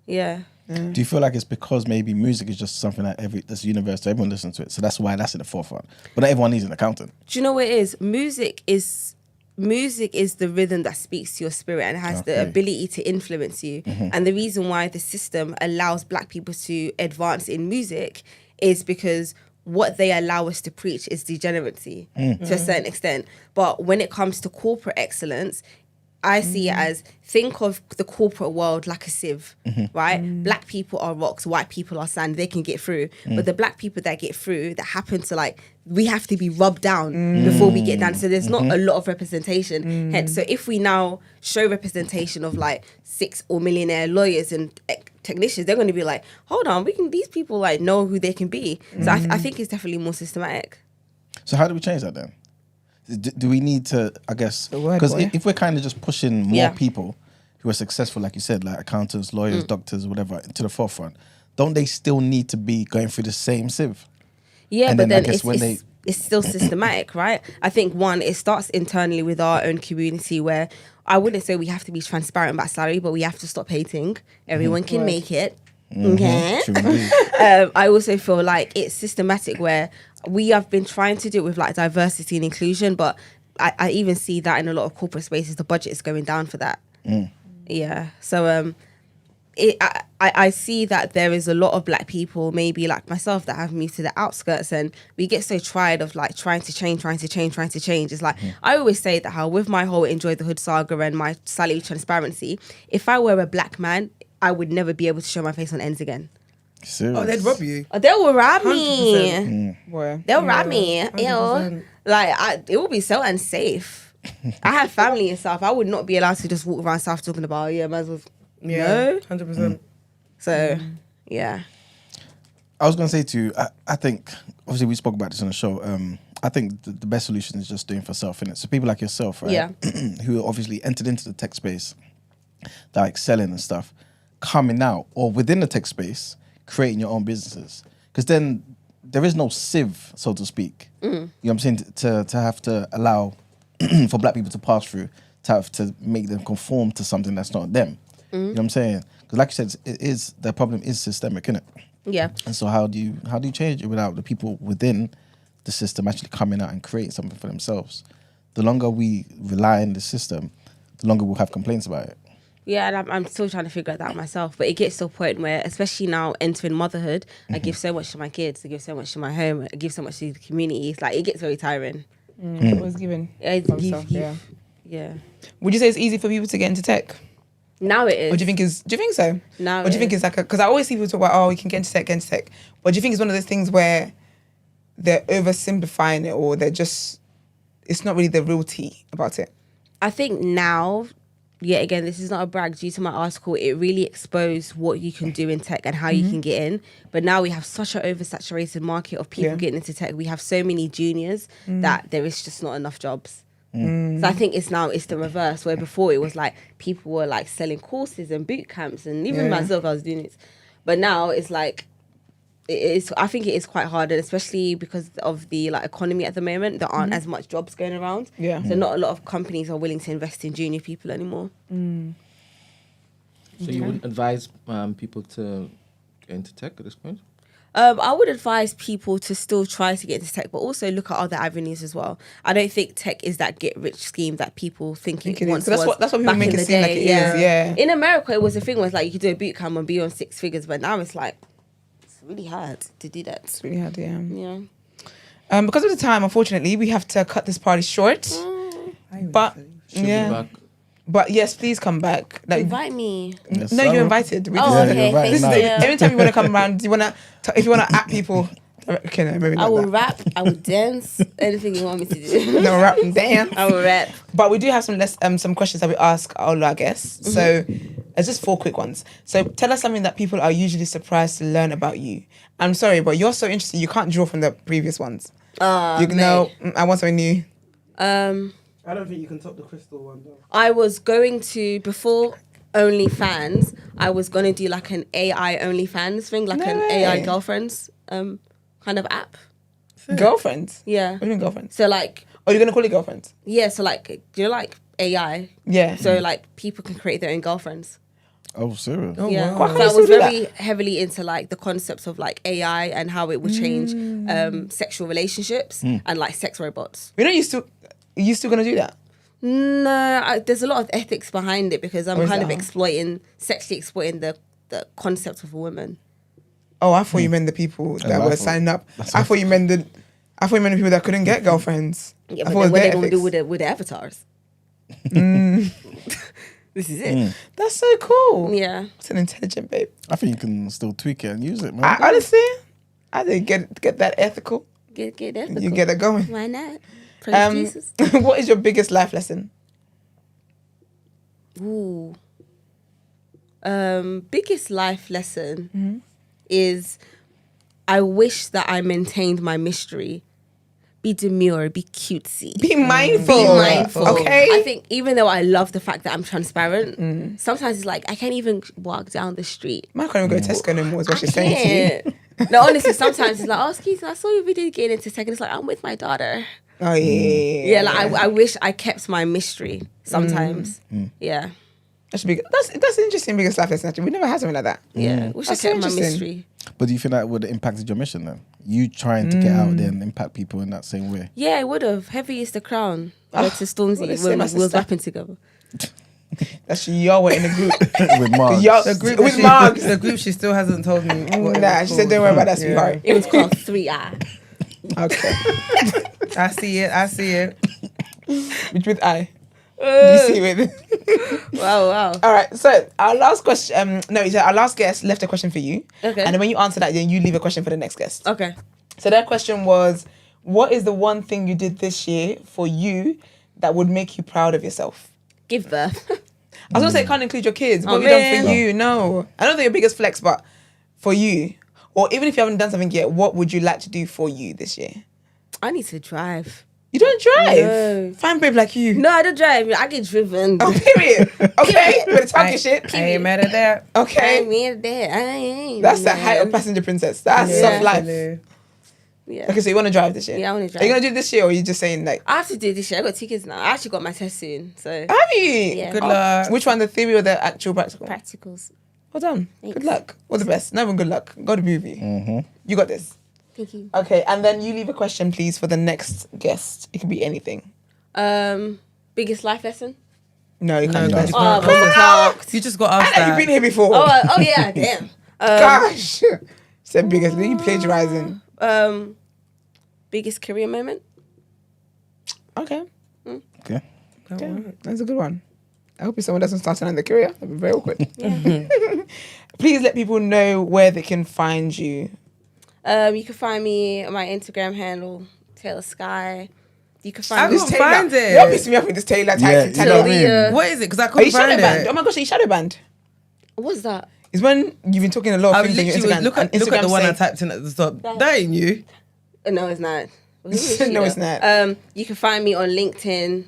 Yeah. Do you feel like it's because maybe music is just something that's universal, everyone listens to it, so that's why that's in the forefront? But not everyone needs an accountant. Do you know what it is? Music is the rhythm that speaks to your spirit and has the ability to influence you. And the reason why the system allows black people to advance in music is because what they allow us to preach is degeneracy to a certain extent. But when it comes to corporate excellence, I see it as, think of the corporate world like a sieve, right? Black people are rocks, white people are sand, they can get through. But the black people that get through, that happen to we have to be rubbed down before we get down. So there's not a lot of representation. Hence, so if we now show representation of 6 or millionaire lawyers and technicians, they're going to be hold on, these people know who they can be. So I think it's definitely more systematic. So how do we change that then? Do we need to, I guess, word because boy. if we're kind of just pushing more people who are successful, like you said, like accountants, lawyers, doctors, whatever, to the forefront, don't they still need to be going through the same sieve? Yeah, And but then I then guess it's still systematic, right? I think it starts internally with our own community, where I wouldn't say we have to be transparent about salary, but we have to stop hating. Everyone can make it. Okay. True indeed. I also feel like it's systematic, where we have been trying to do it with diversity and inclusion, but I even see that in a lot of corporate spaces, the budget is going down for that. Yeah. So I see that there is a lot of black people, maybe like myself, that have moved to the outskirts, and we get so tired of like trying to change. It's like, I always say that how with my whole Enjoy the Hood saga and my slightly transparency, if I were a black man, I would never be able to show my face on ends again. Serious. Oh, they'd rob you. They will rob 100%. me. Boy. They'll rob me. 100%. Like, it will be so unsafe. I have family and stuff. I would not be allowed to just walk around South talking about, might as well. Yeah, No. 100%. So, yeah. I was going to say to you, I think, obviously we spoke about this on the show, I think the best solution is just doing for self, innit? So people like yourself, right? Yeah. Who obviously entered into the tech space, that are excelling and stuff, coming out, or within the tech space, creating your own businesses. Because then there is no sieve, so to speak. You know what I'm saying? To have to allow for black people to pass through, to have to make them conform to something that's not them. You know what I'm saying? Because like you said, the problem is systemic, innit? Yeah. And so how do you change it without the people within the system actually coming out and creating something for themselves? The longer we rely on the system, the longer we'll have complaints about it. Yeah, and I'm still trying to figure it out myself. But it gets to a point where, especially now entering motherhood, I give so much to my kids, I give so much to my home, I give so much to the community. It's like, it gets very tiring. Always giving. Yeah. Would you say it's easy for people to get into tech? Now it is. Or do you think so? Now Or do you think it's like because I always see people talk about, oh, you can get into tech. But do you think it's one of those things where they're oversimplifying it, or they're just, it's not really the real tea about it? I think now, yet again, this is not a brag, due to my article, it really exposed what you can do in tech and how you can get in. But now we have such an oversaturated market of people getting into tech. We have so many juniors that there is just not enough jobs. So I think it's the reverse, where before it was like people were like selling courses and boot camps, and even myself, I was doing it. But now it's like, I think it is quite hard, and especially because of the like economy at the moment, there aren't as much jobs going around. Yeah. So not a lot of companies are willing to invest in junior people anymore. So you wouldn't advise people to get into tech at this point? I would advise people to still try to get into tech, but also look at other avenues as well. I don't think tech is that get-rich scheme that people think it once was. That's what people back make in it the seem like day. it is. Yeah. In America, it was a thing where it's like you could do a boot camp and be on 6 figures, but now it's like, it's really hard to do that. It's really hard, yeah. Yeah. Because of the time, unfortunately, we have to cut this party short. But She'll be back. But yes, please come back. Like, Invite me. Yes, no, I you're will. invited. We Oh, just- okay. right This is now. Thank the, you. every time you want to come around, if you want to at people. Okay, no, maybe not I will that. rap. I will dance. Anything you want me to do. No rap and dance. I will rap. But we do have some questions that we ask all our guests. So it's just 4 quick ones. So tell us something that people are usually surprised to learn about you. I'm sorry, but you're so interesting. You can't draw from the previous ones. You know, I want something new. I don't think you can top the crystal one though. I was going to, before OnlyFans, I was going to do like an AI OnlyFans thing, like an AI girlfriends kind of app. Girlfriends? Yeah. What do you mean girlfriends? So like, Oh, you're going to call it girlfriends? yeah, so like, you know, like AI. Yeah. So like people can create their own girlfriends. Oh, serious? Oh, Yeah. wow. Why So can't I you was still do very heavily into like the concepts of like AI and how it would change sexual relationships and like sex robots. You know, you still going to do that? No, there's a lot of ethics behind it because I'm What is kind of that? sexually exploiting the concept of a woman. Oh, I thought you meant the people that I were thought- signing up. I thought you meant the people that couldn't get girlfriends. Yeah, I but thought it was then what are they their going to do ethics. with the avatars? This is it. That's so cool. Yeah. It's an intelligent babe. I think you can still tweak it and use it, man. Honestly, I think get that ethical. Get ethical. You get it going. Why not? Praise Jesus. What is your biggest life lesson? Ooh. Biggest life lesson is I wish that I maintained my mystery. Be demure, be cutesy. Be mindful. Be mindful. Okay. I think even though I love the fact that I'm transparent, sometimes it's like I can't even walk down the street. Man can't even go to Tesco no more, is what I she's saying to you. can't. No, honestly, sometimes it's like, oh, excuse me, I saw your video getting into tech. And it's like, I'm with my daughter. Oh, yeah. Yeah, like I wish I kept my mystery sometimes. Yeah. That should be, that's an interesting biggest life lesson, actually. We never had something like that. Yeah. Wish I That's so kept my interesting. mystery. But do you think that would have impacted your mission then? You trying to get out there and impact people in that same way? Yeah, it would have. Heavy is the crown. Go to what Stormzy they say, when we my was sister. rapping together. That's y'all were in the group. With Mars. Y'all, The group, with she, Marks. the group, she still hasn't told me. What it Nah, was she said, called. don't worry about that, sweetheart. It was called 3i. Okay. I see it. Which with I. You see it? Wow. All right. So our last question. Our last guest left a question for you. Okay. And then when you answer that, then you leave a question for the next guest. Okay. So their question was, what is the one thing you did this year for you that would make you proud of yourself? Give birth. I was gonna say it can't include your kids. What Oh, have you done for man. you? No. I don't think your biggest flex, but for you. Or even if you haven't done something yet, what would you like to do for you this year? I need to drive. You don't drive? No. Fine babe like you. No, I don't drive. I get driven. Oh, period. Okay. Better talk your shit. I ain't mad at that. I Okay. ain't mad at that. I ain't. That's the mad. height of passenger princess. That's Yeah. soft life. Yeah. Okay, so you want to drive this year? Yeah, I want to Are you drive. going to do it this year or are you just saying like... I have to do it this year. I got tickets now. I actually got my test soon. So Have you? Yeah. Good luck. Which one, the theory or the actual practical? practicals. Well done. Thanks. Good luck. All the best. Never good luck. Got a movie. Mm-hmm. You got this. Thank you. Okay, and then you leave a question, please, for the next guest. It can be anything. Biggest life lesson? No, you can't do because that. you Oh, can't- Rizzle Kicks. You just got asked You've that. been here before. Oh yeah, damn. Gosh. Said biggest. You plagiarizing. Biggest career moment? Okay. Okay. Okay. That's a good one. I hope if someone doesn't start in their career. That'd be very awkward. Please let people know where they can find you. You can find me on my Instagram handle, Taylor Sky. You can I find me. couldn't find it. You're pissing me off with this Taylor Yeah, type. you know what I mean? Talia. What is it? Because I Are you couldn't shadow find banned? it. Oh my gosh, are you shadow banned? What's that? It's when you've been talking a lot I of things on your literally Instagram. look at and the Instagram one I say- typed in at the top. That ain't you. No, it's not. Who is No, she, though? it's not. You can find me on LinkedIn.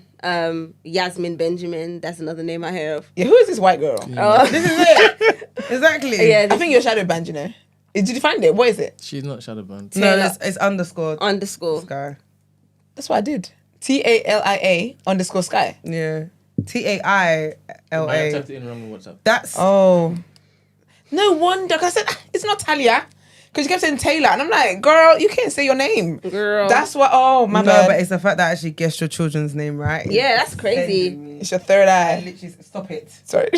Yasmin Benjamin. That's another name I have. Yeah, who is this white girl? Oh, This is it. Exactly. yeah. I think you're shadow banned, you know. Did you find it? What is it? She's not shadow banned. No, Taylor. it's underscored. Underscore. Sky. That's what I did. TALIA_Sky. Yeah. I TAILA. typed it in wrong on WhatsApp. That's Oh. No wonder. Because I said, it's not Talia. Because you kept saying Taylor. And I'm like, girl, you can't say your name. Girl. That's what, oh, my no, bad. but it's the fact that I actually guessed your children's name right. Yeah, that's crazy. It's your third eye. Literally, stop it. Sorry.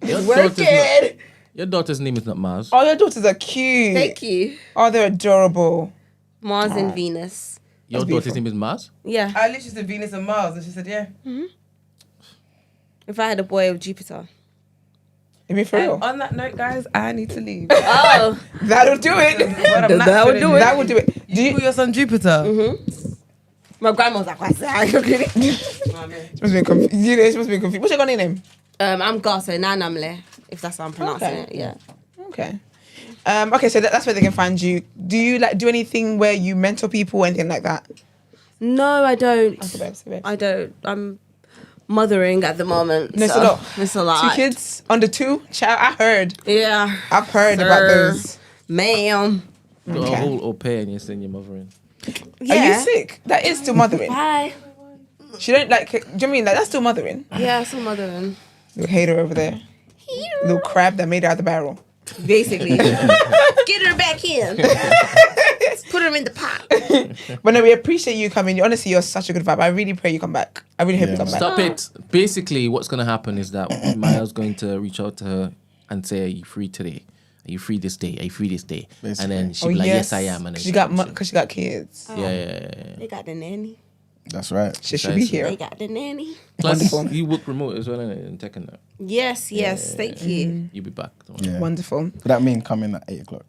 Your Work daughter's not- it. Your daughter's name is not Mars. Oh, your daughters are cute. Thank you. Oh, they're adorable. Mars and Venus. Your That's daughter's beautiful. name is Mars? Yeah. I literally said Venus and Mars, and she said, yeah. If I had a boy of Jupiter. You mean for real? And on that note, guys, I need to leave. Oh. That'll do it. That would do it. That would do it. Do You you? call your son Jupiter? My grandma's like, what's that? She must be confused. You know, she must be confused. What's your name? I'm Gaso Nanamle, if that's how I'm pronouncing Okay. it. Yeah. Okay. Okay, so that's where they can find you. Do you like do anything where you mentor people or anything like that? No, I don't. Okay, babes, babes. I don't. I'm mothering at the moment. No, it's so a lot. It's a lot. 2 kids under 2. Child, I heard. Yeah. I've heard about Sir. those. Ma'am. You got Okay. a whole au pair and you're saying you're mothering. Yeah. Are you sick? That is still mothering. Hi. She don't like. Do you know what I mean like that's still mothering? Yeah, still mothering. Little hater over there. Little crab that made her out the barrel. Basically. Get her back in. Put her in the pot. But no, we appreciate you coming. Honestly, you're such a good vibe. I really pray you come back. I really hope you come back. Stop it. Basically, what's going to happen is that Maya's going to reach out to her and say, are you free today? Are you free this day? Are you free this day? Basically. And then she'll be like, yes, I am. And then She got because she got kids. Yeah. They got the nanny. That's right. She should be Precisely. here. They got the nanny. Plus, Wonderful. you work remote as well, innit? And taking that. Yes, thank you. You'll be back. Don't worry. Yeah. Wonderful. Would that mean coming at 8 o'clock?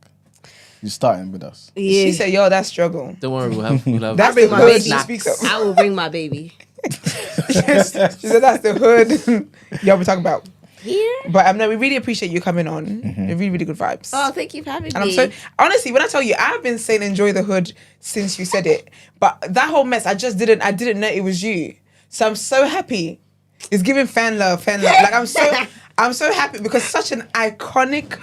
You're starting with us. Yeah. She said, "Yo, that's struggle." Don't worry, we'll have That's bring the my hood baby. she speaks of. I will bring my baby. She said, "That's the hood." Y'all be talking about. Here? But no, we really appreciate you coming on. They're really, really good vibes. Oh, thank you for having And I'm me. so honestly, when I tell you, I've been saying enjoy the hood since you said it. But that whole mess, I didn't know it was you. So I'm so happy. It's giving fan love. Like I'm so happy because such an iconic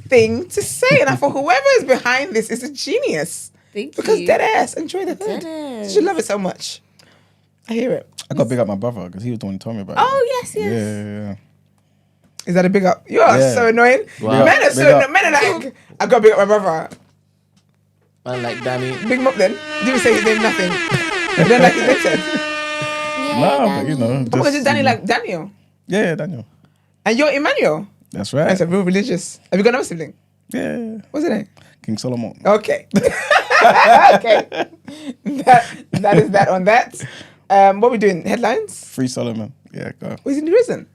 thing to say. And I thought whoever is behind this is a genius. Thank Because you. dead ass, enjoy the hood. Deadass. You should love it so much. I hear it. I got to big up my brother because he was the one who told me about it. Oh, yes. Yeah. Is that a big up? You are Yeah. so annoying. Wow. Men are Big so up. men are like, I gotta big up my brother. Man like Danny. Big him up then. Didn't say his name nothing. You don't like his name said. No, but you know. Oh, is it Danny you know. like Daniel? Yeah, Daniel. And you're Emmanuel? That's right. That's a real religious. Have you got another sibling? Yeah. What's his name? King Solomon. Okay. Okay. That is that on that. What are we doing? Headlines? Free Solomon. Yeah, go. Was he in prison?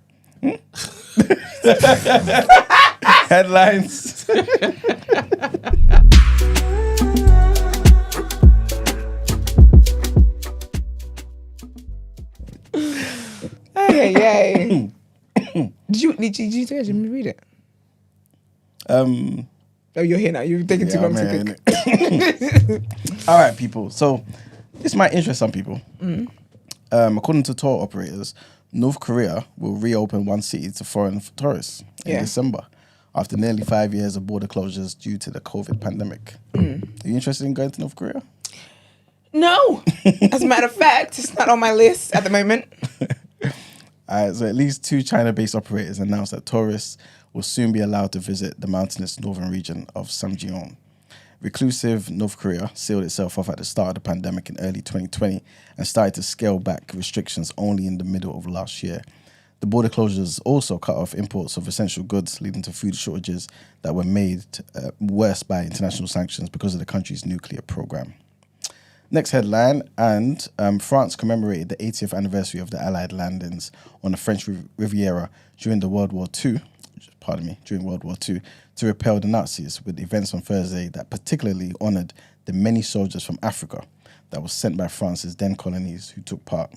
Headlines. Hey. Did you read it? Oh, you're here now. You've taken too long to pick. All right, people. So this might interest some people. According to tour operators, North Korea will reopen one city to foreign tourists in December after nearly 5 years of border closures due to the COVID pandemic. Are you interested in going to North Korea? No. As a matter of fact, it's not on my list at the moment. So at least 2 China-based operators announced that tourists will soon be allowed to visit the mountainous northern region of Samgyeong. Reclusive North Korea sealed itself off at the start of the pandemic in early 2020 and started to scale back restrictions only in the middle of last year. The border closures also cut off imports of essential goods, leading to food shortages that were made worse by international sanctions because of the country's nuclear program. Next headline, and France commemorated the 80th anniversary of the Allied landings on the French Riviera during World War II, to repel the Nazis, with events on Thursday that particularly honoured the many soldiers from Africa that was sent by France's then colonies who took part.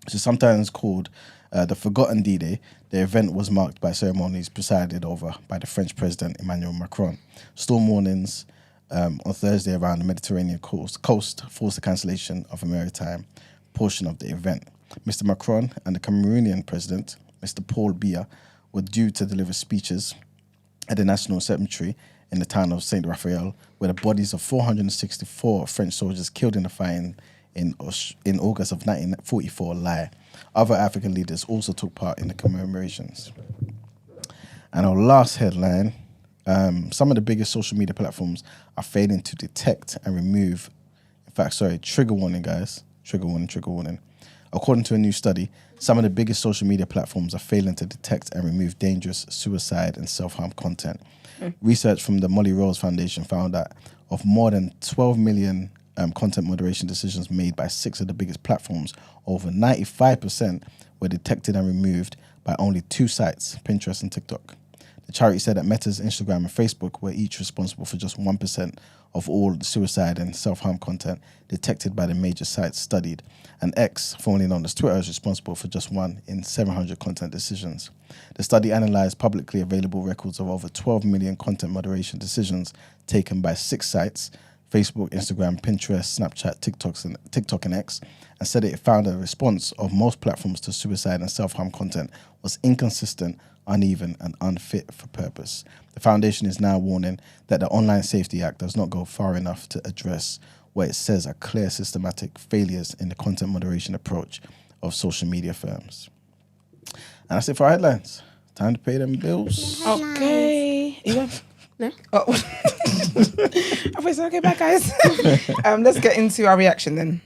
So sometimes called the Forgotten D-Day, the event was marked by ceremonies presided over by the French President Emmanuel Macron. Storm warnings on Thursday around the Mediterranean coast forced the cancellation of a maritime portion of the event. Mr. Macron and the Cameroonian President, Mr. Paul Biya, were due to deliver speeches at the National Cemetery in the town of Saint Raphael, where the bodies of 464 French soldiers killed in the fighting in August of 1944 lie. Other African leaders also took part in the commemorations. And our last headline, some of the biggest social media platforms are failing to detect and remove, trigger warning, guys. Trigger warning. According to a new study, some of the biggest social media platforms are failing to detect and remove dangerous suicide and self-harm content. Research from the Molly Rose Foundation found that of more than 12 million content moderation decisions made by 6 of the biggest platforms, over 95% were detected and removed by only 2 sites, Pinterest and TikTok. The charity said that Meta's Instagram and Facebook were each responsible for just 1% of all suicide and self-harm content detected by the major sites studied, and X, formerly known as Twitter, is responsible for just 1 in 700 content decisions. The study analysed publicly available records of over 12 million content moderation decisions taken by 6 sites, Facebook, Instagram, Pinterest, Snapchat, TikTok and X, and said it found a response of most platforms to suicide and self-harm content was inconsistent, uneven, and unfit for purpose. The foundation is now warning that the Online Safety Act does not go far enough to address what it says are clear systematic failures in the content moderation approach of social media firms. And that's it for our headlines. Time to pay them bills. Okay. You want? No. Oh. I was okay, bye guys. Let's get into our reaction then.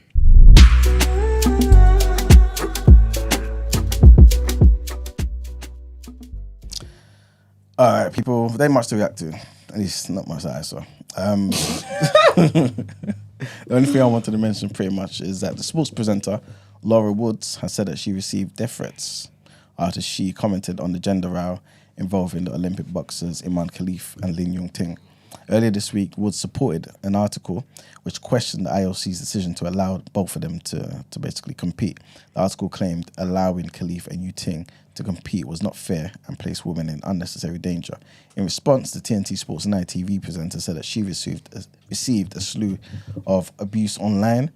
All right, people, there ain't much to react to. At least not much that I saw. The only thing I wanted to mention pretty much is that the sports presenter, Laura Woods, has said that she received death threats after she commented on the gender row involving the Olympic boxers Iman Khalif and Lin Yong-ting. Earlier this week, Woods supported an article which questioned the IOC's decision to allow both of them to basically compete. The article claimed allowing Khalif and Yong-ting to compete was not fair and placed women in unnecessary danger. In response, the TNT Sports Night TV presenter said that she received a slew of abuse online,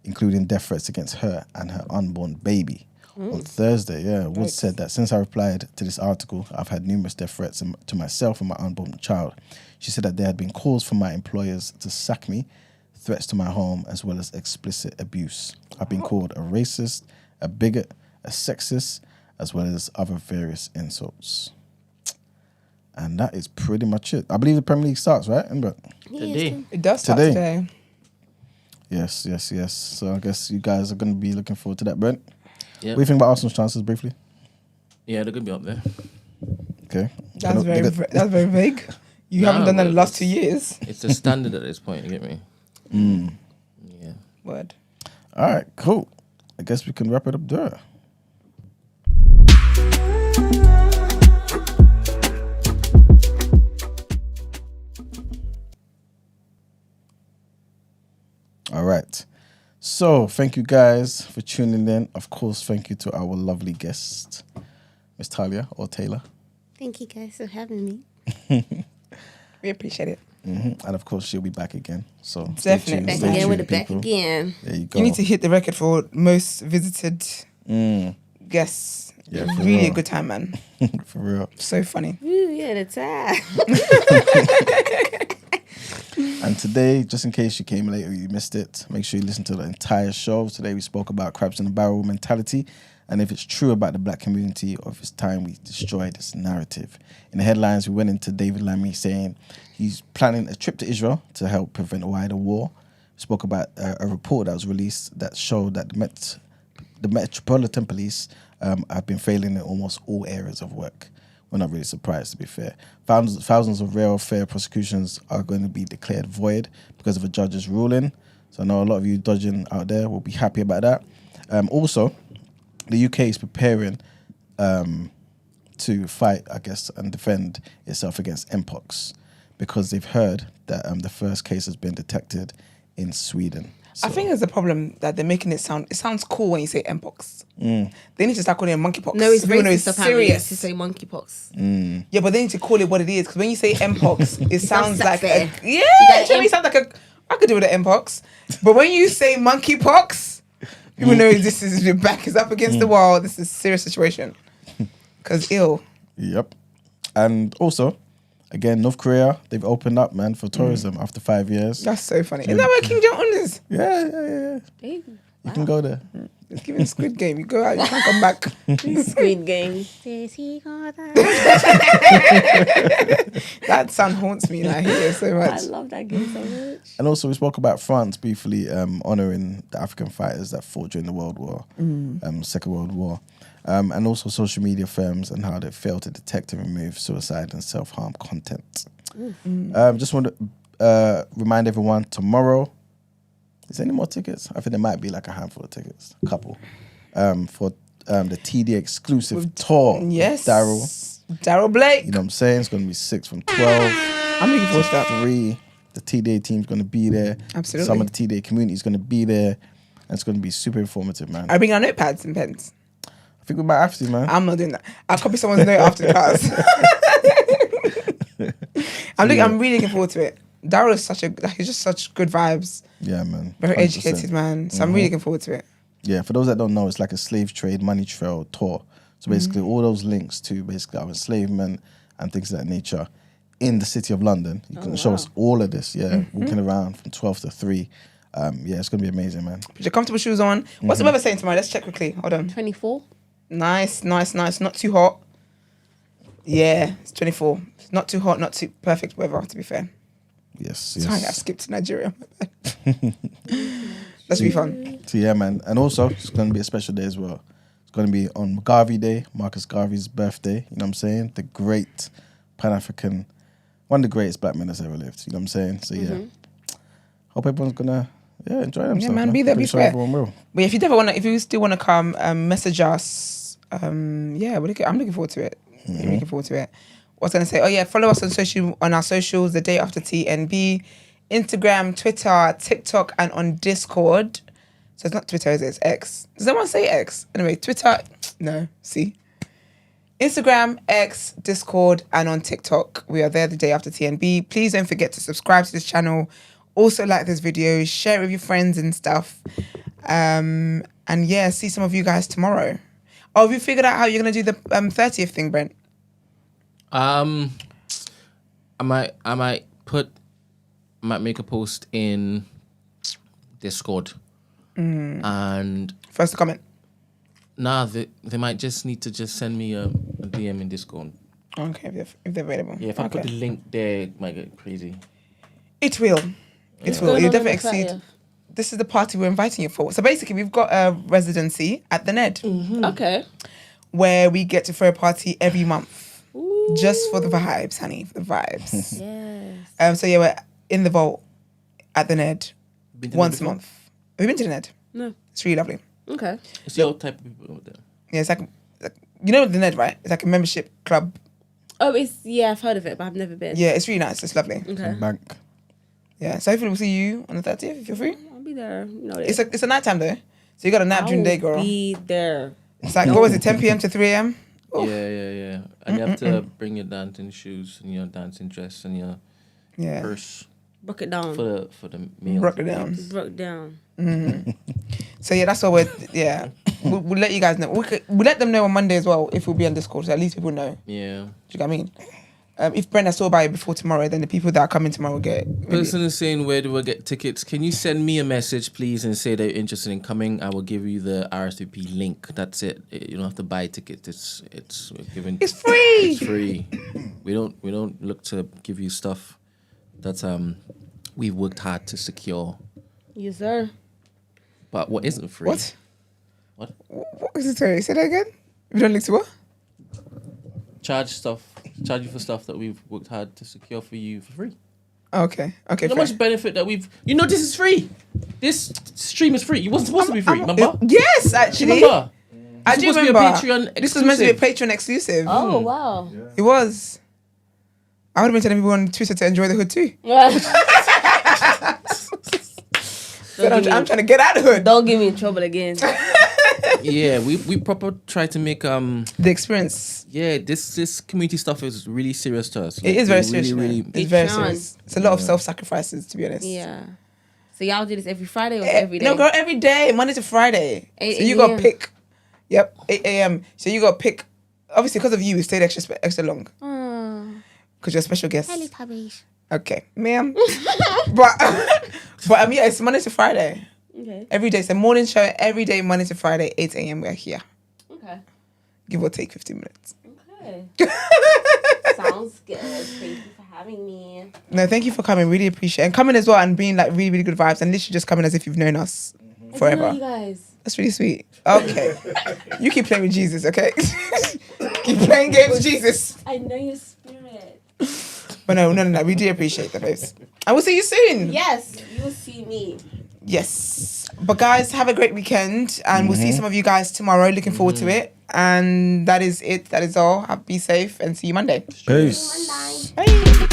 including death threats against her and her unborn baby. On Thursday, Woods said that since I replied to this article, I've had numerous death threats to myself and my unborn child. She said that there had been calls from my employers to sack me, threats to my home, as well as explicit abuse. I've been called a racist, a bigot, a sexist, as well as other various insults. And that is pretty much it. I believe the Premier League starts, right? Today. It does start today. Yes. So I guess you guys are going to be looking forward to that, Brent. Yeah. What do you think about Arsenal's chances, briefly? Yeah, they're gonna be up there. Okay. That's very vague. You haven't done that in the last 2 years. It's a standard at this point. You get me? Yeah. Word. All right, cool. I guess we can wrap it up there. All right. So, thank you guys for tuning in. Of course, thank you to our lovely guest, Miss Taila or Taylor. Thank you guys for having me. We appreciate it. And of course, she'll be back again. So, Definitely. Back stay again tuned, with the back people. again. There you go. You need to hit the record for most visited guests. Yeah, for really real. a good time, man. For real. So funny. Ooh, yeah, the time. And today, just in case you came late or you missed it, make sure you listen to the entire show. Today we spoke about crabs in the barrel mentality and if it's true about the black community or if it's time we destroy this narrative. In the headlines, we went into David Lammy saying he's planning a trip to Israel to help prevent a wider war. We spoke about a report that was released that showed that the Metropolitan Police have been failing in almost all areas of work. We're not really surprised, to be fair. Thousands of real fair prosecutions are going to be declared void because of a judge's ruling. So I know a lot of you dodging out there will be happy about that. Also, the UK is preparing to fight, I guess, and defend itself against Mpox because they've heard that the first case has been detected in Sweden. So, I think there's a problem that they're making it sounds cool when you say Mpox. They need to start calling it monkeypox. No, it's Even though racist apparently serious. to say monkeypox. Yeah, but they need to call it what it is because when you say Mpox, it sounds like fair. to me it sounds like I could do with an Mpox. But when you say monkeypox, people know this is your back is up against the wall. This is a serious situation. Because ill. Yep. And also, again, North Korea, they've opened up, man, for tourism after 5 years. That's so funny. Isn't that where King Jong-un is? Yeah. You can go there. It's giving Squid Game. You go out, you can't come back. Squid Game. That sound haunts me and I hear it so much. I love that game so much. And also, we spoke about France briefly honouring the African fighters that fought during the Second World War. And also social media firms and how they fail to detect and remove suicide and self-harm content. Just want to remind everyone, tomorrow, is there any more tickets? I think there might be like a handful of tickets, a couple, for the TD exclusive tour. Yes. Daryl Blake. You know what I'm saying? It's going to be 6 from 12. I'm looking forward to that. 3. The TDA team's going to be there. Absolutely. Some of the TDA community is going to be there. And it's going to be super informative, man. I bring our notepads and pens. I think we might have to, man. I'm not doing that. I'll copy someone's note after the class. I'm really looking forward to it. Daryl is he's just such good vibes. Yeah, man. Very 100%. educated man. So I'm really looking forward to it. Yeah, for those that don't know, it's like a slave trade money trail tour. So basically all those links to basically our enslavement and things of that nature in the city of London. You can show us all of this, walking around from 12 to 3. It's going to be amazing, man. Put your comfortable shoes on. What's the weather saying tomorrow? Let's check quickly. Hold on. 24. Nice. Not too hot. Yeah, it's 24. It's not too hot, not too perfect weather, to be fair. Yes. Sorry, I skipped to Nigeria. Let's be fun. So yeah, man. And also, it's going to be a special day as well. It's going to be on Garvey Day, Marcus Garvey's birthday. You know what I'm saying? The great Pan-African, one of the greatest black men that's ever lived. You know what I'm saying? So yeah, hope everyone's going to enjoy themselves. Yeah, man, be there, be Pretty sure fair. everyone will. But if you still want to come, message us. I'm looking forward to it. I'm looking forward to it. What was I going to say? Oh yeah, follow us on our socials, The Day After TNB, Instagram, Twitter, TikTok, and on Discord. So it's not Twitter, is it? It's X. Does anyone say X? Anyway, Twitter, no, see. Instagram, X, Discord, and on TikTok. We are there The Day After TNB. Please don't forget to subscribe to this channel. Also like this video, share it with your friends and stuff. And yeah, see some of you guys tomorrow. Oh, have you figured out how you're going to do the 30th thing, Brent? I might make a post in Discord, and First to comment. nah, they might just need to just send me a DM in Discord. Okay, if they're available. Yeah, if I put the link there, it might get crazy. It will. It will. Going It'll on definitely the exceed. 30th. this is the party we're inviting you for. So basically, we've got a residency at the Ned Okay. where we get to throw a party every month. Just for the vibes, honey, for the vibes. Yes. So yeah, we're in the vault at the Ned Been to once a Ned month. Have you been to the Ned? No. It's really lovely. Okay. before? It's your type of people over there. Yeah, it's like you know the Ned, right? It's like a membership club. Oh, I've heard of it, but I've never been. Yeah, it's really nice. It's lovely. Okay. Bank. Yeah, so hopefully we'll see you on the 30th if you're free. I'll be there. No, It's a nighttime though, so you got a nap during the day, girl. Be there. It's like what was it, 10 p.m. to 3 a.m. Oof. Yeah. And you have to bring your dancing shoes and your dancing dress and your Yeah, purse Broke it down. for the meal. broke it down. Broke down. So yeah, that's what we'll let you guys know. We'll let them know on Monday as well if we'll be on Discord, so at least people know. Yeah. Do you get what I mean? If Brent has saw by before tomorrow, then the people that are coming tomorrow will get it. Person is saying, where do I get tickets? Can you send me a message, please, and say that you're interested in coming? I will give you the RSVP link. That's it. You don't have to buy tickets. It's given. It's free. It's free. We don't look to give you stuff that we've worked hard to secure. Yes, sir. But what isn't free? What? What? What was it? Sorry, say that again. We don't look to what? Charge you for stuff that we've worked hard to secure for you for free. Okay. How fair. much benefit that we've... this is free. This stream is free. It wasn't supposed to be free, remember? Yes, actually. Remember? I do supposed to be a remember. Patreon This was meant to be a exclusive. Patreon exclusive. Oh, wow. It was. I would have been telling people on Twitter to enjoy the hood too. So I'm trying to get out of the hood. Don't get me in trouble again. Yeah, we proper try to make The experience. yeah, this community stuff is really serious to us. It is very serious. Really, It's very Patreon. serious. It's a lot of self-sacrifices, to be honest. Yeah. So y'all do this every Friday or every day? No, girl, every day, Monday to Friday. 8 So you got to a.m. pick. Yep, 8 a.m. So you got to pick. Obviously, because of you, we stayed extra long. Because you're a special guest. Hello, puppies. Okay, ma'am. but yeah, it's Monday to Friday. Okay. Every day. It's a morning show every day, Monday to Friday, 8 a.m. We're here. Okay. Give or take 15 minutes. Okay. Sounds good. Thank you for having me. No, thank you for coming. Really appreciate it. And coming as well and being like really, really good vibes and literally just coming as if you've known us forever. I know you guys. That's really sweet. Okay. You keep playing with Jesus, okay? Keep playing games with Jesus. I know your spirit. But no. We do appreciate that, babes. And we'll see you soon. Yes, you will see me. Yes. But guys, have a great weekend. And we'll see some of you guys tomorrow. Looking forward to it. And that is it. That is all. Be safe and see you Monday. Peace. Bye.